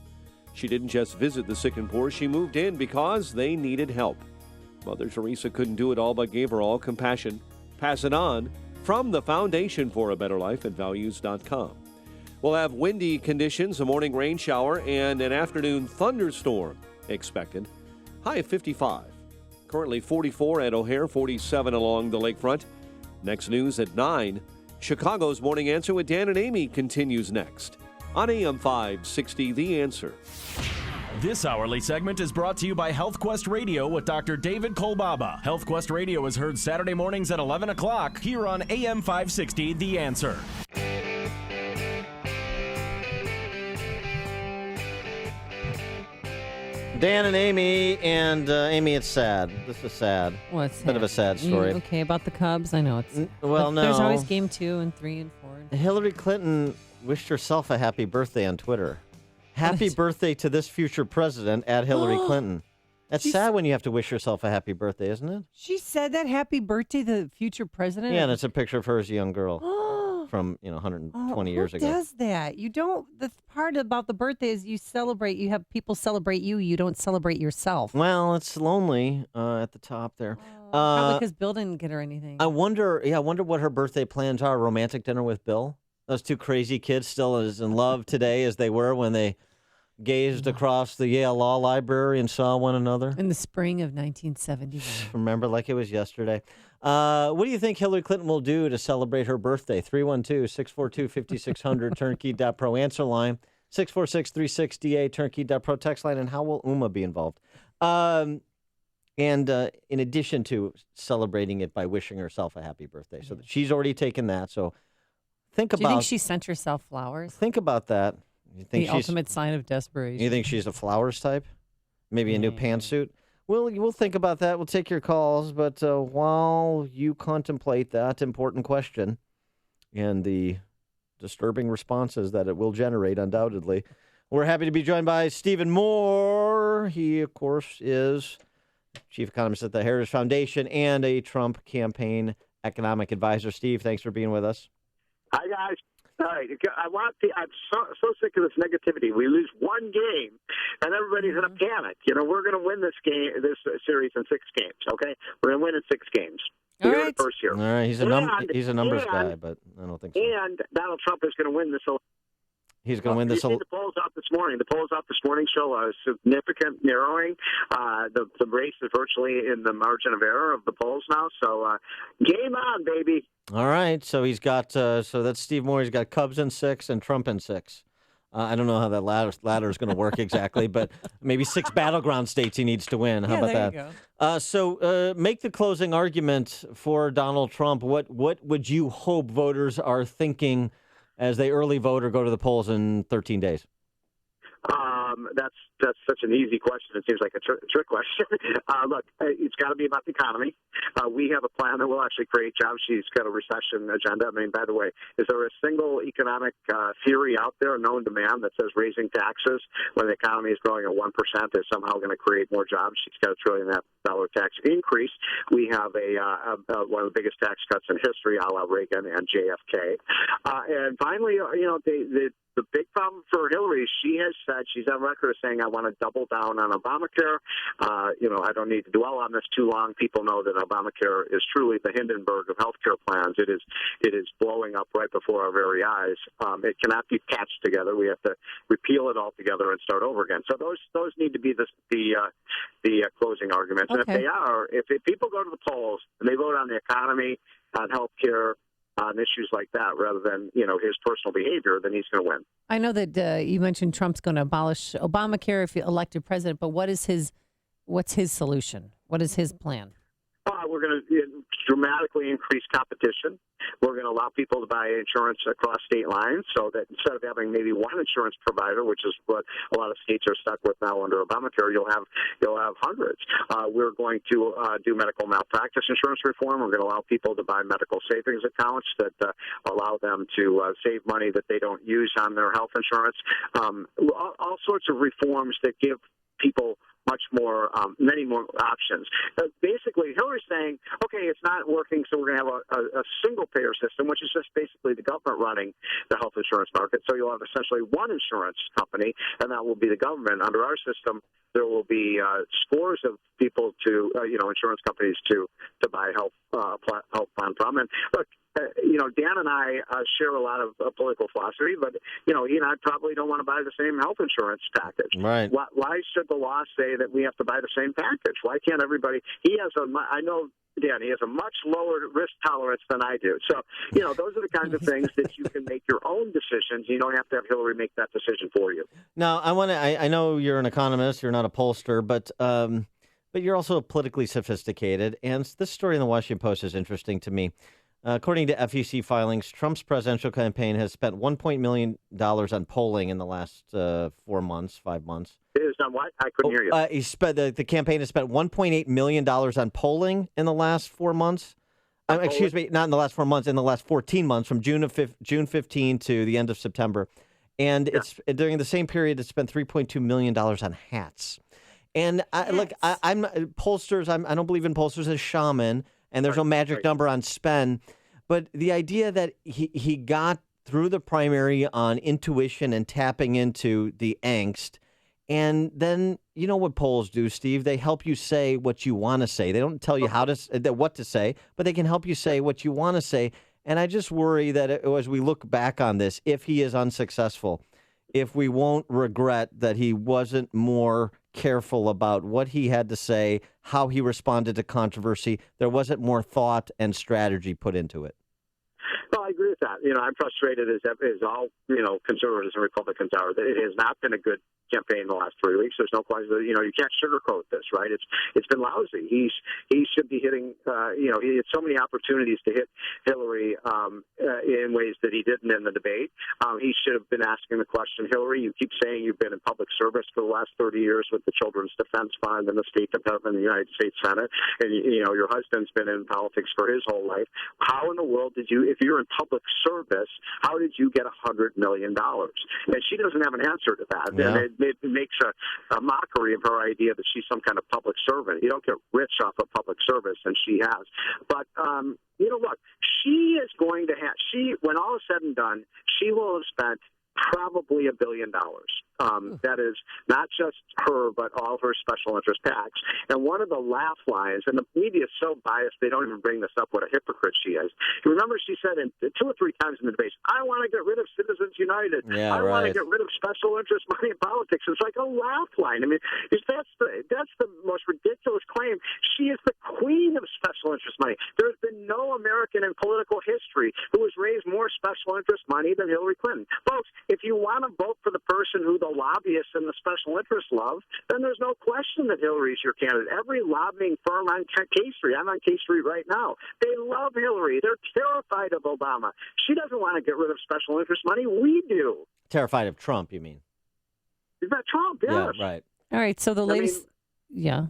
She didn't just visit the sick and poor, she moved in because they needed help. Mother Teresa couldn't do it all but gave her all compassion. Pass it on from the Foundation for a Better Life at values.com. We'll have windy conditions, a morning rain shower, and an afternoon thunderstorm expected. High of 55. Currently 44 at O'Hare, 47 along the lakefront. Next news at 9. Chicago's Morning Answer with Dan and Amy continues next on AM 560, The Answer. This hourly segment is brought to you by Health Quest Radio with Dr. David Kolbaba. Health Quest Radio is heard Saturday mornings at 11 o'clock here on AM 560, The Answer. Dan and Amy, Amy, it's sad. This is sad. What's sad? Bit of a sad story. Okay, about the Cubs? I know it's... Well, no. There's always game 2 and 3 and 4. Hillary Clinton wished herself a happy birthday on Twitter. Happy birthday to this future president at Hillary Clinton. That's sad when you have to wish yourself a happy birthday, isn't it? She said that happy birthday to the future president? Yeah, and it's a picture of her as a young girl from 120 years ago. Who does that? You don't. The part about the birthday is you celebrate. You have people celebrate you. You don't celebrate yourself. Well, it's lonely at the top there. Probably because Bill didn't get her anything. I wonder what her birthday plans are. A romantic dinner with Bill? Those two crazy kids still as in love today as they were when they gazed across the Yale Law Library and saw one another. In the spring of 1971. Remember like it was yesterday. What do you think Hillary Clinton will do to celebrate her birthday? 312-642-5600, turnkey.pro answer line, 646-36DA, turnkey.pro text line, and how will Uma be involved? And in addition to celebrating it by wishing herself a happy birthday. So she's already taken that. So think about... Do you think she sent herself flowers? Think about that. You think the ultimate sign of desperation. You think she's a flowers type? Maybe a new pantsuit? We'll think about that. We'll take your calls. But while you contemplate that important question and the disturbing responses that it will generate, undoubtedly, we're happy to be joined by Stephen Moore. He, of course, is chief economist at the Heritage Foundation and a Trump campaign economic advisor. Steve, thanks for being with us. Hi, guys. All right, I'm so sick of this negativity. We lose one game, and everybody's in a panic. We're going to win this series in 6 games. Okay, we're going to win in 6 games. All right. First year. All right, he's a numbers guy, but I don't think so. And Donald Trump is going to win this. He's going to win this. The polls out this morning. The polls out this morning show a significant narrowing. The race is virtually in the margin of error of the polls now. So game on, baby. All right. So he's got. So that's Steve Moore. He's got Cubs in 6 and Trump in 6. I don't know how that ladder is going to work exactly, but maybe 6 battleground states he needs to win. How about that? You go. So make the closing argument for Donald Trump. What would you hope voters are thinking as they early vote or go to the polls in 13 days? That's such an easy question. It seems like a trick question. Look, it's got to be about the economy. We have a plan that will actually create jobs. She's got a recession agenda. I mean, by the way, is there a single economic theory out there, known to man, that says raising taxes when the economy is growing at 1% is somehow going to create more jobs? She's got $1 trillion tax increase. We have one of the biggest tax cuts in history, a la Reagan and JFK. And finally, the big problem for Hillary, she has said, she's on record as saying, I want to double down on Obamacare. I don't need to dwell on this too long. People know that Obamacare is truly the Hindenburg of healthcare plans. It is blowing up right before our very eyes. It cannot be patched together. We have to repeal it altogether and start over again. So those need to be the closing arguments. Okay. And if people go to the polls and they vote on the economy, on healthcare, on issues like that, rather than his personal behavior, then he's going to win. I know that you mentioned Trump's going to abolish Obamacare if elected president, but what's his solution? What is his plan? We're going to dramatically increase competition. We're going to allow people to buy insurance across state lines, so that instead of having maybe one insurance provider, which is what a lot of states are stuck with now under Obamacare, you'll have hundreds. We're going to do medical malpractice insurance reform. We're going to allow people to buy medical savings accounts that allow them to save money that they don't use on their health insurance. All sorts of reforms that give people many more options. Basically, Hillary's saying, okay, it's not working, so we're going to have a single-payer system, which is just basically the government running the health insurance market. So you'll have essentially one insurance company, and that will be the government. Under our system, there will be scores of people insurance companies to buy health plan from. And look, Dan and I share a lot of political philosophy, but, he and I probably don't want to buy the same health insurance package. Right. Why should the law say that we have to buy the same package? Why can't everybody? I know, Dan, he has a much lower risk tolerance than I do. So, those are the kinds of things that you can make your own decisions. You don't have to have Hillary make that decision for you. Now, I know you're an economist, you're not a pollster, but you're also politically sophisticated. And this story in the Washington Post is interesting to me. According to FEC filings, Trump's presidential campaign has spent $1 million on polling in the last 5 months. It is on what? I couldn't hear you. The campaign has spent $1.8 million on polling in the last 4 months. Excuse me, not in the last 4 months, in the last 14 months, from June 15 to the end of September. And it's during the same period, it spent $3.2 million on hats. And I'm pollsters. I don't believe in pollsters as shaman. And there's no magic number on spend. But the idea that he got through the primary on intuition and tapping into the angst. And then, you know what polls do, Steve? They help you say what you want to say. They don't tell you what to say, but they can help you say what you want to say. And I just worry that as we look back on this, if he is unsuccessful, if we won't regret that he wasn't more careful about what he had to say, how he responded to controversy, there wasn't more thought and strategy put into it. Well, I agree with that. I'm frustrated as all, conservatives and Republicans are, that it has not been a good campaign in the last 3 weeks. There's no question that, you can't sugarcoat this, right? It's been lousy. He should be hitting, he had so many opportunities to hit Hillary in ways that he didn't in the debate. He should have been asking the question, Hillary, you keep saying you've been in public service for the last 30 years with the Children's Defense Fund and the State Department and the United States Senate, and, your husband's been in politics for his whole life. How in the world did you, if you're in public service, how did you get $100 million? And she doesn't have an answer to that. Yeah. And it makes a mockery of her idea that she's some kind of public servant. You don't get rich off of public service, and she has. But, look, she is going to have, when all is said and done, she will have spent probably $1 billion. That is not just her, but all of her special interest PACs. And one of the laugh lines, and the media is so biased, they don't even bring this up, what a hypocrite she is. You remember she said 2 or 3 times in the debate, I want to get rid of Citizens United. Yeah, I want to get rid of special interest money in politics. It's like a laugh line. I mean, that's the most ridiculous claim. She is the queen of special interest money. There's been no American in political history who has raised more special interest money than Hillary Clinton. Folks, if you want to vote for the person who the lobbyists and the special interests love, then there's no question that Hillary's your candidate. Every lobbying firm on K Street, I'm on K Street right now, they love Hillary. They're terrified of Obama. She doesn't want to get rid of special interest money. We do. Terrified of Trump, you mean? Is that Trump? Yes. Yeah, right. All right, so the latest... yeah.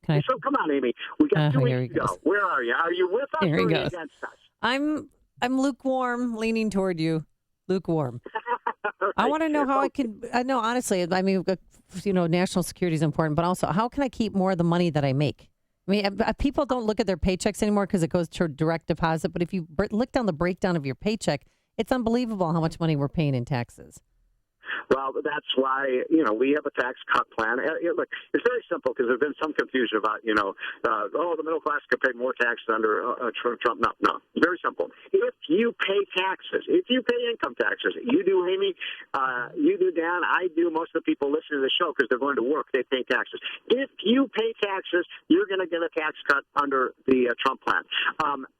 So come on, Amy. We got 2 weeks to go. Goes. Where are you? Are you with us Here or are he you goes. against us? I'm lukewarm, leaning toward you. Lukewarm. I want to know how I can. No, honestly, I mean, national security is important, but also how can I keep more of the money that I make? I mean, people don't look at their paychecks anymore because it goes to direct deposit. But if you look down the breakdown of your paycheck, it's unbelievable how much money we're paying in taxes. Well, that's why, we have a tax cut plan. Look, it's very simple because there's been some confusion about, the middle class could pay more taxes under Trump. No. It's very simple. If you pay taxes, if you pay income taxes, you do, Amy, you do, Dan, I do, most of the people listening to the show because they're going to work, they pay taxes. If you pay taxes, you're going to get a tax cut under the Trump plan.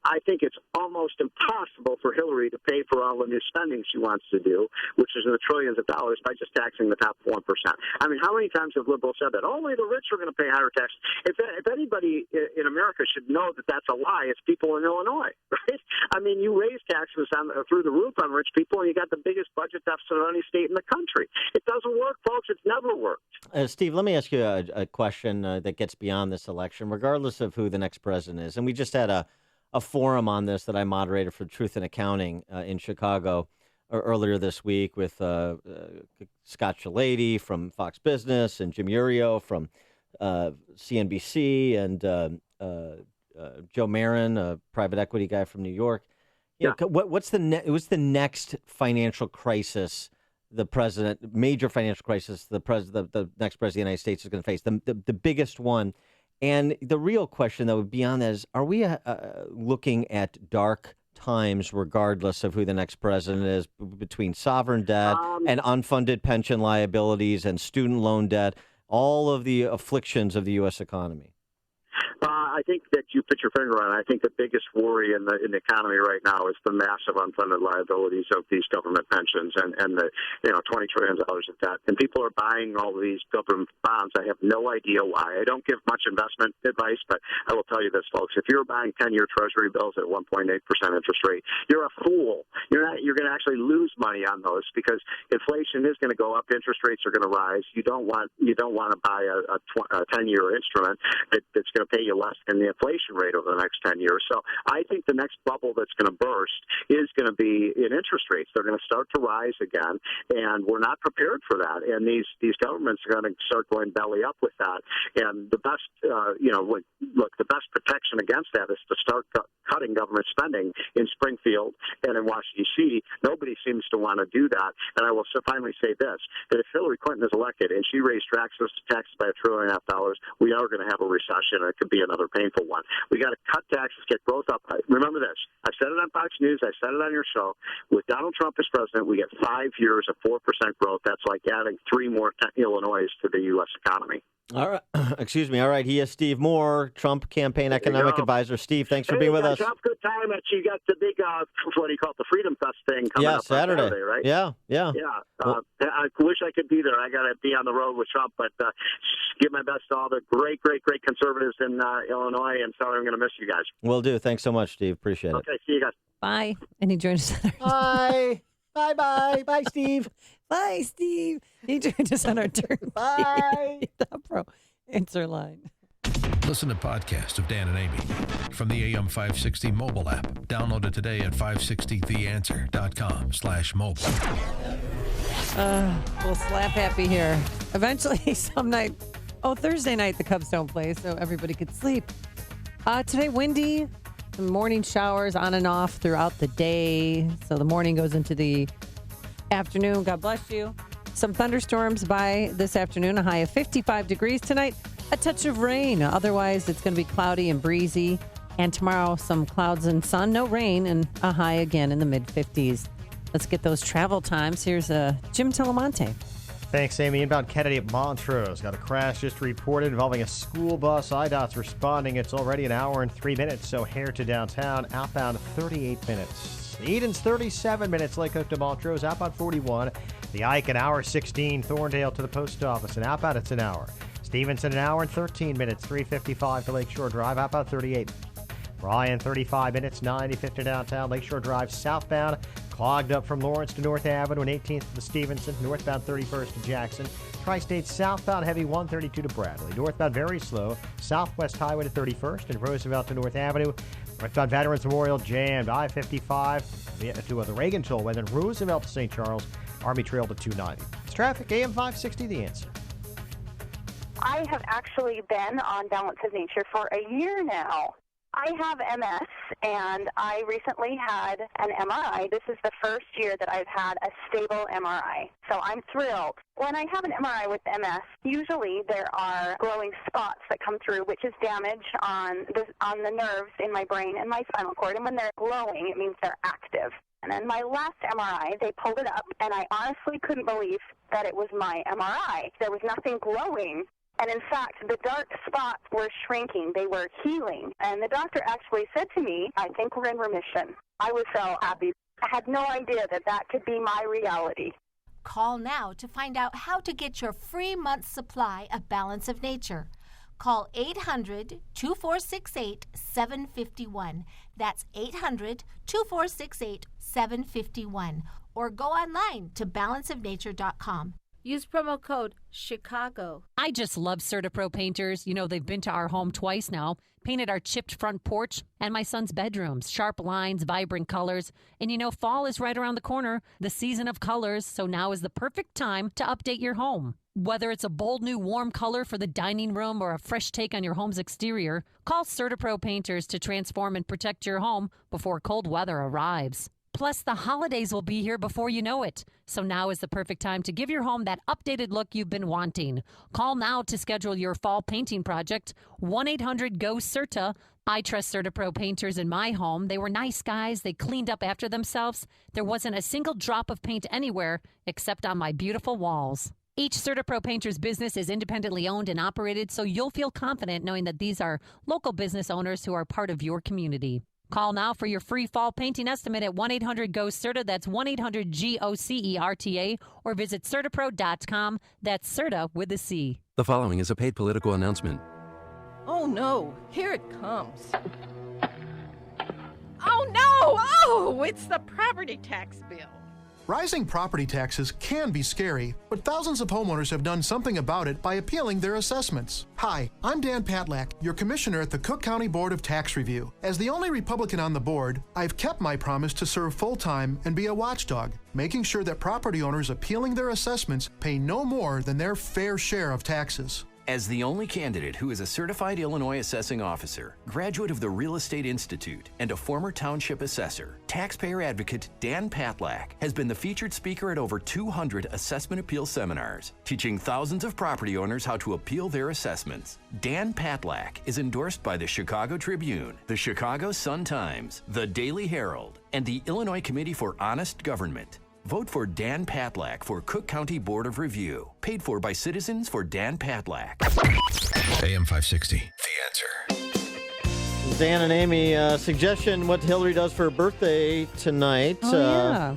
I think it's almost impossible for Hillary to pay for all the new spending she wants to do, which is in the trillions of dollars, by just taxing the top 1%. I mean, how many times have liberals said that? Only the rich are going to pay higher taxes. If anybody in America should know that that's a lie, it's people in Illinois, right? I mean, you raise taxes through the roof on rich people, and you got the biggest budget deficit of any state in the country. It doesn't work, folks. It's never worked. Steve, let me ask you a question that gets beyond this election, regardless of who the next president is. And we just had a forum on this that I moderated for Truth in Accounting in Chicago earlier this week with Scott Shalady from Fox Business and Jim Urio from CNBC and Joe Marin, a private equity guy from New York. What's the next financial crisis major financial crisis the next president of the United States is going to face, the biggest one? And the real question that would be on that is, are we looking at dark times regardless of who the next president is, between sovereign debt and unfunded pension liabilities and student loan debt, all of the afflictions of the U.S. economy? I think that you put your finger on it. I think the biggest worry in the economy right now is the massive unfunded liabilities of these government pensions and the $20 trillion of debt. And people are buying all of these government bonds. I have no idea why. I don't give much investment advice, but I will tell you this, folks. If you're buying 10-year Treasury bills at 1.8% interest rate, you're a fool. You're going to actually lose money on those because inflation is going to go up. Interest rates are going to rise. You don't want to buy a 10-year instrument that's going to pay you less than the inflation rate over the next 10 years. So I think the next bubble that's going to burst is going to be in interest rates. They're going to start to rise again, and we're not prepared for that. And these governments are going to start going belly up with that. And the best, the best protection against that is to start cutting government spending in Springfield and in Washington, D.C. Nobody seems to want to do that. And I will finally say this, that if Hillary Clinton is elected and she raised taxes by $1.5 trillion, we are going to have a recession, and it could be another painful one. We got to cut taxes, get growth up. Remember this. I said it on Fox News. I said it on your show. With Donald Trump as president, we get 5 years of 4% growth. That's like adding 3 more Illinois to the U.S. economy. All right. Excuse me. All right. He is Steve Moore, Trump campaign economic advisor. Steve, thanks for being with us. Have a good time. You got the big, what do you call it, the Freedom Fest thing coming up Saturday. On Saturday, right? Yeah. Well, I wish I could be there. I got to be on the road with Trump, but give my best to all the great conservatives in Illinois, and sorry I'm going to miss you guys. Will do. Thanks so much, Steve. Appreciate it. Okay, see you guys. Bye. And he joined us. Bye. Bye, Steve. Bye, Steve. He joined us on our turn. Bye. The Pro Answer Line. Listen to podcasts of Dan and Amy from the AM 560 mobile app. Download it today at 560theanswer.com/mobile. We'll slap happy here. Eventually, Thursday night, the Cubs don't play, so everybody could sleep. Today, windy. Some morning showers on and off throughout the day. So the morning goes into the afternoon. God bless you. Some thunderstorms by this afternoon. A high of 55 degrees tonight. A touch of rain. Otherwise, it's going to be cloudy and breezy. And tomorrow, some clouds and sun. No rain, and a high again in the mid-50s. Let's get those travel times. Here's Jim Telemonte. Thanks, Amy. Inbound Kennedy at Montrose. Got a crash just reported involving a school bus. IDOT's responding. It's already an hour and 3 minutes. So O'Hare to downtown. Outbound 38 minutes. Eden's 37 minutes. Lake Hook to Montrose. Outbound 41. The Ike, an hour 16. Thorndale to the post office. And outbound, it's an hour. Stevenson, an hour and 13 minutes. 3:55 to Lakeshore Drive. Outbound 38. Bryan, 35 minutes. 95th to downtown. Lakeshore Drive southbound. Clogged up from Lawrence to North Avenue and 18th to Stevenson. Northbound 31st to Jackson. Tri-State southbound heavy 132 to Bradley. Northbound very slow. Southwest Highway to 31st and Roosevelt to North Avenue. Northbound Veterans Memorial jammed. I-55 to the Reagan Tollway. Then Roosevelt to St. Charles. Army Trail to 290. It's traffic. AM 560, The Answer. I have actually been on Balance of Nature for a year now. I have MS, and I recently had an MRI. This is the first year that I've had a stable MRI, so I'm thrilled. When I have an MRI with MS, usually there are glowing spots that come through, which is damage on the nerves in my brain and my spinal cord, and when they're glowing, it means they're active. And then my last MRI, they pulled it up, and I honestly couldn't believe that it was my MRI. There was nothing glowing. And in fact, the dark spots were shrinking. They were healing. And the doctor actually said to me, I think we're in remission. I was so happy. I had no idea that could be my reality. Call now to find out how to get your free month's supply of Balance of Nature. Call 800-2468-751. That's 800-2468-751. Or go online to balanceofnature.com. Use promo code CHICAGO. I just love CertaPro painters. You know, they've been to our home twice now, painted our chipped front porch and my son's bedrooms. Sharp lines, vibrant colors. And you know, fall is right around the corner, the season of colors. So now is the perfect time to update your home. Whether it's a bold new warm color for the dining room or a fresh take on your home's exterior, call CertaPro painters to transform and protect your home before cold weather arrives. Plus, the holidays will be here before you know it. So now is the perfect time to give your home that updated look you've been wanting. Call now to schedule your fall painting project. 1-800-GO-CERTA. I trust CertaPro painters in my home. They were nice guys. They cleaned up after themselves. There wasn't a single drop of paint anywhere except on my beautiful walls. Each CertaPro painter's business is independently owned and operated, so you'll feel confident knowing that these are local business owners who are part of your community. Call now for your free fall painting estimate at 1-800-GO-CERTA. That's 1-800-GOCERTA. Or visit CertaPro.com. That's Certa with a C. The following is a paid political announcement. Oh, no. Here it comes. Oh, no. Oh, it's the property tax bill. Rising property taxes can be scary, but thousands of homeowners have done something about it by appealing their assessments. Hi, I'm Dan Patlack, your commissioner at the Cook County Board of Tax Review. As the only Republican on the board, I've kept my promise to serve full-time and be a watchdog, making sure that property owners appealing their assessments pay no more than their fair share of taxes. As the only candidate who is a certified Illinois assessing officer, graduate of the Real Estate Institute, and a former township assessor, taxpayer advocate Dan Patlack has been the featured speaker at over 200 assessment appeal seminars, teaching thousands of property owners how to appeal their assessments. Dan Patlack is endorsed by the Chicago Tribune, the Chicago Sun-Times, the Daily Herald, and the Illinois Committee for Honest Government. Vote for Dan Patlack for Cook County Board of Review. Paid for by Citizens for Dan Patlack. AM 560, The Answer. Dan and Amy, suggestion what Hillary does for her birthday tonight. From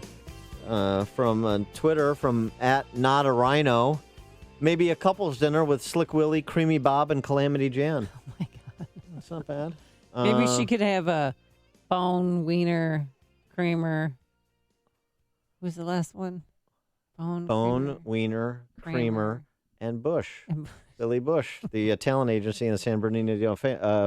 Twitter, from @NotARhino. Maybe a couple's dinner with Slick Willie, Creamy Bob, and Calamity Jan. Oh, my God. That's not bad. Maybe she could have a bone, wiener, creamer. Who's the last one? Bone, wiener, creamer, and Bush. Billy Bush, the talent agency in the San Bernardino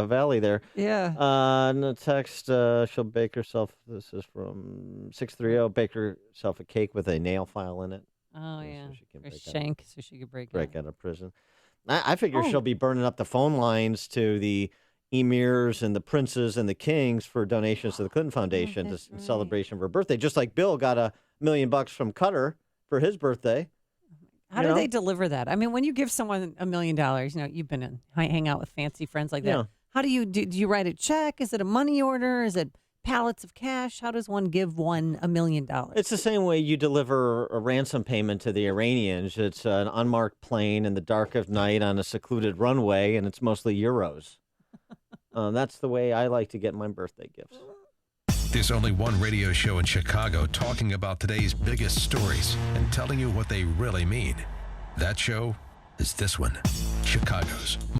Valley there. Yeah. In the text, she'll bake herself, this is from 630, bake herself a cake with a nail file in it. Oh, yeah. So she can so she could break out of prison. I figure she'll be burning up the phone lines to the emirs and the princes and the kings for donations to the Clinton Foundation in celebration of her birthday, just like Bill got $1 million from Qatar for his birthday. How do they deliver that? I mean, when you give someone $1 million, you've been hang out with fancy friends like that. Yeah. How do you you write a check? Is it a money order? Is it pallets of cash? How does one give one $1 million? It's the same way you deliver a ransom payment to the Iranians. It's an unmarked plane in the dark of night on a secluded runway, and it's mostly euros. That's the way I like to get my birthday gifts. There's only one radio show in Chicago talking about today's biggest stories and telling you what they really mean. That show is this one, Chicago's